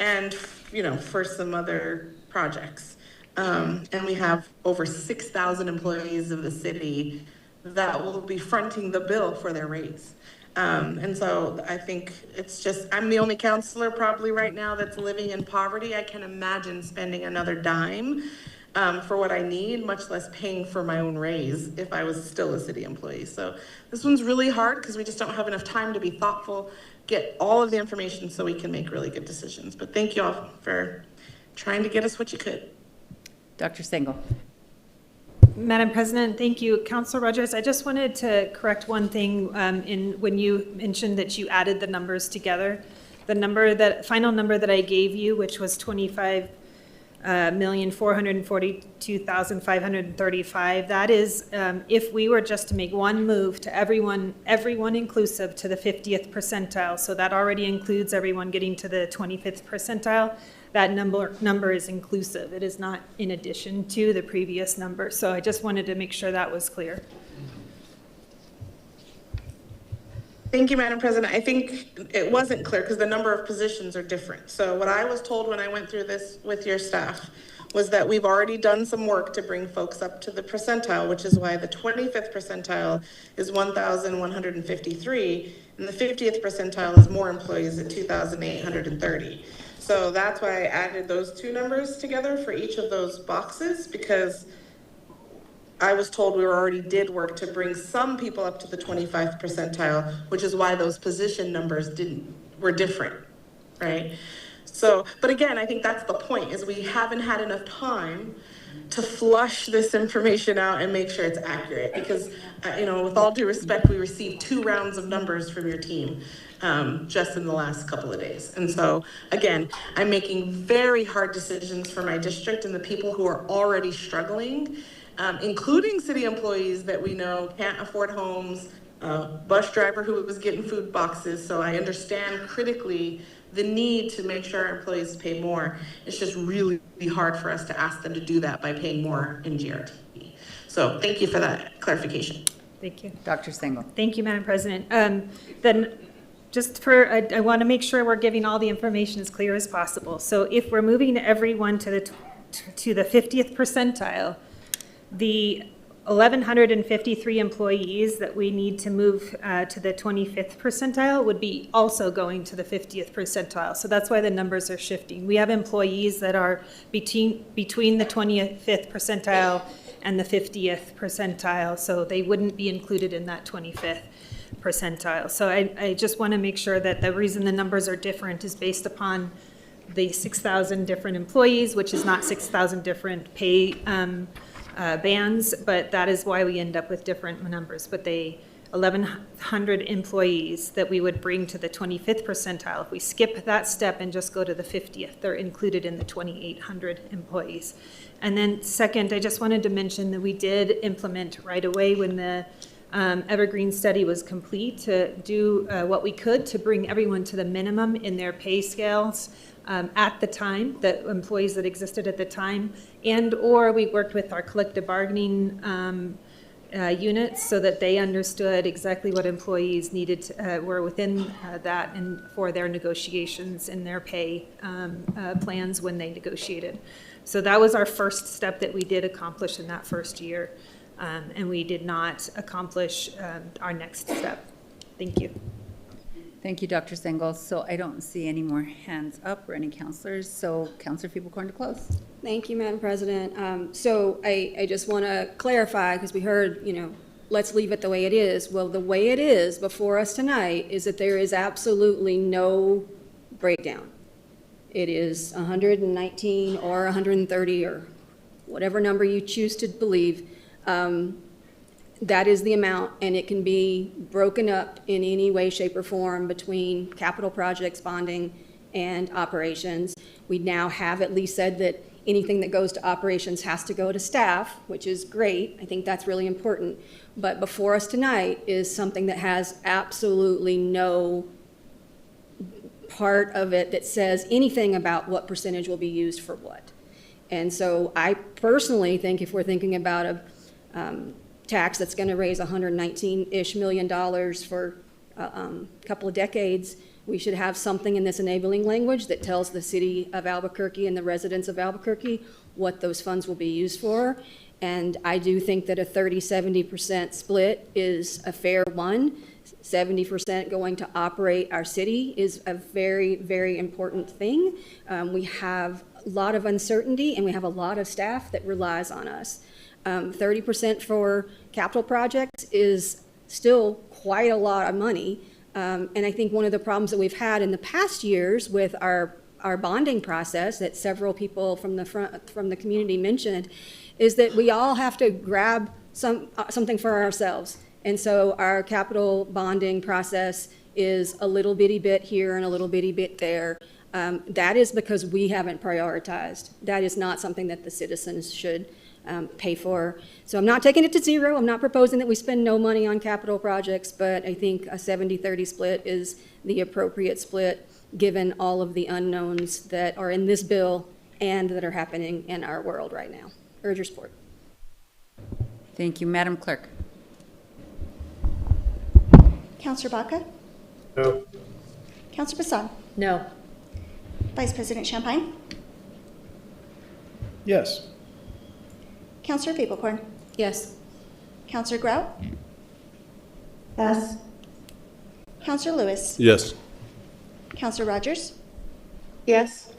and for some other projects. And we have over 6,000 employees of the city that will be fronting the bill for their raise. And so I think it's just, I'm the only counselor probably right now that's living in poverty. I can imagine spending another dime for what I need, much less paying for my own raise if I was still a city employee. So this one's really hard because we just don't have enough time to be thoughtful, get all of the information so we can make really good decisions. But thank you all for trying to get us what you could. Dr. Stengel. Madam President, thank you. Councilor Rogers, I just wanted to correct one thing when you mentioned that you added the numbers together. The final number that I gave you, which was 25,442,535, that is if we were just to make one move to everyone inclusive to the 50th percentile. So that already includes everyone getting to the 25th percentile. That number is inclusive. It is not in addition to the previous number. So I just wanted to make sure that was clear. Thank you, Madam President. I think it wasn't clear because the number of positions are different. So what I was told when I went through this with your staff was that we've already done some work to bring folks up to the percentile, which is why the 25th percentile is 1,153, and the 50th percentile is more employees at 2,830. So that's why I added those two numbers together for each of those boxes, because I was told we already did work to bring some people up to the 25th percentile, which is why those position numbers were different, right? So, but again, I think that's the point, is we haven't had enough time to flush this information out and make sure it's accurate, because, with all due respect, we received 2 rounds of numbers from your team just in the last couple of days. And so, again, I'm making very hard decisions for my district and the people who are already struggling, including city employees that we know can't afford homes, bus driver who was getting food boxes. So I understand critically the need to make sure our employees pay more. It's just really hard for us to ask them to do that by paying more in GRT. So thank you for that clarification. Thank you. Dr. Stengel. Thank you, Madam President. Then just I want to make sure we're giving all the information as clear as possible. So if we're moving everyone to the 50th percentile, the 1,153 employees that we need to move to the 25th percentile would be also going to the 50th percentile. So that's why the numbers are shifting. We have employees that are between the 25th percentile and the 50th percentile, so they wouldn't be included in that 25th percentile. So I just want to make sure that the reason the numbers are different is based upon the 6,000 different employees, which is not 6,000 different pay bands, but that is why we end up with different numbers. But they 1,100 employees that we would bring to the 25th percentile. If we skip that step and just go to the 50th, they're included in the 2,800 employees. And then second, I just wanted to mention that we did implement right away when the Evergreen study was complete to do what we could to bring everyone to the minimum in their pay scales at the time, the employees that existed at the time, and or we worked with our collective bargaining units so that they understood exactly what employees needed to, were within that and for their negotiations and their pay plans when they negotiated. So that was our first step that we did accomplish in that first year, and we did not accomplish our next step. Thank you. Thank you, Dr. Sengel. So I don't see any more hands up or any counselors. So Counselor Feeblecorn to close. Thank you, Madam President. So I just want to clarify, because we heard, let's leave it the way it is. Well, the way it is before us tonight is that there is absolutely no breakdown. It is 119 or 130 or whatever number you choose to believe. That is the amount, and it can be broken up in any way, shape, or form between capital projects, bonding, and operations. We now have at least said that anything that goes to operations has to go to staff, which is great. I think that's really important. But before us tonight is something that has absolutely no part of it that says anything about what percentage will be used for what. And so I personally think if we're thinking about a tax that's going to raise $119-ish million for a couple of decades, we should have something in this enabling language that tells the city of Albuquerque and the residents of Albuquerque what those funds will be used for. And I do think that a 30-70% split is a fair one. 70% going to operate our city is a very, very important thing. We have a lot of uncertainty and we have a lot of staff that relies on us. 30% for capital projects is still quite a lot of money. And I think one of the problems that we've had in the past years with our bonding process that several people from the community mentioned is that we all have to grab something for ourselves. And so our capital bonding process is a little bitty bit here and a little bitty bit there. That is because we haven't prioritized. That is not something that the citizens should pay for. So I'm not taking it to zero. I'm not proposing that we spend no money on capital projects, but I think a 70-30 split is the appropriate split given all of the unknowns that are in this bill and that are happening in our world right now. Urge your support. Thank you. Madam Clerk. Counselor Baca? No. Counselor Bassan? No. Vice President Champagne? Yes. Counselor Feeblecorn? Yes. Counselor Grout? Yes. Counselor Lewis? Yes. Counselor Rogers? Yes.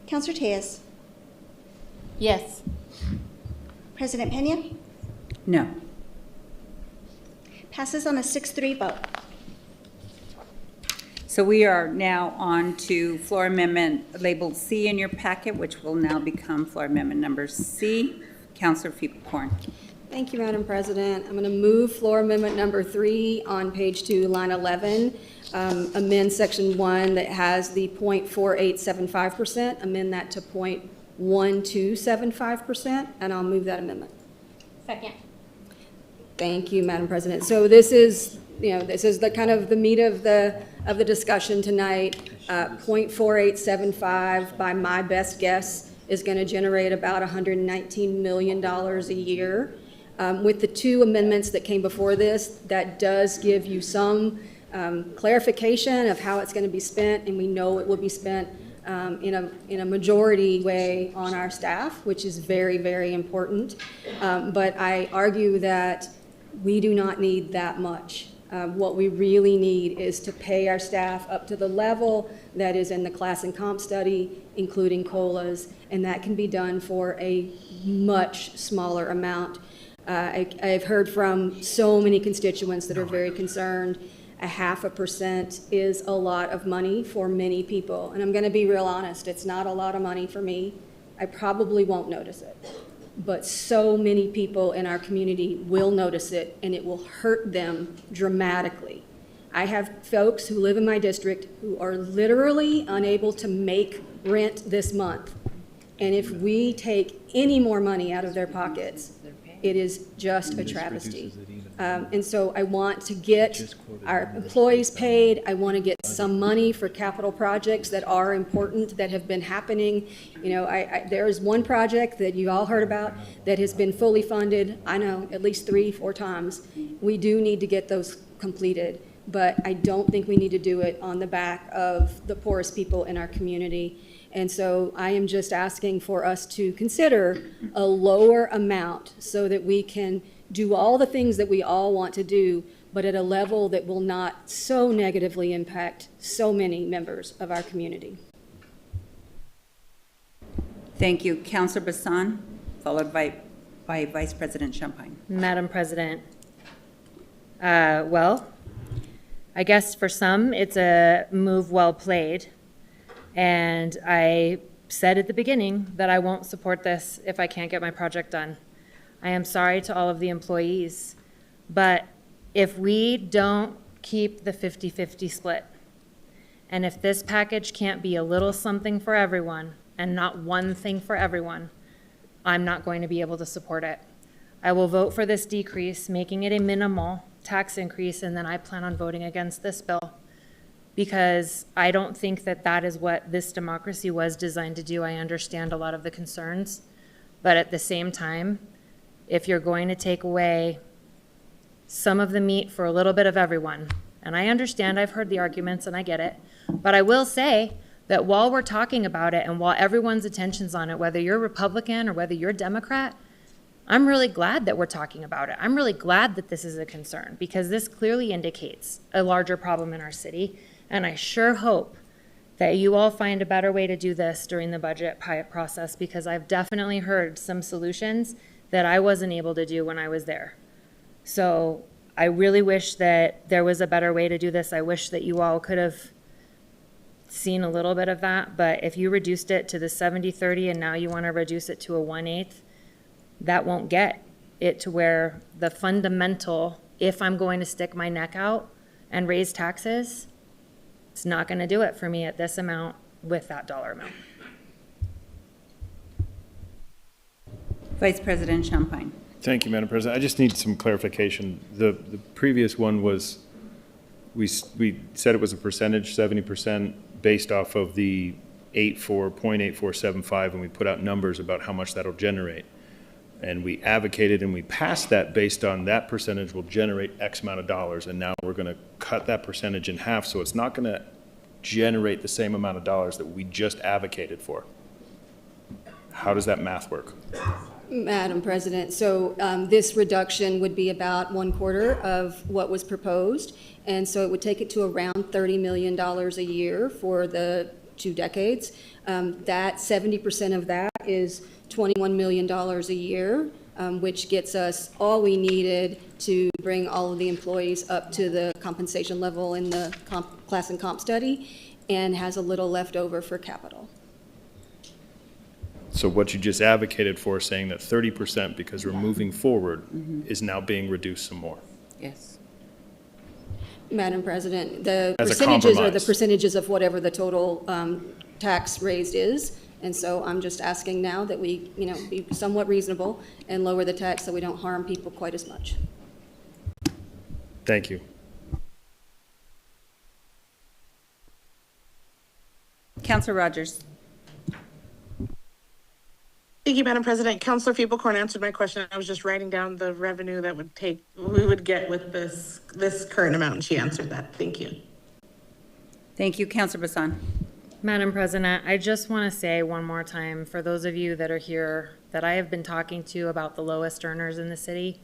Counselor Tejas? Yes. President Pena? No. Passes on a 6-3 vote. So we are now on to floor amendment labeled C in your packet, which will now become floor amendment number C. Counselor Feeblecorn. Thank you, Madam President. I'm going to move floor amendment number 3 on page 2, line 11. Amend section 1 that has the 0.4875%, amend that to 0.1275%, and I'll move that amendment. Second. Thank you, Madam President. So this is, this is the kind of the meat of the discussion tonight. 0.4875, by my best guess, is going to generate about $119 million a year. With the 2 amendments that came before this, that does give you some clarification of how it's going to be spent, and we know it will be spent in a majority way on our staff, which is very, very important. But I argue that we do not need that much. What we really need is to pay our staff up to the level that is in the class and comp study, including COLAs, and that can be done for a much smaller amount. I've heard from so many constituents that are very concerned. 0.5% is a lot of money for many people, and I'm going to be real honest, it's not a lot of money for me. I probably won't notice it. but so many people in our community will notice it, and it will hurt them dramatically. I have folks who live in my district who are literally unable to make rent this month. And if we take any more money out of their pockets, it is just a travesty. And so I want to get our employees paid. I want to get some money for capital projects that are important, that have been happening. You know, there is one project that you all heard about that has been fully funded, I know, at least 3-4 times. We do need to get those completed, but I don't think we need to do it on the back of the poorest people in our community. And so I am just asking for us to consider a lower amount so that we can do all the things that we all want to do, but at a level that will not so negatively impact so many members of our community. Thank you. Councilor Bassan, followed by Vice President Champagne. Madam President, well, I guess for some, it's a move well played. And I said at the beginning that I won't support this if I can't get my project done. I am sorry to all of the employees, but if we don't keep the 50-50 split, and if this package can't be a little something for everyone and not one thing for everyone, I'm not going to be able to support it. I will vote for this decrease, making it a minimal tax increase, and then I plan on voting against this bill, because I don't think that that is what this democracy was designed to do. I understand a lot of the concerns, but at the same time, if you're going to take away some of the meat for a little bit of everyone, and I understand, I've heard the arguments and I get it, but I will say that while we're talking about it and while everyone's attention's on it, whether you're Republican or whether you're Democrat, I'm really glad that we're talking about it. I'm really glad that this is a concern, because this clearly indicates a larger problem in our city. And I sure hope that you all find a better way to do this during the budget process, because I've definitely heard some solutions that I wasn't able to do when I was there. So I really wish that there was a better way to do this. I wish that you all could have seen a little bit of that, but if you reduced it to the 70-30 and now you want to reduce it to a 1/8, that won't get it to where the fundamental, if I'm going to stick my neck out and raise taxes, it's not going to do it for me at this amount with that dollar amount. Vice President Champagne. Thank you, Madam President. I just need some clarification. The previous one was, we said it was a percentage, 70%, based off of the 0.8475, and we put out numbers about how much that'll generate. And we advocated and we passed that based on that percentage will generate X amount of dollars, and now we're going to cut that percentage in half, so it's not going to generate the same amount of dollars that we just advocated for. How does that math work? Madam President, so this reduction would be about 1/4 of what was proposed, and so it would take it to around $30 million a year for the 2 decades. That 70% of that is $21 million a year, which gets us all we needed to bring all of the employees up to the compensation level in the class and comp study, and has a little left over for capital. So what you just advocated for, saying that 30%, because we're moving forward, is now being reduced some more. Yes. Madam President, the As a percentages are the compromise. percentages of whatever the total tax raised is. And so I'm just asking now that we, be somewhat reasonable and lower the tax so we don't harm people quite as much. Thank you. Councilor Rogers. Thank you, Madam President. Councilor Feeblecorn answered my question. I was just writing down the revenue that we would get with this current amount, and she answered that. Thank you. Thank you. Councilor Bassan. Madam President, I just want to say one more time, for those of you that are here that I have been talking to about the lowest earners in the city,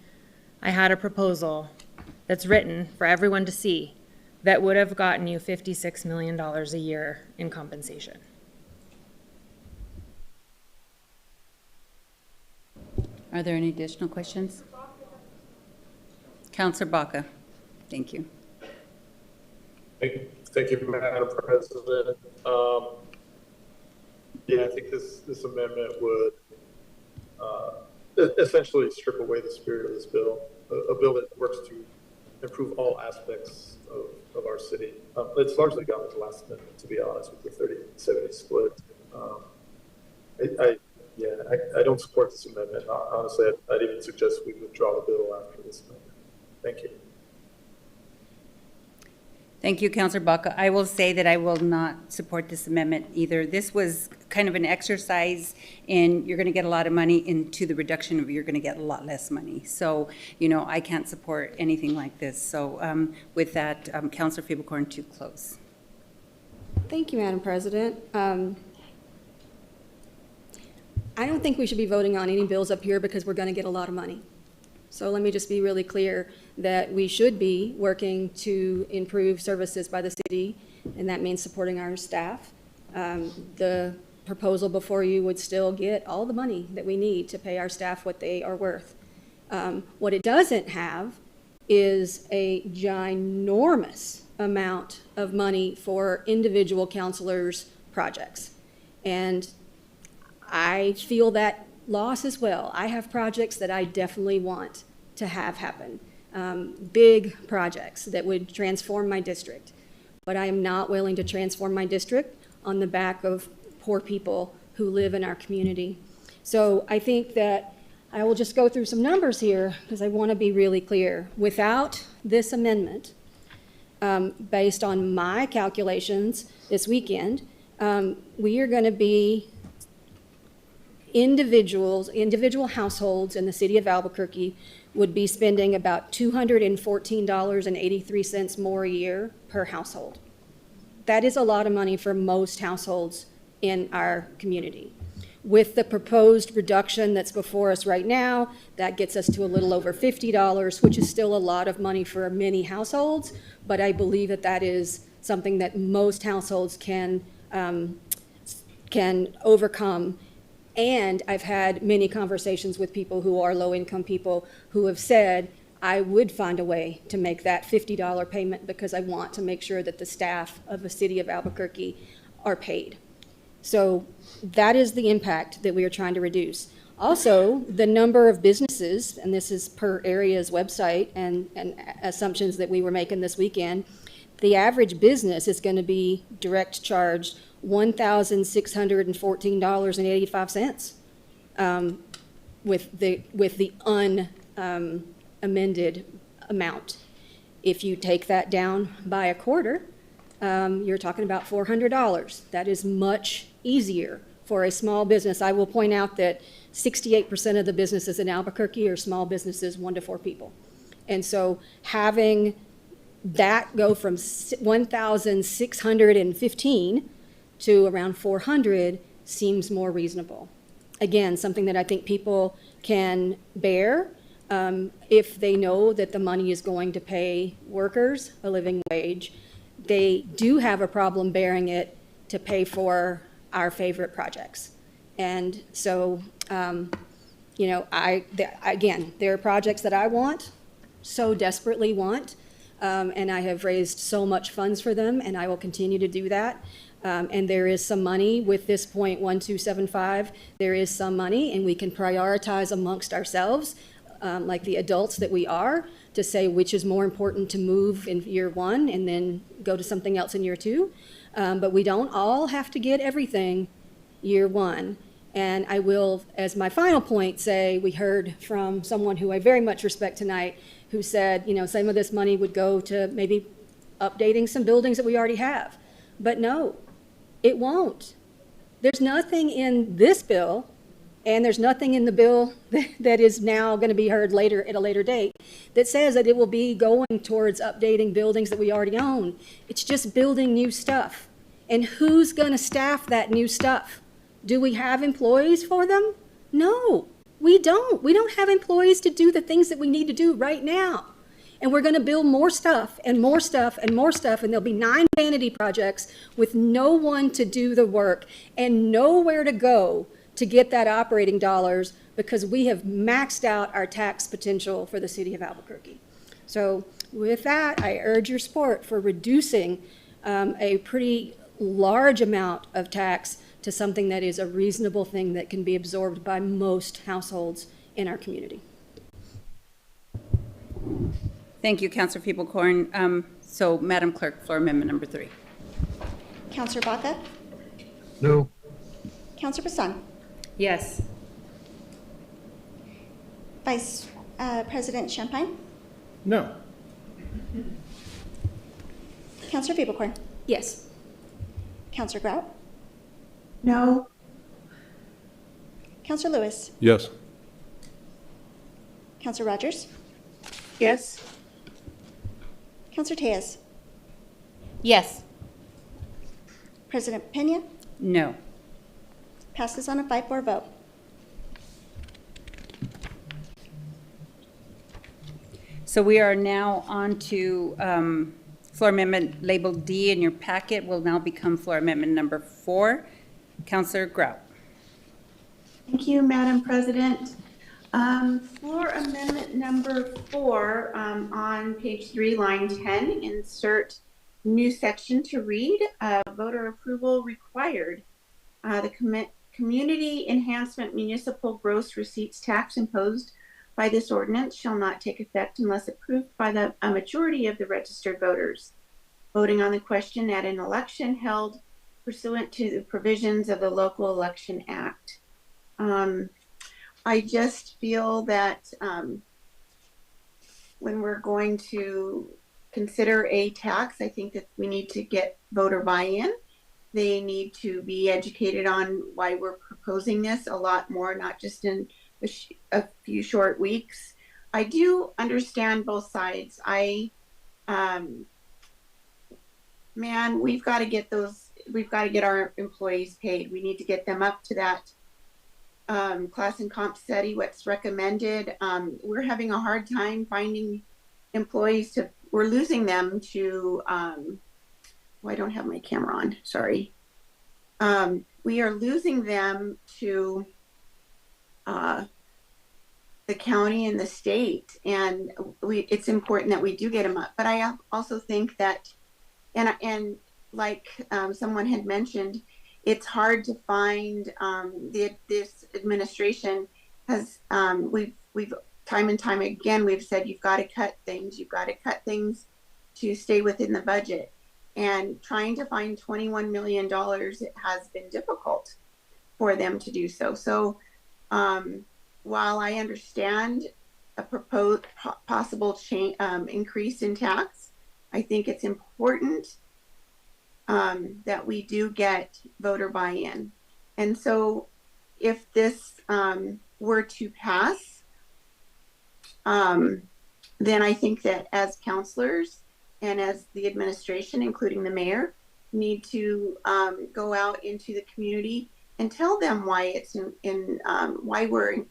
I had a proposal that's written for everyone to see that would have gotten you $56 million a year in compensation. Are there any additional questions? Councilor Baca. Thank you. Thank you, Madam President. Yeah, I think this amendment would essentially strip away the spirit of this bill, a bill that works to improve all aspects of our city. It's largely gone with the last amendment, to be honest, with the 30-70 split. I don't support this amendment. Honestly, I'd even suggest we withdraw the bill after this amendment. Thank you. Thank you, Councilor Baca. I will say that I will not support this amendment either. This was kind of an exercise in you're going to get a lot of money into the reduction of you're going to get a lot less money. So, I can't support anything like this. So with that, Councilor Feeble-Corn to close. Thank you, Madam President. I don't think we should be voting on any bills up here because we're going to get a lot of money. So let me just be really clear that we should be working to improve services by the city, and that means supporting our staff. The proposal before you would still get all the money that we need to pay our staff what they are worth. What it doesn't have is a ginormous amount of money for individual counselors' projects. And I feel that loss as well. I have projects that I definitely want to have happen, big projects that would transform my district. But I am not willing to transform my district on the back of poor people who live in our community. So I think that I will just go through some numbers here because I want to be really clear. Without this amendment, based on my calculations this weekend, we are going to be individual households in the city of Albuquerque would be spending about $214.83 more a year per household. That is a lot of money for most households in our community. With the proposed reduction that's before us right now, that gets us to a little over $50, which is still a lot of money for many households, but I believe that that is something that most households can overcome. And I've had many conversations with people who are low-income people who have said, I would find a way to make that $50 payment because I want to make sure that the staff of the city of Albuquerque are paid. So that is the impact that we are trying to reduce. Also, the number of businesses, and this is per area's website and assumptions that we were making this weekend, the average business is going to be direct charged $1,614.85 with the unamended amount. If you take that down by a quarter, you're talking about $400. That is much easier for a small business. I will point out that 68% of the businesses in Albuquerque are small businesses, 1 to 4 people. And so having that go from 1,615 to around 400 seems more reasonable. Again, something that I think people can bear if they know that the money is going to pay workers a living wage. They do have a problem bearing it to pay for our favorite projects. And so, again, there are projects that I want, so desperately want, and I have raised so much funds for them, and I will continue to do that. And there is some money with this .1275. There is some money, and we can prioritize amongst ourselves, like the adults that we are, to say which is more important to move in year 1 and then go to something else in year 2. But we don't all have to get everything year 1. And I will, as my final point, say we heard from someone who I very much respect tonight who said, some of this money would go to maybe updating some buildings that we already have. But no, it won't. There's nothing in this bill, and there's nothing in the bill that is now going to be heard later at a later date that says that it will be going towards updating buildings that we already own. It's just building new stuff. And who's going to staff that new stuff? Do we have employees for them? No, we don't. We don't have employees to do the things that we need to do right now. And we're going to build more stuff and more stuff and more stuff, and there'll be 9 vanity projects with no one to do the work and nowhere to go to get that operating dollars because we have maxed out our tax potential for the city of Albuquerque. So with that, I urge your support for reducing a pretty large amount of tax to something that is a reasonable thing that can be absorbed by most households in our community. Thank you, Councilor Feeblecorn. So, Madam Clerk, floor amendment number 3. Counselor Baca? No. Counselor Bassan? Yes. Vice President Champagne? No. Counselor Feeblecorn? Yes. Counselor Grout? No. Counselor Lewis? Yes. Counselor Rogers? Yes. Counselor Tejas? Yes. President Pena? No. Passes on a 5-4 vote. So we are now on to floor amendment labeled D in your packet will now become floor amendment number 4. Councilor Grout. Thank you, Madam President. Floor amendment number 4, on page 3, line 10, insert new section to read, voter approval required. The community enhancement municipal gross receipts tax imposed by this ordinance shall not take effect unless approved by a majority of the registered voters voting on the question at an election held pursuant to the provisions of the Local Election Act. I just feel that when we're going to consider a tax, I think that we need to get voter buy-in. They need to be educated on why we're proposing this a lot more, not just in a few short weeks. I do understand both sides. Man, we've got to get our employees paid. We need to get them up to that class and comp study, what's recommended. We're having a hard time finding employees we're losing them to, I don't have my camera on, sorry. We are losing them to the county and the state, and it's important that we do get them up. But I also think that, and like someone had mentioned, it's hard to find. This administration has we've time and time again we've said you've got to cut things. You've got to cut things to stay within the budget. And trying to find $21 million, it has been difficult for them to do so. So while I understand a proposed possible increase in tax, I think it's important that we do get voter buy-in. And so if this were to pass, then I think that as counselors and as the administration, including the mayor, need to go out into the community and tell them why it's why we're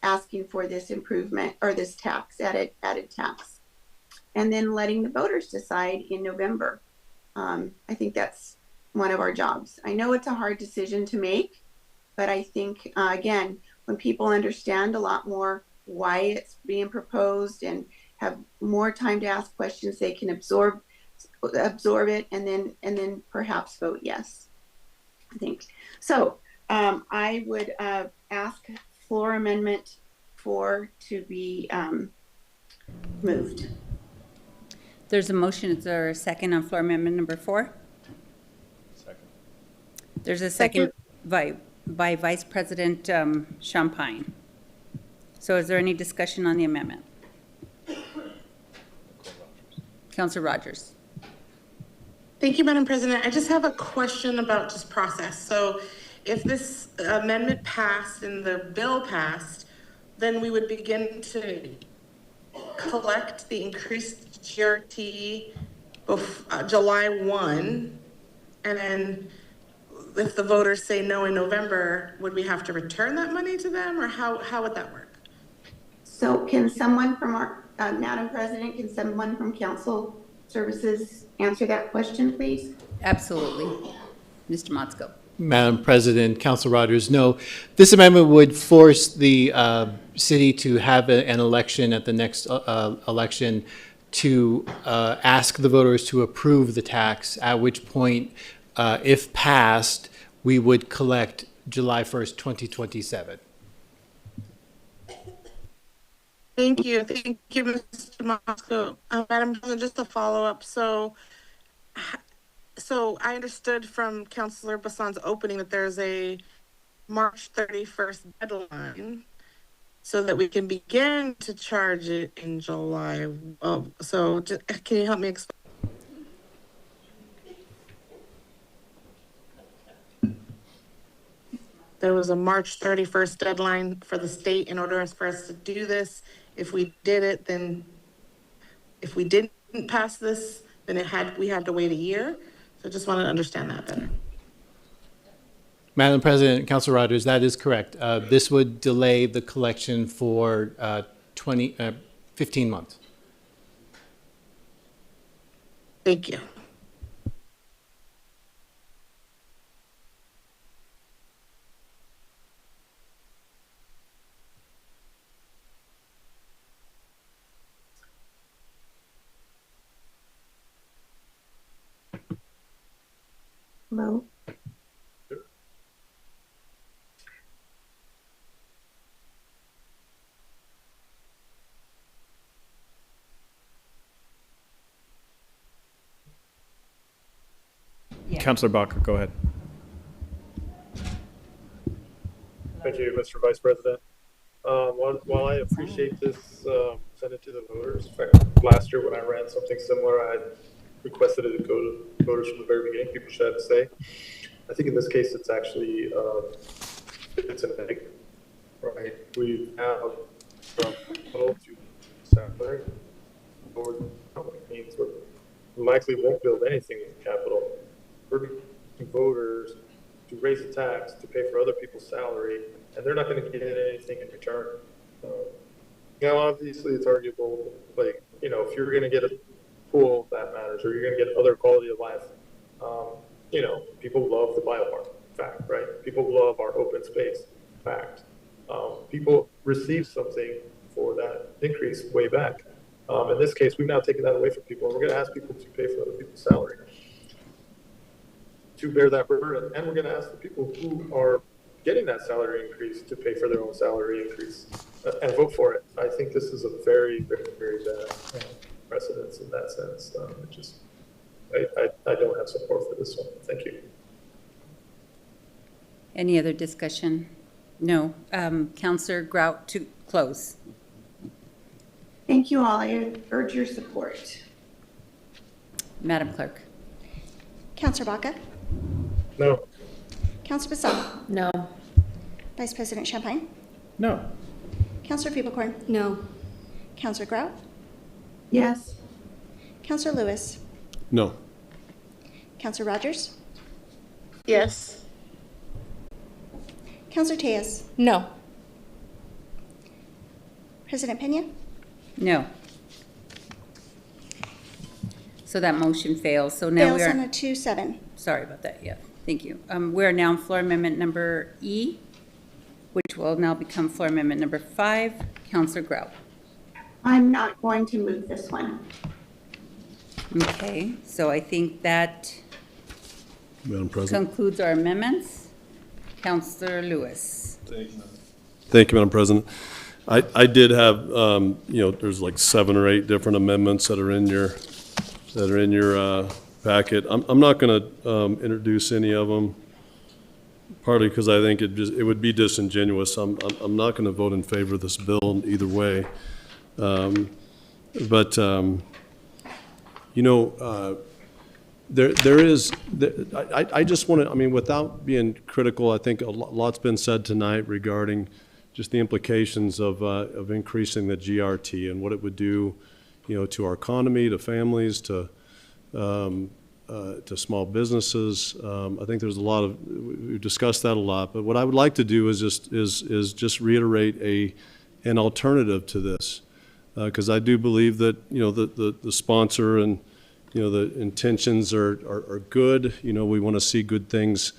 asking for this improvement or this tax, added tax, and then letting the voters decide in November. I think that's one of our jobs. I know it's a hard decision to make, but I think, again, when people understand a lot more why it's being proposed and have more time to ask questions, they can absorb it and then perhaps vote yes, I think. So I would ask floor amendment 4 to be moved. There's a motion. Is there a second on floor amendment number 4? Second. There's a second by Vice President Champagne. So is there any discussion on the amendment? Councilor Rogers. Thank you, Madam President. I just have a question about just process. So if this amendment passed and the bill passed, then we would begin to collect the increased GRT July 1, and then if the voters say no in November, would we have to return that money to them, or how would that work? So can someone from our, Madam President, can someone from Council Services answer that question, please? Absolutely. Mr. Motzko. Madam President, Council Rogers, no. This amendment would force the city to have an election at the next election to ask the voters to approve the tax, at which point, if passed, we would collect July 1st, 2027. Thank you, Mr. Moscow. Madam President, just a follow-up. So I understood from Councilor Bassan's opening that there's a March 31st deadline so that we can begin to charge it in July. So can you help me explain? There was a March 31st deadline for the state in order for us to do this. If we did it, then if we didn't pass this, then we had to wait a year. So I just want to understand that better. Madam President, Council Rogers, that is correct. This would delay the collection for 15 months. Thank you. Hello? Councilor Baca, go ahead. Thank you, Mr. Vice President. While I appreciate this, send it to the voters. In fact, last year when I ran something similar, I requested it to go to voters from the very beginning. People should have a say. I think in this case, it's actually it's an egg, right? We have from total to salary, or it means we likely won't build anything with capital. We're getting voters to raise the tax to pay for other people's salary, and they're not going to get anything in return. Now, obviously, it's arguable, like, you know, if you're going to get a pool that matters, or you're going to get other quality of life, you know, people love the biopark, fact, right? People love our open space, fact. People receive something for that increase way back. In this case, we've now taken that away from people, and we're going to ask people to pay for other people's salary to bear that burden. And we're going to ask the people who are getting that salary increase to pay for their own salary increase and vote for it. I think this is a very, very, very bad precedence in that sense. I don't have support for this one. Thank you. Any other discussion? No. Councilor Grout to close. Thank you all. I urge your support. Madam Clerk. Councilor Baca? No. Councilor Bassan? No. Vice President Champagne? No. Councilor Feeblecorn? No. Councilor Grout? Yes. Councilor Lewis? No. Councilor Rogers? Yes. Councilor Tejas? No. President Pena? No. So that motion fails. So now Fails we are. on a 2-7. Sorry about that, yeah, thank you. We are now on floor amendment number E, which will now become floor amendment number 5. Councilor Grout. I'm not going to move this one. Okay, so I think that Madam President. concludes our amendments. Councilor Lewis. Thank you, Madam President. I did have, you know, there's like 7 or 8 different amendments that are in your packet. I'm not going to introduce any of them, partly because I think it would be disingenuous. I'm not going to vote in favor of this bill either way. You know, I just want to, I mean, without being critical, I think a lot's been said tonight regarding just the implications of increasing the GRT and what it would do, you know, to our economy, to families, to small businesses. I think there's a lot of, we've discussed that a lot, but what I would like to do is just reiterate an alternative to this. Because I do believe that, you know, the sponsor and, you know, the intentions are good. You know, we want to see good things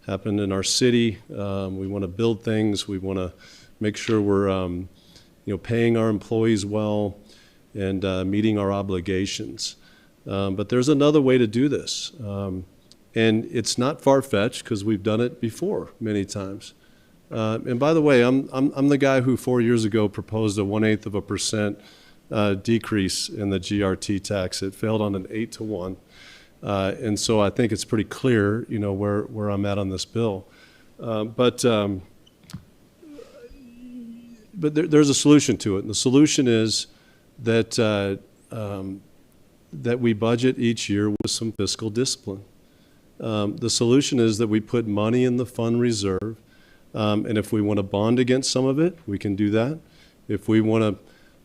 happen in our city. We want to build things. We want to make sure we're, you know, paying our employees well and meeting our obligations. But there's another way to do this. And it's not far-fetched because we've done it before many times. And by the way, I'm the guy who 4 years ago proposed a 1/8% decrease in the GRT tax. It failed on an 8-to-1. And so I think it's pretty clear, where I'm at on this bill. But there's a solution to it. And the solution is that that we budget each year with some fiscal discipline. The solution is that we put money in the fund reserve, and if we want to bond against some of it, we can do that. If we want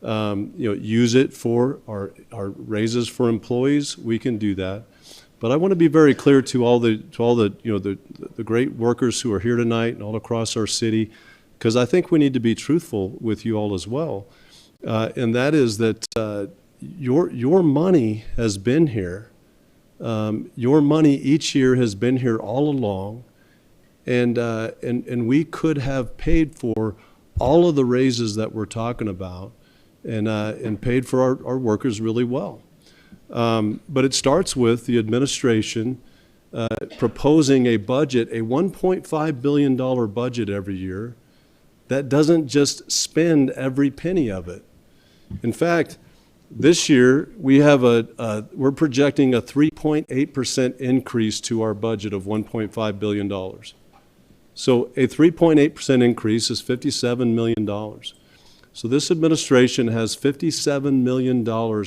to use it for our raises for employees, we can do that. But I want to be very clear to all the great workers who are here tonight and all across our city, because I think we need to be truthful with you all as well. And that is that your money has been here. Your money each year has been here all along, and we could have paid for all of the raises that we're talking about, and paid for our workers really well. But it starts with the administration proposing a budget, a $1.5 billion budget every year that doesn't just spend every penny of it. In fact, this year we have we're projecting a 3.8% increase to our budget of $1.5 billion. So a 3.8% increase is $57 million. So this administration has $57 million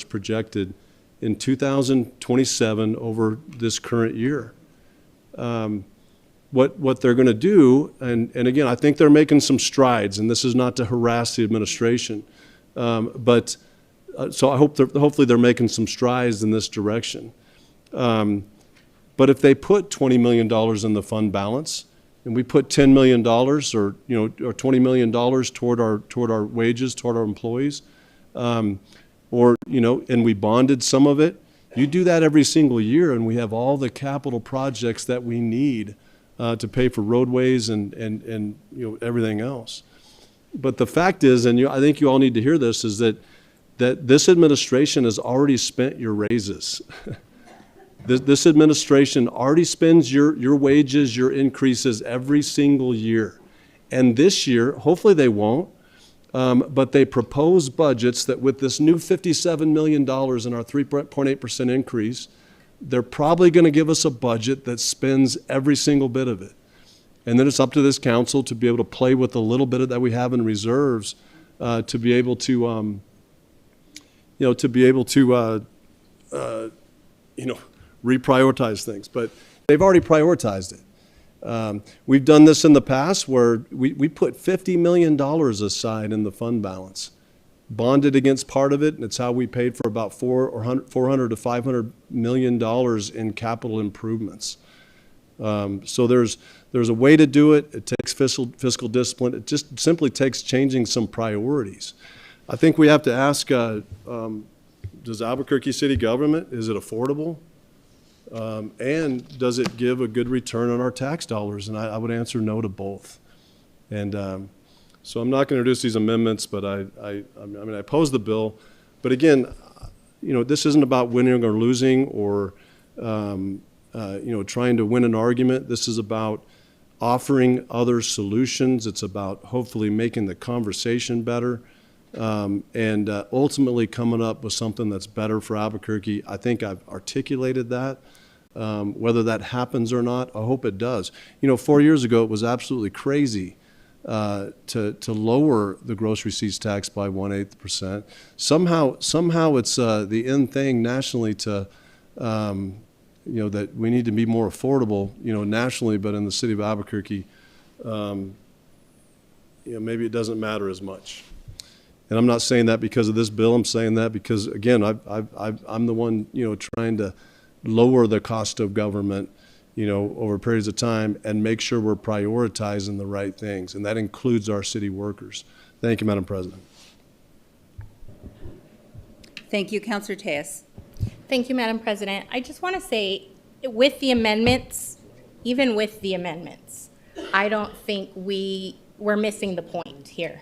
projected in 2027 over this current year. What they're going to do, and again, I think they're making some strides, and this is not to harass the administration, but so I hope hopefully they're making some strides in this direction. But if they put $20 million in the fund balance, and we put $10 million or $20 million toward our wages, toward our employees, and we bonded some of it, you do that every single year, and we have all the capital projects that we need to pay for roadways and everything else. But the fact is, and I think you all need to hear this, is that this administration has already spent your raises. This administration already spends your wages, your increases every single year. And this year, hopefully they won't, but they propose budgets that with this new $57 million in our 3.8% increase, they're probably going to give us a budget that spends every single bit of it. And then it's up to this council to be able to play with the little bit that we have in reserves to be able to, reprioritize things. But they've already prioritized it. We've done this in the past where we put $50 million aside in the fund balance, bonded against part of it, and it's how we paid for about $400 to $500 million in capital improvements. So there's a way to do it. It takes fiscal discipline. It just simply takes changing some priorities. I think we have to ask, does Albuquerque city government, is it affordable? And does it give a good return on our tax dollars? And I would answer no to both. And so I'm not going to introduce these amendments, but I oppose the bill. But again, this isn't about winning or losing or trying to win an argument. This is about offering other solutions. It's about hopefully making the conversation better. And ultimately coming up with something that's better for Albuquerque. I think I've articulated that. Whether that happens or not, I hope it does. 4 years ago, it was absolutely crazy to lower the gross receipts tax by 1/8%. Somehow it's the in thing nationally to, that we need to be more affordable, nationally, but in the city of Albuquerque, maybe it doesn't matter as much. And I'm not saying that because of this bill. I'm saying that because, again, I'm the one, trying to lower the cost of government, over periods of time and make sure we're prioritizing the right things. And that includes our city workers. Thank you, Madam President. Thank you, Councilor Tejas. Thank you, Madam President. I just want to say, with the amendments, even with the amendments, I don't think we're missing the point here.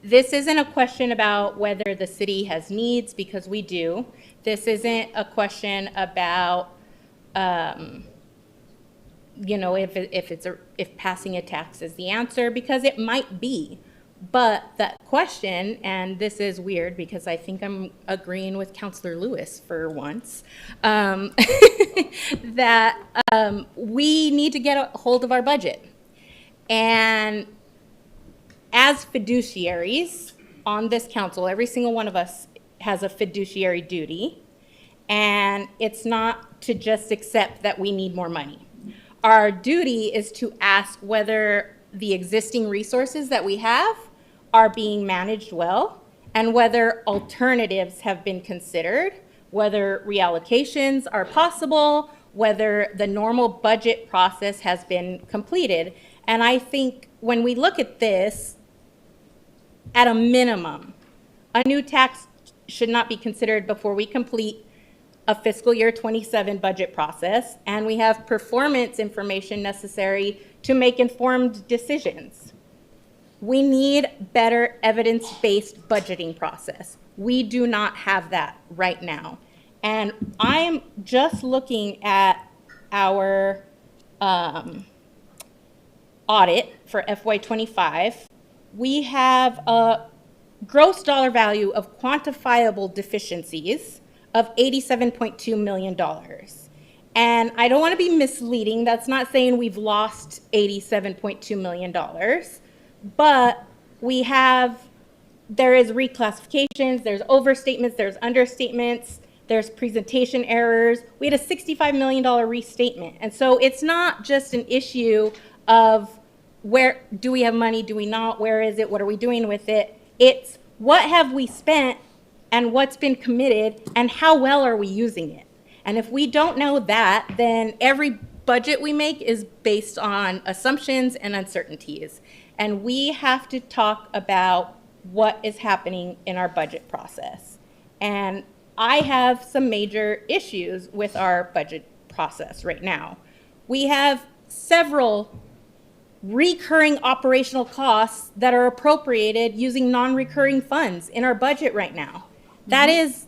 This isn't a question about whether the city has needs, because we do. This isn't a question about if passing a tax is the answer, because it might be. But that question, and this is weird because I think I'm agreeing with Counselor Lewis for once, that we need to get a hold of our budget. And as fiduciaries on this council, every single one of us has a fiduciary duty. And it's not to just accept that we need more money. Our duty is to ask whether the existing resources that we have are being managed well, and whether alternatives have been considered, whether reallocations are possible, whether the normal budget process has been completed. And I think when we look at this, at a minimum, a new tax should not be considered before we complete a fiscal year 27 budget process, and we have performance information necessary to make informed decisions. We need better evidence-based budgeting process. We do not have that right now. And I am just looking at our audit for FY25. We have a gross dollar value of quantifiable deficiencies of $87.2 million. And I don't want to be misleading. That's not saying we've lost $87.2 million. But there is reclassifications, there's overstatements, there's understatements, there's presentation errors. We had a $65 million restatement. And so it's not just an issue of where do we have money, do we not, where is it, what are we doing with it? It's what have we spent and what's been committed and how well are we using it? And if we don't know that, then every budget we make is based on assumptions and uncertainties. And we have to talk about what is happening in our budget process. And I have some major issues with our budget process right now. We have several recurring operational costs that are appropriated using non-recurring funds in our budget right now. That is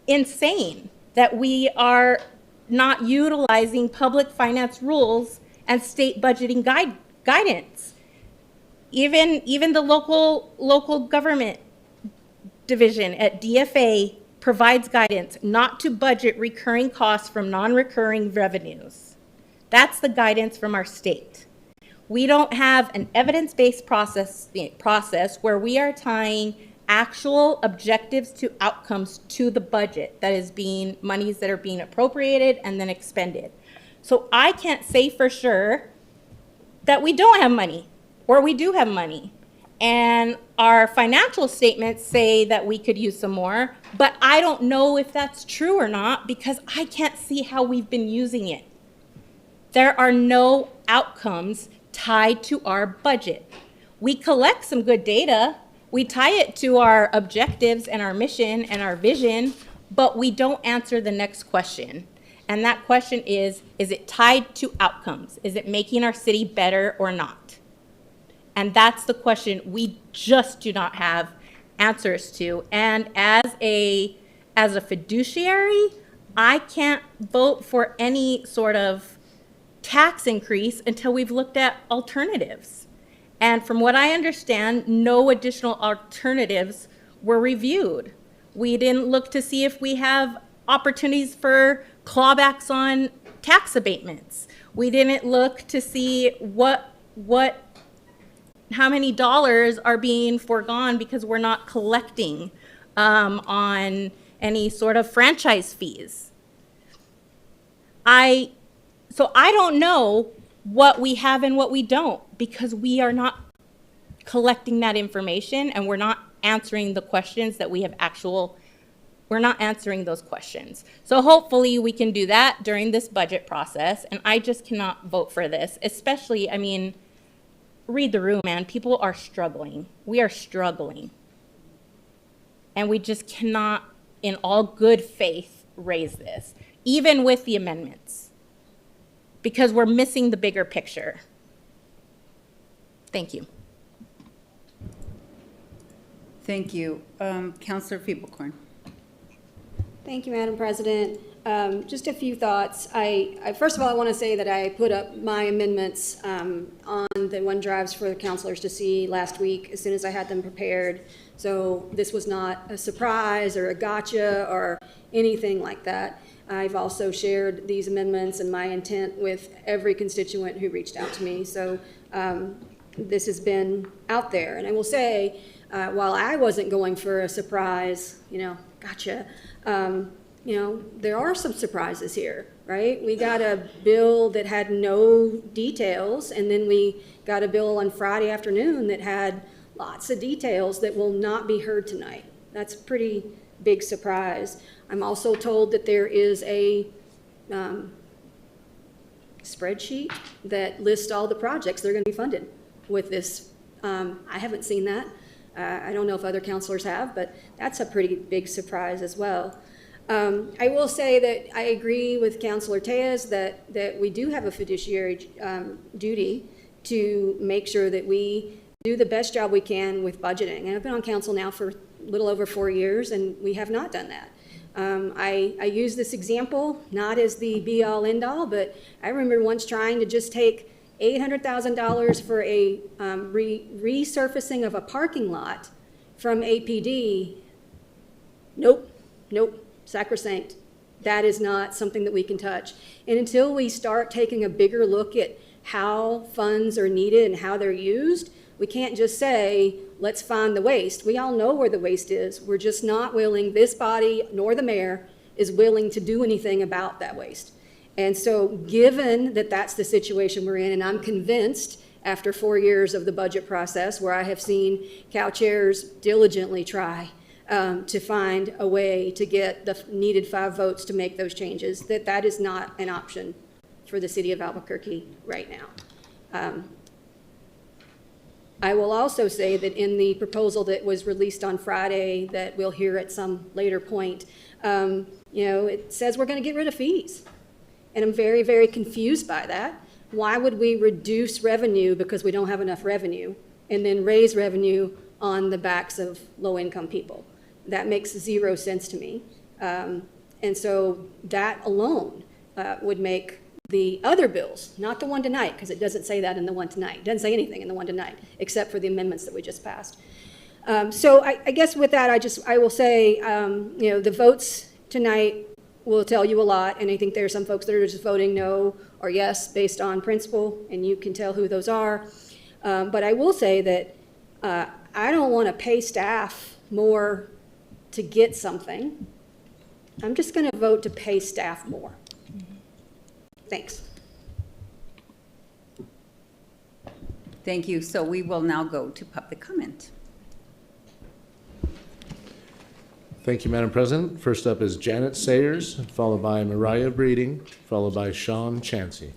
insane that we are not utilizing public finance rules and state budgeting guidance. Even the local government division at DFA provides guidance not to budget recurring costs from non-recurring revenues. That's the guidance from our state. We don't have an evidence-based process where we are tying actual objectives to outcomes to the budget that is monies that are being appropriated and then expended. So I can't say for sure that we don't have money or we do have money. And our financial statements say that we could use some more, but I don't know if that's true or not because I can't see how we've been using it. There are no outcomes tied to our budget. We collect some good data. We tie it to our objectives and our mission and our vision, but we don't answer the next question. And that question is it tied to outcomes? Is it making our city better or not? And that's the question we just do not have answers to. And as a fiduciary, I can't vote for any sort of tax increase until we've looked at alternatives. And from what I understand, no additional alternatives were reviewed. We didn't look to see if we have opportunities for clawbacks on tax abatements. We didn't look to see how many dollars are being foregone because we're not collecting on any sort of franchise fees. So I don't know what we have and what we don't because we are not collecting that information and we're not answering the questions that we have we're not answering those questions. So hopefully we can do that during this budget process, and I just cannot vote for this, especially, read the room, man. People are struggling. We are struggling. And we just cannot, in all good faith, raise this, even with the amendments, because we're missing the bigger picture. Thank you. Thank you. Councilor Feeblecorn. Thank you, Madam President. Just a few thoughts. First of all, I want to say that I put up my amendments on the OneDrives for the counselors to see last week as soon as I had them prepared. So this was not a surprise or a gotcha or anything like that. I've also shared these amendments and my intent with every constituent who reached out to me. So this has been out there. And I will say, while I wasn't going for a surprise, gotcha, there are some surprises here, right? We got a bill that had no details, and then we got a bill on Friday afternoon that had lots of details that will not be heard tonight. That's a pretty big surprise. I'm also told that there is a spreadsheet that lists all the projects that are going to be funded with this. I haven't seen that. I don't know if other counselors have, but that's a pretty big surprise as well. I will say that I agree with Councilor Tejas that we do have a fiduciary duty to make sure that we do the best job we can with budgeting. And I've been on council now for a little over 4 years, and we have not done that. I use this example not as the be-all, end-all, but I remember once trying to just take $800,000 for a resurfacing of a parking lot from APD. Nope, sacrosanct. That is not something that we can touch. And until we start taking a bigger look at how funds are needed and how they're used, we can't just say, let's find the waste. We all know where the waste is. We're just not willing, this body nor the mayor is willing to do anything about that waste. And so given that that's the situation we're in, and I'm convinced after 4 years of the budget process where I have seen cow chairs diligently try to find a way to get the needed 5 votes to make those changes, that is not an option for the city of Albuquerque right now. I will also say that in the proposal that was released on Friday that we'll hear at some later point, it says we're going to get rid of fees. And I'm very, very confused by that. Why would we reduce revenue because we don't have enough revenue and then raise revenue on the backs of low-income people? That makes 0 sense to me. And so that alone would make the other bills, not the one tonight, because it doesn't say that in the one tonight. It doesn't say anything in the one tonight, except for the amendments that we just passed. So I guess with that, I will say, the votes tonight will tell you a lot, and I think there are some folks that are just voting no or yes based on principle, and you can tell who those are. But I will say that I don't want to pay staff more to get something. I'm just going to vote to pay staff more. Thanks. Thank you. So we will now go to public comment. Thank you, Madam President. First up is Janet Sayers, followed by Mariah Breeding, followed by Sean Chansey.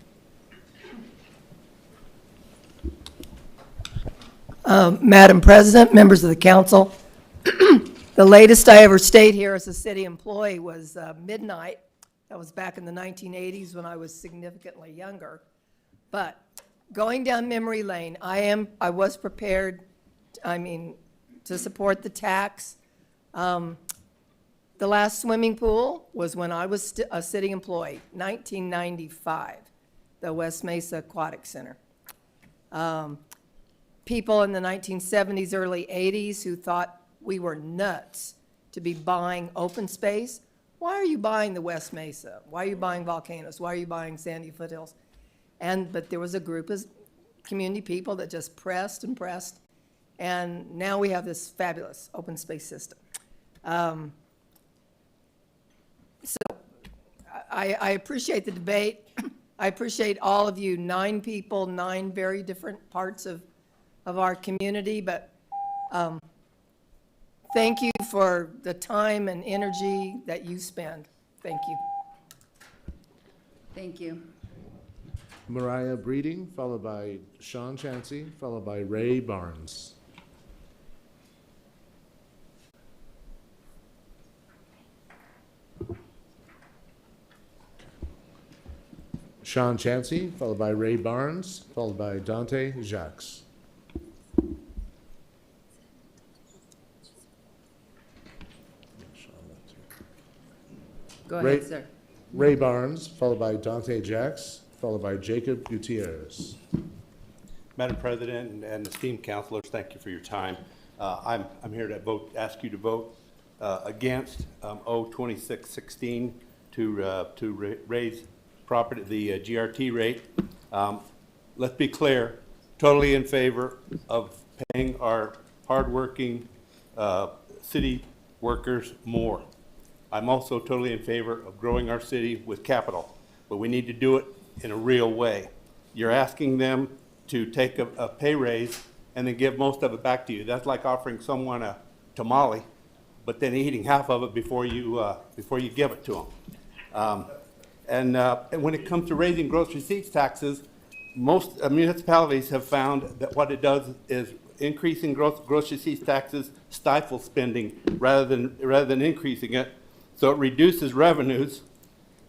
Madam President, members of the council, the latest I ever stayed here as a city employee was midnight. That was back in the 1980s when I was significantly younger. But going down memory lane, I was prepared, to support the tax. The last swimming pool was when I was a city employee, 1995, the West Mesa Aquatic Center. People in the 1970s, early 80s who thought we were nuts to be buying open space. Why are you buying the West Mesa? Why are you buying volcanoes? Why are you buying sandy foothills? But there was a group of community people that just pressed and pressed, and now we have this fabulous open space system. So I appreciate the debate. I appreciate all of you, 9 people, 9 very different parts of our community, but thank you for the time and energy that you spend. Thank you. Thank you. Mariah Breeding, followed by Sean Chansey, followed by Ray Barnes. Sean Chansey, followed by Ray Barnes, followed by Dante Jacques. Go Ray- ahead, sir. Ray Barnes, followed by Dante Jacks, followed by Jacob Gutierrez. Madam President and esteemed councilors, thank you for your time. I'm here to ask you to vote against O2616 to raise the GRT rate. Let's be clear, totally in favor of paying our hardworking city workers more. I'm also totally in favor of growing our city with capital, but we need to do it in a real way. You're asking them to take a pay raise and then give most of it back to you. That's like offering someone a tamale, but then eating half of it before you give it to them. And when it comes to raising gross receipts taxes, most municipalities have found that what it does is increasing gross receipts taxes stifles spending rather than increasing it. So it reduces revenues,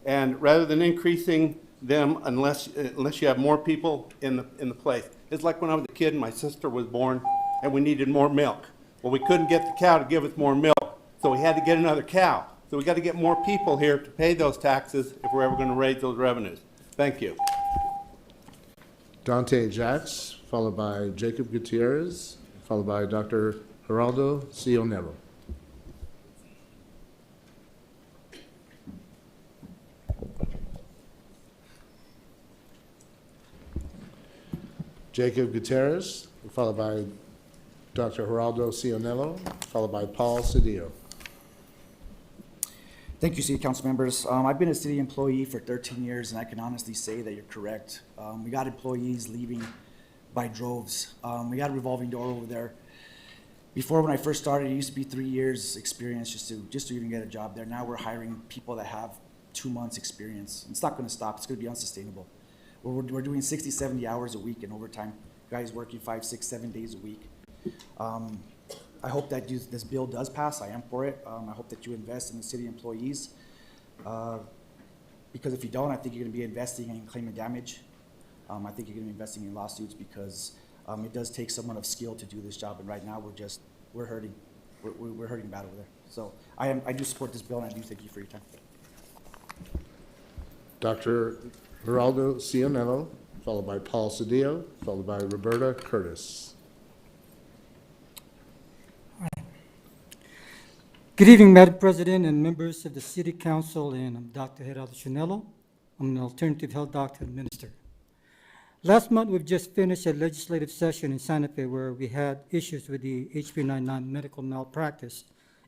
and rather than increasing them unless you have more people in the place. It's like when I was a kid and my sister was born and we needed more milk. Well, we couldn't get the cow to give us more milk, so we had to get another cow. So we got to get more people here to pay those taxes if we're ever going to raise those revenues. Thank you. Dante Jacks, followed by Jacob Gutierrez, followed by Dr. Geraldo Cionello. Jacob Gutierrez, followed by Dr. Geraldo Cionello, followed by Paul Cedillo. Thank you, City Council members. I've been a city employee for 13 years, and I can honestly say that you're correct. We got employees leaving by droves. We got a revolving door over there. Before, when I first started, it used to be 3 years experience just to even get a job there. Now we're hiring people that have 2 months experience. It's not going to stop. It's going to be unsustainable. We're doing 60, 70 hours a week in overtime. Guys working 5, 6, 7 days a week. I hope that this bill does pass. I am for it. I hope that you invest in the city employees. Because if you don't, I think you're going to be investing in claiming damage. I think you're going to be investing in lawsuits because it does take someone of skill to do this job. And right now we're hurting. We're hurting bad over there. So I do support this bill, and I do thank you for your time. Dr. Geraldo Cionello, followed by Paul Cedillo, followed by Roberta Curtis. Good evening, Madam President and members of the City Council, and I'm Dr. Geraldo Cionello. I'm an alternative health doctor and minister. Last month, we've just finished a legislative session in Santa Fe where we had issues with the HB 99 medical malpractice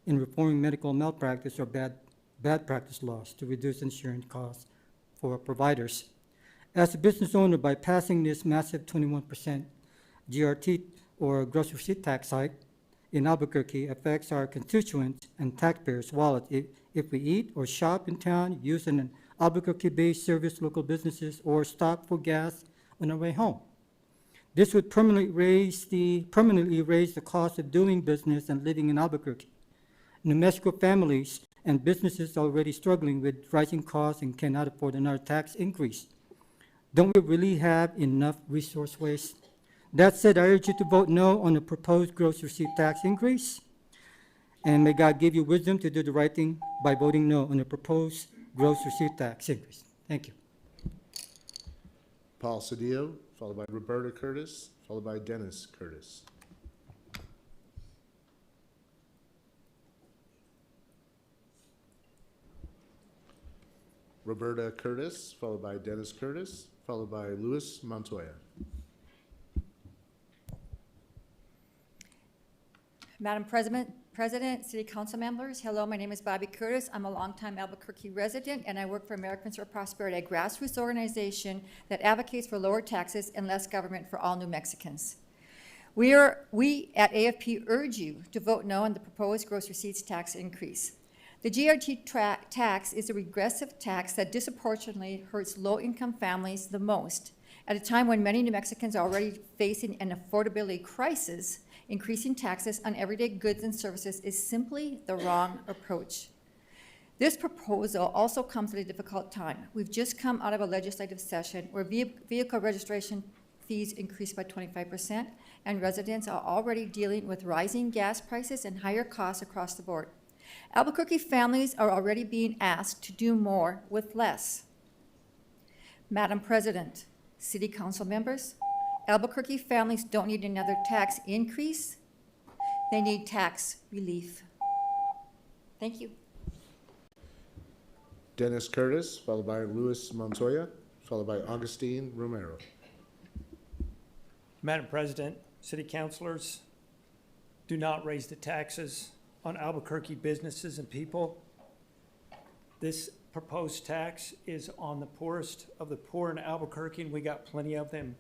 in reforming medical malpractice or bad practice laws to reduce insurance costs for providers. As a business owner, by passing this massive 21% GRT or gross receipt tax hike in Albuquerque affects our constituents and taxpayers' wallets if we eat or shop in town, use an Albuquerque-based service local businesses, or stop for gas on our way home. This would permanently raise the cost of doing business and living in Albuquerque. New Mexico families and businesses already struggling with rising costs and cannot afford another tax increase. Don't we really have enough resource waste? That said, I urge you to vote no on the proposed gross receipt tax increase. And may God give you wisdom to do the right thing by voting no on the proposed gross receipt tax increase. Thank you. Paul Cedillo, followed by Roberta Curtis, followed by Dennis Curtis. Roberta Curtis, followed by Dennis Curtis, followed by Luis Montoya. Madam President, City Council members, hello, my name is Bobby Curtis. I'm a longtime Albuquerque resident, and I work for Americans for Prosperity, a grassroots organization that advocates for lower taxes and less government for all New Mexicans. We at AFP urge you to vote no on the proposed gross receipts tax increase. The GRT tax is a regressive tax that disproportionately hurts low-income families the most. At a time when many New Mexicans are already facing an affordability crisis, increasing taxes on everyday goods and services is simply the wrong approach. This proposal also comes at a difficult time. We've just come out of a legislative session where vehicle registration fees increased by 25%, and residents are already dealing with rising gas prices and higher costs across the board. Albuquerque families are already being asked to do more with less. Madam President, City Council members, Albuquerque families don't need another tax increase. They need tax relief. Thank you. Dennis Curtis, followed by Luis Montoya, followed by Augustine Romero. Madam President, City Councilors, do not raise the taxes on Albuquerque businesses and people. This proposed tax is on the poorest of the poor in Albuquerque, and we got plenty of them.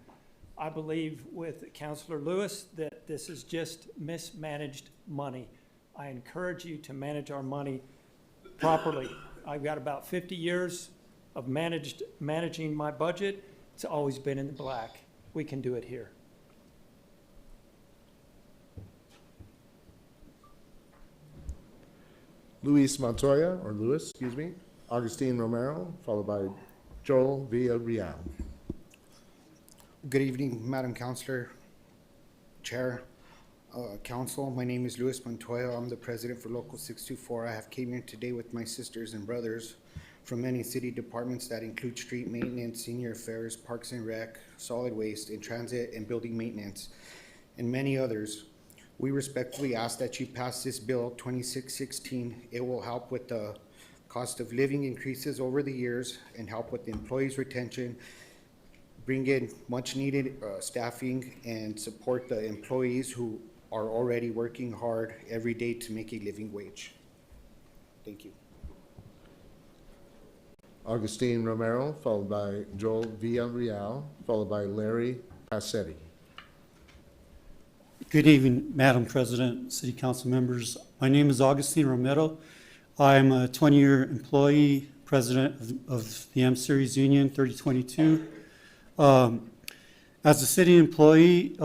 I believe with Councilor Lewis that this is just mismanaged money. I encourage you to manage our money properly. I've got about 50 years of managing my budget. It's always been in the black. We can do it here. Luis Montoya, or Luis, excuse me, Augustine Romero, followed by Joel Villarreal. Good evening, Madam Councilor, Chair, Council. My name is Luis Montoya. I'm the president for Local 624. I have came here today with my sisters and brothers from many city departments that include street maintenance, senior affairs, parks and rec, solid waste, and transit and building maintenance, and many others. We respectfully ask that you pass this bill 2616. It will help with the cost of living increases over the years and help with the employees' retention, bring in much needed staffing, and support the employees who are already working hard every day to make a living wage. Thank you. Augustine Romero, followed by Joel Villarreal, followed by Larry Passetti. Good evening, Madam President, City Council members. My name is Augustine Romero. I'm a 20-year employee, president of the M-Series Union 3022. As a city employee,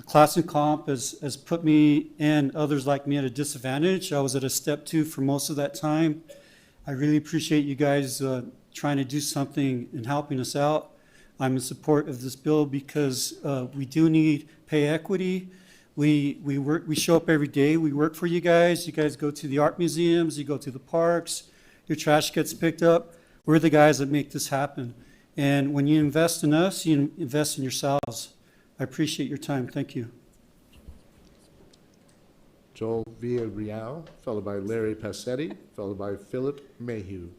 class and comp has put me and others like me at a disadvantage. I was at a step 2 for most of that time. I really appreciate you guys trying to do something and helping us out. I'm in support of this bill because we do need pay equity. We show up every day. We work for you guys. You guys go to the art museums. You go to the parks. Your trash gets picked up. We're the guys that make this happen. And when you invest in us, you invest in yourselves. I appreciate your time. Thank you. Joel Villarreal, followed by Larry Passetti, followed by Philip Mayhew.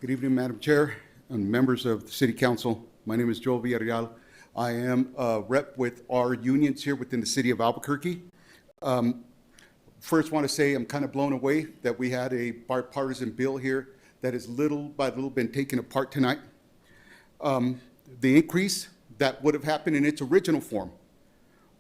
Good evening, Madam Chair and members of the City Council. My name is Joel Villarreal. I am a rep with our unions here within the city of Albuquerque. First, want to say I'm kind of blown away that we had a bipartisan bill here that is little by little been taken apart tonight. The increase that would have happened in its original form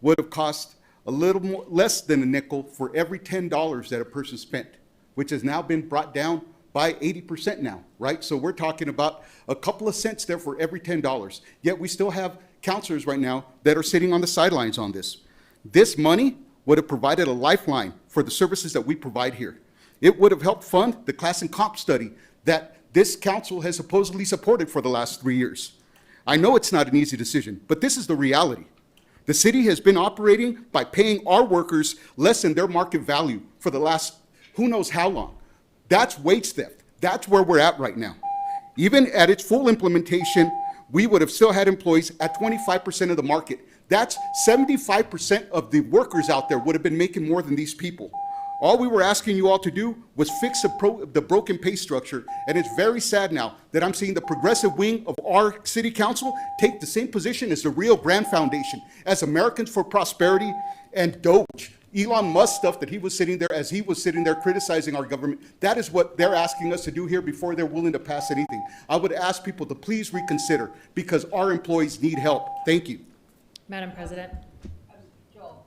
would have cost a little more, less than a nickel for every $10 that a person spent, which has now been brought down by 80% now, right? So we're talking about a couple of cents there for every $10. Yet we still have counselors right now that are sitting on the sidelines on this. This money would have provided a lifeline for the services that we provide here. It would have helped fund the class and comp study that this council has supposedly supported for the last 3 years. I know it's not an easy decision, but this is the reality. The city has been operating by paying our workers less than their market value for the last who knows how long. That's wage theft. That's where we're at right now. Even at its full implementation, we would have still had employees at 25% of the market. That's 75% of the workers out there would have been making more than these people. All we were asking you all to do was fix the broken pay structure, and it's very sad now that I'm seeing the progressive wing of our city council take the same position as the Rio Grande Foundation, as Americans for Prosperity, and Doge. Elon Musk stuff that he was sitting there criticizing our government. That is what they're asking us to do here before they're willing to pass anything. I would ask people to please reconsider because our employees need help. Thank you. Madam President. Joel,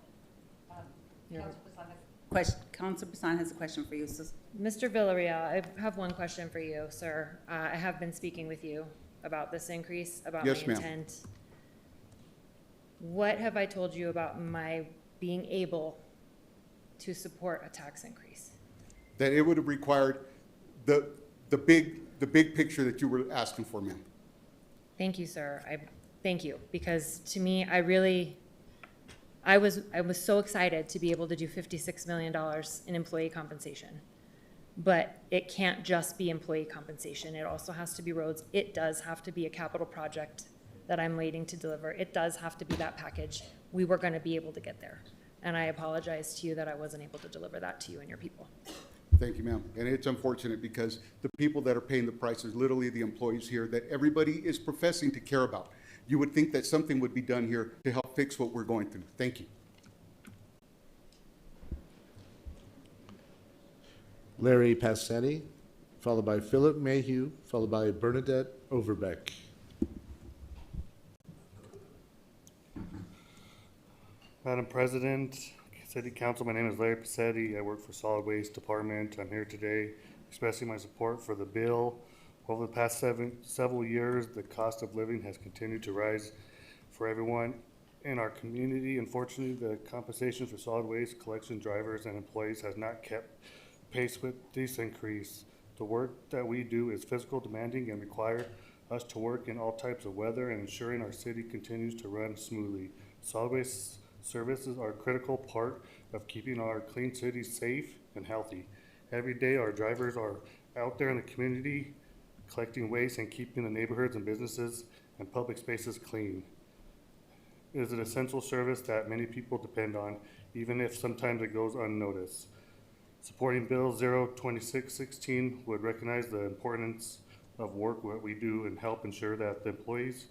Councilor Basan has a question for you. Mr. Villarreal, I have one question for you, sir. I have been speaking with you about this increase, about Yes, my ma'am. intent. What have I told you about my being able to support a tax increase? That it would have required the big picture that you were asking for, ma'am. Thank you, sir. Thank you, because to me, I was so excited to be able to do $56 million in employee compensation. But it can't just be employee compensation. It also has to be roads. It does have to be a capital project that I'm waiting to deliver. It does have to be that package. We were going to be able to get there. And I apologize to you that I wasn't able to deliver that to you and your people. Thank you, ma'am. And it's unfortunate because the people that are paying the price is literally the employees here that everybody is professing to care about. You would think that something would be done here to help fix what we're going through. Thank you. Larry Passetti, followed by Philip Mayhew, followed by Bernadette Overbeck. Madam President, City Council, my name is Larry Passetti. I work for Solid Waste Department. I'm here today expressing my support for the bill. Over the past several years, the cost of living has continued to rise for everyone in our community. Unfortunately, the compensation for solid waste collection drivers and employees has not kept pace with this increase. The work that we do is physical, demanding, and require us to work in all types of weather and ensuring our city continues to run smoothly. Solid waste services are a critical part of keeping our clean city safe and healthy. Every day, our drivers are out there in the community collecting waste and keeping the neighborhoods and businesses and public spaces clean. It is an essential service that many people depend on, even if sometimes it goes unnoticed. Supporting Bill 02616 would recognize the importance of work that we do and help ensure that the employees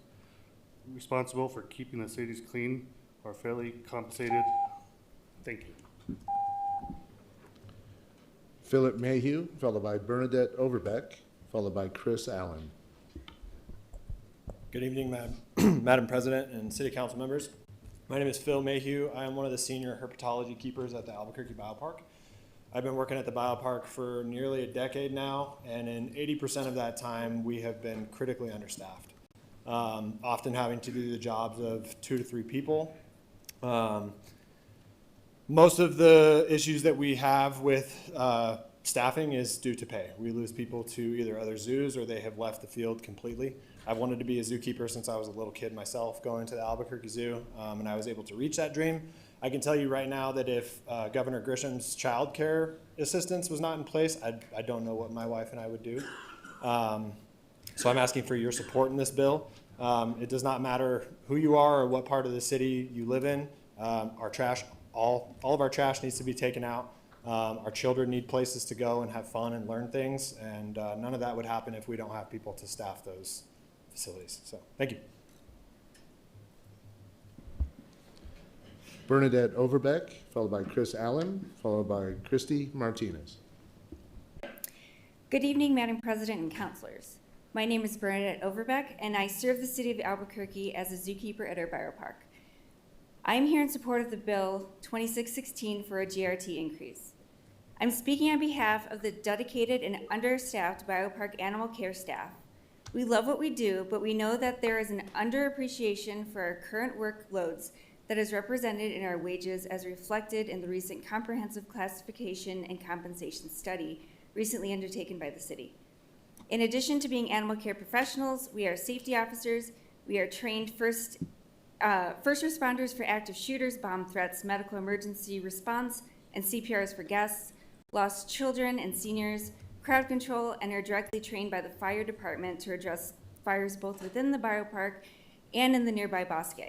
responsible for keeping the cities clean are fairly compensated. Thank you. Philip Mayhew, followed by Bernadette Overbeck, followed by Chris Allen. Good evening, Madam President and City Council members. My name is Phil Mayhew. I am one of the senior herpetology keepers at the Albuquerque Biopark. I've been working at the biopark for nearly a decade now, and in 80% of that time, we have been critically understaffed, often having to do the jobs of 2 to 3 people. Most of the issues that we have with staffing is due to pay. We lose people to either other zoos or they have left the field completely. I've wanted to be a zookeeper since I was a little kid myself, going to the Albuquerque Zoo, and I was able to reach that dream. I can tell you right now that if Governor Grisham's child care assistance was not in place, I don't know what my wife and I would do. So I'm asking for your support in this bill. It does not matter who you are or what part of the city you live in. Our trash, all of our trash needs to be taken out. Our children need places to go and have fun and learn things, and none of that would happen if we don't have people to staff those facilities. So, thank you. Bernadette Overbeck, followed by Chris Allen, followed by Christy Martinez. Good evening, Madam President and councilors. My name is Bernadette Overbeck, and I serve the city of Albuquerque as a zookeeper at our biopark. I am here in support of the bill 2616 for a GRT increase. I'm speaking on behalf of the dedicated and understaffed biopark animal care staff. We love what we do, but we know that there is an underappreciation for our current workloads that is represented in our wages as reflected in the recent comprehensive classification and compensation study recently undertaken by the city. In addition to being animal care professionals, we are safety officers, we are trained first responders for active shooters, bomb threats, medical emergency response, and CPRs for guests, lost children and seniors, crowd control, and are directly trained by the fire department to address fires both within the biopark and in the nearby bosque.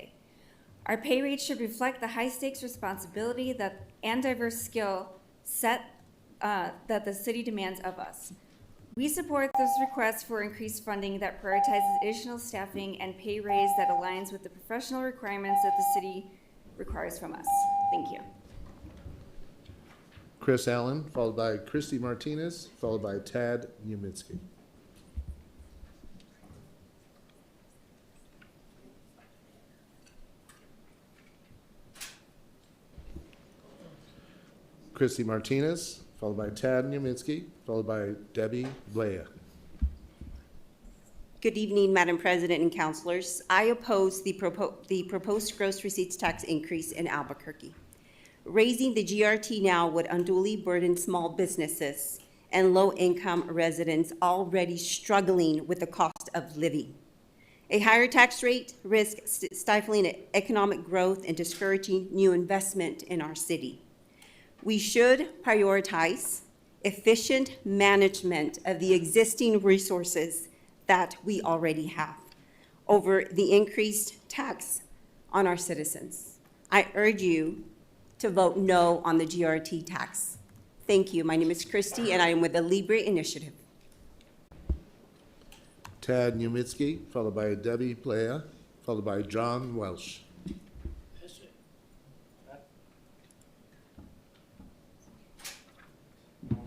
Our pay rates should reflect the high-stakes responsibility and diverse skill set that the city demands of us. We support this request for increased funding that prioritizes additional staffing and pay raise that aligns with the professional requirements that the city requires from us. Thank you. Chris Allen, followed by Christy Martinez, followed by Tad Niemitzki. Christy Martinez, followed by Tad Niemitzki, followed by Debbie Blea. Good evening, Madam President and councilors. I oppose the proposed gross receipts tax increase in Albuquerque. Raising the GRT now would unduly burden small businesses and low-income residents already struggling with the cost of living. A higher tax rate risks stifling economic growth and discouraging new investment in our city. We should prioritize efficient management of the existing resources that we already have over the increased tax on our citizens. I urge you to vote no on the GRT tax. Thank you. My name is Christy, and I am with the Libre Initiative. Tad Numitsky, followed by Debbie Playa, followed by John Welsh.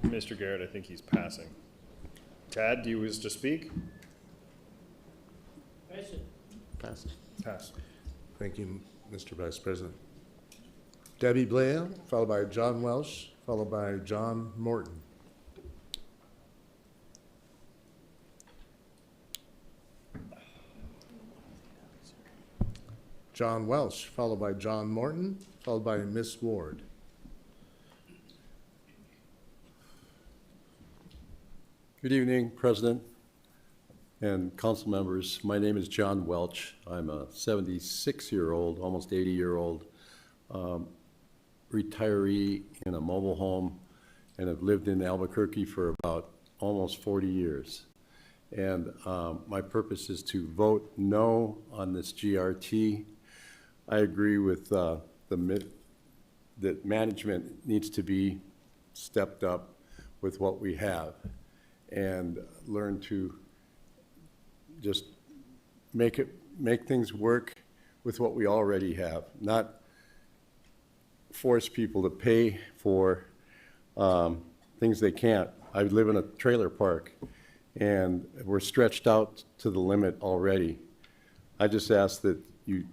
Mr. Garrett, I think he's passing. Tad, do you wish to speak? Pass. Pass. Thank you, Mr. Vice President. Debbie Blea, followed by John Welsh, followed by John Morton. John Welsh, followed by John Morton, followed by Miss Ward. Good evening, President and council members. My name is John Welch. I'm a 76-year-old, almost 80-year-old retiree in a mobile home, and have lived in Albuquerque for about almost 40 years. And my purpose is to vote no on this GRT. I agree with that management needs to be stepped up with what we have and learn to just make things work with what we already have, not force people to pay for things they can't. I live in a trailer park, and we're stretched out to the limit already. I just ask that you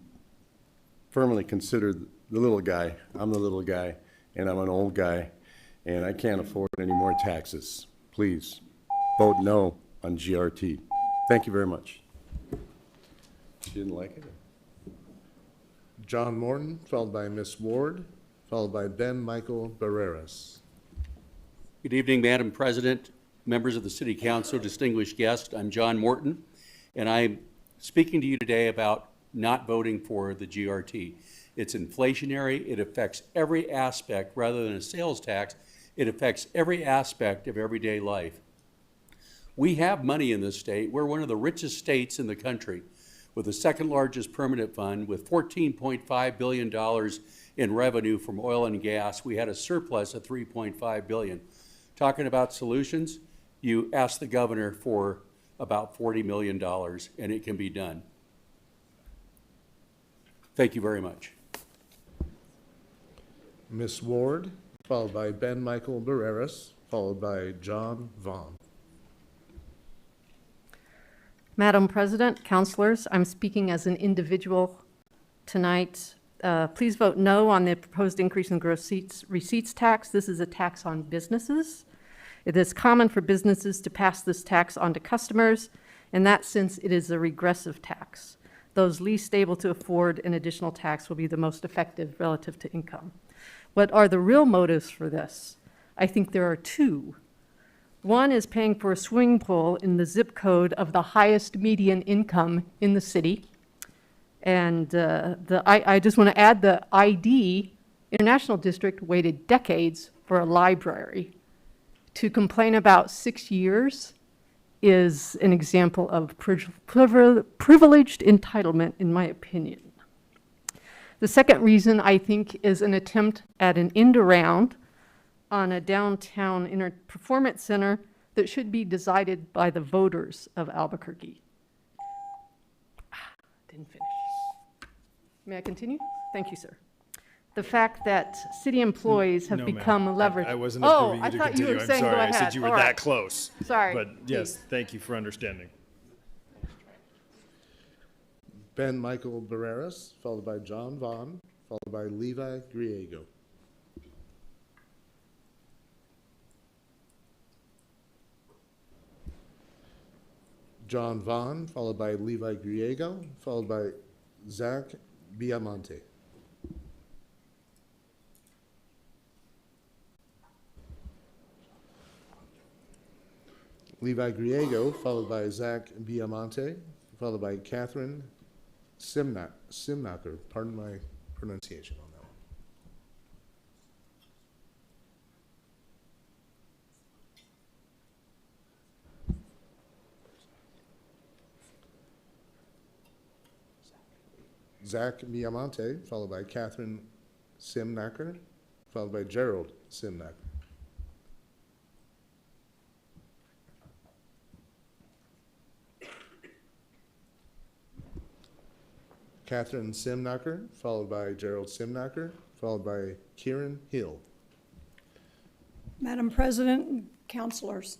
firmly consider the little guy. I'm the little guy, and I'm an old guy, and I can't afford any more taxes. Please vote no on GRT. Thank you very much. She didn't like it? John Morton, followed by Miss Ward, followed by Ben Michael Barreras. Good evening, Madam President, members of the City Council, distinguished guests. I'm John Morton, and I'm speaking to you today about not voting for the GRT. It's inflationary. It affects every aspect. Rather than a sales tax, it affects every aspect of everyday life. We have money in this state. We're one of the richest states in the country, with the second largest permanent fund, with $14.5 billion in revenue from oil and gas. We had a surplus of $3.5 billion. Talking about solutions, you ask the governor for about $40 million, and it can be done. Thank you very much. Miss Ward, followed by Ben Michael Barreras, followed by John Vaughn. Madam President, councilors, I'm speaking as an individual tonight. Please vote no on the proposed increase in gross receipts tax. This is a tax on businesses. It is common for businesses to pass this tax on to customers. In that sense, it is a regressive tax. Those least able to afford an additional tax will be the most effective relative to income. What are the real motives for this? I think there are two. One is paying for a swimming pool in the zip code of the highest median income in the city. And I just want to add the ID International District waited decades for a library. To complain about 6 years is an example of privileged entitlement, in my opinion. The second reason, I think, is an attempt at an end around on a downtown performance center that should be decided by the voters of Albuquerque. Didn't finish. May I continue? Thank you, sir. The fact that city employees have become leveraged. I wasn't approving you to continue. You were I'm saying sorry. go I ahead. said you were All that right. close. Sorry. But yes, Please. thank you for understanding. Ben Michael Barreras, followed by John Vaughn, followed by Levi Griego. John Vaughn, followed by Levi Griego, followed by Zach Biamonte. Levi Griego, followed by Zach Biamonte, followed by Catherine Simnacher. Pardon my pronunciation on that one. Zach Viamonte, followed by Catherine Simnacher, followed by Gerald Simnacher. Catherine Simnacher, followed by Gerald Simnacher, followed by Kieran Hill. Madam President and councilors,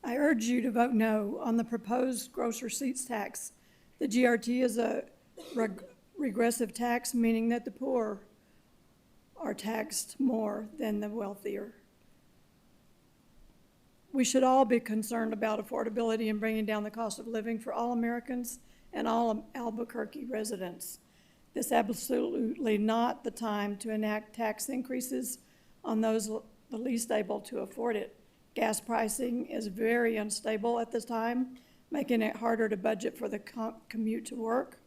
I urge you to vote no on the proposed gross receipts tax. The GRT is a regressive tax, meaning that the poor are taxed more than the wealthier. We should all be concerned about affordability and bringing down the cost of living for all Americans and all Albuquerque residents. This is absolutely not the time to enact tax increases on those the least able to afford it. Gas pricing is very unstable at this time, making it harder to budget for the commute to work.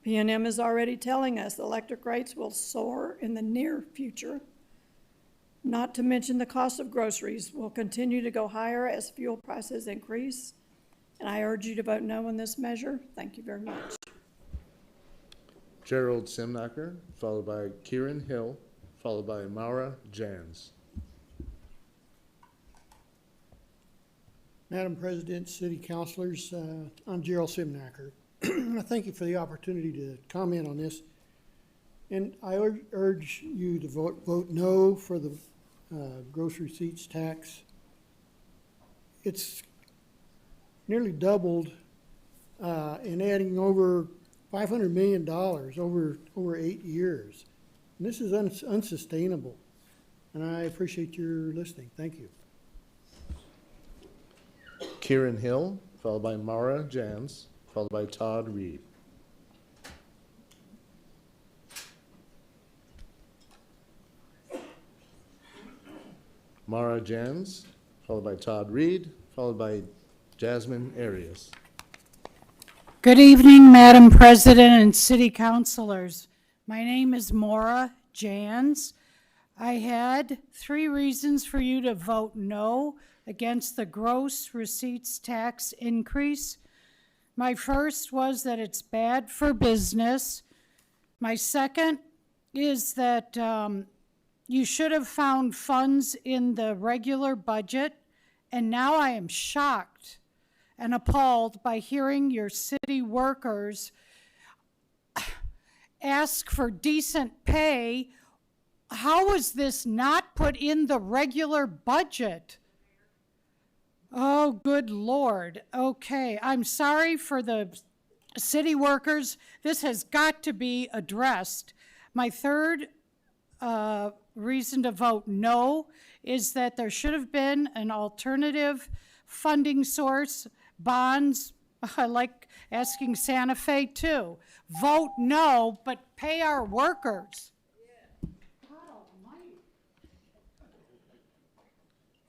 PNM is already telling us electric rates will soar in the near future. Not to mention the cost of groceries will continue to go higher as fuel prices increase. And I urge you to vote no on this measure. Thank you very much. Gerald Simnacher, followed by Kieran Hill, followed by Maura Jans. Madam President, City Councilors, I'm Gerald Simnacher. I thank you for the opportunity to comment on this. And I urge you to vote no for the gross receipts tax. It's nearly doubled and adding over $500 million over 8 years. And this is unsustainable. And I appreciate your listening. Thank you. Kieran Hill, followed by Maura Jans, followed by Todd Reed. Maura Jans, followed by Todd Reed, followed by Jasmine Arias. Good evening, Madam President and City Councilors. My name is Maura Jans. I had 3 reasons for you to vote no against the gross receipts tax increase. My first was that it's bad for business. My second is that you should have found funds in the regular budget, and now I am shocked and appalled by hearing your city workers ask for decent pay. How was this not put in the regular budget? Oh, good Lord. Okay, I'm sorry for the city workers. This has got to be addressed. My third reason to vote no is that there should have been an alternative funding source, bonds. I like asking Santa Fe too. Vote no, but pay our workers.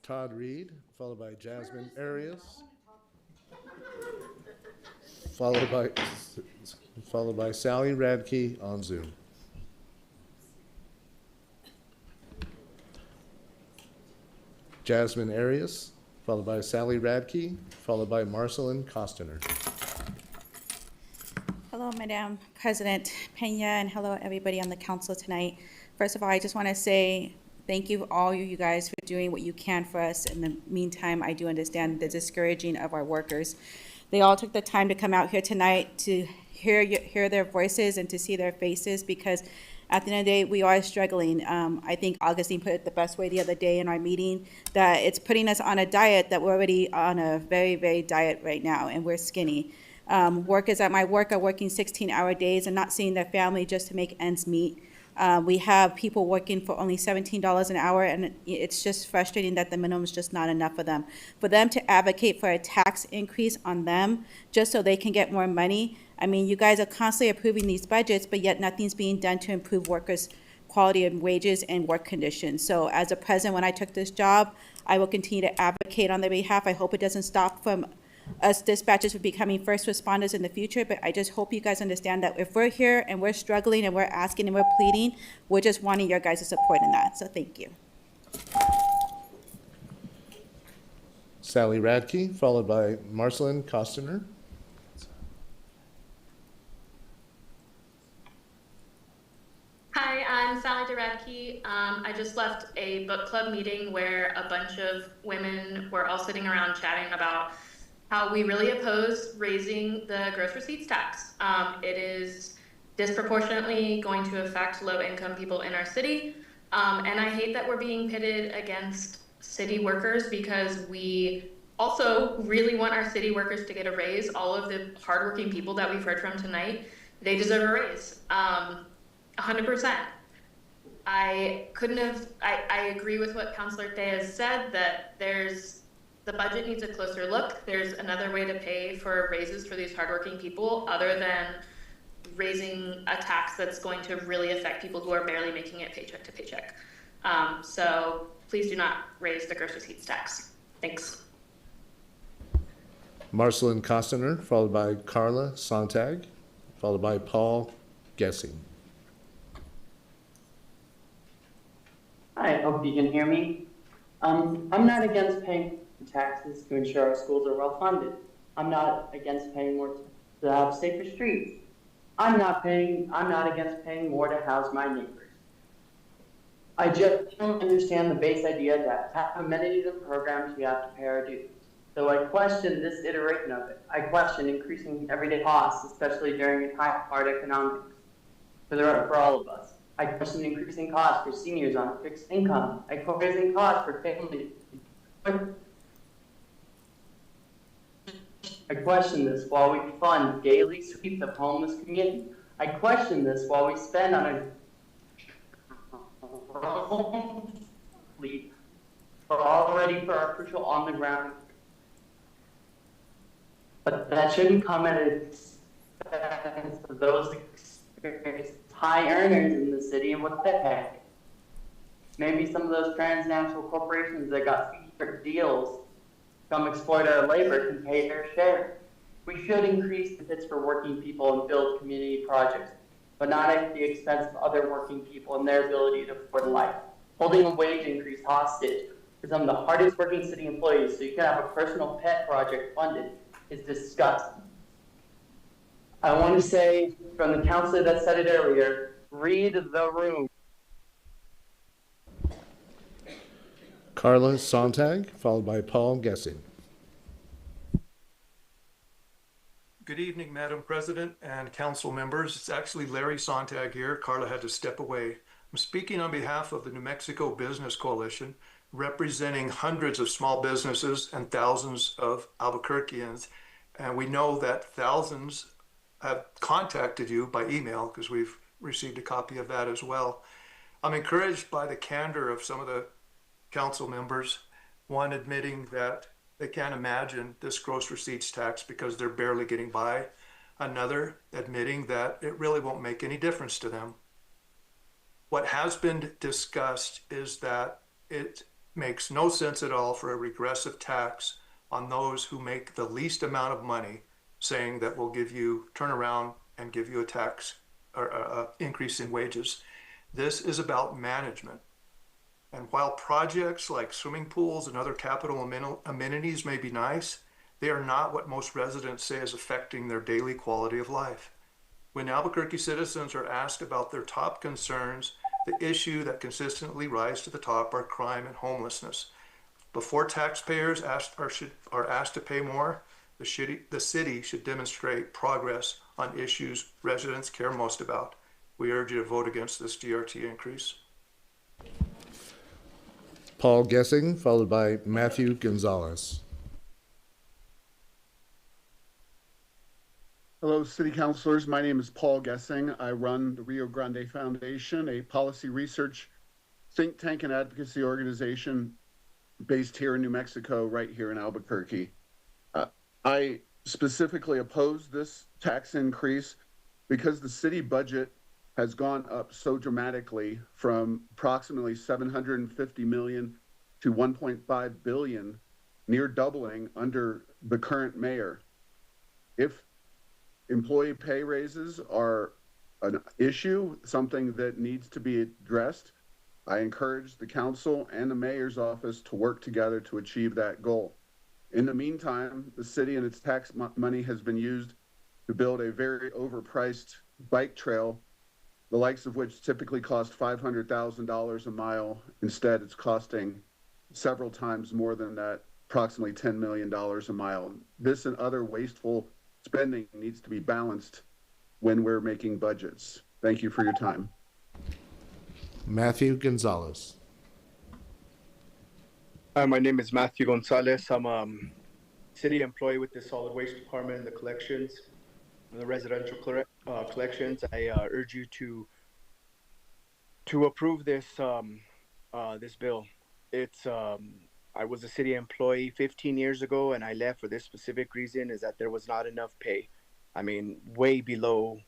Todd Reed, followed by Jasmine Arias, followed by Sally Radke on Zoom. Jasmine Arias, followed by Sally Radke, followed by Marcelin Costner. Hello, Madam President Pena, and hello, everybody on the council tonight. First of all, I just want to say thank you, all you guys, for doing what you can for us. In the meantime, I do understand the discouraging of our workers. They all took the time to come out here tonight to hear their voices and to see their faces, because at the end of the day, we are struggling. I think Augustine put it the best way the other day in our meeting, that it's putting us on a diet that we're already on a very, very diet right now, and we're skinny. Workers at my work are working 16-hour days and not seeing their family just to make ends meet. We have people working for only $17 an hour, and it's just frustrating that the minimum is just not enough for them. For them to advocate for a tax increase on them just so they can get more money, I mean, you guys are constantly approving these budgets, but yet nothing's being done to improve workers' quality of wages and work conditions. So as a president, when I took this job, I will continue to advocate on their behalf. I hope it doesn't stop from us dispatchers for becoming first responders in the future, but I just hope you guys understand that if we're here and we're struggling and we're asking and we're pleading, we're just wanting your guys' support in that. So thank you. Sally Radke, followed by Marcelin Costner. Hi, I'm Sally Duradke. I just left a book club meeting where a bunch of women were all sitting around chatting about how we really oppose raising the gross receipts tax. It is disproportionately going to affect low-income people in our city. And I hate that we're being pitted against city workers because we also really want our city workers to get a raise. All of the hardworking people that we've heard from tonight, they deserve a raise. 100%. I agree with what Councilor Theas said, that the budget needs a closer look. There's another way to pay for raises for these hardworking people other than raising a tax that's going to really affect people who are barely making it paycheck to paycheck. So please do not raise the gross receipts tax. Thanks. Marcelin Costner, followed by Carla Sontag, followed by Paul Gessing. Hi, I hope you can hear me. I'm not against paying taxes to ensure our schools are well funded. I'm not against paying more to have safer streets. I'm not against paying more to house my neighbors. I just don't understand the base idea that to have amenities and programs we have to pay our dues. So I question this iteration of it. I question increasing everyday costs, especially during a time of hard economics for all of us. I question increasing costs for seniors on fixed income. I question raising costs for families. I question this while we fund daily sweeps of homeless communities. I question this while we spend on a fleet for our crucial on the ground. But that shouldn't come at the expense of those experienced high earners in the city and what they pay. Maybe some of those transnational corporations that got secret deals come exploit our labor can pay their share. We should increase benefits for working people and build community projects, but not at the expense of other working people and their ability to afford life. Holding a wage increase hostage for some of the hardest working city employees so you can have a personal pet project funded is disgusting. I want to say from the counselor that said it earlier, read the room. Carla Sontag, followed by Paul Gessing. Good evening, Madam President and council members. It's actually Larry Sontag here. Carla had to step away. I'm speaking on behalf of the New Mexico Business Coalition, representing hundreds of small businesses and thousands of Albuquerqueans. And we know that thousands have contacted you by email because we've received a copy of that as well. I'm encouraged by the candor of some of the council members, one admitting that they can't imagine this gross receipts tax because they're barely getting by, another admitting that it really won't make any difference to them. What has been discussed is that it makes no sense at all for a regressive tax on those who make the least amount of money, saying that we'll turn around and give you a tax or a increase in wages. This is about management. And while projects like swimming pools and other capital amenities may be nice, they are not what most residents say is affecting their daily quality of life. When Albuquerque citizens are asked about their top concerns, the issue that consistently rise to the top are crime and homelessness. Before taxpayers are asked to pay more, the city should demonstrate progress on issues residents care most about. We urge you to vote against this GRT increase. Paul Gessing, followed by Matthew Gonzalez. Hello, City Councilors. My name is Paul Gessing. I run the Rio Grande Foundation, a policy research think tank and advocacy organization based here in New Mexico, right here in Albuquerque. I specifically oppose this tax increase because the city budget has gone up so dramatically from approximately $750 million to $1.5 billion near doubling under the current mayor. If employee pay raises are an issue, something that needs to be addressed, I encourage the council and the mayor's office to work together to achieve that goal. In the meantime, the city and its tax money has been used to build a very overpriced bike trail, the likes of which typically cost $500,000 a mile. Instead, it's costing several times more than that, approximately $10 million a mile. This and other wasteful spending needs to be balanced when we're making budgets. Thank you for your time. Matthew Gonzalez. Hi, my name is Matthew Gonzalez. I'm a city employee with the Solid Waste Department and the collections, the residential collections. I urge you to approve this this bill. It's I was a city employee 15 years ago, and I left for this specific reason: is that there was not enough pay. I mean, way below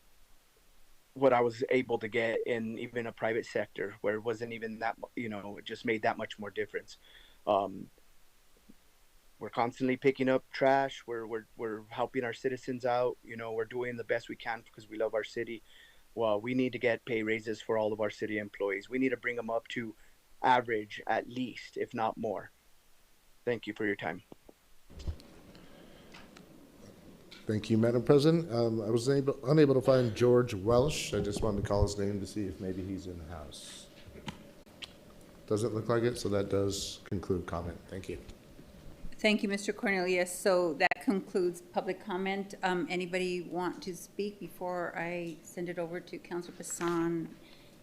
what I was able to get in even a private sector, where it wasn't even that, it just made that much more difference. We're constantly picking up trash. We're helping our citizens out. We're doing the best we can because we love our city. Well, we need to get pay raises for all of our city employees. We need to bring them up to average at least, if not more. Thank you for your time. Thank you, Madam President. I was unable to find George Welsh. I just wanted to call his name to see if maybe he's in the house. Doesn't look like it, so that does conclude comment. Thank you. Thank you, Mr. Cornelius. So that concludes public comment. Anybody want to speak before I send it over to Councilor Passan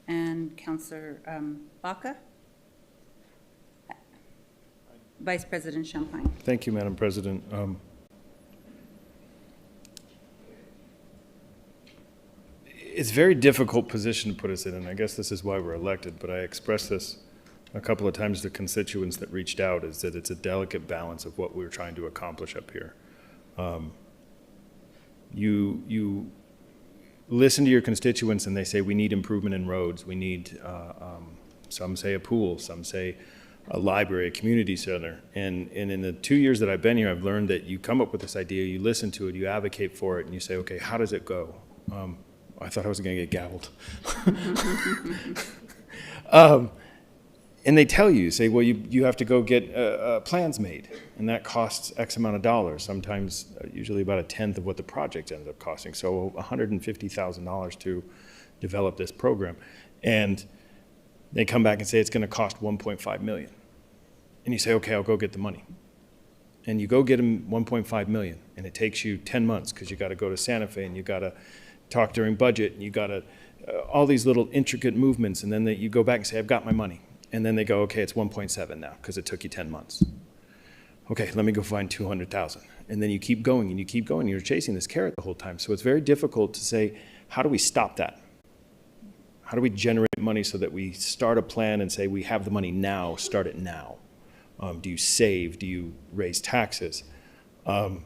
and Councilor Baca? Vice President Champagne. Thank you, Madam President. It's a very difficult position to put us in, and I guess this is why we're elected, but I expressed this a couple of times to constituents that reached out, is that it's a delicate balance of what we're trying to accomplish up here. You listen to your constituents and they say we need improvement in roads, we need, some say a pool, some say a library, a community center. And in the 2 years that I've been here, I've learned that you come up with this idea, you listen to it, you advocate for it, and you say, okay, how does it go? I thought I was gonna get gavelled. And they tell you, say, well, you have to go get plans made, and that costs X amount of dollars, sometimes usually about a tenth of what the project ends up costing. So $150,000 to develop this program. And they come back and say it's gonna cost 1.5 million. And you say, okay, I'll go get the money. And you go get them 1.5 million, and it takes you 10 months because you gotta go to Santa Fe and you gotta talk during budget, and you gotta, all these little intricate movements, and then you go back and say, I've got my money. And then they go, okay, it's 1.7 now because it took you 10 months. Okay, let me go find 200,000. And then you keep going and you keep going. You're chasing this carrot the whole time. So it's very difficult to say, how do we stop that? How do we generate money so that we start a plan and say, we have the money now, start it now? Do you save? Do you raise taxes? But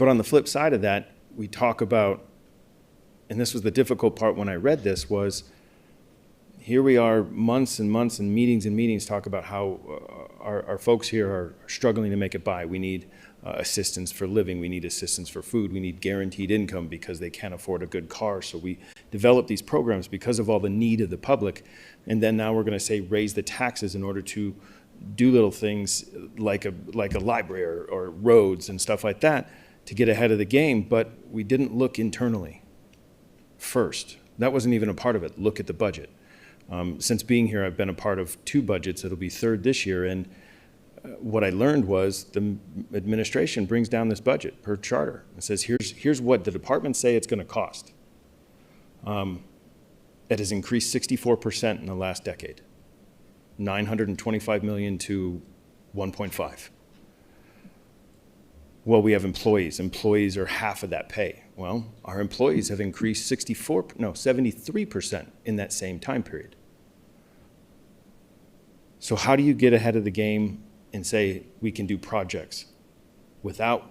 on the flip side of that, we talk about, and this was the difficult part when I read this, was here we are months and months and meetings talk about how our folks here are struggling to make it by. We need assistance for living. We need assistance for food. We need guaranteed income because they can't afford a good car. So we develop these programs because of all the need of the public. And then now we're going to say raise the taxes in order to do little things like a library or roads and stuff like that to get ahead of the game. But we didn't look internally first. That wasn't even a part of it. Look at the budget. Since being here, I've been a part of 2 budgets. It'll be 3rd this year. And what I learned was the administration brings down this budget per charter. It says, here's what the departments say it's going to cost. It has increased 64% in the last decade, 925 million to 1.5. Well, we have employees. Employees are half of that pay. Well, our employees have increased 73% in that same time period. So how do you get ahead of the game and say we can do projects without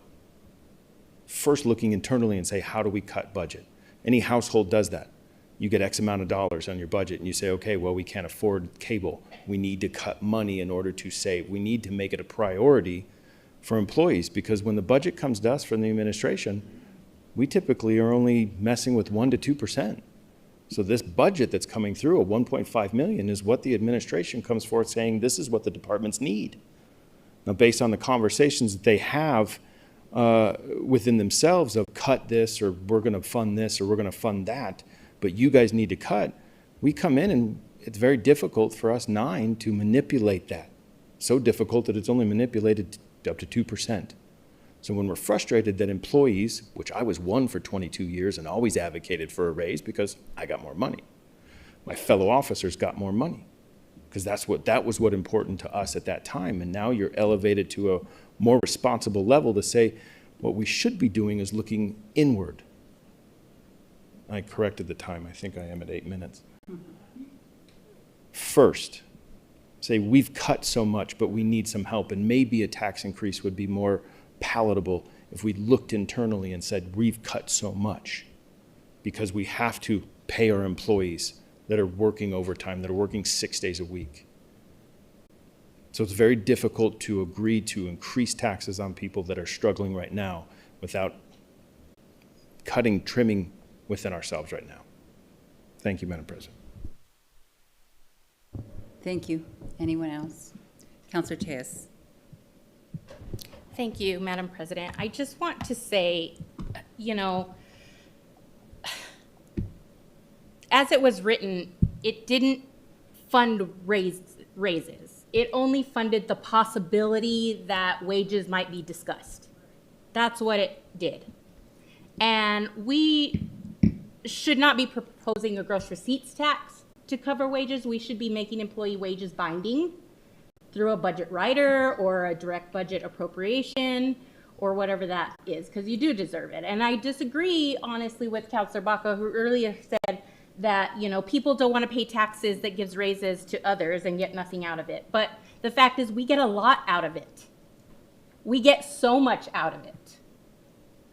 first looking internally and say, how do we cut budget? Any household does that. you get X amount of dollars on your budget and you say, okay, well, we can't afford cable. We need to cut money in order to save. We need to make it a priority for employees, because when the budget comes to us from the administration, we typically are only messing with 1% to 2%. So this budget that's coming through, a 1.5 million, is what the administration comes forth saying, this is what the departments need. Now, based on the conversations that they have within themselves of cut this, or we're going to fund this, or we're going to fund that, but you guys need to cut, we come in and it's very difficult for us 9 to manipulate that. So difficult that it's only manipulated up to 2%. So when we're frustrated that employees, which I was one for 22 years and always advocated for a raise because I got more money, my fellow officers got more money, because that was what important to us at that time. And now you're elevated to a more responsible level to say what we should be doing is looking inward. I corrected the time. I think I am at 8 minutes. First, say we've cut so much, but we need some help, and maybe a tax increase would be more palatable if we looked internally and said, we've cut so much because we have to pay our employees that are working overtime, that are working 6 days a week. So it's very difficult to agree to increase taxes on people that are struggling right now without trimming within ourselves right now. Thank you, Madam President. Thank you. Anyone else? Councilor Tejas. Thank you, Madam President. I just want to say, as it was written, it didn't fund raises. It only funded the possibility that wages might be discussed. That's what it did. And we should not be proposing a gross receipts tax to cover wages. We should be making employee wages binding through a budget rider or a direct budget appropriation or whatever that is, because you do deserve it. And I disagree, honestly, with Councilor Baca, who earlier said that, people don't want to pay taxes that gives raises to others and get nothing out of it. But the fact is, we get a lot out of it. We get so much out of it,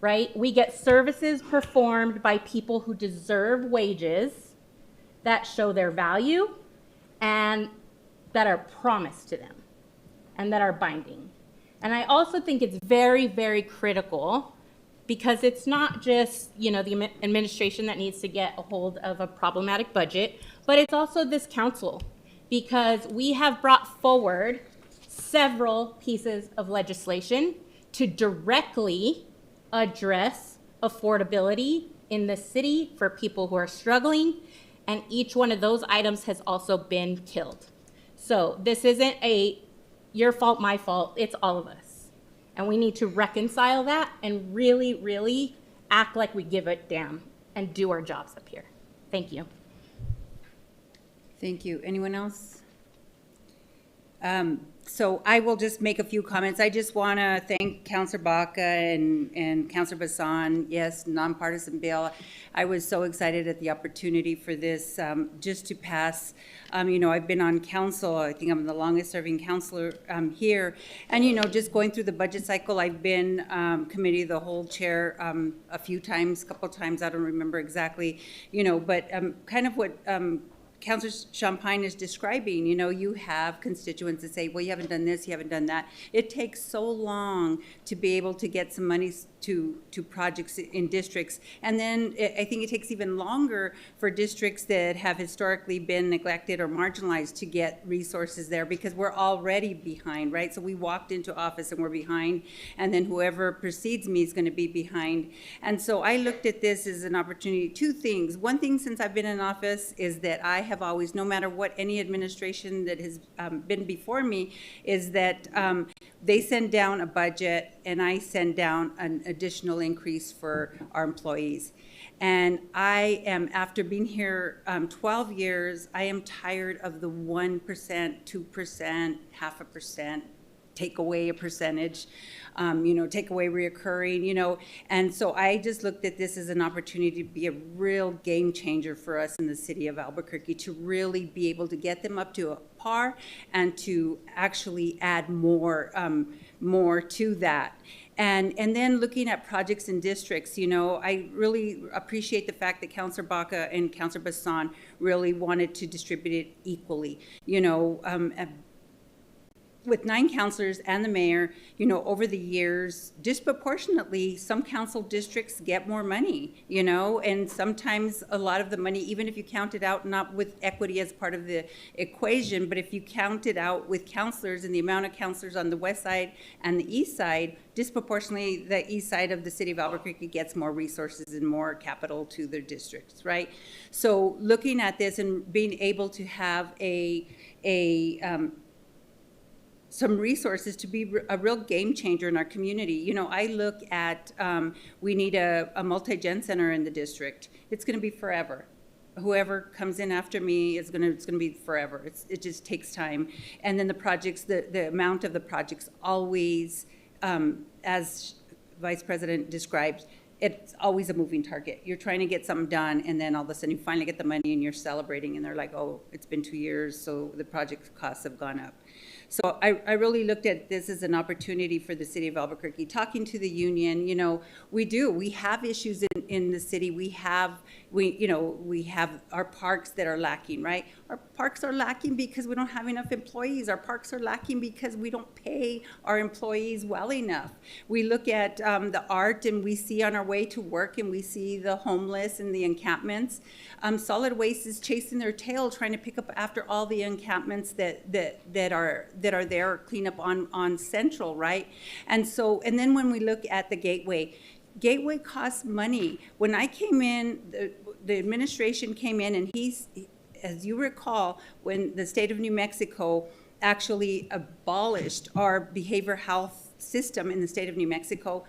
right? We get services performed by people who deserve wages that show their value and that are promised to them and that are binding. And I also think it's very, very critical, because it's not just, the administration that needs to get a hold of a problematic budget, but it's also this council, because we have brought forward several pieces of legislation to directly address affordability in the city for people who are struggling, and each one of those items has also been killed. So this isn't a your fault, my fault, it's all of us. And we need to reconcile that and really, really act like we give a damn and do our jobs up here. Thank you. Thank you. Anyone else? So I will just make a few comments. I just want to thank Councilor Baca and Councilor Vincent. Yes, nonpartisan bill. I was so excited at the opportunity for this just to pass. I've been on council. I think I'm the longest serving councilor here. And, just going through the budget cycle, I've been committee of the whole chair a couple times. I don't remember exactly, but kind of what Councilor Champagne is describing. You have constituents that say, well, you haven't done this, you haven't done that. It takes so long to be able to get some money to projects in districts. And then I think it takes even longer for districts that have historically been neglected or marginalized to get resources there, because we're already behind, right? So we walked into office and we're behind, and then whoever precedes me is going to be behind. And so I looked at this as an opportunity. Two things. One thing since I've been in office is that I have always, no matter what any administration that has been before me, is that they send down a budget and I send down an additional increase for our employees. And I am, after being here 12 years, I am tired of the 1%, 2%, 0.5%, take away a percentage, take away reoccurring, and so I just looked at this as an opportunity to be a real game changer for us in the city of Albuquerque, to really be able to get them up to a par and to actually add more to that. And then looking at projects and districts, you know, I really appreciate the fact that Councilor Baca and Councilor Bassan really wanted to distribute it equally. You know, with 9 councilors and the mayor, you know, over the years, disproportionately, some council districts get more money, you know, and sometimes a lot of the money, even if you count it out, not with equity as part of the equation, but if you count it out with councilors and the amount of councilors on the west side and the east side, disproportionately, the east side of the city of Albuquerque gets more resources and more capital to their districts, right? So looking at this and being able to have some resources to be a real game changer in our community. You know, I look at, we need a multi-gen center in the district. It's gonna be forever. Whoever comes in after me it's gonna be forever. It just takes time. And then the projects, the amount of the projects always, as Vice President described, it's always a moving target. You're trying to get something done, and then all of a sudden you finally get the money and you're celebrating, and they're like, oh, it's been 2 years, so the project costs have gone up. So I really looked at this as an opportunity for the city of Albuquerque. Talking to the union, you know, we have issues in the city. We have our parks that are lacking, right? Our parks are lacking because we don't have enough employees. Our parks are lacking because we don't pay our employees well enough. We look at the art, and we see on our way to work, and we see the homeless and the encampments. Solid Waste is chasing their tail, trying to pick up after all the encampments that are there, clean up on Central, right? And then when we look at the Gateway costs money. When I came in, the administration came in, and as you recall, when the state of New Mexico actually abolished our behavioral health system in the state of New Mexico,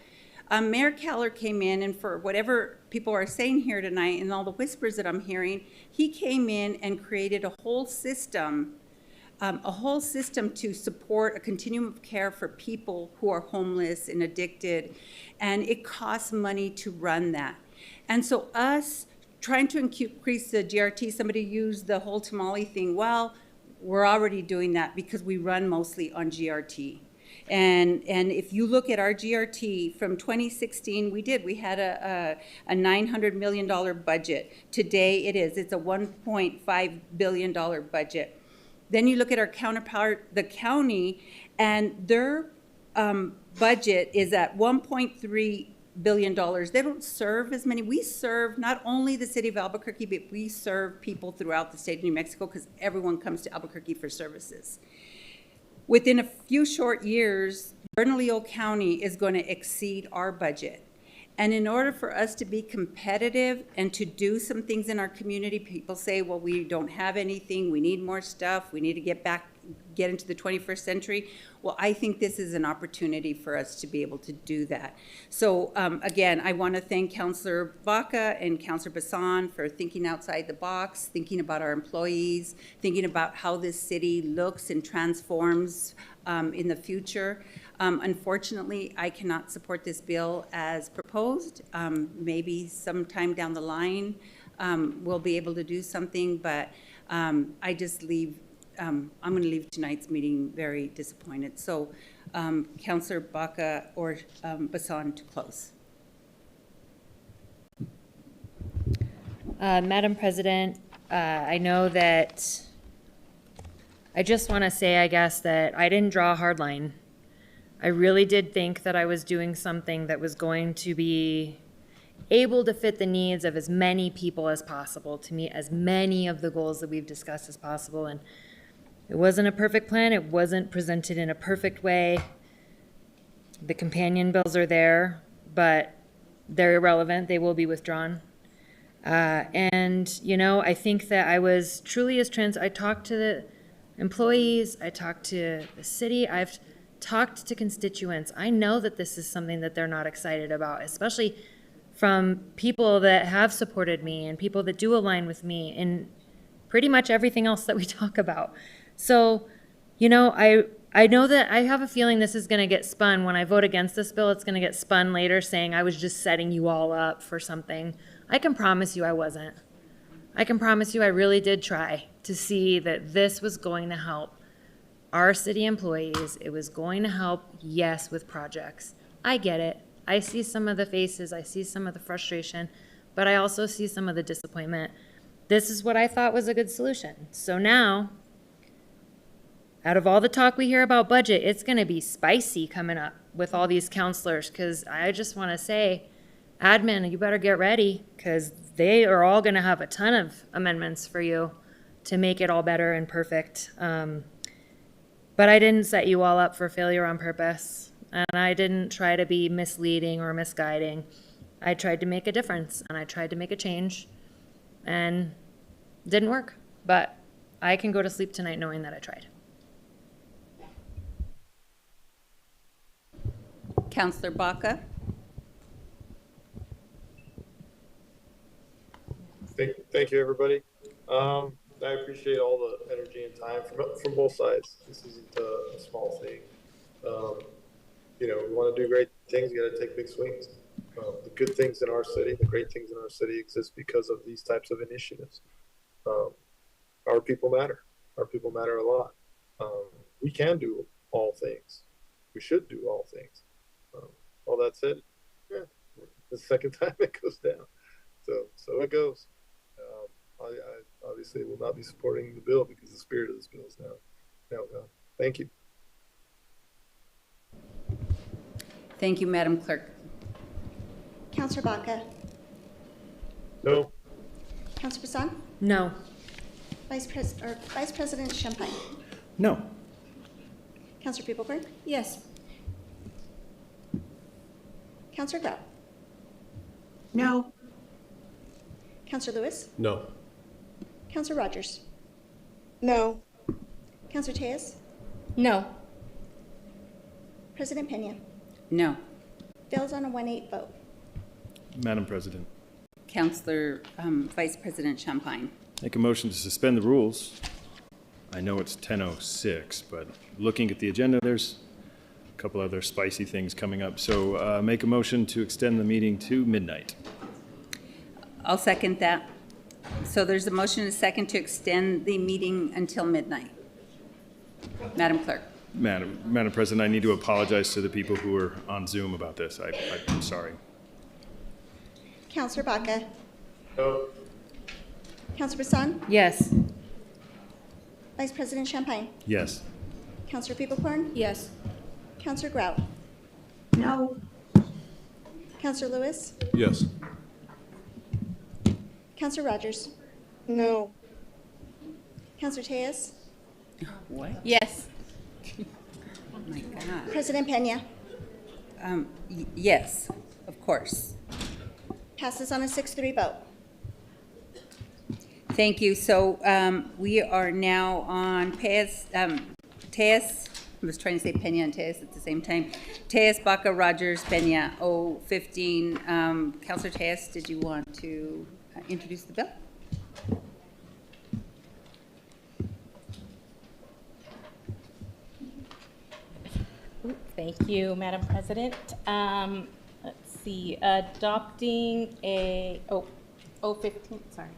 Mayor Keller came in, and for whatever people are saying here tonight and all the whispers that I'm hearing, he came in and created a whole system to support a continuum of care for people who are homeless and addicted, and it costs money to run that. And so us trying to increase the GRT, somebody used the whole tamale thing. Well, we're already doing that because we run mostly on GRT. And if you look at our GRT from 2016, we had a $900 million budget. Today it's a $1.5 billion budget. Then you look at our counterpart, the county, and their budget is at $1.3 billion. They don't serve as many. We serve not only the city of Albuquerque, but we serve people throughout the state of New Mexico because everyone comes to Albuquerque for services. Within a few short years, Bernalillo County is going to exceed our budget. And in order for us to be competitive and to do some things in our community, people say, well, we don't have anything, we need more stuff, we need to get into the 21st century. Well, I think this is an opportunity for us to be able to do that. So again, I want to thank Councilor Baca and Councilor Bassan for thinking outside the box, thinking about our employees, thinking about how this city looks and transforms in the future. Unfortunately, I cannot support this bill as proposed. Maybe sometime down the line, we'll be able to do something, but I'm going to leave tonight's meeting very disappointed. So, Councilor Baca or Bassan to close. Madam President, I know that I just want to say, I guess, that I didn't draw a hard line. I really did think that I was doing something that was going to be able to fit the needs of as many people as possible, to meet as many of the goals that we've discussed as possible. And it wasn't a perfect plan. It wasn't presented in a perfect way. The companion bills are there, but they're irrelevant. They will be withdrawn. And, you know, I think that I was truly I talked to the employees, I talked to the city, I've talked to constituents. I know that this is something that they're not excited about, especially from people that have supported me and people that do align with me in pretty much everything else that we talk about. So, you know, I know that I have a feeling this is going to get spun. When I vote against this bill, it's going to get spun later saying I was just setting you all up for something. I can promise you I wasn't. I can promise you I really did try to see that this was going to help our city employees. It was going to help, yes, with projects. I get it. I see some of the faces, I see some of the frustration, but I also see some of the disappointment. This is what I thought was a good solution. So now, out of all the talk we hear about budget, it's gonna be spicy coming up with all these counselors, because I just wanna say, admin, you better get ready, because they are all gonna have a ton of amendments for you to make it all better and perfect. But I didn't set you all up for failure on purpose, and I didn't try to be misleading or misguiding. I tried to make a difference, and I tried to make a change, and it didn't work. But I can go to sleep tonight knowing that I tried. Counselor Baca? Thank you, everybody. I appreciate all the energy and time from both sides. This isn't a small thing. You know, we want to do great things. You got to take big swings. The good things in our city, the great things in our city exist because of these types of initiatives. Our people matter. Our people matter a lot. We can do all things. We should do all things. All that said, yeah, the second time it goes down. So it goes. I obviously will not be supporting the bill because the spirit of this bill is now gone. Thank you. Thank you, Madam Clerk. Counselor Baca? No. Counselor Bassan? No. Vice President Champagne? No. Counselor Peopleburn? Yes. Counselor Grau? No. Counselor Lewis? No. Counselor Rogers? No. Counselor Tejas? No. President Pena? No. Bill's on a 1-8 vote. Madam President, Counselor Vice President Champagne. make a motion to suspend the rules. I know it's 10:06, but looking at the agenda, there's a couple other spicy things coming up. So make a motion to extend the meeting to midnight. I'll second that. So there's a motion and a second to extend the meeting until midnight. Madam Clerk. Madam President, I need to apologize to the people who are on Zoom about this. I'm sorry. Counselor Baca? No. Counselor Bassan? Yes. Vice President Champagne? Yes. Counselor Peopleburn? Yes. Counselor Grau? No. Counselor Lewis? Yes. Counselor Rogers? No. Counselor Tejas? What? Yes. Oh my God. President Pena? Yes, of course. Passes on a 6-3 vote. Thank you. So we are now on Tejas, I was trying to say Pena and Tejas at the same time. Tejas, Baca, Rogers, Pena, 015. Counselor Tejas, did you want to introduce the bill? Thank you, Madam President. Let's see, adopting a, 015, sorry.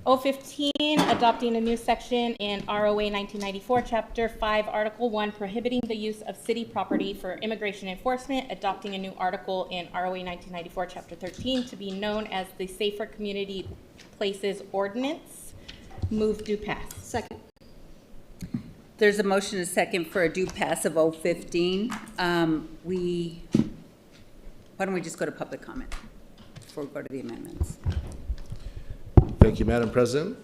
015, adopting a new section in ROA 1994, Chapter 5, Article 1, prohibiting the use of city property for immigration enforcement, adopting a new article in ROA 1994, Chapter 13, to be known as the Safer Community Places Ordinance. Move to pass. Second. There's a motion and a second for a due pass of 015. Why don't we just go to public comment before we go to the amendments? Thank you, Madam President.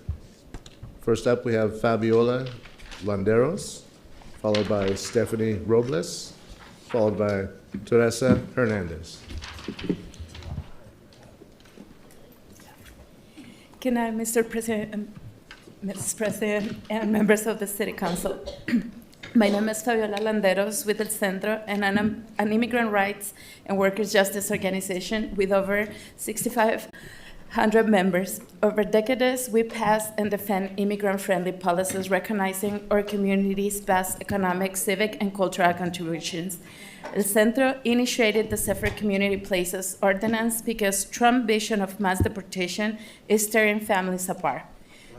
First up, we have Fabiola Landeros, followed by Stephanie Robles, followed by Teresa Hernandez. Good night, Mr. President, Mrs. President, and members of the City Council. My name is Fabiola Landeros with El Centro, and I'm an immigrant rights and workers' justice organization with over 6,500 members. Over decades, we pass and defend immigrant-friendly policies recognizing our community's vast economic, civic, and cultural contributions. El Centro initiated the Safer Community Places Ordinance because Trump's vision of mass deportation is tearing families apart,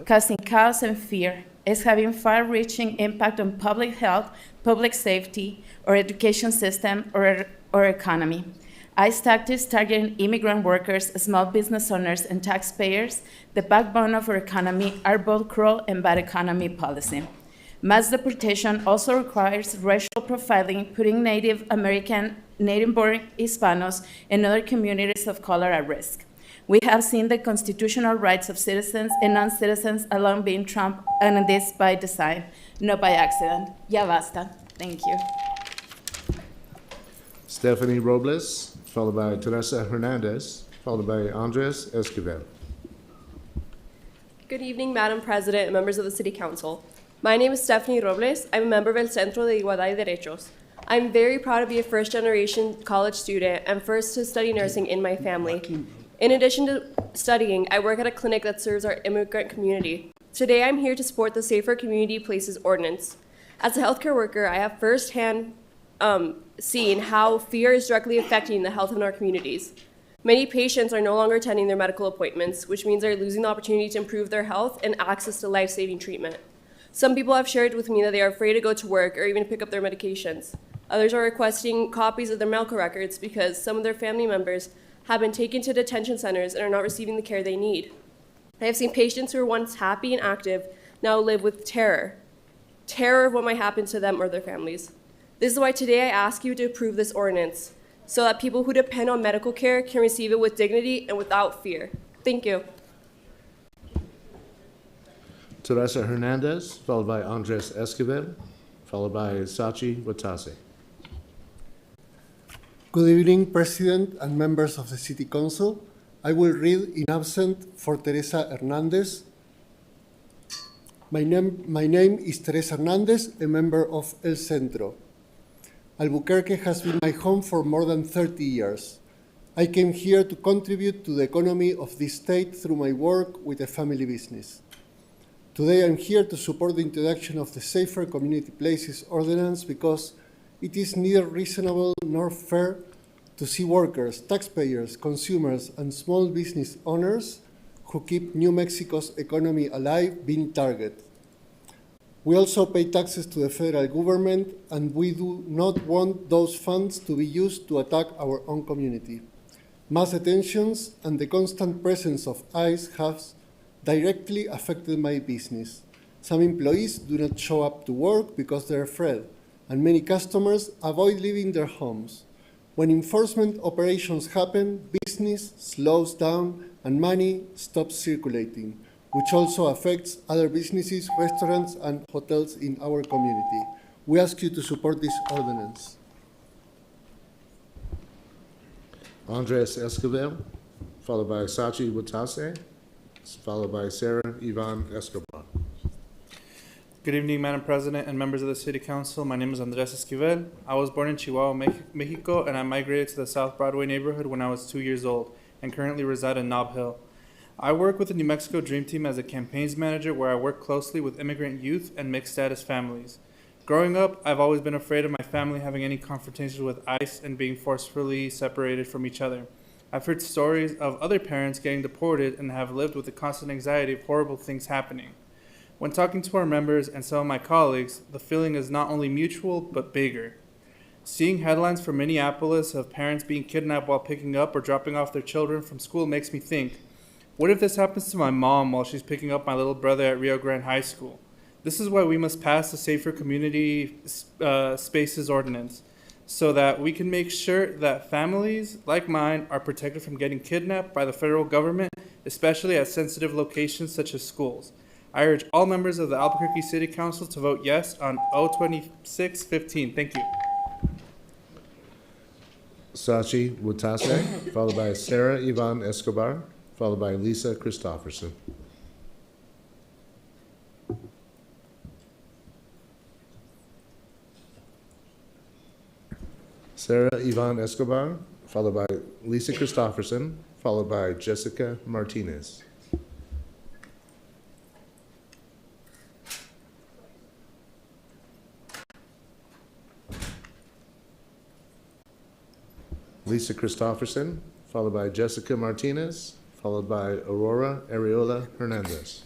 causing chaos and fear, is having far-reaching impact on public health, public safety, or education system, or economy. ICE tactics targeting immigrant workers, small business owners, and taxpayers, the backbone of our economy, are both cruel and bad economy policy. Mass deportation also requires racial profiling, putting Native American, native-born Hispanos, and other communities of color at risk. We have seen the constitutional rights of citizens and non-citizens alone being trumped, and this by design, not by accident. Ya basta. Thank you. Stephanie Robles, followed by Teresa Hernandez, followed by Andres Esquivel. Good evening, Madam President and members of the City Council. My name is Stephanie Robles. I'm a member of El Centro de Igualdad y Derechos. I'm very proud to be a first-generation college student and first to study nursing in my family. In addition to studying, I work at a clinic that serves our immigrant community. Today, I'm here to support the Safer Community Places Ordinance. As a healthcare worker, I have firsthand seen how fear is directly affecting the health in our communities. Many patients are no longer attending their medical appointments, which means they're losing the opportunity to improve their health and access to life-saving treatment. Some people have shared with me that they are afraid to go to work or even pick up their medications. Others are requesting copies of their medical records because some of their family members have been taken to detention centers and are not receiving the care they need. I have seen patients who were once happy and active now live with terror of what might happen to them or their families. This is why today I ask you to approve this ordinance so that people who depend on medical care can receive it with dignity and without fear. Thank you. Teresa Hernandez, followed by Andres Esquivel, followed by Sachi Watase. Good evening, President and members of the City Council. I will read in absent for Teresa Hernandez. My name is Teresa Hernandez, a member of El Centro. Albuquerque has been my home for more than 30 years. I came here to contribute to the economy of this state through my work with a family business. Today I'm here to support the introduction of the Safer Community Places Ordinance because it is neither reasonable nor fair to see workers, taxpayers, consumers, and small business owners who keep New Mexico's economy alive being targeted. We also pay taxes to the federal government, and we do not want those funds to be used to attack our own community. Mass detentions and the constant presence of ICE has directly affected my business. Some employees do not show up to work because they're afraid, and many customers avoid leaving their homes. When enforcement operations happen, business slows down and money stops circulating, which also affects other businesses, restaurants, and hotels in our community. We ask you to support this ordinance. Andres Esquivel, followed by Sachi Watase, followed by Sarah Yvonne Escobar. Good evening, Madam President and members of the City Council. My name is Andres Esquivel. I was born in Chihuahua, Mexico, and I migrated to the South Broadway neighborhood when I was 2 years old and currently reside in Nob Hill. I work with the New Mexico Dream Team as a campaigns manager where I work closely with immigrant youth and mixed status families. Growing up, I've always been afraid of my family having any confrontations with ICE and being forcefully separated from each other. I've heard stories of other parents getting deported and have lived with the constant anxiety of horrible things happening. When talking to our members and some of my colleagues, the feeling is not only mutual, but bigger. Seeing headlines from Minneapolis of parents being kidnapped while picking up or dropping off their children from school makes me think, what if this happens to my mom while she's picking up my little brother at Rio Grande High School? This is why we must pass the Safer Community Spaces Ordinance, so that we can make sure that families like mine are protected from getting kidnapped by the federal government, especially at sensitive locations such as schools. I urge all members of the Albuquerque City Council to vote yes on O2615. Thank you. Sachi Watase, followed by Sarah Yvonne Escobar, followed by Lisa Christofferson. Sarah Yvonne Escobar, followed by Lisa Christofferson, followed by Jessica Martinez. Lisa Christofferson, followed by Jessica Martinez, followed by Aurora Areola Hernandez.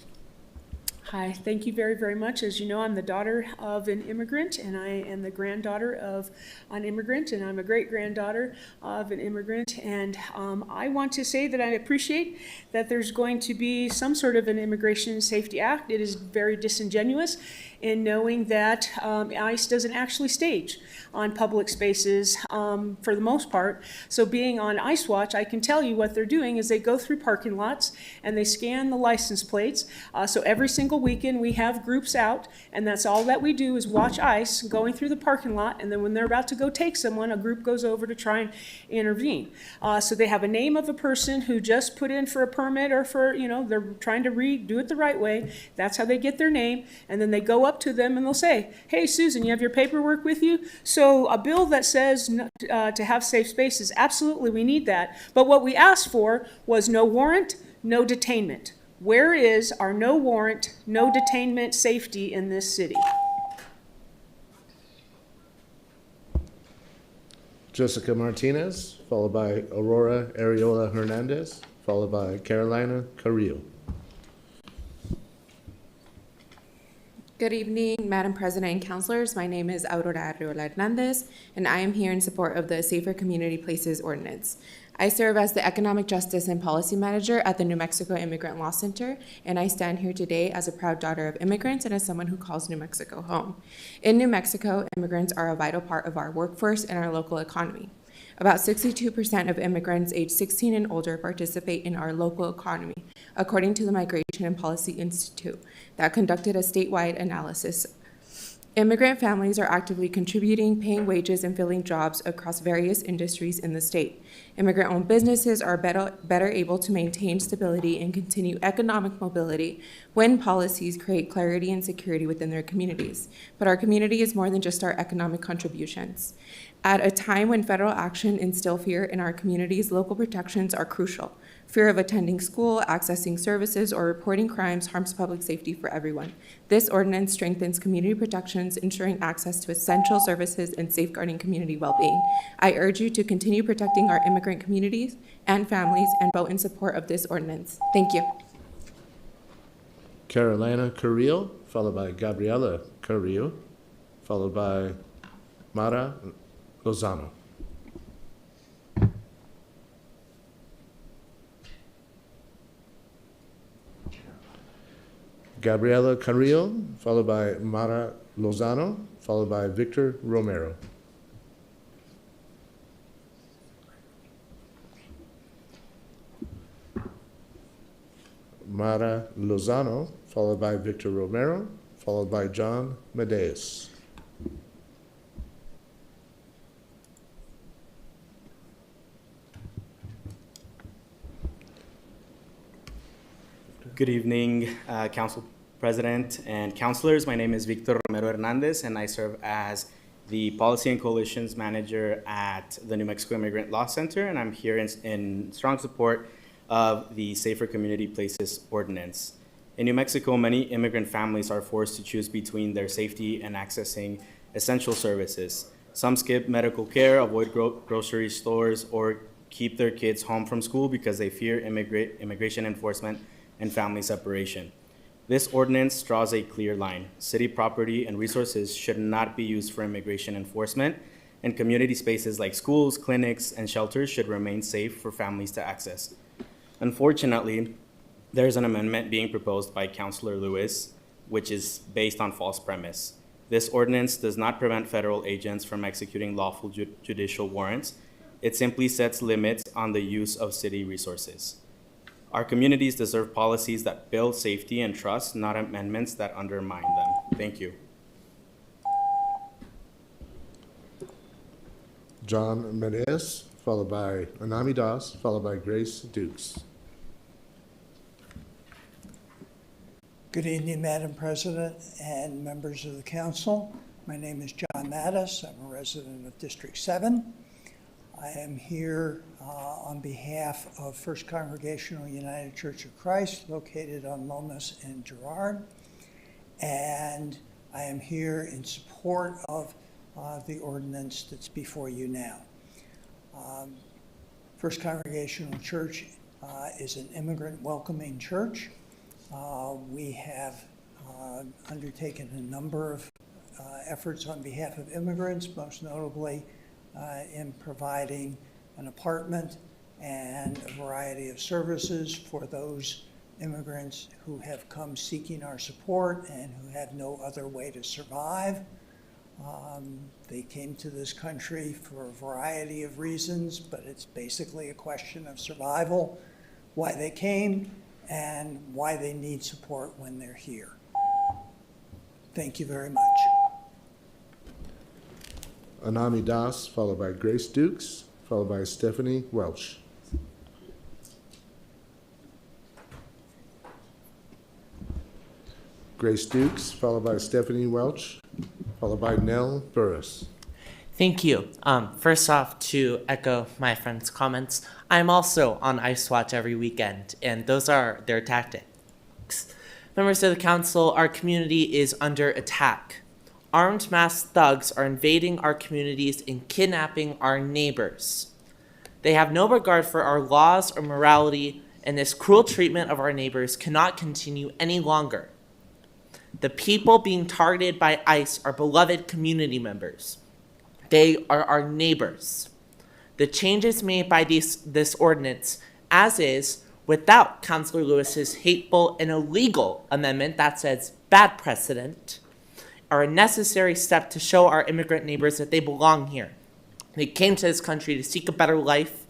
Hi, thank you very, very much. As you know, I'm the daughter of an immigrant, and I am the granddaughter of an immigrant, and I'm a great-granddaughter of an immigrant. And I want to say that I appreciate that there's going to be some sort of an Immigration Safety Act. It is very disingenuous in knowing that ICE doesn't actually stage on public spaces for the most part. So being on ICE Watch, I can tell you what they're doing is they go through parking lots and they scan the license plates. So every single weekend we have groups out, and that's all that we do is watch ICE going through the parking lot, and then when they're about to go take someone, a group goes over to try and intervene. So they have a name of a person who just put in for a permit or for, they're trying to do it the right way. That's how they get their name, and then they go up to them and they'll say, "Hey, Susan, you have your paperwork with you?" So a bill that says to have safe spaces, absolutely we need that. But what we asked for was no warrant, no detainment. Where is our no warrant, no detainment safety in this city? Jessica Martinez, followed by Aurora Ariola Hernandez, followed by Carolina Carrillo. Good evening, Madam President and Councilors. My name is Aurora Ariola Hernandez, and I am here in support of the Safer Community Places Ordinance. I serve as the Economic Justice and Policy Manager at the New Mexico Immigrant Law Center, and I stand here today as a proud daughter of immigrants and as someone who calls New Mexico home. In New Mexico, immigrants are a vital part of our workforce and our local economy. About 62% of immigrants aged 16 and older participate in our local economy, according to the Migration and Policy Institute that conducted a statewide analysis. Immigrant families are actively contributing, paying wages, and filling jobs across various industries in the state. Immigrant-owned businesses are better able to maintain stability and continue economic mobility when policies create clarity and security within their communities. But our community is more than just our economic contributions. At a time when federal action instills fear in our communities, local protections are crucial. Fear of attending school, accessing services, or reporting crimes harms public safety for everyone. This ordinance strengthens community protections, ensuring access to essential services and safeguarding community well-being. I urge you to continue protecting our immigrant communities and families and vote in support of this ordinance. Thank you. Carolina Carrillo, followed by Gabriela Carrillo, followed by Mara Lozano. Gabriela Carrillo, followed by Mara Lozano, followed by Victor Romero. Mara Lozano, followed by Victor Romero, followed by John Medeiros. Good evening, Council President and Councilors. My name is Victor Romero Hernandez, and I serve as the Policy and Coalitions Manager at the New Mexico Immigrant Law Center, and I'm here in strong support of the Safer Community Places Ordinance. In New Mexico, many immigrant families are forced to choose between their safety and accessing essential services. Some skip medical care, avoid grocery stores, or keep their kids home from school because they fear immigration enforcement and family separation. This ordinance draws a clear line. City property and resources should not be used for immigration enforcement, and community spaces like schools, clinics, and shelters should remain safe for families to access. Unfortunately, there is an amendment being proposed by Councilor Lewis, which is based on false premise. This ordinance does not prevent federal agents from executing lawful judicial warrants. It simply sets limits on the use of city resources. Our communities deserve policies that build safety and trust, not amendments that undermine them. Thank you. John Medeiros, followed by Anami Das, followed by Grace Dukes. Good evening, Madam President and members of the council. My name is John Mattis. I'm a resident of District 7. I am here on behalf of First Congregational United Church of Christ, located on Lomas and Girard. And I am here in support of the ordinance that's before you now. First Congregational Church is an immigrant welcoming church. We have undertaken a number of efforts on behalf of immigrants, most notably in providing an apartment and a variety of services for those immigrants who have come seeking our support and who have no other way to survive. They came to this country for a variety of reasons, but it's basically a question of survival, why they came, and why they need support when they're here. Thank you very much. Anami Das, followed by Grace Dukes, followed by Stephanie Welch. Grace Dukes, followed by Stephanie Welch, followed by Nell Burris. Thank you. First off, to echo my friend's comments, I'm also on ICE Watch every weekend, and those are their tactics. Members of the council, our community is under attack. Armed masked thugs are invading our communities and kidnapping our neighbors. They have no regard for our laws or morality, and this cruel treatment of our neighbors cannot continue any longer. The people being targeted by ICE are beloved community members. They are our neighbors. The changes made by this ordinance, as is, without Councilor Lewis's hateful and illegal amendment that says bad precedent, are a necessary step to show our immigrant neighbors that they belong here. They came to this country to seek a better life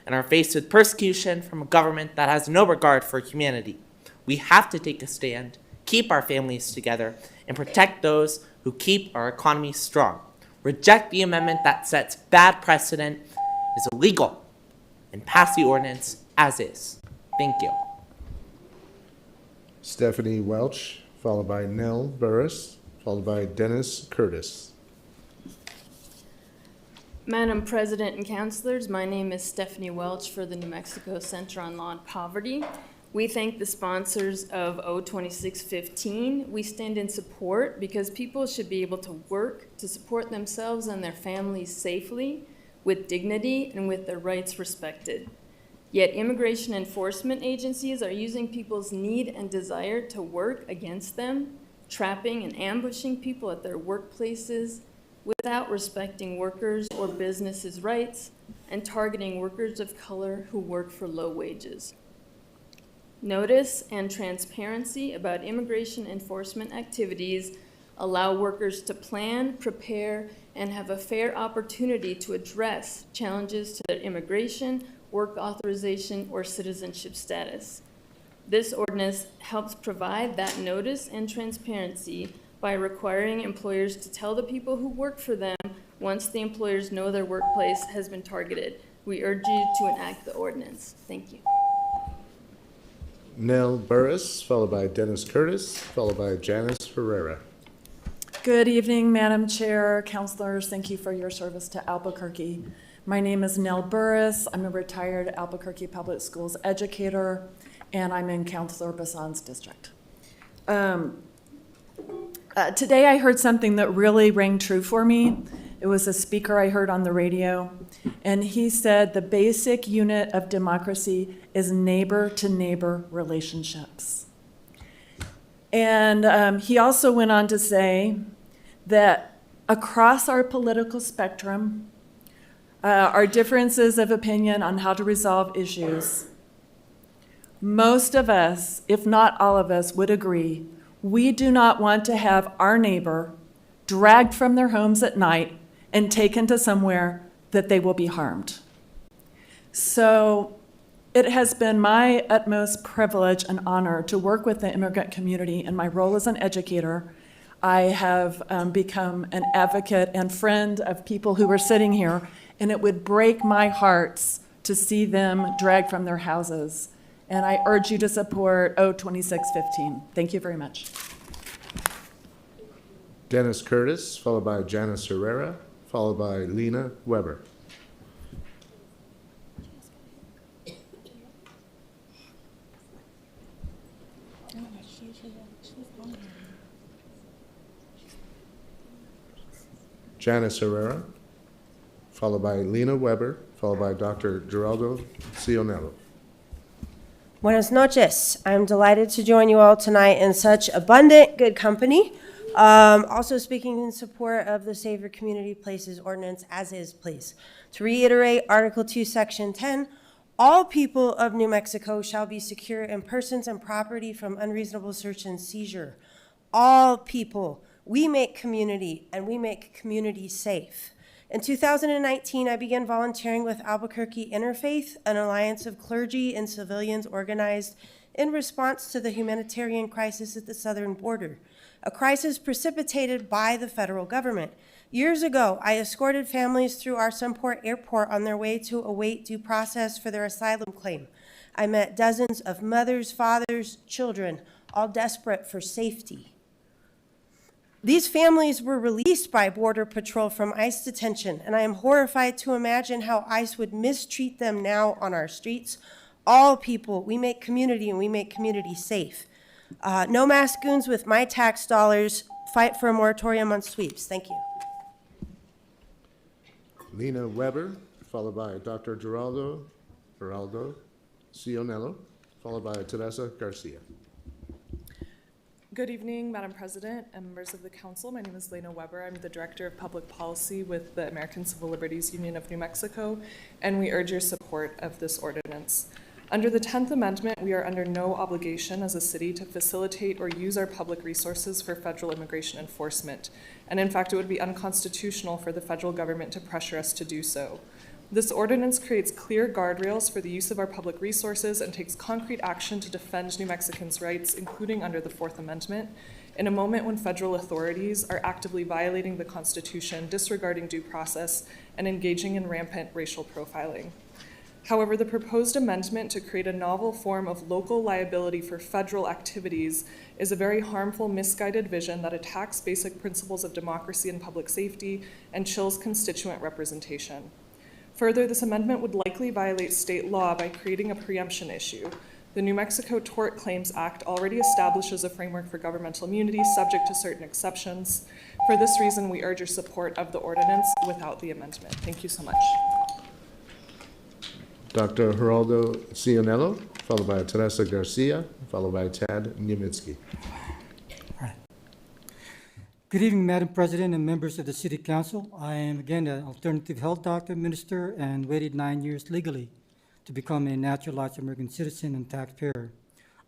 and are faced with persecution from a government that has no regard for humanity. We have to take a stand, keep our families together, and protect those who keep our economy strong. Reject the amendment that sets bad precedent, is illegal, and pass the ordinance as is. Thank you. Stephanie Welch, followed by Nell Burris, followed by Dennis Curtis. Madam President and councilors, my name is Stephanie Welch for the New Mexico Center on Law and Poverty. We thank the sponsors of O2615. We stand in support because people should be able to work to support themselves and their families safely, with dignity, and with their rights respected. Yet immigration enforcement agencies are using people's need and desire to work against them, trapping and ambushing people at their workplaces without respecting workers' or businesses' rights, and targeting workers of color who work for low wages. Notice and transparency about immigration enforcement activities allow workers to plan, prepare, and have a fair opportunity to address challenges to their immigration, work authorization, or citizenship status. This ordinance helps provide that notice and transparency by requiring employers to tell the people who work for them once the employers know their workplace has been targeted. We urge you to enact the ordinance. Thank you. Nell Burris, followed by Dennis Curtis, followed by Janice Herrera. Good evening, Madam Chair, councilors. Thank you for your service to Albuquerque. My name is Nell Burris. I'm a retired Albuquerque Public Schools educator, and I'm in Councilor Bassan's district. Today I heard something that really rang true for me. It was a speaker I heard on the radio, and he said the basic unit of democracy is neighbor-to-neighbor relationships. And he also went on to say that across our political spectrum, our differences of opinion on how to resolve issues, most of us, if not all of us, would agree we do not want to have our neighbor dragged from their homes at night and taken to somewhere that they will be harmed. So it has been my utmost privilege and honor to work with the immigrant community in my role as an educator. I have become an advocate and friend of people who are sitting here, and it would break my heart to see them dragged from their houses. And I urge you to support O2615. Thank you very much. Dennis Curtis, followed by Janice Herrera, followed by Lena Weber. Janice Herrera, followed by Lena Weber, followed by Dr. Geraldo Cionello. Buenas noches. I'm delighted to join you all tonight in such abundant good company. Also speaking in support of the Safer Community Places Ordinance, as is, please. To reiterate, Article 2, Section 10, all people of New Mexico shall be secure in persons and property from unreasonable search and seizure. All people. We make community, and we make community safe. In 2019, I began volunteering with Albuquerque Interfaith, an alliance of clergy and civilians organized in response to the humanitarian crisis at the southern border, a crisis precipitated by the federal government. Years ago, I escorted families through our Sunport Airport on their way to await due process for their asylum claim. I met dozens of mothers, fathers, children, all desperate for safety. These families were released by Border Patrol from ICE detention, and I am horrified to imagine how ICE would mistreat them now on our streets. All people, we make community, and we make community safe. No mass goons with my tax dollars. Fight for a moratorium on sweeps. Thank you. Lena Weber, followed by Dr. Geraldo Cionello, followed by Teresa Garcia. Good evening, Madam President and members of the Council. My name is Lena Weber. I'm the Director of Public Policy with the American Civil Liberties Union of New Mexico, and we urge your support of this ordinance. Under the 10th Amendment, we are under no obligation as a city to facilitate or use our public resources for federal immigration enforcement, and in fact, it would be unconstitutional for the federal government to pressure us to do so. This ordinance creates clear guardrails for the use of our public resources and takes concrete action to defend New Mexicans' rights, including under the Fourth Amendment, in a moment when federal authorities are actively violating the Constitution, disregarding due process, and engaging in rampant racial profiling. However, the proposed amendment to create a novel form of local liability for federal activities is a very harmful, misguided vision that attacks basic principles of democracy and public safety and chills constituent representation. Further, this amendment would likely violate state law by creating a preemption issue. The New Mexico Tort Claims Act already establishes a framework for governmental immunity subject to certain exceptions. For this reason, we urge your support of the ordinance without the amendment. Thank you so much. Dr. Geraldo Cionello, followed by Teresa Garcia, followed by Tad Niemitzki. Good evening, Madam President and members of the City Council. I am again an alternative health doctor, minister, and waited 9 years legally to become a naturalized American citizen and taxpayer.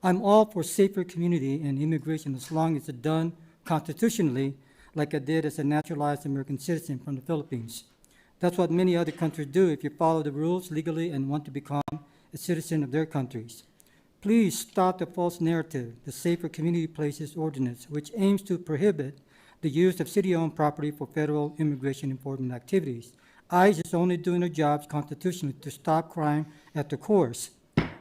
I'm all for safer community and immigration as long as it's done constitutionally, like I did as a naturalized American citizen from the Philippines. That's what many other countries do if you follow the rules legally and want to become a citizen of their countries. Please stop the false narrative, the Safer Community Places Ordinance, which aims to prohibit the use of city-owned property for federal immigration enforcement activities. ICE is only doing their jobs constitutionally to stop crime at the course.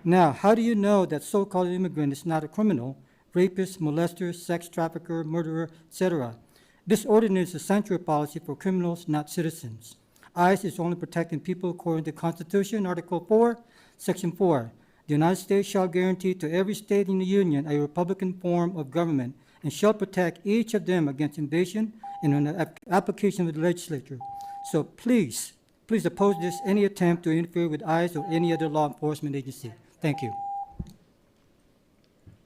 Now, how do you know that so-called immigrant is not a criminal, rapist, molester, sex trafficker, murderer, etc.? This ordinance is a sanctuary policy for criminals, not citizens. ICE is only protecting people according to the Constitution, Article 4, Section 4. The United States shall guarantee to every state in the Union a Republican form of government and shall protect each of them against invasion and an application of the legislature. So please oppose any attempt to interfere with ICE or any other law enforcement agency. Thank you.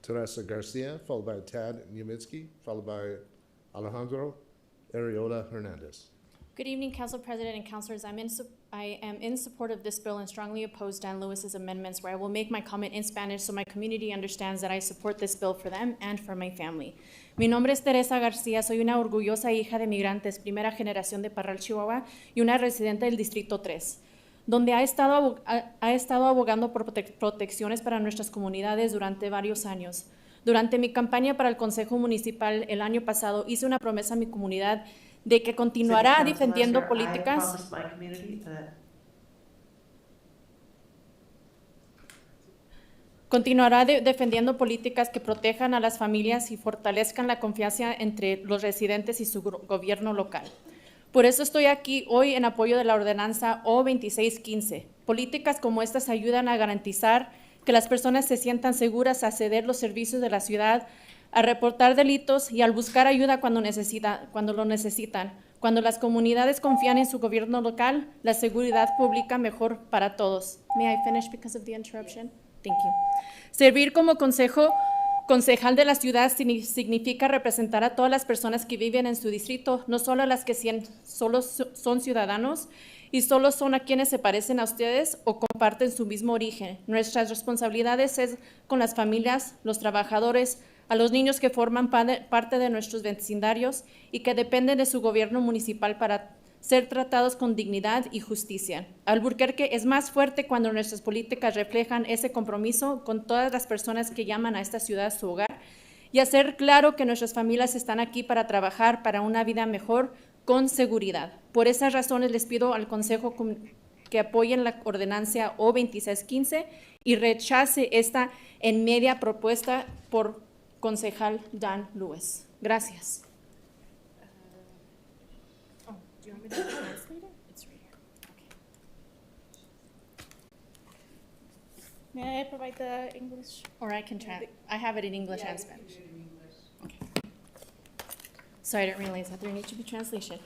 Teresa Garcia, followed by Tad Niemitzki, followed by Alejandro Arreola Hernandez. Good evening, Council President and Councilors. I am in support of this bill and strongly oppose Dan Lewis's amendments, where I will make my comment in Spanish so my community understands that I support this bill for them and for my family. Mi nombre es Teresa García, soy una orgullosa hija de migrantes, primera generación de Parral, Chihuahua, y una residente del Distrito 3, donde ha estado abogando por protecciones para nuestras comunidades durante varios años. Durante mi campaña para el Consejo Municipal el año pasado, hice una promesa a mi comunidad de que continuará defendiendo políticas que protejan a las familias y fortalezcan la confianza entre los residentes y su gobierno local. Por eso estoy aquí hoy en apoyo de la ordenanza O2615. Políticas como estas ayudan a garantizar que las personas se sientan seguras a acceder a los servicios de la ciudad, a reportar delitos y al buscar ayuda cuando lo necesitan. Cuando las comunidades confían en su gobierno local, la seguridad pública mejor para todos. May I finish because of the interruption? Thank you. Servir como concejal de la ciudad significa representar a todas las personas que viven en su distrito, no solo a las que solo son ciudadanos y solo son a quienes se parecen a ustedes o comparten su mismo origen. Nuestras responsabilidades es con las familias, los trabajadores, a los niños que forman parte de nuestros vecindarios y que dependen de su gobierno municipal para ser tratados con dignidad y justicia. Albuquerque es más fuerte cuando nuestras políticas reflejan ese compromiso con todas las personas que llaman a esta ciudad su hogar y hacer claro que nuestras familias están aquí para trabajar para una vida mejor con seguridad. Por esas razones les pido al Consejo que apoyen la ordenanza O2615 y rechace esta en media propuesta por concejal Dan Lewis. Gracias. Do you want me to translate it? It's right here. Okay. May I provide the English? Or I can I have it in English and Spanish. Okay. Sorry, I didn't realize that there needs to be translation.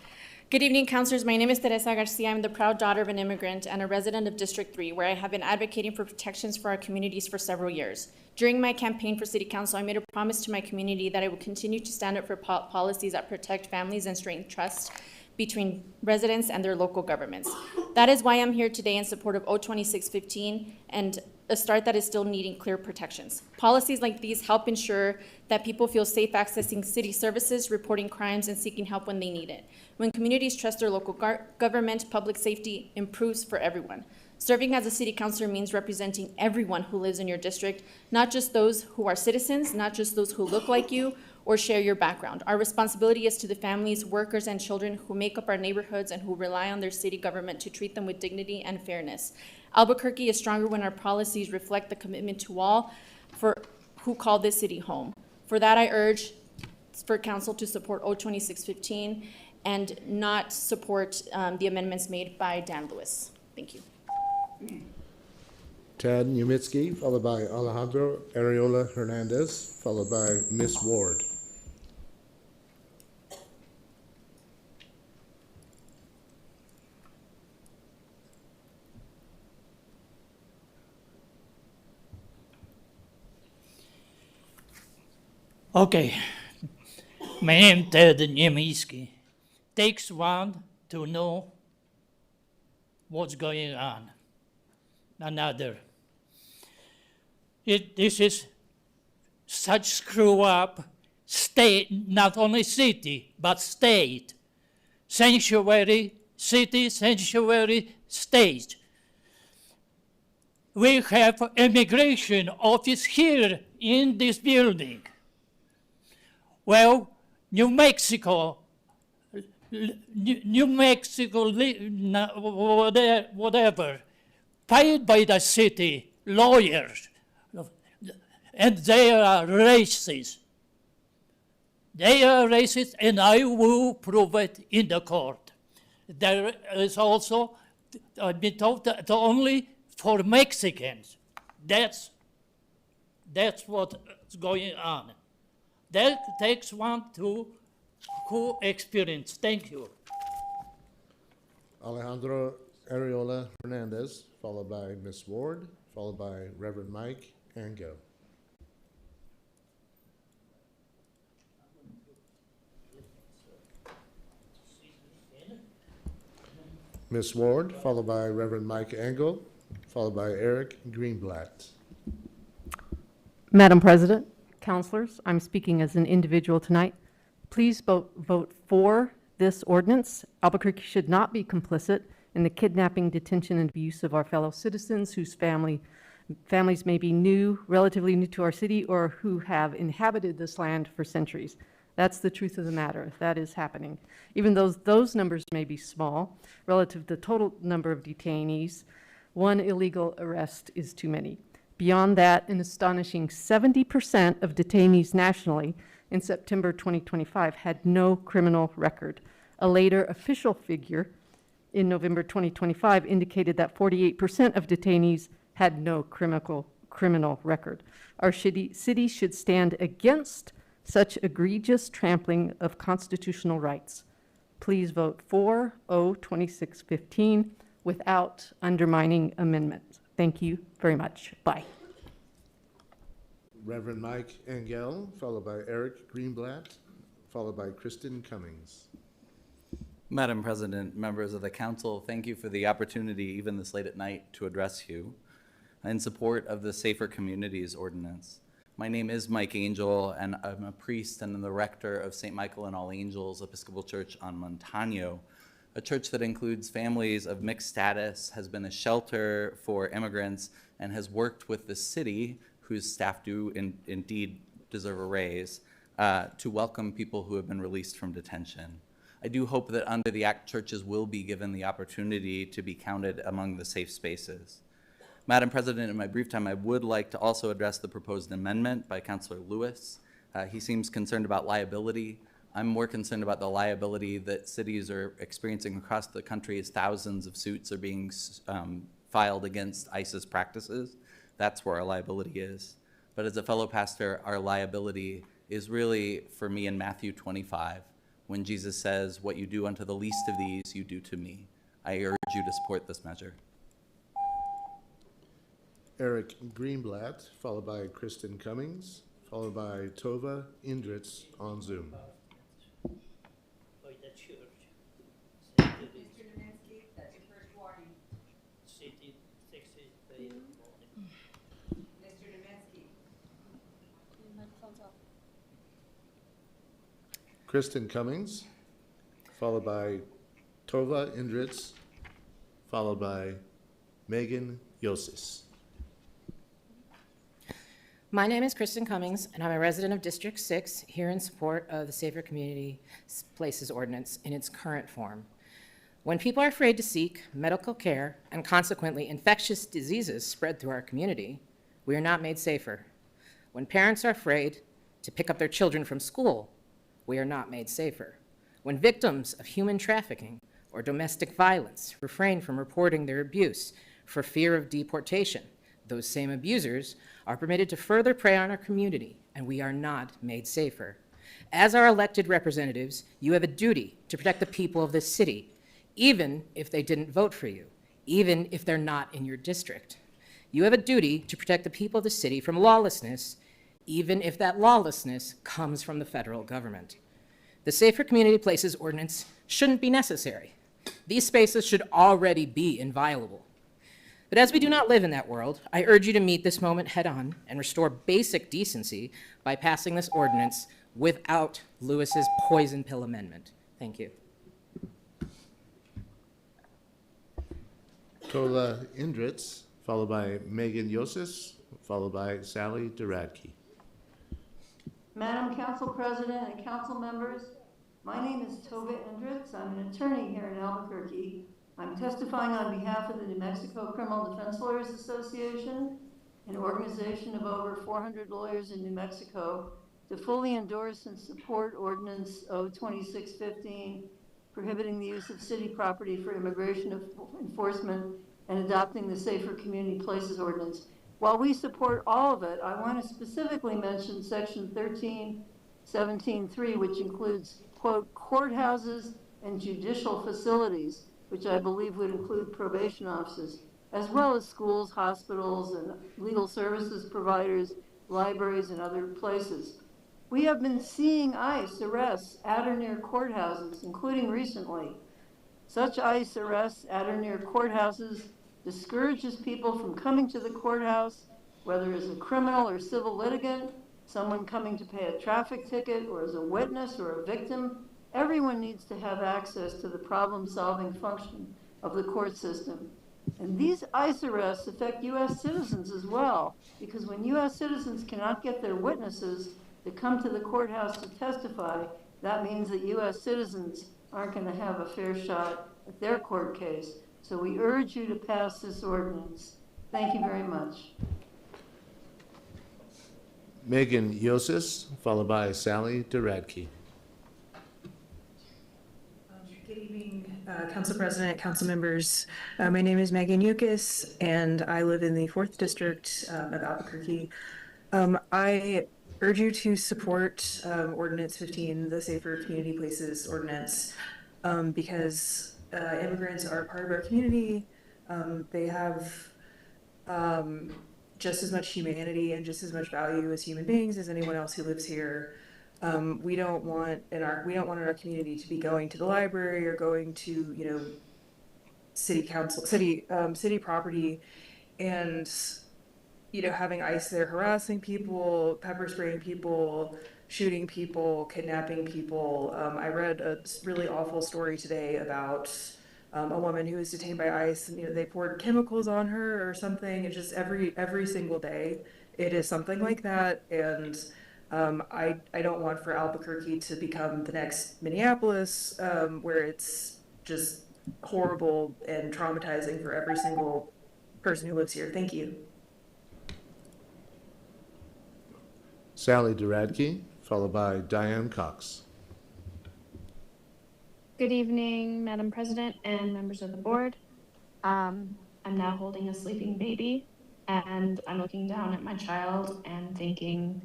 Good evening, councilors. My name is Teresa Garcia. I'm the proud daughter of an immigrant and a resident of District 3, where I have been advocating for protections for our communities for several years. During my campaign for city council, I made a promise to my community that I would continue to stand up for policies that protect families and strengthen trust between residents and their local governments. That is why I'm here today in support of O2615 and a start that is still needing clear protections. Policies like these help ensure that people feel safe accessing city services, reporting crimes, and seeking help when they need it. When communities trust their local government, public safety improves for everyone. Serving as a city councilor means representing everyone who lives in your district, not just those who are citizens, not just those who look like you or share your background. Our responsibility is to the families, workers, and children who make up our neighborhoods and who rely on their city government to treat them with dignity and fairness. Albuquerque is stronger when our policies reflect the commitment to all for who call this city home. For that, I urge for council to support O2615 and not support the amendments made by Dan Lewis. Thank you. Ted Numitsky, followed by Alejandro Areola Hernandez, followed by Miss Ward. Okay, my name is Ted Niemiecki. Takes one to know what's going on. Another. This is such screw up state, not only city, but state. Sanctuary, city, sanctuary, state. We have immigration office here in this building. Well, New Mexico, whatever, paid by the city, lawyers, and they are racist. They are racist, and I will prove it in the court. There is also, I've been told that only for Mexicans. That's what's going on. That takes one to who experience. Thank you. Alejandro Areola Hernandez, followed by Miss Ward, followed by Reverend Mike Ango. Miss Ward, followed by Reverend Mike Ango, followed by Eric Greenblatt. Madam President, councilors, I'm speaking as an individual tonight. Please vote for this ordinance. Albuquerque should not be complicit in the kidnapping, detention, and abuse of our fellow citizens whose families may be new, relatively new to our city, or who have inhabited this land for centuries. That's the truth of the matter. That is happening. Even though those numbers may be small relative to the total number of detainees, one illegal arrest is too many. Beyond that, an astonishing 70% of detainees nationally in September 2025 had no criminal record. A later official figure in November 2025 indicated that 48% of detainees had no criminal record. Our city should stand against such egregious trampling of constitutional rights. Please vote for O2615 without undermining amendments. Thank you very much. Bye. Reverend Mike Engel, followed by Eric Greenblatt, followed by Kristen Cummings. Madam President, members of the council, thank you for the opportunity, even this late at night, to address you in support of the Safer Communities Ordinance. My name is Mike Angel, and I'm a priest and the rector of St. Michael and All Angels Episcopal Church on Montano, a church that includes families of mixed status, has been a shelter for immigrants, and has worked with the city, whose staff do indeed deserve a raise, to welcome people who have been released from detention. I do hope that under the Act, churches will be given the opportunity to be counted among the safe spaces. Madam President, in my brief time, I would like to also address the proposed amendment by Councilor Lewis. He seems concerned about liability. I'm more concerned about the liability that cities are experiencing across the country as thousands of suits are being filed against ICE's practices. That's where our liability is. But as a fellow pastor, our liability is really, for me, in Matthew 25, when Jesus says, "What you do unto the least of these, you do to me." I urge you to support this measure. Eric Greenblatt, followed by Kristen Cummings, followed by Tova Indritz on Zoom. Kristen Cummings, followed by Tova Indritz, followed by Megan Yosis. My name is Kristen Cummings, and I'm a resident of District 6 here in support of the Safer Community Places Ordinance in its current form. When people are afraid to seek medical care and consequently infectious diseases spread through our community, we are not made safer. When parents are afraid to pick up their children from school, we are not made safer. When victims of human trafficking or domestic violence refrain from reporting their abuse for fear of deportation, those same abusers are permitted to further prey on our community, and we are not made safer. As our elected representatives, you have a duty to protect the people of this city, even if they didn't vote for you, even if they're not in your district. You have a duty to protect the people of the city from lawlessness, even if that lawlessness comes from the federal government. The Safer Community Places Ordinance shouldn't be necessary. These spaces should already be inviolable. But as we do not live in that world, I urge you to meet this moment head-on and restore basic decency by passing this ordinance without Lewis's poison pill amendment. Thank you. Tola Indritz, followed by Megan Yosis, followed by Sally Duradke. Madam Council President and council members, my name is Tova Indritz. I'm an attorney here in Albuquerque. I'm testifying on behalf of the New Mexico Criminal Defense Lawyers Association, an organization of over 400 lawyers in New Mexico, to fully endorse and support Ordinance O-2615, prohibiting the use of city property for immigration enforcement and adopting the Safer Community Places Ordinance. While we support all of it, I want to specifically mention Section 1317.3, which includes, quote, courthouses and judicial facilities, which I believe would include probation offices, as well as schools, hospitals, and legal services providers, libraries, and other places. We have been seeing ICE arrests at or near courthouses, including recently. Such ICE arrests at or near courthouses discourages people from coming to the courthouse, whether as a criminal or civil litigant, someone coming to pay a traffic ticket, or as a witness or a victim. Everyone needs to have access to the problem-solving function of the court system. And these ICE arrests affect U.S. citizens as well, because when U.S. citizens cannot get their witnesses to come to the courthouse to testify, that means that U.S. citizens aren't going to have a fair shot at their court case. So we urge you to pass this ordinance. Thank you very much. Megan Yosis, followed by Sally Duradke. Good evening, Council President, council members. My name is Megan Yukis, and I live in the 4th District of Albuquerque. I urge you to support Ordinance 15, the Safer Community Places Ordinance, because immigrants are part of our community. They have just as much humanity and just as much value as human beings as anyone else who lives here. We don't want in our community to be going to the library or going to, you know, city property and, you know, having ICE there harassing people, pepper spraying people, shooting people, kidnapping people. I read a really awful story today about a woman who was detained by ICE, and, you know, they poured chemicals on her or something. It's just every single day it is something like that. And I don't want for Albuquerque to become the next Minneapolis, where it's just horrible and traumatizing for every single person who lives here. Thank you. Sally Duradke, followed by Diane Cox. Good evening, Madam President and members of the board. I'm now holding a sleeping baby, and I'm looking down at my child and thinking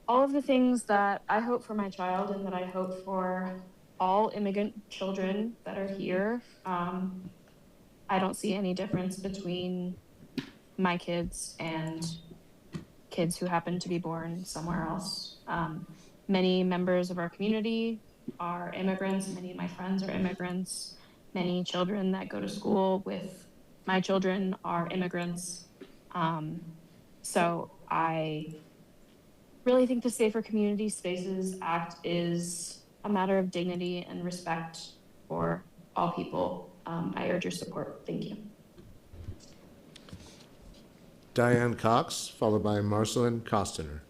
all of the things that I hope for my child and that I hope for all immigrant children that are here. I don't see any difference between my kids and kids who happen to be born somewhere else. Many members of our community are immigrants. Many of my friends are immigrants. Many children that go to school with my children are immigrants. So I really think the Safer Community Spaces Act is a matter of dignity and respect for all people. I urge your support. Thank you. Diane Cox, followed by Marcelin Costner.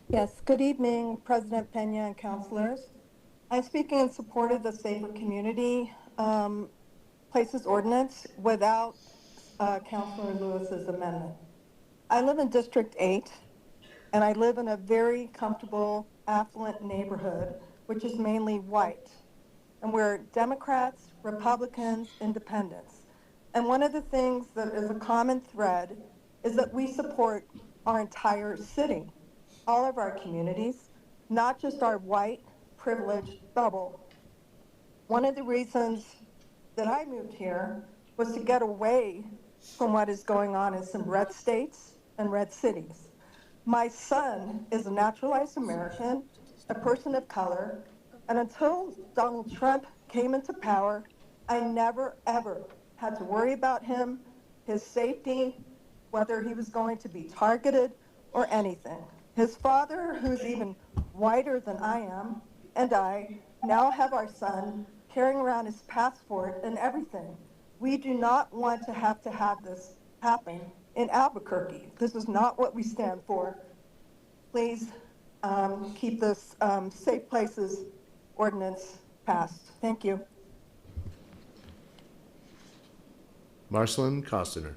Yes, good evening, President Pena and councilors. I'm speaking in support of the Safer Community Places Ordinance without Councilor Lewis's amendment. I live in District 8, and I live in a very comfortable, affluent neighborhood, which is mainly white. And we're Democrats, Republicans, Independents. And one of the things that is a common thread is that we support our entire city, all of our communities, not just our white, privileged bubble. One of the reasons that I moved here was to get away from what is going on in some red states and red cities. My son is a naturalized American, a person of color, and until Donald Trump came into power, I never, ever had to worry about him, his safety, whether he was going to be targeted or anything. His father, who's even whiter than I am, and I now have our son carrying around his passport and everything. We do not want to have this happen in Albuquerque. This is not what we stand for. Please keep this Safe Places Ordinance passed. Thank you. Marcelin Costner.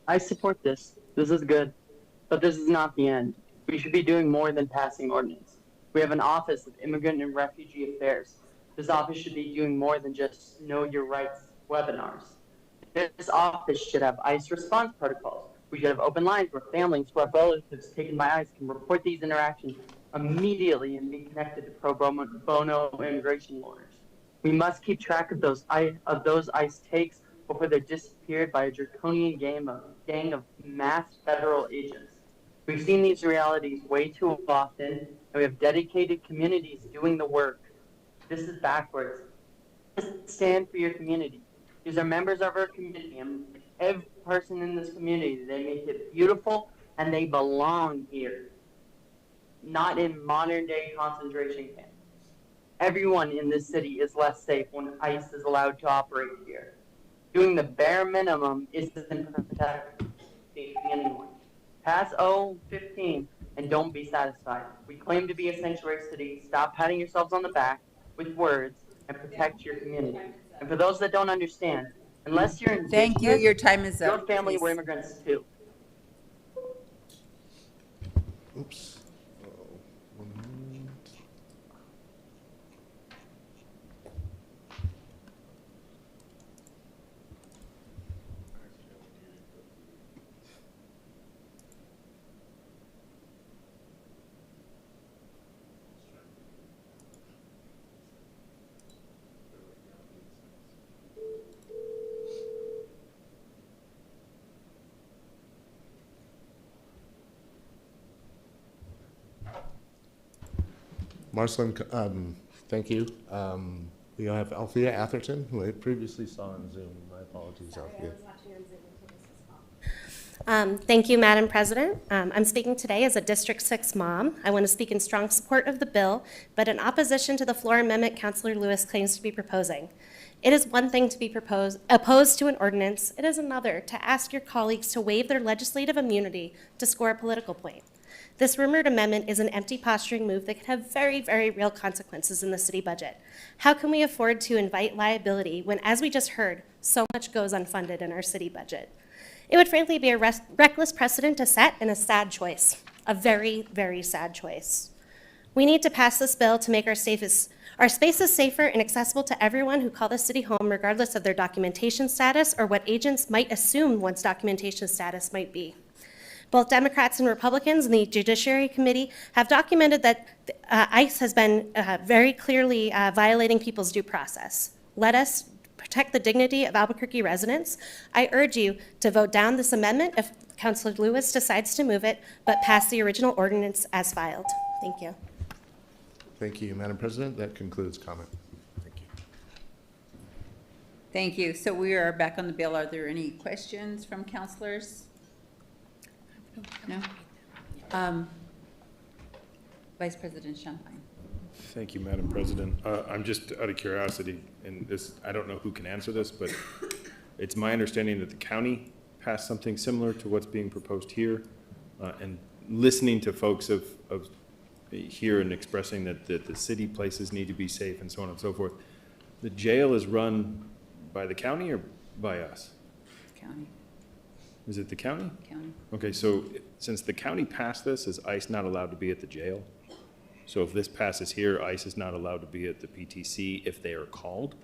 I support this. This is good. But this is not the end. We should be doing more than passing ordinance. We have an Office of Immigrant and Refugee Affairs. This office should be doing more than just Know Your Rights webinars. This office should have ICE response protocols. We should have open lines where families who have relatives taken by ICE can report these interactions immediately and be connected to pro bono immigration lawyers. We must keep track of those ICE takes before they're disappeared by a draconian gang of masked federal agents. We've seen these realities way too often, and we have dedicated communities doing the work. This is backwards. Stand for your community. These are members of our community, and every person in this community, they make it beautiful, and they belong here, not in modern-day concentration camps. Everyone in this city is less safe when ICE is allowed to operate here. Doing the bare minimum isn't protecting anyone. Pass O15 and don't be satisfied. We claim to be a sanctuary city. Stop patting yourselves on the back with words and protect your community. And for those that don't understand, unless you're indigenous, Thank you. Your time is up. your family Please. were immigrants too. Oops. One moment. Marceline, thank you. We have Althea Atherton, who I previously saw on Zoom. My apologies, Althea. Thank you, Madam President. I'm speaking today as a District 6 mom. I want to speak in strong support of the bill, but in opposition to the floor amendment Councillor Lewis claims to be proposing. It is one thing to be opposed to an ordinance. It is another to ask your colleagues to waive their legislative immunity to score a political point. This rumored amendment is an empty posturing move that could have very, very real consequences in the city budget. How can we afford to invite liability when, as we just heard, so much goes unfunded in our city budget? It would frankly be a reckless precedent to set and a sad choice, a very, very sad choice. We need to pass this bill to make our spaces safer and accessible to everyone who call the city home, regardless of their documentation status or what agents might assume one's documentation status might be. Both Democrats and Republicans in the Judiciary Committee have documented that ICE has been very clearly violating people's due process. Let us protect the dignity of Albuquerque residents. I urge you to vote down this amendment if Councilor Lewis decides to move it, but pass the original ordinance as filed. Thank you. Thank you, Madam President. That concludes comment. Thank you. Thank you. So we are back on the bill. Are there any questions from councilors? No? Vice President Champagne. Thank you, Madam President. I'm just out of curiosity, and this, I don't know who can answer this, but it's my understanding that the county passed something similar to what's being proposed here, and listening to folks of here and expressing that the city places need to be safe and so on and so forth. The jail is run by the county or by us? County. Is it the county? County. Okay, so since the county passed this, is ICE not allowed to be at the jail? So if this passes here, ICE is not allowed to be at the PTC if they are called?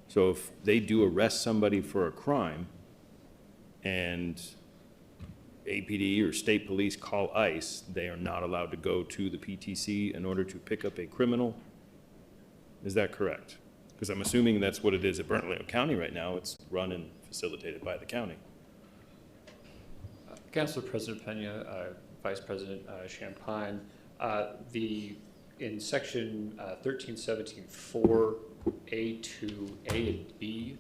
So if they do arrest somebody for a crime and APD or state police call ICE, they are not allowed to go to the PTC in order to pick up a criminal? Is that correct? Because I'm assuming that's what it is at Bernalillo County right now. It's run and facilitated by the county. Council President Pena, Vice President Champagne, in section 1317.4A2A and B,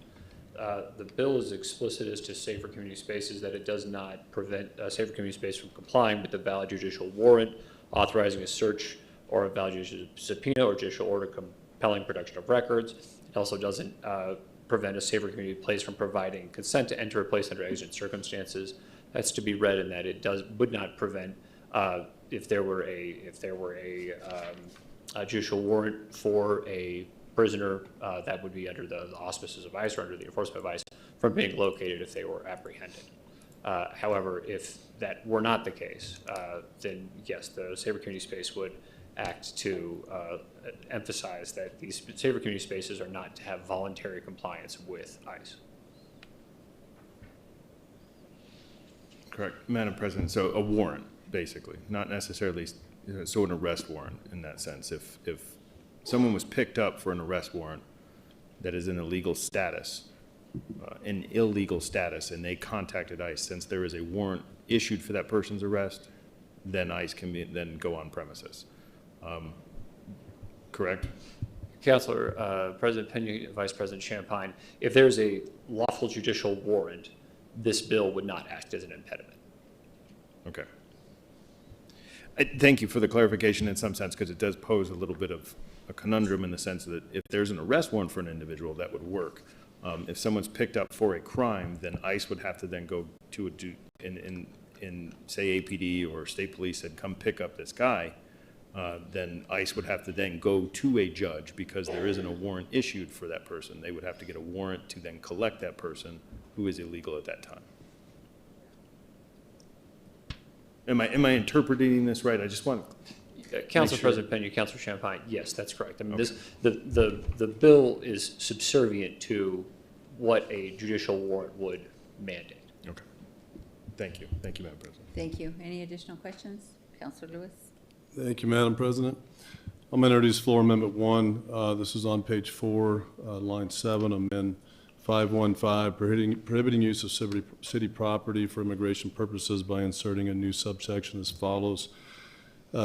the bill is explicit as to safer community spaces that it does not prevent a safer community space from complying with the valid judicial warrant, authorizing a search or a valid judicial subpoena or judicial order compelling production of records. It also doesn't prevent a safer community place from providing consent to enter a place under exigent circumstances. That's to be read in that it would not prevent if there were a judicial warrant for a prisoner that would be under the auspices of ICE or under the enforcement of ICE from being located if they were apprehended. However, if that were not the case, then yes, the safer community space would act to emphasize that these safer community spaces are not to have voluntary compliance with ICE. Correct, Madam President. So a warrant, basically, not necessarily so an arrest warrant in that sense. If someone was picked up for an arrest warrant that is in illegal status, and they contacted ICE, since there is a warrant issued for that person's arrest, then ICE can then go on premises. Correct? Councilor, President Pena, Vice President Champagne, if there's a lawful judicial warrant, this bill would not act as an impediment. Okay. Thank you for the clarification in some sense, because it does pose a little bit of a conundrum in the sense that if there's an arrest warrant for an individual, that would work. If someone's picked up for a crime, then ICE would have to then go to say APD or state police said, come pick up this guy, then ICE would have to then go to a judge because there isn't a warrant issued for that person. They would have to get a warrant to then collect that person who is illegal at that time. Am I interpreting this right? I just want Council President Pena, Councilor Champagne, yes, that's correct. I mean, okay. The bill is subservient to what a judicial warrant would mandate. Okay. Thank you. Thank you, Madam President. Thank you. Any additional questions? Councilor Lewis. Thank you, Madam President. I'm going to introduce Floor Amendment 1. This is on page 4, line 7, amend 515, prohibiting use of city property for immigration purposes by inserting a new subsection as follows.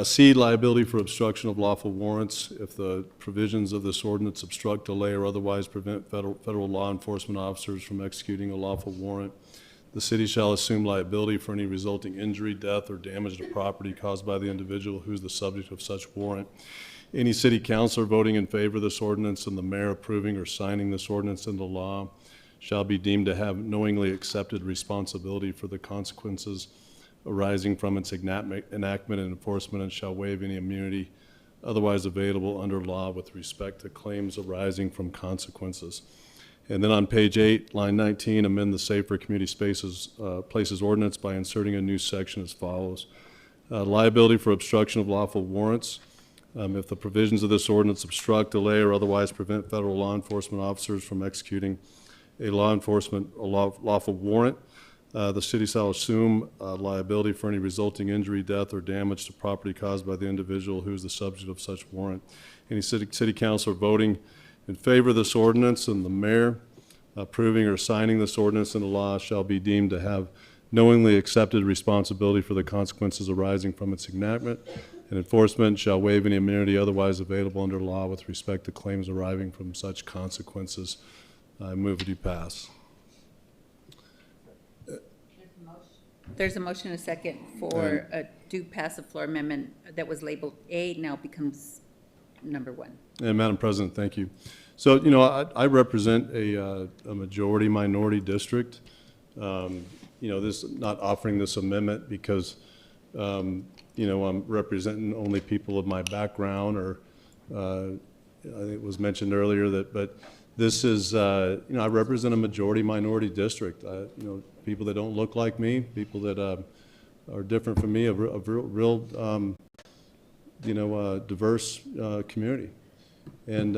C, liability for obstruction of lawful warrants. If the provisions of this ordinance obstruct, delay, or otherwise prevent federal law enforcement officers from executing a lawful warrant, the city shall assume liability for any resulting injury, death, or damage to property caused by the individual who is the subject of such warrant. Any city councilor voting in favor of this ordinance and the mayor approving or signing this ordinance into law shall be deemed to have knowingly accepted responsibility for the consequences arising from its enactment and enforcement, and shall waive any immunity otherwise available under law with respect to claims arising from consequences. And then on page 8, line 19, amend the Safer Community Places Ordinance by inserting a new section as follows. Liability for obstruction of lawful warrants. If the provisions of this ordinance obstruct, delay, or otherwise prevent federal law enforcement officers from executing a lawful warrant, the city shall assume liability for any resulting injury, death, or damage to property caused by the individual who is the subject of such warrant. Any city councilor voting in favor of this ordinance and the mayor approving or signing this ordinance into law shall be deemed to have knowingly accepted responsibility for the consequences arising from its enactment and enforcement, shall waive any immunity otherwise available under law with respect to claims arising from such consequences. I move that you pass. There's a motion and a second for a do pass a floor amendment that was labeled A, now becomes number 1. And Madam President, thank you. So, you know, I represent a majority minority district. You know, not offering this amendment because, you know, I'm representing only people of my background, or I think it was mentioned earlier but this is, you know, I represent a majority minority district. You know, people that don't look like me, people that are different from me, a real you know, diverse community, and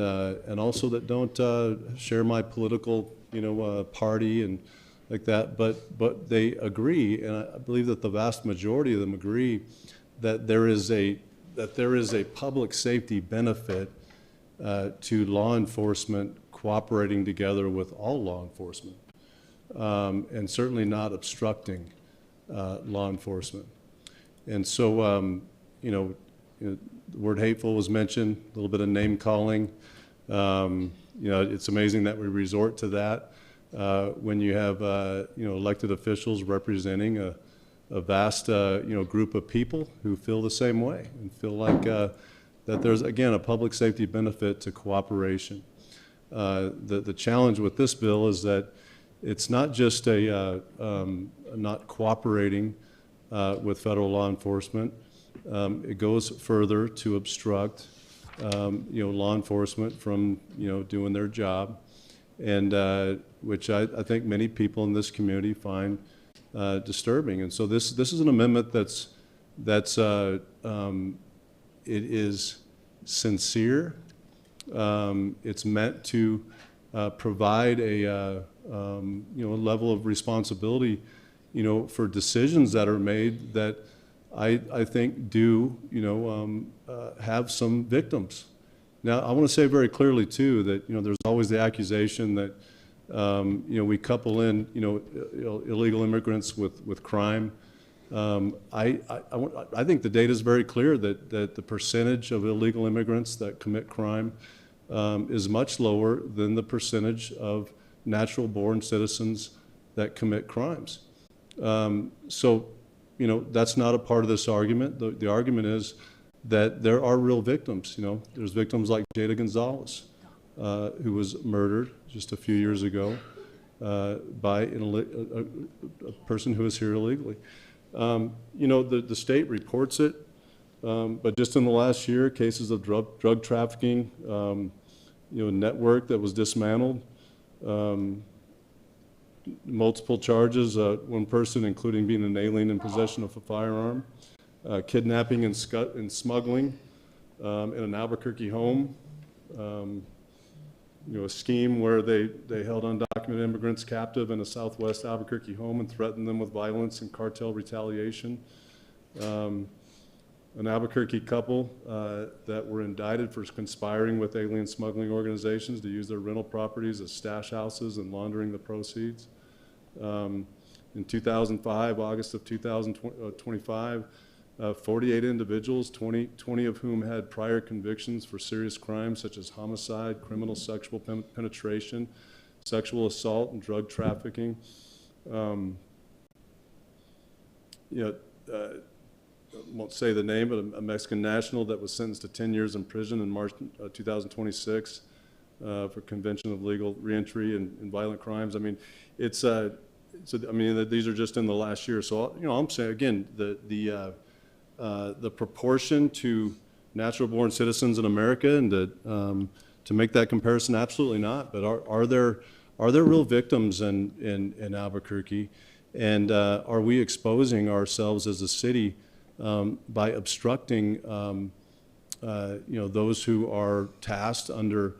also that don't share my political, you know, party and like that, but they agree, and I believe that the vast majority of them agree that there is a public safety benefit to law enforcement cooperating together with all law enforcement, and certainly not obstructing law enforcement. And so, you know, the word hateful was mentioned, a little bit of name calling. You know, it's amazing that we resort to that when you have, you know, elected officials representing a vast, you know, group of people who feel the same way and feel like that there's, again, a public safety benefit to cooperation. The challenge with this bill is that it's not just not cooperating with federal law enforcement. It goes further to obstruct, you know, law enforcement from, you know, doing their job, and which I think many people in this community find disturbing. And so this is an amendment that's it is sincere. It's meant to provide a you know, a level of responsibility, you know, for decisions that are made that I think do, you know, have some victims. Now, I want to say very clearly too that, you know, there's always the accusation that you know, we couple in, you know, illegal immigrants with crime. I think the data is very clear that the percentage of illegal immigrants that commit crime is much lower than the percentage of natural-born citizens that commit crimes. So, you know, that's not a part of this argument. The argument is that there are real victims. You know, there's victims like Jada Gonzalez, who was murdered just a few years ago by a person who was here illegally. You know, the state reports it, but just in the last year, cases of drug trafficking, you know, network that was dismantled, multiple charges, one person including being an alien in possession of a firearm, kidnapping and smuggling in an Albuquerque home, you know, a scheme where they held undocumented immigrants captive in a Southwest Albuquerque home and threatened them with violence and cartel retaliation. An Albuquerque couple that were indicted for conspiring with alien smuggling organizations to use their rental properties as stash houses and laundering the proceeds. In 2005, August of 2025, 48 individuals, 20 of whom had prior convictions for serious crimes such as homicide, criminal sexual penetration, sexual assault, and drug trafficking. I won't say the name, but a Mexican national that was sentenced to 10 years in prison in March 2026 for convention of legal reentry and violent crimes. I mean, it's so I mean these are just in the last year. So I'm saying again the proportion to natural-born citizens in America, and to make that comparison, absolutely not. But are there real victims in Albuquerque, and are we exposing ourselves as a city by obstructing those who are tasked under,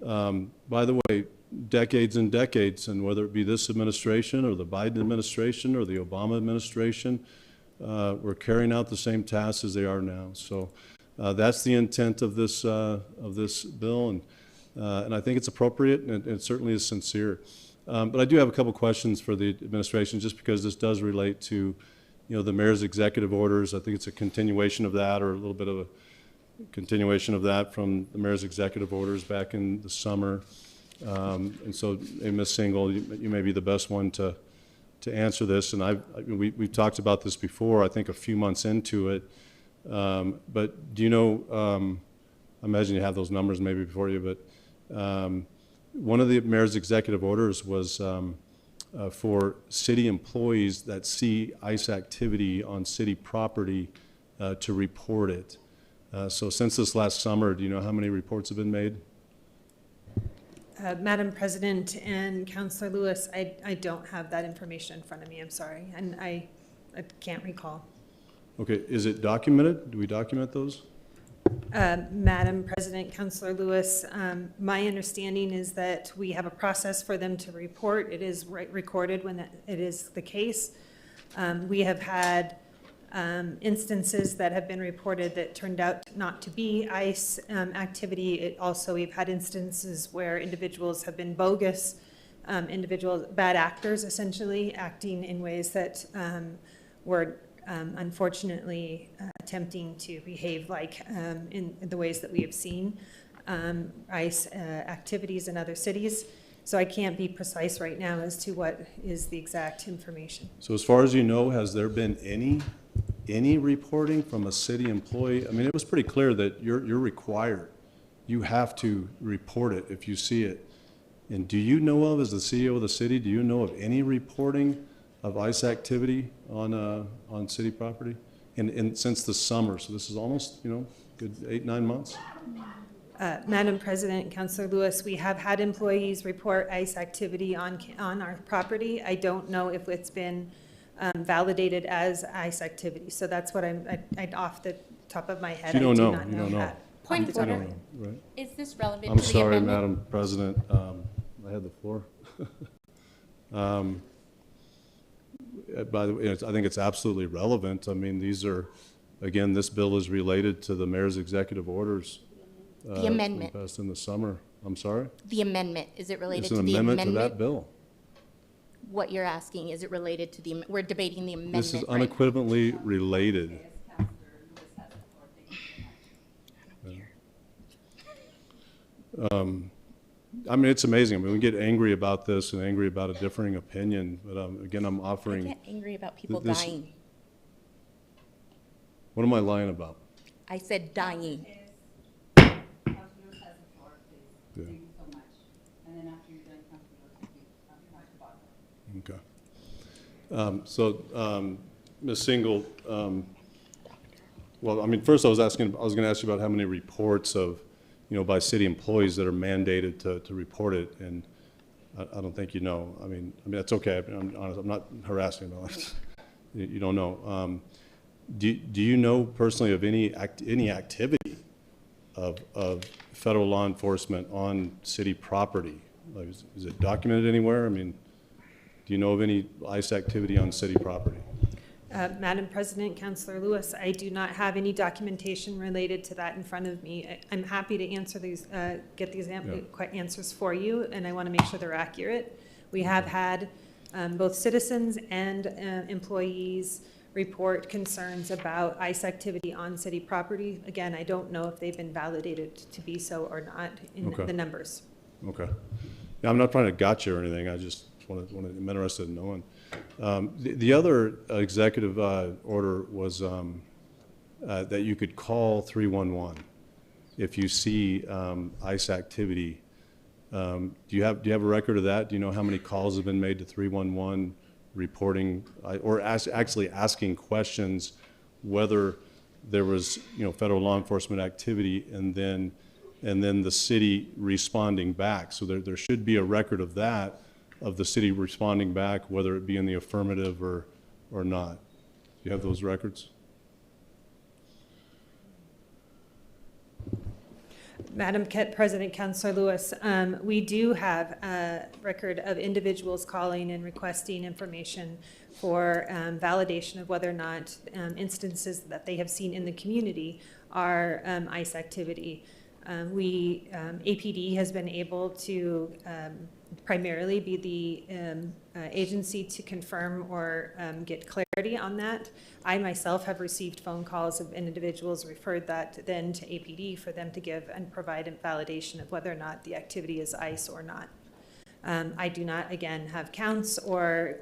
by the way, decades and decades, and whether it be this administration or the Biden administration or the Obama administration, we're carrying out the same tasks as they are now. So that's the intent of this bill, and I think it's appropriate, and it certainly is sincere. But I do have a couple questions for the administration, just because this does relate to the mayor's executive orders. I think it's a continuation of that, or a little bit of a continuation of that from the mayor's executive orders back in the summer. And so, Ms. Singal, you may be the best one to answer this. And we've talked about this before, I think a few months into it. But do you know, I imagine you have those numbers maybe before you, but one of the mayor's executive orders was for city employees that see ICE activity on city property to report it. So since this last summer, do you know how many reports have been made? Madam President and Councillor Lewis, I don't have that information in front of me, I'm sorry, and I can't recall. Okay, is it documented? Do we document those? Madam President, Councillor Lewis, my understanding is that we have a process for them to report. It is recorded when it is the case. We have had instances that have been reported that turned out not to be ICE activity. We've had instances where individuals have been bogus, bad actors essentially, acting in ways that were unfortunately attempting to behave like in the ways that we have seen ICE activities in other cities. So I can't be precise right now as to what is the exact information. So as far as you know, has there been any reporting from a city employee? I mean, it was pretty clear that you're required. You have to report it if you see it. And do you know of, as the CEO of the city, do you know of any reporting of ICE activity on city property? And since the summer, so this is almost, good 8-9 months? Madam President, Councillor Lewis, we have had employees report ICE activity on our property. I don't know if it's been validated as ICE activity. So that's what I'd off the top of my head. You don't know. I do You not don't know. that. Point of order. Right. Is this relevant I'm to the sorry, amendment? Madam President. I had the floor. By the way, I think it's absolutely relevant. I mean, these are, again, this bill is related to the mayor's executive orders. The amendment. Passed in the summer. I'm sorry? The amendment, is it related It's to an the amendment? amendment to that bill. What you're asking, is it related to the, we're debating the amendment, This is right? unequivocally related. I mean, it's amazing. I mean, we get angry about this and angry about a differing opinion, but again, I'm offering. I get angry about people this, dying. What am I lying about? I said dying. Yeah. Okay. So, Ms. Singal, well, I mean, first I was going to ask you about how many reports of, by city employees that are mandated to report it, and I don't think you know. I mean, that's okay. I'm honest. I'm not harassing about it. You don't know. Do you know personally of any activity of federal law enforcement on city property? Like, is it documented anywhere? I mean, do you know of any ICE activity on city property? Madam President, Councillor Lewis, I do not have any documentation related to that in front of me. I'm happy to answer these, get these answers for you, and I want to make sure they're accurate. We have had both citizens and employees report concerns about ICE activity on city property. Again, I don't know if they've been validated to be so or not in Okay. the numbers. Okay. Yeah, I'm not trying to gotcha or anything. I just I'm interested in knowing. The other executive order was that you could call 311 if you see ICE activity. Do you have a record of that? Do you know how many calls have been made to 311 reporting or actually asking questions whether there was federal law enforcement activity and then the city responding back? So there should be a record of that, of the city responding back, whether it be in the affirmative or not. Do you have those records? Madam President, Councilor Lewis, we do have a record of individuals calling and requesting information for validation of whether or not instances that they have seen in the community are ICE activity. APD has been able to primarily be the agency to confirm or get clarity on that. I myself have received phone calls of individuals referred that then to APD for them to give and provide a validation of whether or not the activity is ICE or not. I do not, again, have counts or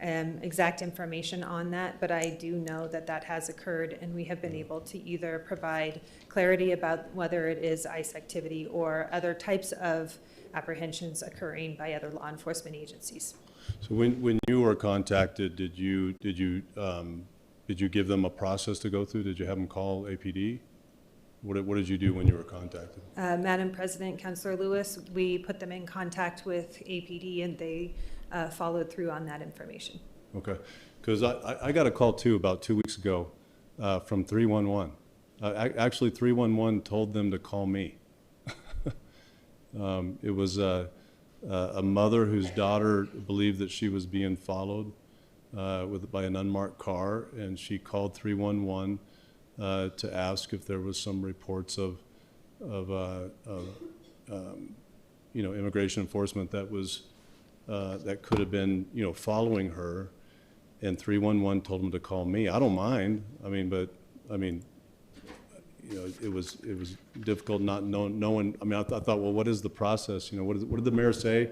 exact information on that, but I do know that that has occurred, and we have been able to either provide clarity about whether it is ICE activity or other types of apprehensions occurring by other law enforcement agencies. So when you were contacted, did you give them a process to go through? Did you have them call APD? What did you do when you were contacted? Madam President, Councilor Lewis, we put them in contact with APD, and they followed through on that information. Okay, because I got a call too about 2 weeks ago from 311. Actually, 311 told them to call me. It was a mother whose daughter believed that she was being followed by an unmarked car, and she called 311 to ask if there was some reports of immigration enforcement that was that could have been following her, and 311 told them to call me. I don't mind. It was difficult not knowing. I thought, well, what is the process? What did the mayor say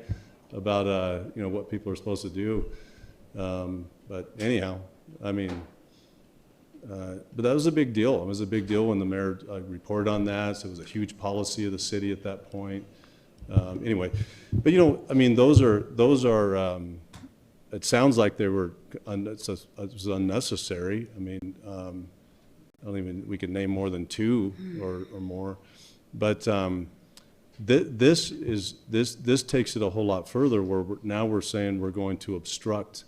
about what people are supposed to do? But anyhow, but that was a big deal. It was a big deal when the mayor reported on that. So it was a huge policy of the city at that point. Anyway, but those are. It sounds like they were. It was unnecessary. We could name more than two or more, but this takes it a whole lot further. Where now we're saying we're going to obstruct,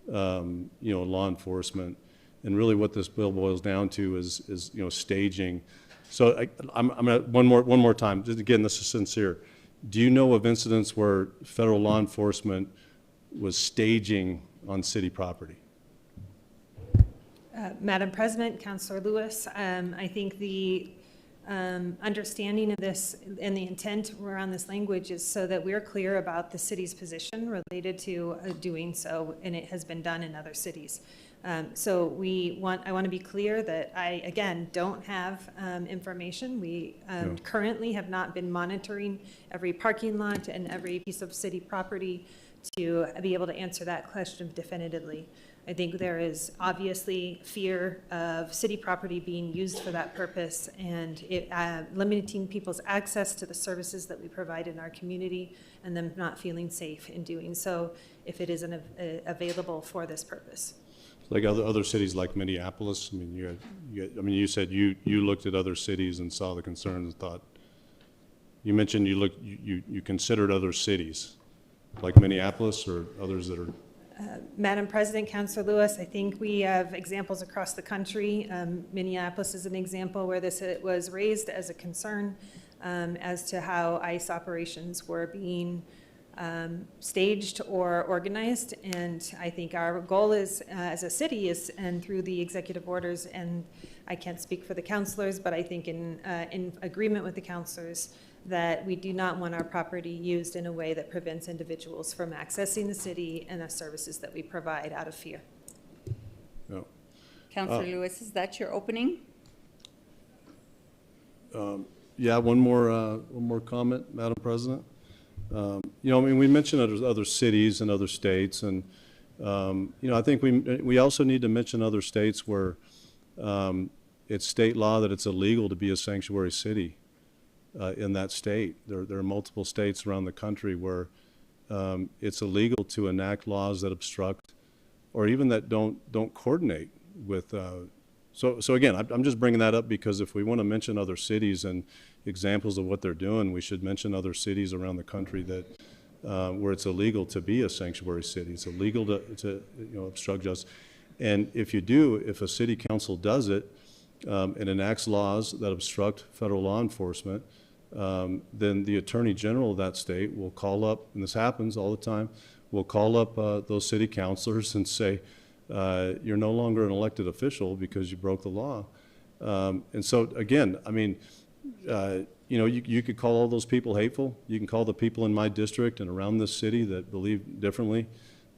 law enforcement, and really what this bill boils down to is staging. So I'm gonna one more time. Just again, this is sincere. Do you know of incidents where federal law enforcement was staging on city property? Madam President, Councilor Lewis, I think the understanding of this and the intent around this language is so that we're clear about the city's position related to doing so, and it has been done in other cities. So I want to be clear that I, again, don't have information. We currently have not been monitoring every parking lot and every piece of city property to be able to answer that question definitively. I think there is obviously fear of city property being used for that purpose and limiting people's access to the services that we provide in our community and them not feeling safe in doing so if it isn't available for this purpose. Like other cities like Minneapolis, you said you looked at other cities and saw the concerns and thought, you mentioned you considered other cities like Minneapolis or others that are. Madam President, Councilor Lewis, I think we have examples across the country. Minneapolis is an example where this was raised as a concern as to how ICE operations were being staged or organized. And I think our goal is, as a city, and through the executive orders, and I can't speak for the councilors, but I think in agreement with the councilors, that we do not want our property used in a way that prevents individuals from accessing the city and the services that we provide out of fear. Yeah. Councillor Lewis, is that your opening? Yeah, one more comment, Madam President. You know, I mean, we mentioned other cities and other states, and you know, I think we also need to mention other states where it's state law that it's illegal to be a sanctuary city in that state. There are multiple states around the country where it's illegal to enact laws that obstruct or even that don't coordinate with. So again, I'm just bringing that up because if we want to mention other cities and examples of what they're doing, we should mention other cities around the country that where it's illegal to be a sanctuary city. It's illegal to you know, obstruct justice. And if you do, if a city council does it and enacts laws that obstruct federal law enforcement, then the attorney general of that state will call up, and this happens all the time, will call up those city councilors and say, you're no longer an elected official because you broke the law. And so again, I mean, you know, you could call all those people hateful. You can call the people in my district and around this city that believe differently,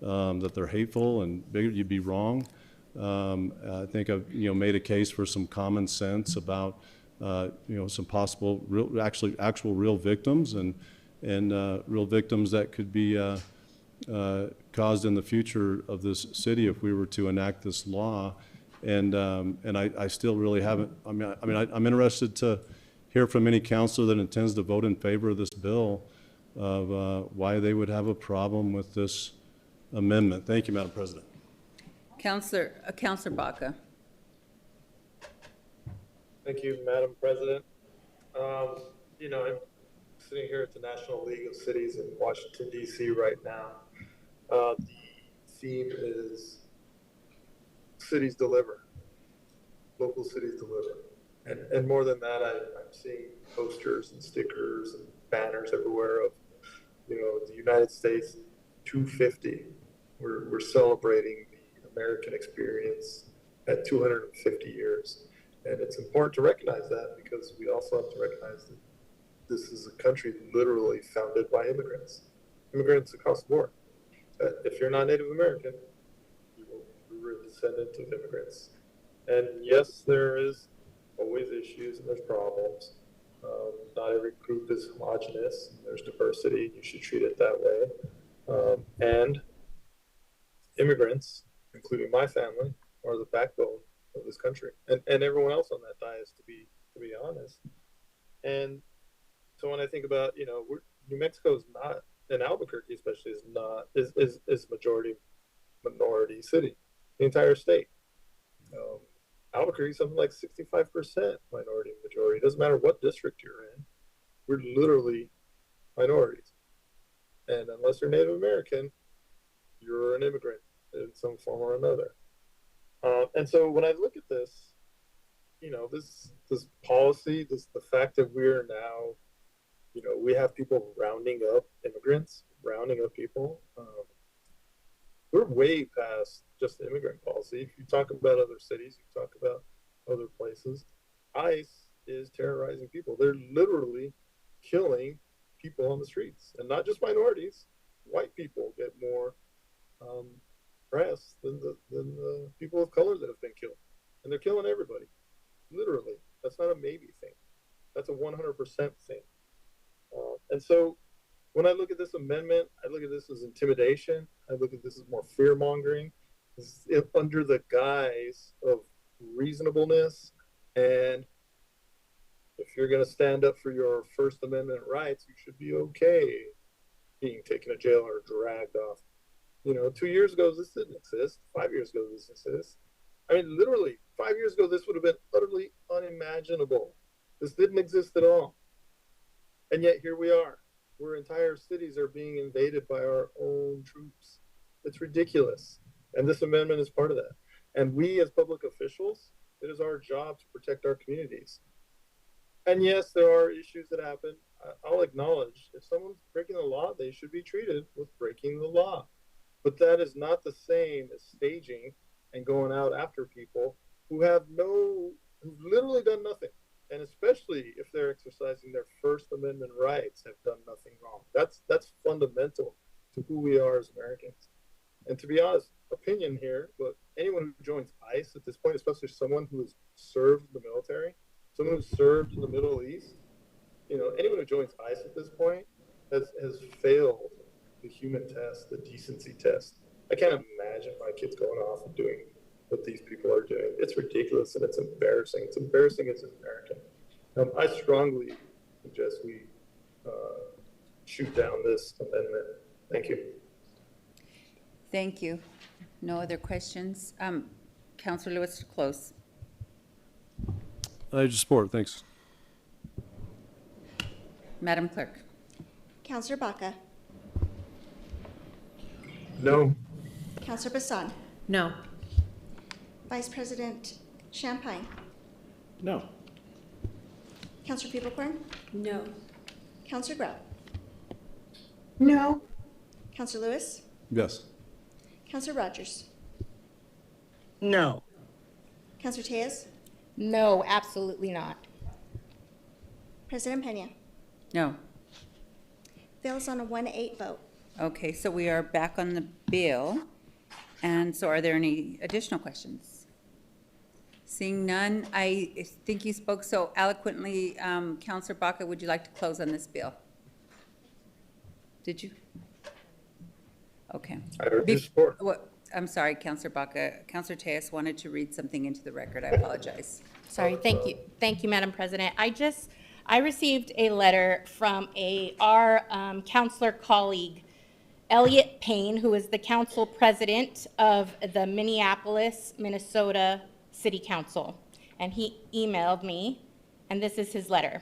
that they're hateful and bigoted. You'd be wrong. I think I've, you know, made a case for some common sense about, you know, some possible actual real victims and real victims that could be caused in the future of this city if we were to enact this law. And I still really haven't, I'm interested to hear from any counselor that intends to vote in favor of this bill of why they would have a problem with this amendment. Thank you, Madam President. Councillor Baca. Thank you, Madam President. You know, I'm sitting here at the National League of Cities in Washington, D.C. right now. The theme is cities deliver, local cities deliver. And more than that, I'm seeing posters and stickers and banners everywhere of, you know, the United States 250. We're celebrating the American experience at 250 years. And it's important to recognize that because we also have to recognize that this is a country literally founded by immigrants across the board. If you're not Native American, you're a descendant of immigrants. And yes, there is always issues and there's problems. Not every group is homogenous. There's diversity. You should treat it that way. And immigrants, including my family, are the backbone of this country, and everyone else on that dais, to be honest. And so when I think about, you know, New Mexico is not, and Albuquerque especially is majority minority city, the entire state. Albuquerque is something like 65% minority majority. It doesn't matter what district you're in. We're literally minorities. And unless you're Native American, you're an immigrant in some form or another. And so when I look at this, you know, this policy, the fact that we're now, you know, we have people rounding up immigrants, rounding up people. We're way past just the immigrant policy. If you talk about other cities, you talk about other places, ICE is terrorizing people. They're literally killing people on the streets, and not just minorities. White people get more press than the people of color that have been killed, and they're killing everybody. Literally, that's not a maybe thing. That's a 100% thing. And so when I look at this amendment, I look at this as intimidation. I look at this as more fear mongering, under the guise of reasonableness. And if you're going to stand up for your First Amendment rights, you should be okay being taken to jail or dragged off. You know, 2 years ago, this didn't exist. 5 years ago, this exists. I mean, literally, 5 years ago, this would have been utterly unimaginable. This didn't exist at all. And yet here we are, where entire cities are being invaded by our own troops. It's ridiculous. And this amendment is part of that. And we as public officials, it is our job to protect our communities. And yes, there are issues that happen. I'll acknowledge if someone's breaking the law, they should be treated with breaking the law. But that is not the same as staging and going out after people who've literally done nothing. And especially if they're exercising their First Amendment rights, have done nothing wrong. That's fundamental to who we are as Americans. And to be honest, opinion here, but anyone who joins there's someone who has served the military, someone who's served in the Middle East. You know, anyone who joins ICE at this point has failed the human test, the decency test. I can't imagine my kids going off and doing what these people are doing. It's ridiculous and it's embarrassing. It's embarrassing as an American. I strongly suggest we shoot down this amendment. Thank you. Thank you. No other questions? Councillor Lewis to close. I just support, thanks. Madam Clerk. Councillor Baca. No. Councillor Bassan. No. Vice President Champagne. No. Councillor Peeperkorn. No. Councillor Grau. No. Councillor Lewis. Yes. Councillor Rogers. No. Councillor Tejas. No, absolutely not. President Pena. No. Fails on a 1-8 vote. Okay, so we are back on the bill. And so are there any additional questions? Seeing none, I think you spoke so eloquently. Councillor Baca, would you like to close on this bill? Did you? Okay. I heard your support. I'm sorry, Councillor Baca. Councillor Tejas wanted to read something into the record. I apologize. Sorry, thank you, Madam President. I received a letter from our counselor colleague, Elliot Payne, who is the council president of the Minneapolis, Minnesota City Council. And he emailed me, and this is his letter.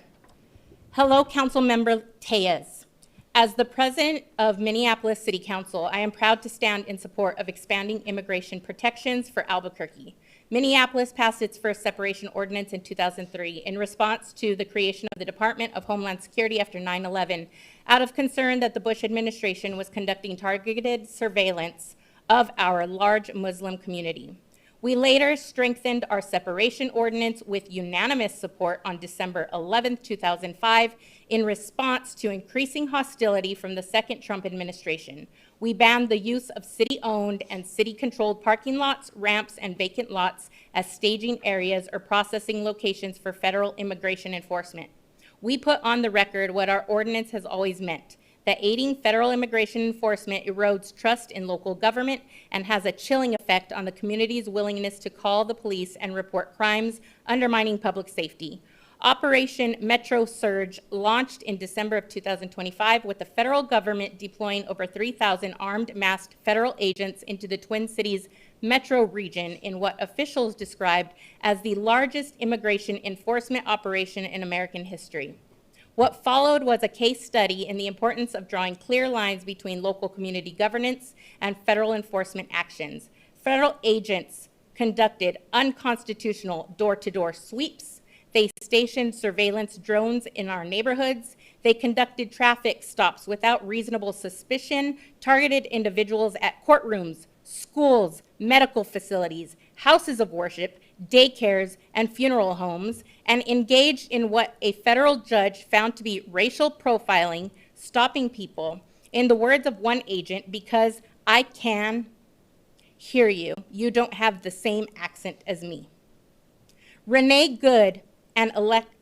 Hello, Council Member Tejas. As the president of Minneapolis City Council, I am proud to stand in support of expanding immigration protections for Albuquerque. Minneapolis passed its first separation ordinance in 2003 in response to the creation of the Department of Homeland Security after 9/11, out of concern that the Bush administration was conducting targeted surveillance of our large Muslim community. We later strengthened our separation ordinance with unanimous support on December 11, 2005, in response to increasing hostility from the second Trump administration. We banned the use of city-owned and city-controlled parking lots, ramps, and vacant lots as staging areas or processing locations for federal immigration enforcement. We put on the record what our ordinance has always meant, that aiding federal immigration enforcement erodes trust in local government and has a chilling effect on the community's willingness to call the police and report crimes undermining public safety. Operation Metro Surge launched in December of 2025 with the federal government deploying over 3,000 armed masked federal agents into the Twin Cities metro region in what officials described as the largest immigration enforcement operation in American history. What followed was a case study in the importance of drawing clear lines between local community governance and federal enforcement actions. Federal agents conducted unconstitutional door-to-door sweeps. They stationed surveillance drones in our neighborhoods. They conducted traffic stops without reasonable suspicion, targeted individuals at courtrooms, schools, medical facilities, houses of worship, daycares, and funeral homes, and engaged in what a federal judge found to be racial profiling, stopping people, in the words of one agent, because I can hear you. You don't have the same accent as me. Renee Good and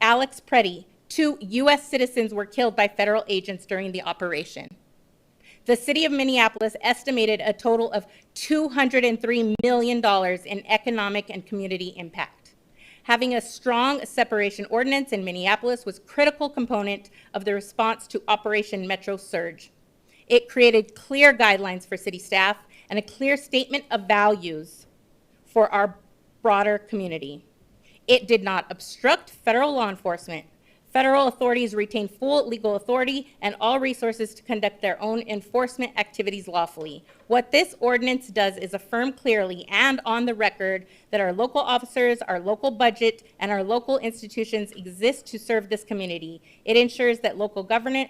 Alex Preddy, 2 U.S. citizens, were killed by federal agents during the operation. The city of Minneapolis estimated a total of $203 million in economic and community impact. Having a strong separation ordinance in Minneapolis was a critical component of the response to Operation Metro Surge. It created clear guidelines for city staff and a clear statement of values for our broader community. It did not obstruct federal law enforcement. Federal authorities retain full legal authority and all resources to conduct their own enforcement activities lawfully. What this ordinance does is affirm clearly and on the record that our local officers, our local budget, and our local institutions exist to serve this community. It ensures that local government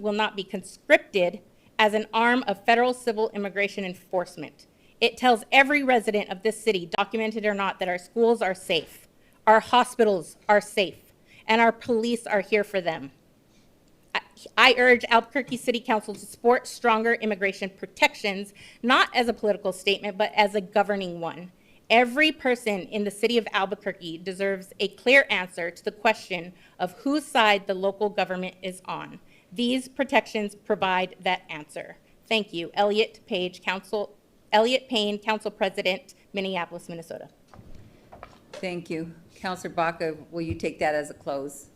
will not be conscripted as an arm of federal civil immigration enforcement. It tells every resident of this city, documented or not, that our schools are safe, our hospitals are safe, and our police are here for them. I urge Albuquerque City Council to support stronger immigration protections, not as a political statement, but as a governing one. Every person in the city of Albuquerque deserves a clear answer to the question of whose side the local government is on. These protections provide that answer. Thank you. Elliot Payne, Council President, Minneapolis, Minnesota. Thank you. Councilor Baca, will you take that as a close?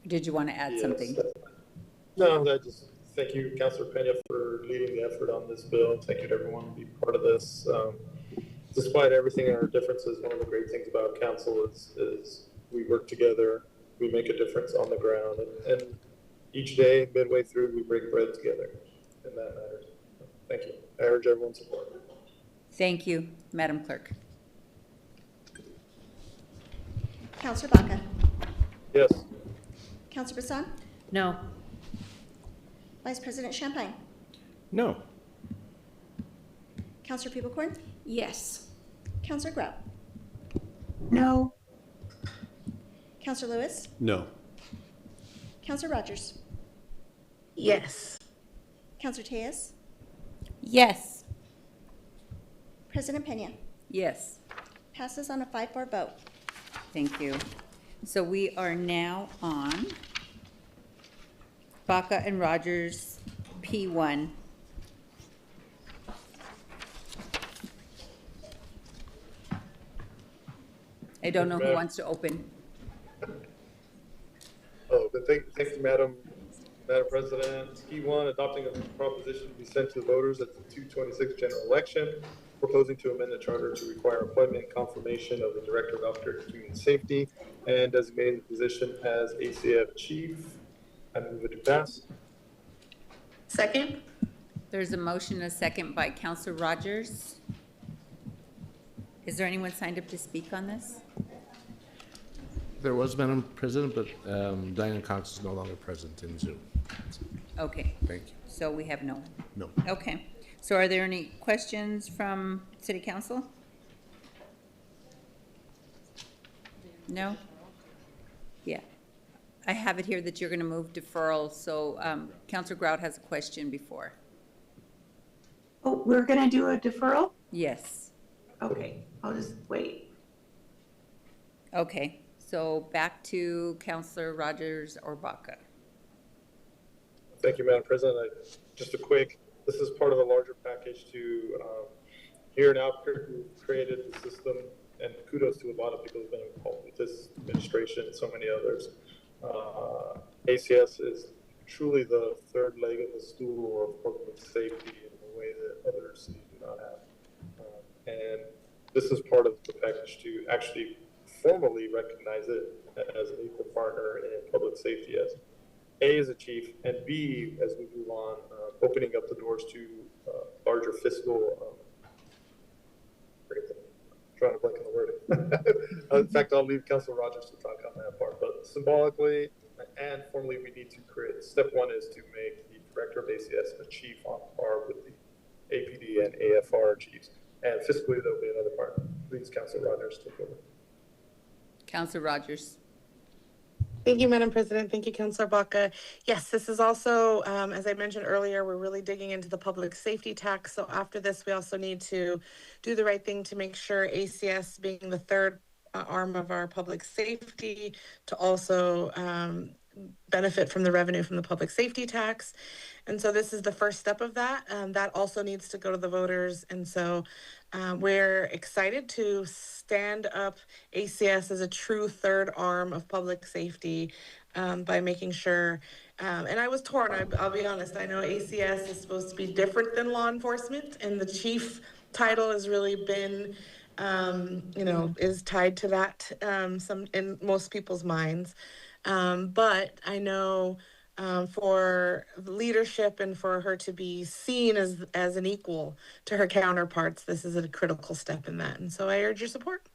Did you want to add something? No, I just thank you, Councilor Pena, for leading the effort on this bill. Thank you to everyone to be part of this. Despite everything and our differences, one of the great things about council is we work together, we make a difference on the ground, and each day, midway through, we break bread together, and that matters. Thank you. I urge everyone's support. Thank you, Madam Clerk. Councilor Baca? Yes. Councilor Bassan? No. Vice President Champagne? No. Councilor Peebles-Corn? Yes. Councilor Grout? No. Councilor Lewis? No. Councilor Rogers? Yes. Councilor Tejas? Yes. President Pena? Yes. Passes on a 5-4 vote. Thank you. So we are now on Baca and Rogers P1. I don't know who wants to open. Oh, but thank you, Madam President. P1, adopting a proposition to be sent to the voters at the 226 general election, proposing to amend the charter to require appointment and confirmation of the Director of Albuquerque Community Safety and designating the position as ACF Chief. I move it to pass. Second? There's a motion, a second by Councilor Rogers. Is there anyone signed up to speak on this? There was, Madam President, but Diana Cox is no longer present in Zoom. Okay. Thank you. So we have no. No. Okay. So are there any questions from City Council? No? Yeah. I have it here that you're going to move deferral, so Councilor Grout has a question before. Oh, we're going to do a deferral? Yes. Okay, I'll just wait. Okay, so back to Councilor Rogers or Baca. Thank you, Madam President. Just a quick, this is part of a larger package to, here in Albuquerque, we've created the system, and kudos to a lot of people who've been involved with this administration and so many others. ACS is truly the third leg of the stool of public safety in a way that other cities do not have. And this is part of the package to actually formally recognize it as an equal partner in public safety as A, as a chief, and B, as we move on, opening up the doors to larger fiscal, trying to blank on the word. In fact, I'll leave Councilor Rogers to talk on that part, but symbolically and formally, we need to create, step one is to make the Director of ACS a chief on par with the APD and AFR chiefs. And fiscally, there'll be another part. Please, Councilor Rogers, take over. Councilor Rogers. Thank you, Madam President. Thank you, Councilor Baca. Yes, this is also, as I mentioned earlier, we're really digging into the public safety tax. So after this, we also need to do the right thing to make sure ACS, being the third arm of our public safety, to also benefit from the revenue from the public safety tax. And so this is the first step of that. That also needs to go to the voters. And so we're excited to stand up ACS as a true third arm of public safety by making sure, and I was torn, I'll be honest, I know ACS is supposed to be different than law enforcement, and the chief title has really been, is tied to that some in most people's minds. But I know for leadership and for her to be seen as an equal to her counterparts, this is a critical step in that. And so I urge your support.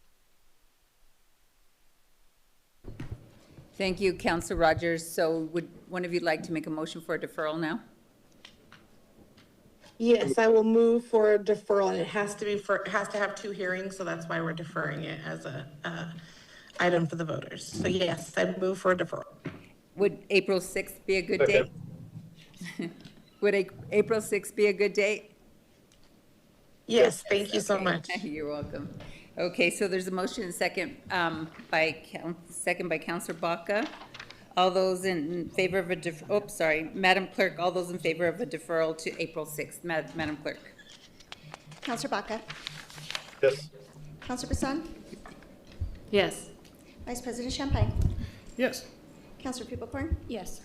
Thank you, Councilor Rogers. So would one of you like to make a motion for a deferral now? Yes, I will move for a deferral, and it has to have 2 hearings, so that's why we're deferring it as a item for the voters. So yes, I move for a deferral. Would April 6th be a good date? Would April 6th be a good date? Yes, thank you so Okay. much. You're welcome. Okay, so there's a motion and second by Counselor Baca. All those in favor of a Madam Clerk, all those in favor of a deferral to April 6th. Madam Clerk. Counselor Baca, Yes. Counselor Bassan, Yes. Vice President Champagne, Yes. Counselor Peoplecorn, Yes.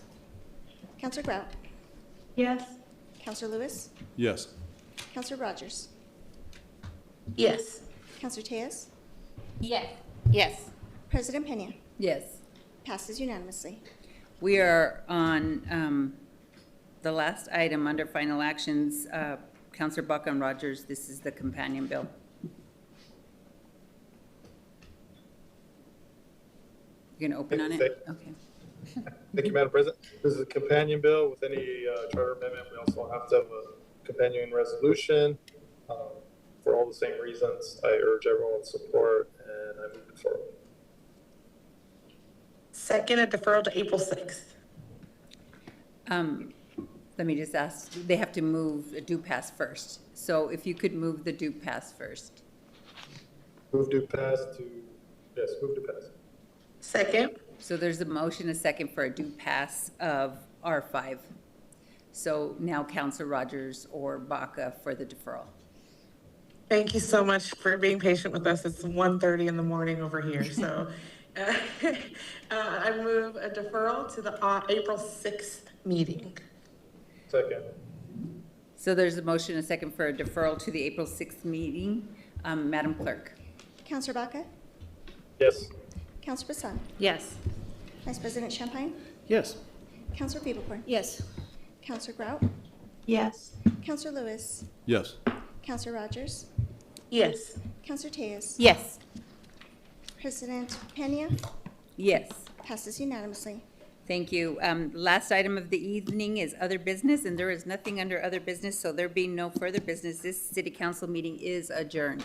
Counselor Grout, Yes. Counselor Lewis, Yes. Counselor Rogers, Yes. Counselor Tejas, Yes. Yes. President Pena. Yes. Passes unanimously. We are on the last item under final actions. Counselor Baca and Rogers, this is the companion bill. You're going to open on it? Okay. Thank you, Madam President. This is a companion bill with any charter amendment. We also have to have a companion resolution. For all the same reasons, I urge everyone's support and I move it forward. Second, a deferral to April 6th. Let me just ask, they have to move a do pass first. So if you could move the do pass first. Move to pass to, yes, move to pass. Second. So there's a motion, a second for a do pass of R5. So now Counselor Rogers or Baca for the deferral. Thank you so much for being patient with us. It's 1:30 in the morning over here. So I move a deferral to the April 6th meeting. Second. So there's a motion, a second for a deferral to the April 6th meeting. Madam Clerk. Counselor Baca, Yes. Counselor Bassan, Yes. Vice President Champagne, Yes. Counselor Peoplecorn, Yes. Counselor Grout, Yes. Counselor Lewis, Yes. Counselor Rogers, Yes. Counselor Tejas, Yes. President Pena. Yes. Passes unanimously. Thank you. Last item of the evening is other business, and there is nothing under other business, so there being no further business, this city council meeting is adjourned.